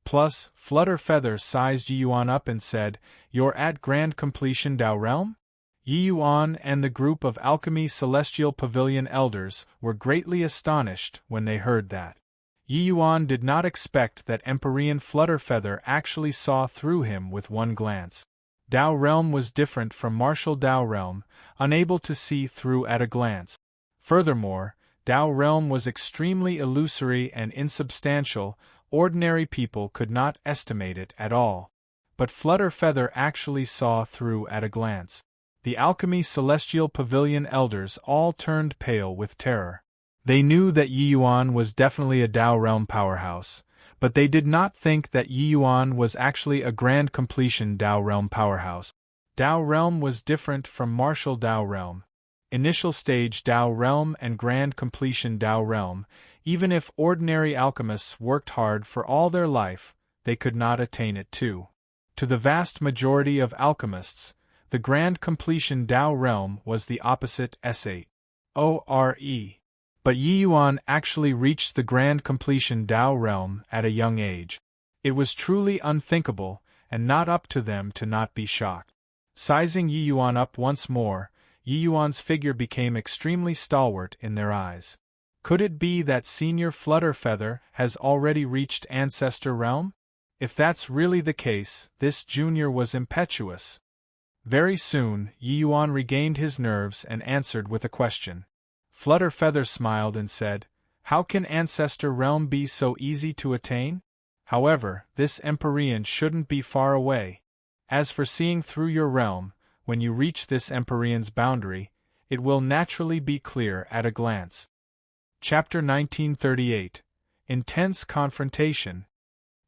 Plus, Flutterfeather sized Yi Yuan up and said, "You're at grand completion Tao realm?" Yi Yuan and the group of Alchemy Celestial Pavilion elders were greatly astonished when they heard that. Yi Yuan did not expect that Empyrean Flutterfeather actually saw through him with one glance. Tao realm was different from martial Tao realm, unable to see through at a glance. Furthermore, Tao realm was extremely illusory and insubstantial, ordinary people could not estimate it at all. But Flutterfeather actually saw through at a glance. The Alchemy Celestial Pavilion elders all turned pale with terror. They knew that Yi Yuan was definitely a Tao realm powerhouse, but they did not think that Yi Yuan was actually a grand completion Tao realm powerhouse. Tao realm was different from martial Tao realm. Initial stage Tao realm and grand completion Tao realm, even if ordinary alchemists worked hard for all their life, they could not attain it too. To the vast majority of alchemists, the grand completion Tao realm was the opposite Ore. But Yi Yuan actually reached the grand completion Tao realm at a young age. It was truly unthinkable, and not up to them to not be shocked. Sizing Yi Yuan up once more, Yi Yuan's figure became extremely stalwart in their eyes. Could it be that Senior Flutterfeather has already reached Ancestor Realm? If that's really the case, this junior was impetuous. Very soon, Yi Yuan regained his nerves and answered with a question. Flutterfeather smiled and said, "How can Ancestor Realm be so easy to attain? However, this Empyrean shouldn't be far away. As for seeing through your realm, when you reach this Empyrean's boundary, it will naturally be clear at a glance." Chapter 1938. Intense Confrontation.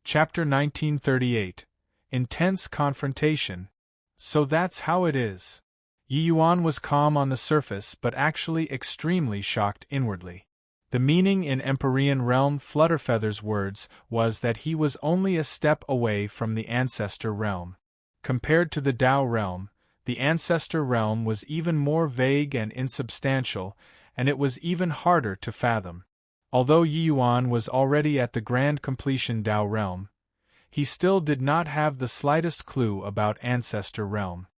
Chapter 1938. Intense Confrontation. So that's how it is. Yi Yuan was calm on the surface but actually extremely shocked inwardly. The meaning in Empyrean realm Flutterfeather's words was that he was only a step away from the Ancestor realm. Compared to the Tao realm, the Ancestor realm was even more vague and insubstantial, and it was even harder to fathom. Although Yi Yuan was already at the grand completion Tao realm, he still did not have the slightest clue about Ancestor realm.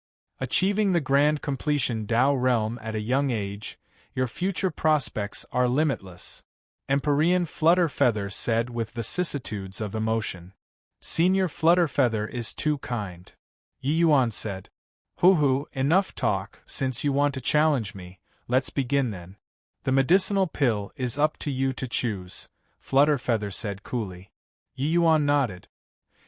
Achieving the grand completion Tao realm at a young age, your future prospects are limitless. Empyrean Flutterfeather said with vicissitudes of emotion. Senior Flutterfeather is too kind. Yi Yuan said. Hoo, enough talk, since you want to challenge me, let's begin then. The medicinal pill is up to you to choose, Flutterfeather said coolly. Yi Yuan nodded.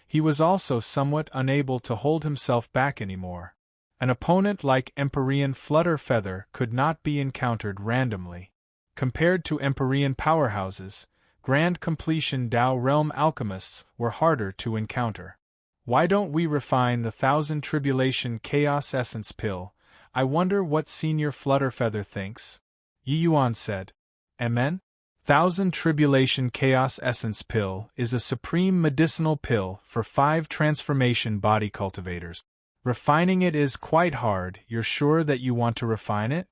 He was also somewhat unable to hold himself back anymore. An opponent like Empyrean Flutterfeather could not be encountered randomly. Compared to Empyrean powerhouses, Grand Completion Tao Realm alchemists were harder to encounter. Why don't we refine the Thousand Tribulation Chaos Essence Pill? I wonder what Senior Flutterfeather thinks? Yi Yuan said. Amen? Thousand Tribulation Chaos Essence Pill is a supreme medicinal pill for 5 transformation body cultivators. Refining it is quite hard. You're sure that you want to refine it?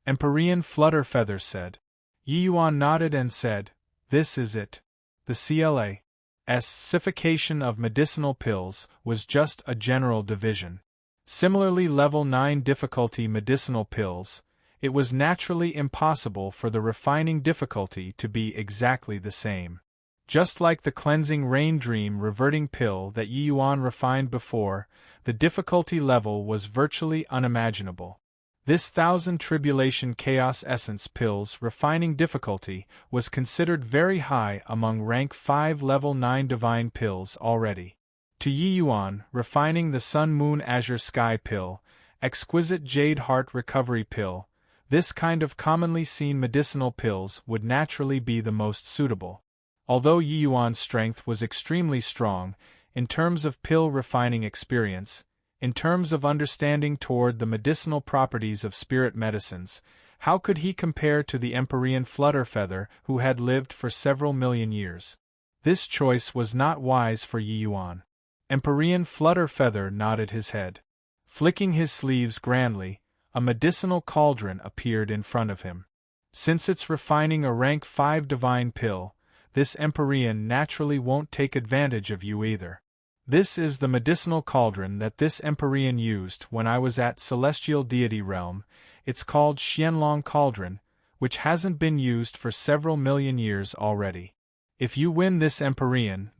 Empyrean Flutterfeather said. Yi Yuan nodded and said, This is it. The CLA's sification of medicinal pills was just a general division. Similarly, level 9 difficulty medicinal pills, it was naturally impossible for the refining difficulty to be exactly the same. Just like the cleansing rain dream reverting pill that Yi Yuan refined before, the difficulty level was virtually unimaginable. This Thousand Tribulation Chaos Essence Pill's refining difficulty was considered very high among rank 5 level 9 divine pills already. To Yi Yuan, refining the Sun Moon Azure Sky Pill, exquisite Jade Heart Recovery Pill, this kind of commonly seen medicinal pills would naturally be the most suitable. Although Yi Yuan's strength was extremely strong, in terms of pill refining experience, in terms of understanding toward the medicinal properties of spirit medicines, how could he compare to the Empyrean Flutterfeather who had lived for several million years? This choice was not wise for Yi Yuan. Empyrean Flutterfeather nodded his head. Flicking his sleeves grandly, a medicinal cauldron appeared in front of him. Since it's refining a rank 5 divine pill, this Empyrean naturally won't take advantage of you either. This is the medicinal cauldron that this Empyrean used when I was at Celestial Deity Realm. It's called Xianlong Cauldron, which hasn't been used for several million years already. If you win this Empyrean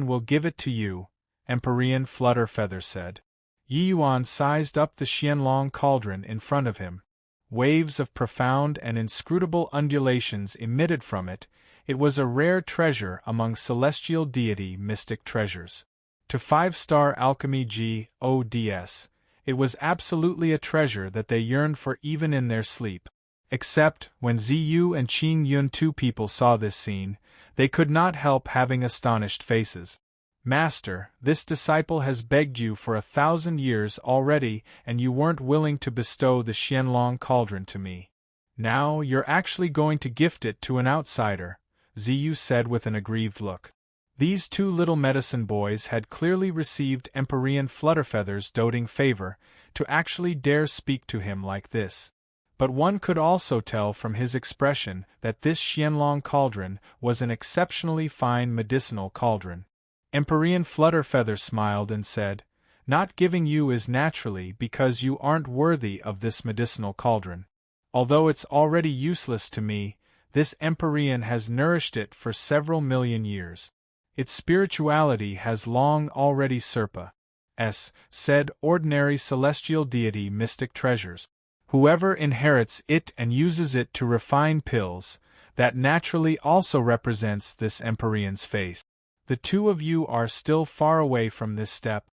will give it to you, Empyrean Flutterfeather said. Yi Yuan sized up the Xianlong Cauldron in front of him. Waves of profound and inscrutable undulations emitted from it. It was a rare treasure among celestial deity mystic treasures. To 5-star alchemy gods, it was absolutely a treasure that they yearned for even in their sleep. Except, when Ziyu and Qing Yun, 2 people, saw this scene, they could not help having astonished faces. Master, this disciple has begged you for 1,000 years already, and you weren't willing to bestow the Xianlong Cauldron to me. Now you're actually going to gift it to an outsider, Ziyu said with an aggrieved look. These 2 little medicine boys had clearly received Empyrean Flutterfeather's doting favor to actually dare speak to him like this. But one could also tell from his expression that this Xianlong Cauldron was an exceptionally fine medicinal cauldron. Empyrean Flutterfeather smiled and said, Not giving you is naturally because you aren't worthy of this medicinal cauldron. Although it's already useless to me, this Empyrean has nourished it for several million years. Its spirituality has long already said ordinary celestial deity mystic treasures. Whoever inherits it and uses it to refine pills, that naturally also represents this Empyrean's face. The 2 of you are still far away from this step.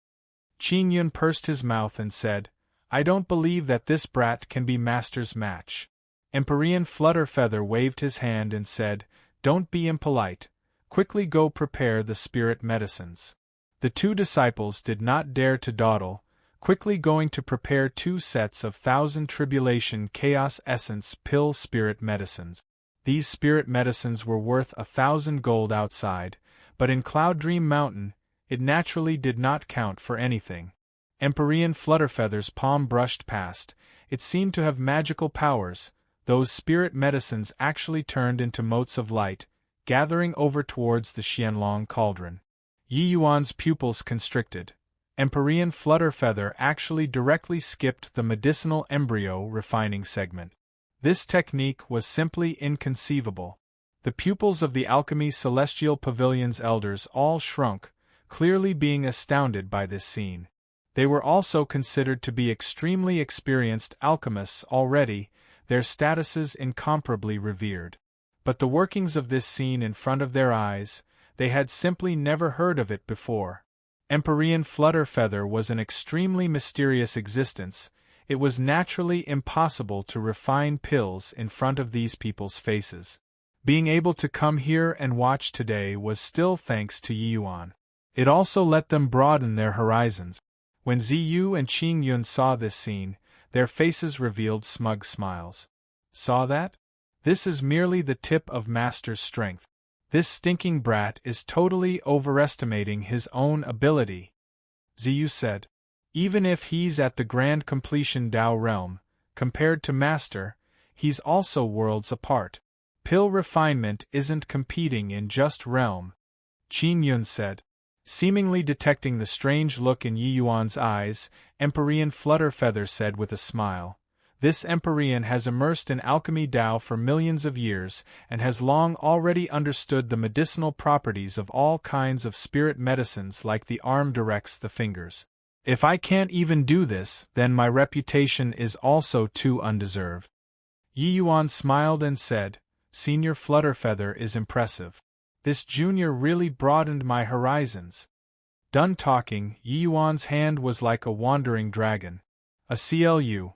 Qing Yun pursed his mouth and said, I don't believe that this brat can be Master's match. Empyrean Flutterfeather waved his hand and said, Don't be impolite. Quickly go prepare the spirit medicines. The 2 disciples did not dare to dawdle, quickly going to prepare 2 sets of Thousand Tribulation Chaos Essence Pill spirit medicines. These spirit medicines were worth 1,000 gold outside, but in Cloud Dream Mountain, it naturally did not count for anything. Empyrean Flutterfeather's palm brushed past. It seemed to have magical powers. Those spirit medicines actually turned into motes of light, gathering over towards the Xianlong Cauldron. Yi Yuan's pupils constricted. Empyrean Flutterfeather actually directly skipped the medicinal embryo refining segment. This technique was simply inconceivable. The pupils of the Alchemy Celestial Pavilion's elders all shrunk, clearly being astounded by this scene. They were also considered to be extremely experienced alchemists already, their statuses incomparably revered. But the workings of this scene in front of their eyes, they had simply never heard of it before. Empyrean Flutterfeather was an extremely mysterious existence. It was naturally impossible to refine pills in front of these people's faces. Being able to come here and watch today was still thanks to Yi Yuan. It also let them broaden their horizons. When Ziyu and Qing Yun saw this scene, their faces revealed smug smiles. Saw that? This is merely the tip of Master's strength. This stinking brat is totally overestimating his own ability, Ziyu said. Even if he's at the grand completion Dao realm, compared to Master, he's also worlds apart. Pill refinement isn't competing in just realm, Qin Yun said. Seemingly detecting the strange look in Yi Yuan's eyes, Empyrean Flutterfeather said with a smile, "This Empyrean has immersed in alchemy Dao for millions of years, and has long already understood the medicinal properties of all kinds of spirit medicines like the arm directs the fingers. If I can't even do this, then my reputation is also too undeserved." Yi Yuan smiled and said, "Senior Flutterfeather is impressive. This junior really broadened my horizons." Done talking, Yi Yuan's hand was like a wandering dragon. A CLU's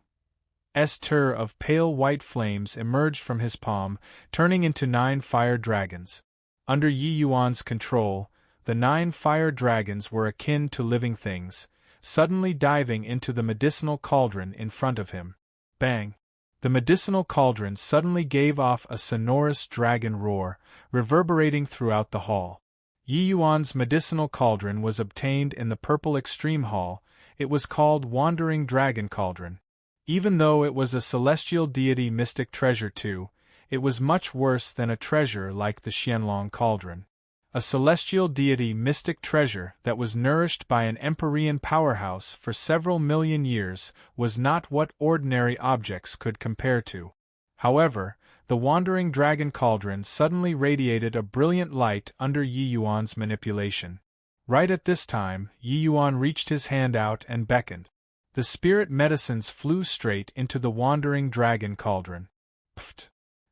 of pale white flames emerged from his palm, turning into 9 fire dragons. Under Yi Yuan's control, the 9 fire dragons were akin to living things, suddenly diving into the medicinal cauldron in front of him. Bang! The medicinal cauldron suddenly gave off a sonorous dragon roar, reverberating throughout the hall. Yi Yuan's medicinal cauldron was obtained in the Purple Extreme Hall. It was called Wandering Dragon Cauldron. Even though it was a celestial deity mystic treasure too, it was much worse than a treasure like the Xianlong Cauldron. A celestial deity mystic treasure that was nourished by an Empyrean powerhouse for several million years was not what ordinary objects could compare to. However, the Wandering Dragon Cauldron suddenly radiated a brilliant light under Yi Yuan's manipulation. Right at this time, Yi Yuan reached his hand out and beckoned. The spirit medicines flew straight into the Wandering Dragon Cauldron. Pfft!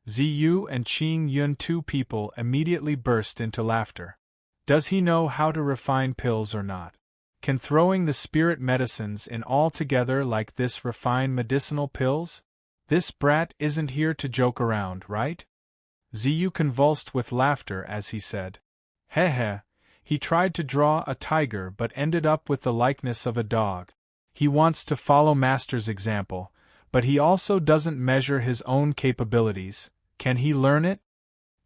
Ziyu and Qing Yun, 2 people, immediately burst into laughter. Does he know how to refine pills or not? Can throwing the spirit medicines in all together like this refine medicinal pills? This brat isn't here to joke around, right? Ziyu convulsed with laughter as he said. Heh, he tried to draw a tiger but ended up with the likeness of a dog. He wants to follow Master's example, but he also doesn't measure his own capabilities. Can he learn it?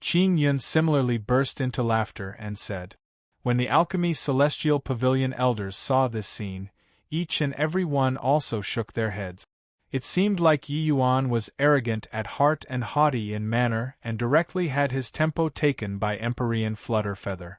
Qing Yun similarly burst into laughter and said. When the Alchemy Celestial Pavilion elders saw this scene, each and every one also shook their heads. It seemed like Yi Yuan was arrogant at heart and haughty in manner and directly had his tempo taken by Empyrean Flutterfeather.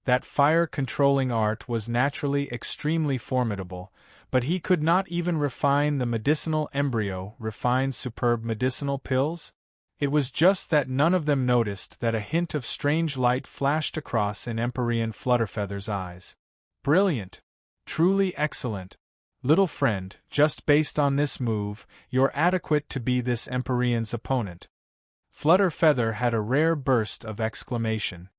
That fire-controlling art was naturally extremely formidable, but he could not even refine the medicinal embryo, refine superb medicinal pills? It was just that none of them noticed that a hint of strange light flashed across in Empyrean Flutterfeather's eyes. Brilliant! Truly excellent! Little friend, just based on this move, you're adequate to be this Empyrean's opponent. Flutterfeather had a rare burst of exclamation.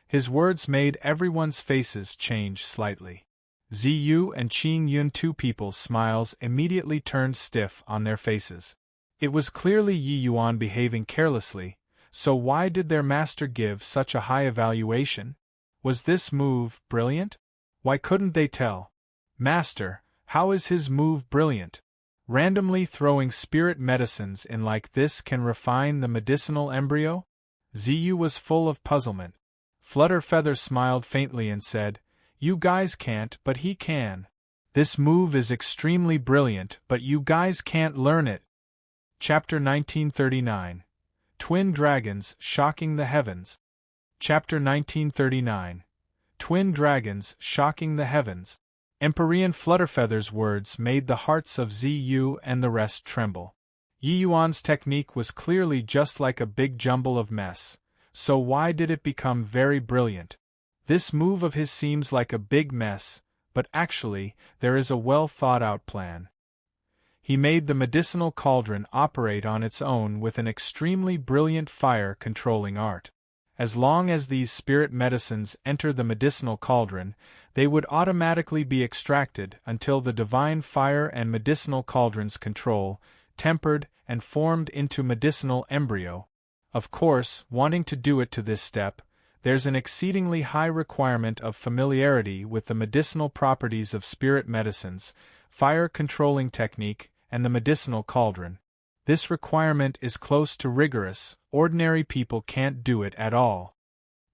His words made everyone's faces change slightly. Ziyu and Qing Yun, 2 people's smiles immediately turned stiff on their faces. It was clearly Yi Yuan behaving carelessly, so why did their master give such a high evaluation? Was this move brilliant? Why couldn't they tell? Master, how is his move brilliant? Randomly throwing spirit medicines in like this can refine the medicinal embryo? Ziyu was full of puzzlement. Flutterfeather smiled faintly and said, "You guys can't, but he can. This move is extremely brilliant, but you guys can't learn it." Chapter 1939. Twin Dragons Shocking the Heavens. Chapter 1939. Twin Dragons Shocking the Heavens. Empyrean Flutterfeather's words made the hearts of Zu and the rest tremble. Yi Yuan's technique was clearly just like a big jumble of mess, so why did it become very brilliant? This move of his seems like a big mess, but actually, there is a well-thought-out plan. He made the medicinal cauldron operate on its own with an extremely brilliant fire-controlling art. As long as these spirit medicines enter the medicinal cauldron, they would automatically be extracted until the divine fire and medicinal cauldron's control, tempered, and formed into medicinal embryo. Of course, wanting to do it to this step, there's an exceedingly high requirement of familiarity with the medicinal properties of spirit medicines, fire-controlling technique, and the medicinal cauldron. This requirement is close to rigorous, ordinary people can't do it at all.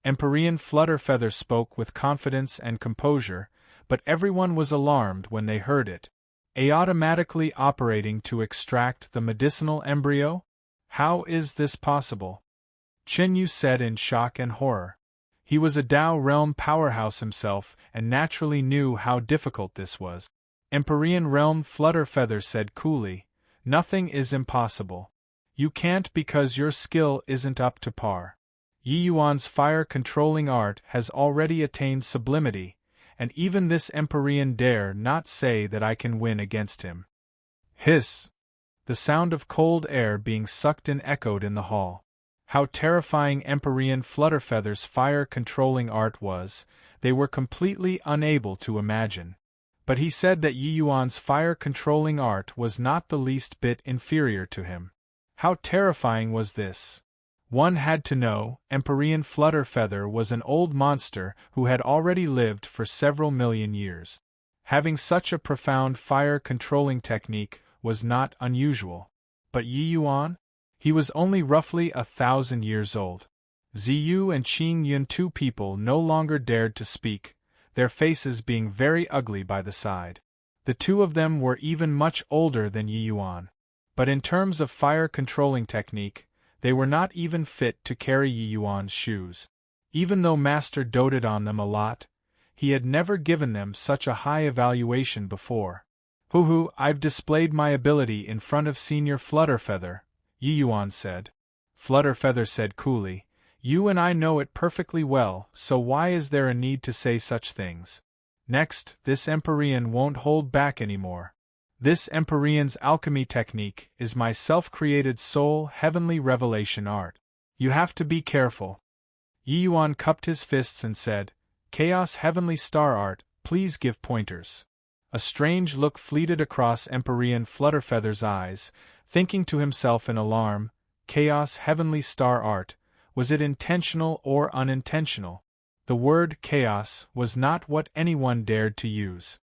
Empyrean Flutterfeather spoke with confidence and composure, but everyone was alarmed when they heard it. Automatically operating to extract the medicinal embryo? How is this possible? Qinyu said in shock and horror. He was a Tao realm powerhouse himself and naturally knew how difficult this was. Empyrean realm Flutterfeather said coolly, "Nothing is impossible. You can't because your skill isn't up to par. Yi Yuan's fire-controlling art has already attained sublimity, and even this Empyrean dare not say that I can win against him." Hiss! The sound of cold air being sucked in echoed in the hall. How terrifying Empyrean Flutterfeather's fire-controlling art was, they were completely unable to imagine. But he said that Yi Yuan's fire-controlling art was not the least bit inferior to him. How terrifying was this? One had to know, Empyrean Flutterfeather was an old monster who had already lived for several million years. Having such a profound fire-controlling technique was not unusual. But Yi Yuan? He was only roughly 1,000 years old. Ziyu and Qing Yun, two people, no longer dared to speak, their faces being very ugly by the side. The two of them were even much older than Yi Yuan. But in terms of fire-controlling technique, they were not even fit to carry Yi Yuan's shoes. Even though Master doted on them a lot, he had never given them such a high evaluation before. "Hoo-hoo, I've displayed my ability in front of Senior Flutterfeather," Yi Yuan said. Flutterfeather said coolly, "You and I know it perfectly well, so why is there a need to say such things? Next, this Empyrean won't hold back anymore. This Empyrean's alchemy technique is my self-created soul heavenly revelation art. You have to be careful." Yi Yuan cupped his fists and said, "Chaos heavenly star art, please give pointers." A strange look fleeted across Empyrean Flutterfeather's eyes, thinking to himself in alarm, "Chaos heavenly star art, was it intentional or unintentional?" The word chaos was not what anyone dared to use.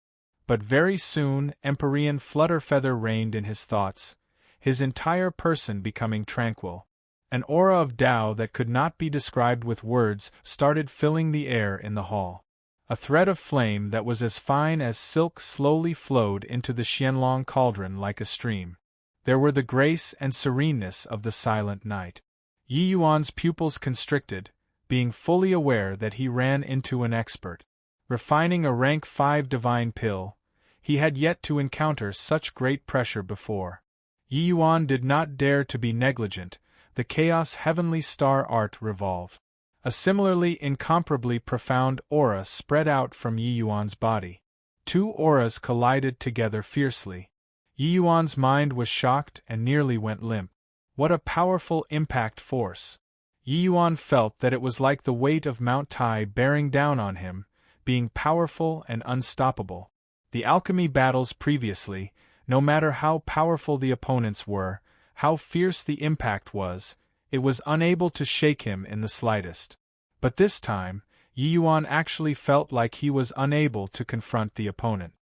But very soon Empyrean Flutterfeather reigned in his thoughts, his entire person becoming tranquil. An aura of Tao that could not be described with words started filling the air in the hall. A thread of flame that was as fine as silk slowly flowed into the Xianlong cauldron like a stream. There were the grace and sereneness of the silent night. Yi Yuan's pupils constricted, being fully aware that he ran into an expert. Refining a rank 5 divine pill, he had yet to encounter such great pressure before. Yi Yuan did not dare to be negligent, the Chaos Heavenly Star art revolve. A similarly incomparably profound aura spread out from Yi Yuan's body. Two auras collided together fiercely. Yi Yuan's mind was shocked and nearly went limp. What a powerful impact force! Yi Yuan felt that it was like the weight of Mount Tai bearing down on him, being powerful and unstoppable. The alchemy battles previously, no matter how powerful the opponents were, how fierce the impact was, it was unable to shake him in the slightest. But this time, Yi Yuan actually felt like he was unable to confront the opponent.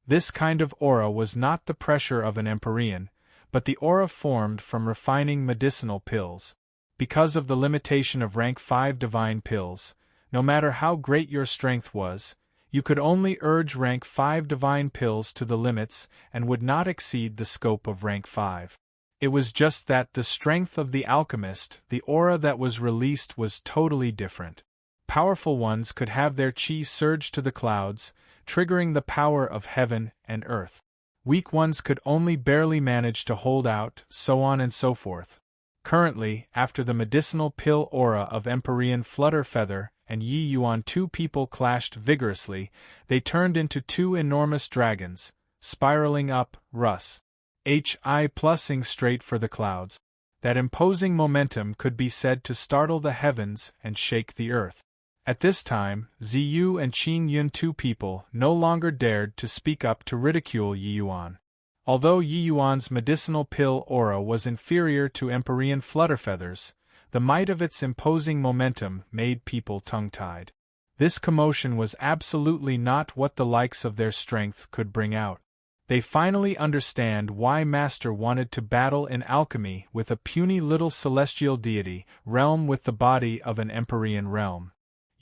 This kind of aura was not the pressure of an Empyrean, but the aura formed from refining medicinal pills. Because of the limitation of rank 5 divine pills, no matter how great your strength was, you could only urge rank 5 divine pills to the limits and would not exceed the scope of rank 5. It was just that the strength of the alchemist, the aura that was released, was totally different. Powerful ones could have their chi surge to the clouds, triggering the power of heaven and earth. Weak ones could only barely manage to hold out, so on and so forth. Currently, after the medicinal pill aura of Empyrean Flutterfeather and Yi Yuan, two people clashed vigorously. They turned into two enormous dragons, spiraling up, Hi+ing straight for the clouds. That imposing momentum could be said to startle the heavens and shake the earth. At this time, Ziyu and Qin Yun, two people, no longer dared to speak up to ridicule Yi Yuan. Although Yi Yuan's medicinal pill aura was inferior to Empyrean Flutterfeather's, the might of its imposing momentum made people tongue-tied. This commotion was absolutely not what the likes of their strength could bring out. They finally understand why Master wanted to battle in alchemy with a puny little celestial deity realm with the body of an Empyrean realm.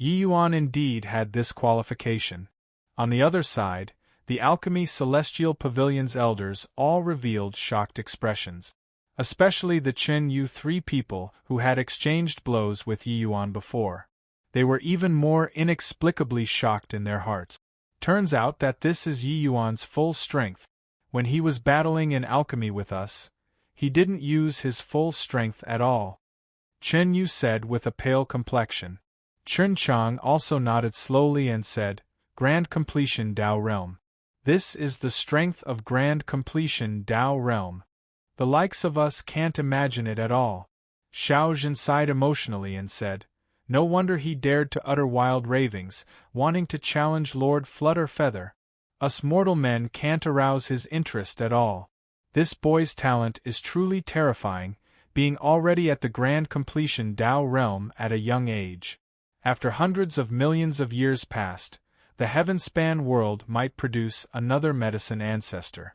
Yi Yuan indeed had this qualification. On the other side, the Alchemy Celestial Pavilion's elders all revealed shocked expressions. Especially the Qin Yu, three people who had exchanged blows with Yi Yuan before. They were even more inexplicably shocked in their hearts. Turns out that this is Yi Yuan's full strength. When he was battling in alchemy with us, he didn't use his full strength at all, Qin Yu said with a pale complexion. Chen Chang also nodded slowly and said, Grand Completion Dao Realm. This is the strength of Grand Completion Dao Realm. The likes of us can't imagine it at all. Xiao Jin sighed emotionally and said, No wonder he dared to utter wild ravings, wanting to challenge Lord Flutterfeather. Us mortal men can't arouse his interest at all. This boy's talent is truly terrifying, being already at the Grand Completion Dao Realm at a young age. After hundreds of millions of years past, the heaven-span world might produce another medicine ancestor.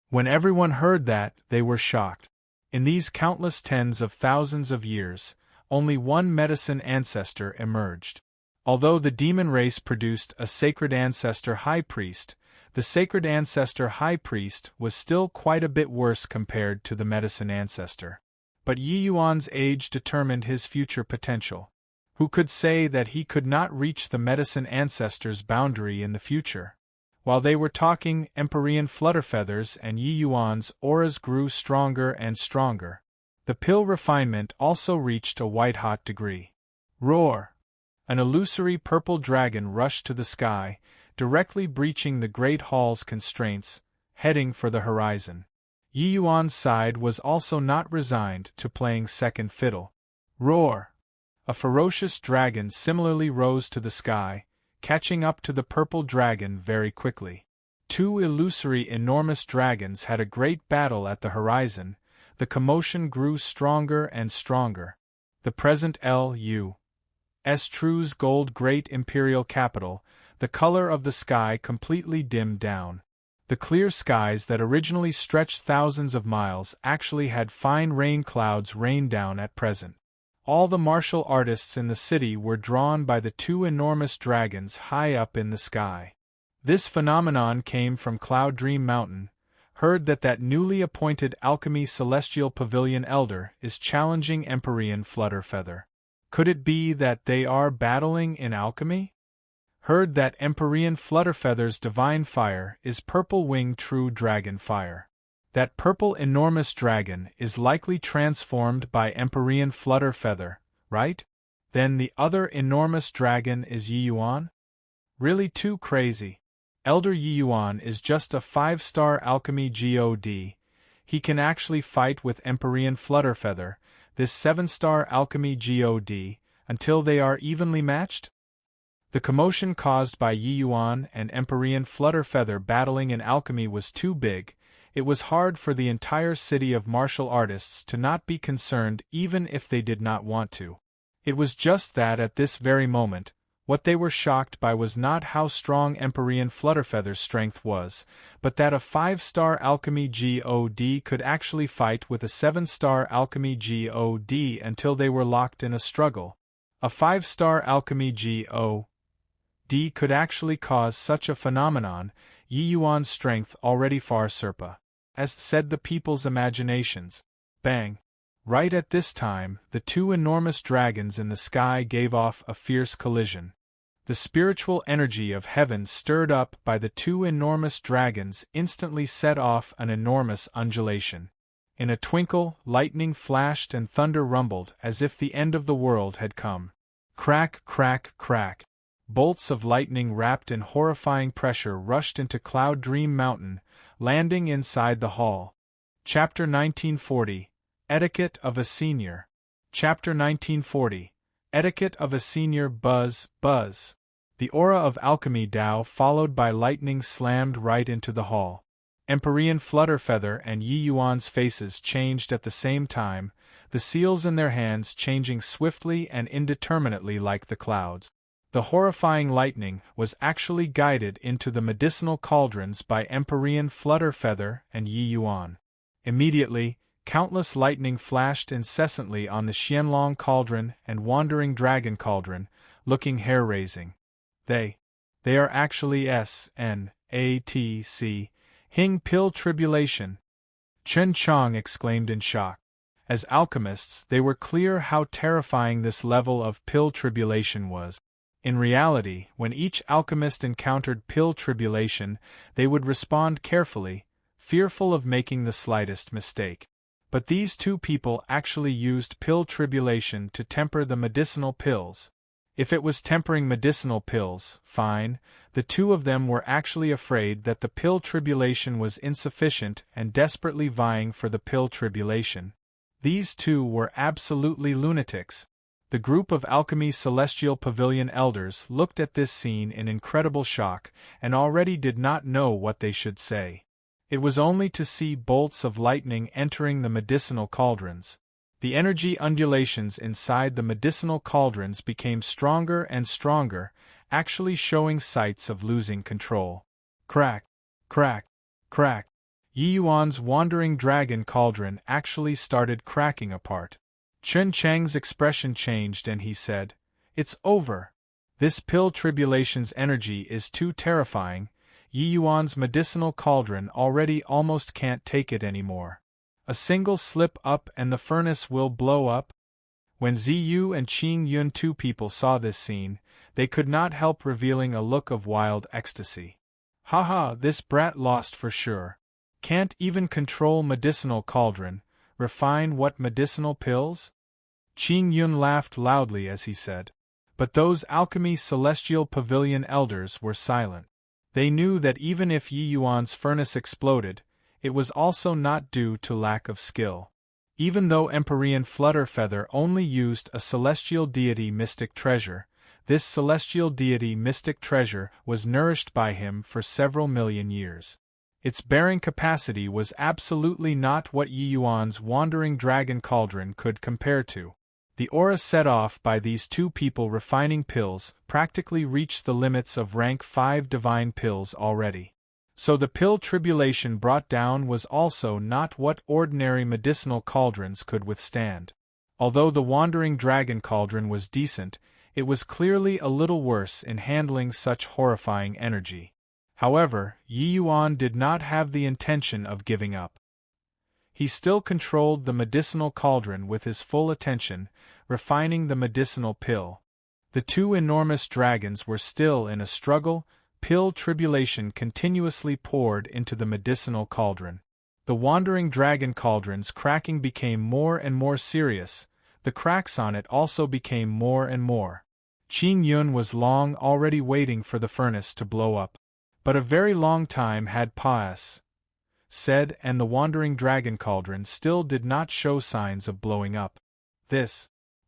When everyone heard that, they were shocked. In these countless tens of thousands of years, only one medicine ancestor emerged. Although the demon race produced a sacred ancestor high priest, the sacred ancestor high priest was still quite a bit worse compared to the medicine ancestor. But Yi Yuan's age determined his future potential. Who could say that he could not reach the medicine ancestor's boundary in the future? While they were talking, Empyrean Flutterfeather's and Yi Yuan's auras grew stronger and stronger. The pill refinement also reached a white-hot degree. Roar! An illusory purple dragon rushed to the sky, directly breaching the Great Hall's constraints, heading for the horizon. Yi Yuan's side was also not resigned to playing second fiddle. Roar! A ferocious dragon similarly rose to the sky, catching up to the purple dragon very quickly. Two illusory enormous dragons had a great battle at the horizon. The commotion grew stronger and stronger. The present L.U.'s True's gold great imperial capital, the color of the sky completely dimmed down. The clear skies that originally stretched thousands of miles actually had fine rain clouds rain down at present. All the martial artists in the city were drawn by the two enormous dragons high up in the sky. This phenomenon came from Cloud Dream Mountain. Heard that newly appointed Alchemy Celestial Pavilion Elder is challenging Empyrean Flutterfeather. Could it be that they are battling in alchemy? Heard that Empyrean Flutterfeather's divine fire is purple-winged true dragon fire. That purple enormous dragon is likely transformed by Empyrean Flutterfeather, right? Then the other enormous dragon is Yi Yuan? Really too crazy. Elder Yi Yuan is just a 5-star alchemy god. He can actually fight with Empyrean Flutterfeather, this 7-star alchemy god, until they are evenly matched? The commotion caused by Yi Yuan and Empyrean Flutterfeather battling in alchemy was too big. It was hard for the entire city of martial artists to not be concerned even if they did not want to. It was just that at this very moment, what they were shocked by was not how strong Empyrean Flutterfeather's strength was, but that a 5-star alchemy god could actually fight with a 7-star alchemy god until they were locked in a struggle. A 5-star alchemy god could actually cause such a phenomenon. Yi Yuan's strength already far surpassed, as said the people's imaginations. Bang! Right at this time, the two enormous dragons in the sky gave off a fierce collision. The spiritual energy of heaven stirred up by the two enormous dragons instantly set off an enormous undulation. In a twinkle, lightning flashed and thunder rumbled as if the end of the world had come. Crack, crack, crack. Bolts of lightning wrapped in horrifying pressure rushed into Cloud Dream Mountain, landing inside the hall. Chapter 1940. Etiquette of a Senior. Chapter 1940. Etiquette of a Senior. Buzz, buzz. The aura of alchemy Tao followed by lightning slammed right into the hall. Empyrean Flutterfeather and Yi Yuan's faces changed at the same time, the seals in their hands changing swiftly and indeterminately like the clouds. The horrifying lightning was actually guided into the medicinal cauldrons by Empyrean Flutterfeather and Yi Yuan. Immediately, countless lightning flashed incessantly on the Xianlong Cauldron and Wandering Dragon Cauldron, looking hair-raising. They are actually S.N.A.T.C. Hing Pill Tribulation. Chen Chang exclaimed in shock. As alchemists, they were clear how terrifying this level of pill tribulation was. In reality, when each alchemist encountered pill tribulation, they would respond carefully, fearful of making the slightest mistake. But these two people actually used pill tribulation to temper the medicinal pills. If it was tempering medicinal pills, fine, the two of them were actually afraid that the pill tribulation was insufficient and desperately vying for the pill tribulation. These two were absolutely lunatics. The group of Alchemy Celestial Pavilion elders looked at this scene in incredible shock and already did not know what they should say. It was only to see bolts of lightning entering the medicinal cauldrons. The energy undulations inside the medicinal cauldrons became stronger and stronger, actually showing signs of losing control. Crack, crack, crack. Yi Yuan's Wandering Dragon Cauldron actually started cracking apart. Chen Chang's expression changed and he said, "It's over. This pill tribulation's energy is too terrifying. Yi Yuan's medicinal cauldron already almost can't take it anymore. A single slip up and the furnace will blow up." When Ziyu and Qing Yun, two people, saw this scene, they could not help revealing a look of wild ecstasy. "Haha, this brat lost for sure. Can't even control medicinal cauldron, refine what medicinal pills?" Qing Yun laughed loudly as he said. But those Alchemy Celestial Pavilion elders were silent. They knew that even if Yi Yuan's furnace exploded, it was also not due to lack of skill. Even though Empyrean Flutterfeather only used a celestial deity mystic treasure, this celestial deity mystic treasure was nourished by him for several million years. Its bearing capacity was absolutely not what Yi Yuan's Wandering Dragon Cauldron could compare to. The aura set off by these two people refining pills practically reached the limits of rank 5 divine pills already. So the pill tribulation brought down was also not what ordinary medicinal cauldrons could withstand. Although the Wandering Dragon Cauldron was decent, it was clearly a little worse in handling such horrifying energy. However, Yi Yuan did not have the intention of giving up. He still controlled the medicinal cauldron with his full attention, refining the medicinal pill. The two enormous dragons were still in a struggle. Pill tribulation continuously poured into the medicinal cauldron. The Wandering Dragon Cauldron's cracking became more and more serious, the cracks on it also became more and more. Qing Yun was long already waiting for the furnace to blow up. But a very long time had passed, said, and the Wandering Dragon Cauldron still did not show signs of blowing up.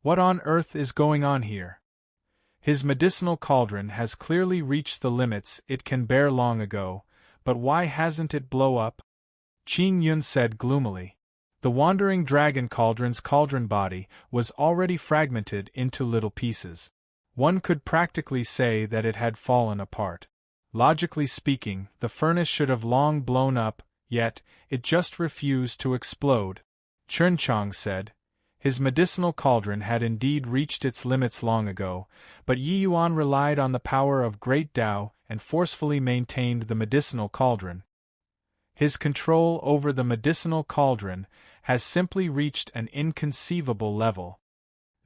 What on earth is going on here? His medicinal cauldron has clearly reached the limits it can bear long ago, but why hasn't it blow up? Qing Yun said gloomily. The Wandering Dragon Cauldron's cauldron body was already fragmented into little pieces. One could practically say that it had fallen apart. Logically speaking, the furnace should have long blown up, yet it just refused to explode. Chen Chang said. His medicinal cauldron had indeed reached its limits long ago, but Yi Yuan relied on the power of Great Tao and forcefully maintained the medicinal cauldron. His control over the medicinal cauldron has simply reached an inconceivable level.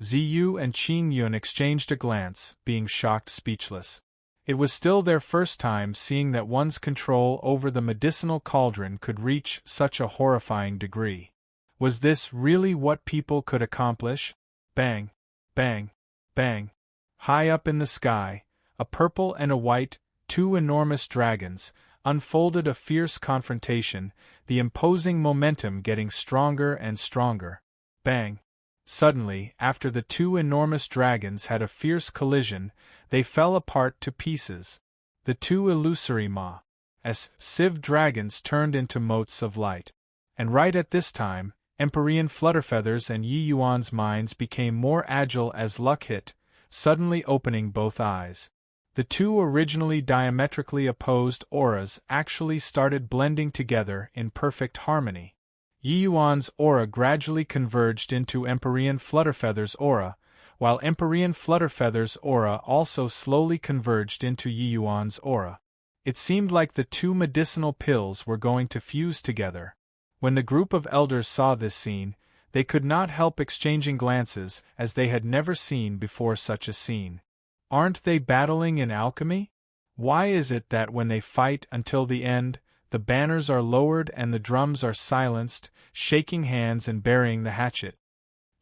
Ziyu and Qin Yun exchanged a glance, being shocked speechless. It was still their first time seeing that one's control over the medicinal cauldron could reach such a horrifying degree. Was this really what people could accomplish? Bang! Bang! Bang! High up in the sky, a purple and a white, two enormous dragons, unfolded a fierce confrontation, the imposing momentum getting stronger and stronger. Bang! Suddenly, after the two enormous dragons had a fierce collision, they fell apart to pieces. The two illusory sieve dragons turned into motes of light. And right at this time, Empyrean Flutterfeathers and Yi Yuan's minds became more agile as luck hit, suddenly opening both eyes. The two originally diametrically opposed auras actually started blending together in perfect harmony. Yi Yuan's aura gradually converged into Empyrean Flutterfeather's aura, while Empyrean Flutterfeather's aura also slowly converged into Yi Yuan's aura. It seemed like the two medicinal pills were going to fuse together. When the group of elders saw this scene, they could not help exchanging glances, as they had never seen before such a scene. Aren't they battling in alchemy? Why is it that when they fight until the end, the banners are lowered and the drums are silenced, shaking hands and burying the hatchet?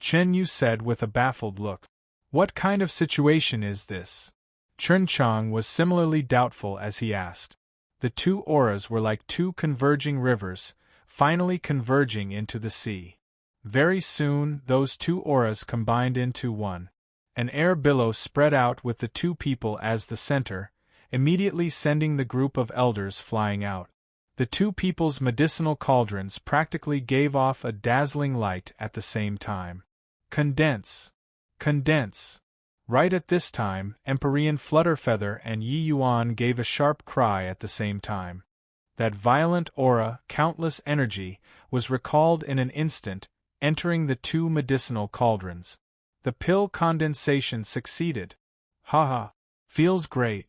Chen Yu said with a baffled look. What kind of situation is this? Chen Chang was similarly doubtful as he asked. The two auras were like two converging rivers, finally converging into the sea. Very soon, those two auras combined into one. An air billow spread out with the two people as the center, immediately sending the group of elders flying out. The two people's medicinal cauldrons practically gave off a dazzling light at the same time. Condense! Condense! Right at this time, Empyrean Flutterfeather and Yi Yuan gave a sharp cry at the same time. That violent aura, countless energy, was recalled in an instant, entering the two medicinal cauldrons. The pill condensation succeeded. Ha! Feels great.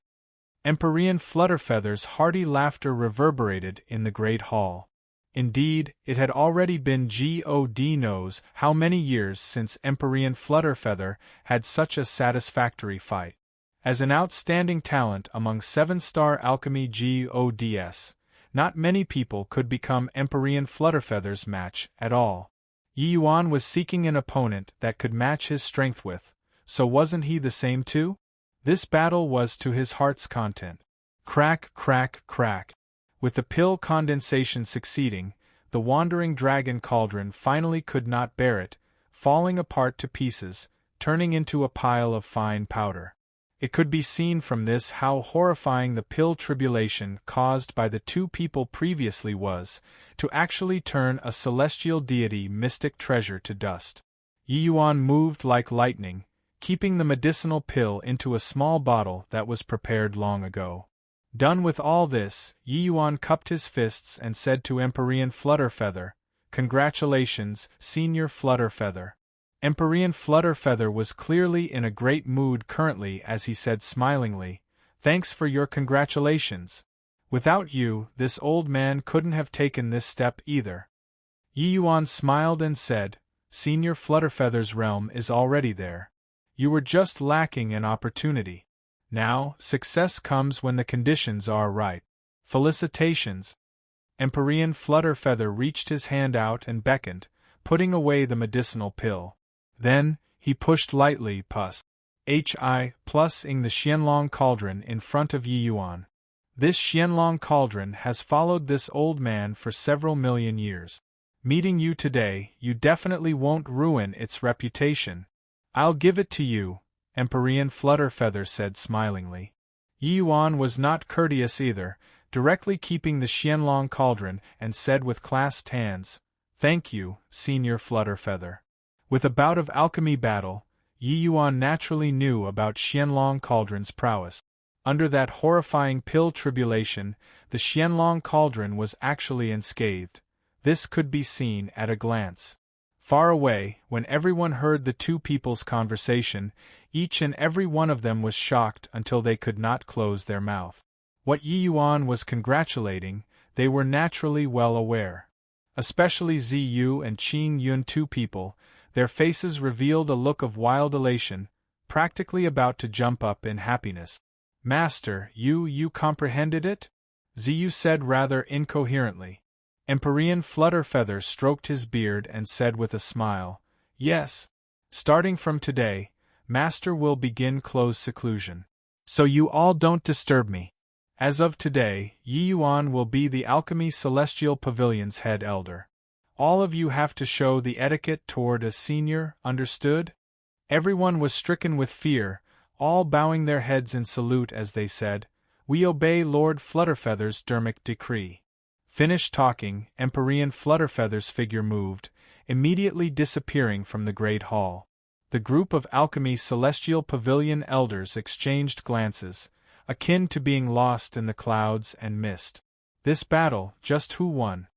Empyrean Flutterfeather's hearty laughter reverberated in the great hall. Indeed, it had already been God knows how many years since Empyrean Flutterfeather had such a satisfactory fight. As an outstanding talent among 7-star alchemy gods, not many people could become Empyrean Flutterfeather's match at all. Yi Yuan was seeking an opponent that could match his strength with, so wasn't he the same too? This battle was to his heart's content. Crack, crack, crack. With the pill condensation succeeding, the wandering dragon cauldron finally could not bear it, falling apart to pieces, turning into a pile of fine powder. It could be seen from this how horrifying the pill tribulation caused by the two people previously was, to actually turn a celestial deity mystic treasure to dust. Yi Yuan moved like lightning, keeping the medicinal pill into a small bottle that was prepared long ago. Done with all this, Yi Yuan cupped his fists and said to Empyrean Flutterfeather, "Congratulations, Senior Flutterfeather." Empyrean Flutterfeather was clearly in a great mood currently as he said smilingly, "Thanks for your congratulations. Without you, this old man couldn't have taken this step either." Yi Yuan smiled and said, "Senior Flutterfeather's realm is already there. You were just lacking an opportunity. Now, success comes when the conditions are right. Felicitations." Empyrean Flutterfeather reached his hand out and beckoned, putting away the medicinal pill. Then, he pushed lightly ing the Xianlong cauldron in front of Yi Yuan. This Xianlong cauldron has followed this old man for several million years. Meeting you today, you definitely won't ruin its reputation. I'll give it to you, Empyrean Flutterfeather said smilingly. Yi Yuan was not courteous either, directly keeping the Xianlong cauldron and said with clasped hands, "Thank you, Senior Flutterfeather." With a bout of alchemy battle, Yi Yuan naturally knew about Xianlong cauldron's prowess. Under that horrifying pill tribulation, the Xianlong cauldron was actually unscathed. This could be seen at a glance. Far away, when everyone heard the two people's conversation, each and every one of them was shocked until they could not close their mouth. What Yi Yuan was congratulating, they were naturally well aware. Especially Ziyu and Qin Yun, two people, Their faces revealed a look of wild elation, practically about to jump up in happiness. Master, you comprehended it? Ziyu said rather incoherently. Empyrean Flutterfeather stroked his beard and said with a smile, Yes. Starting from today, Master will begin close seclusion. So you all don't disturb me. As of today, Yi Yuan will be the Alchemy Celestial Pavilion's head elder. All of you have to show the etiquette toward a senior, understood? Everyone was stricken with fear, all bowing their heads in salute as they said, We obey Lord Flutterfeather's Dermic decree. Finished talking, Empyrean Flutterfeather's figure moved, immediately disappearing from the great hall. The group of Alchemy Celestial Pavilion elders exchanged glances, akin to being lost in the clouds and mist. This battle, just who won?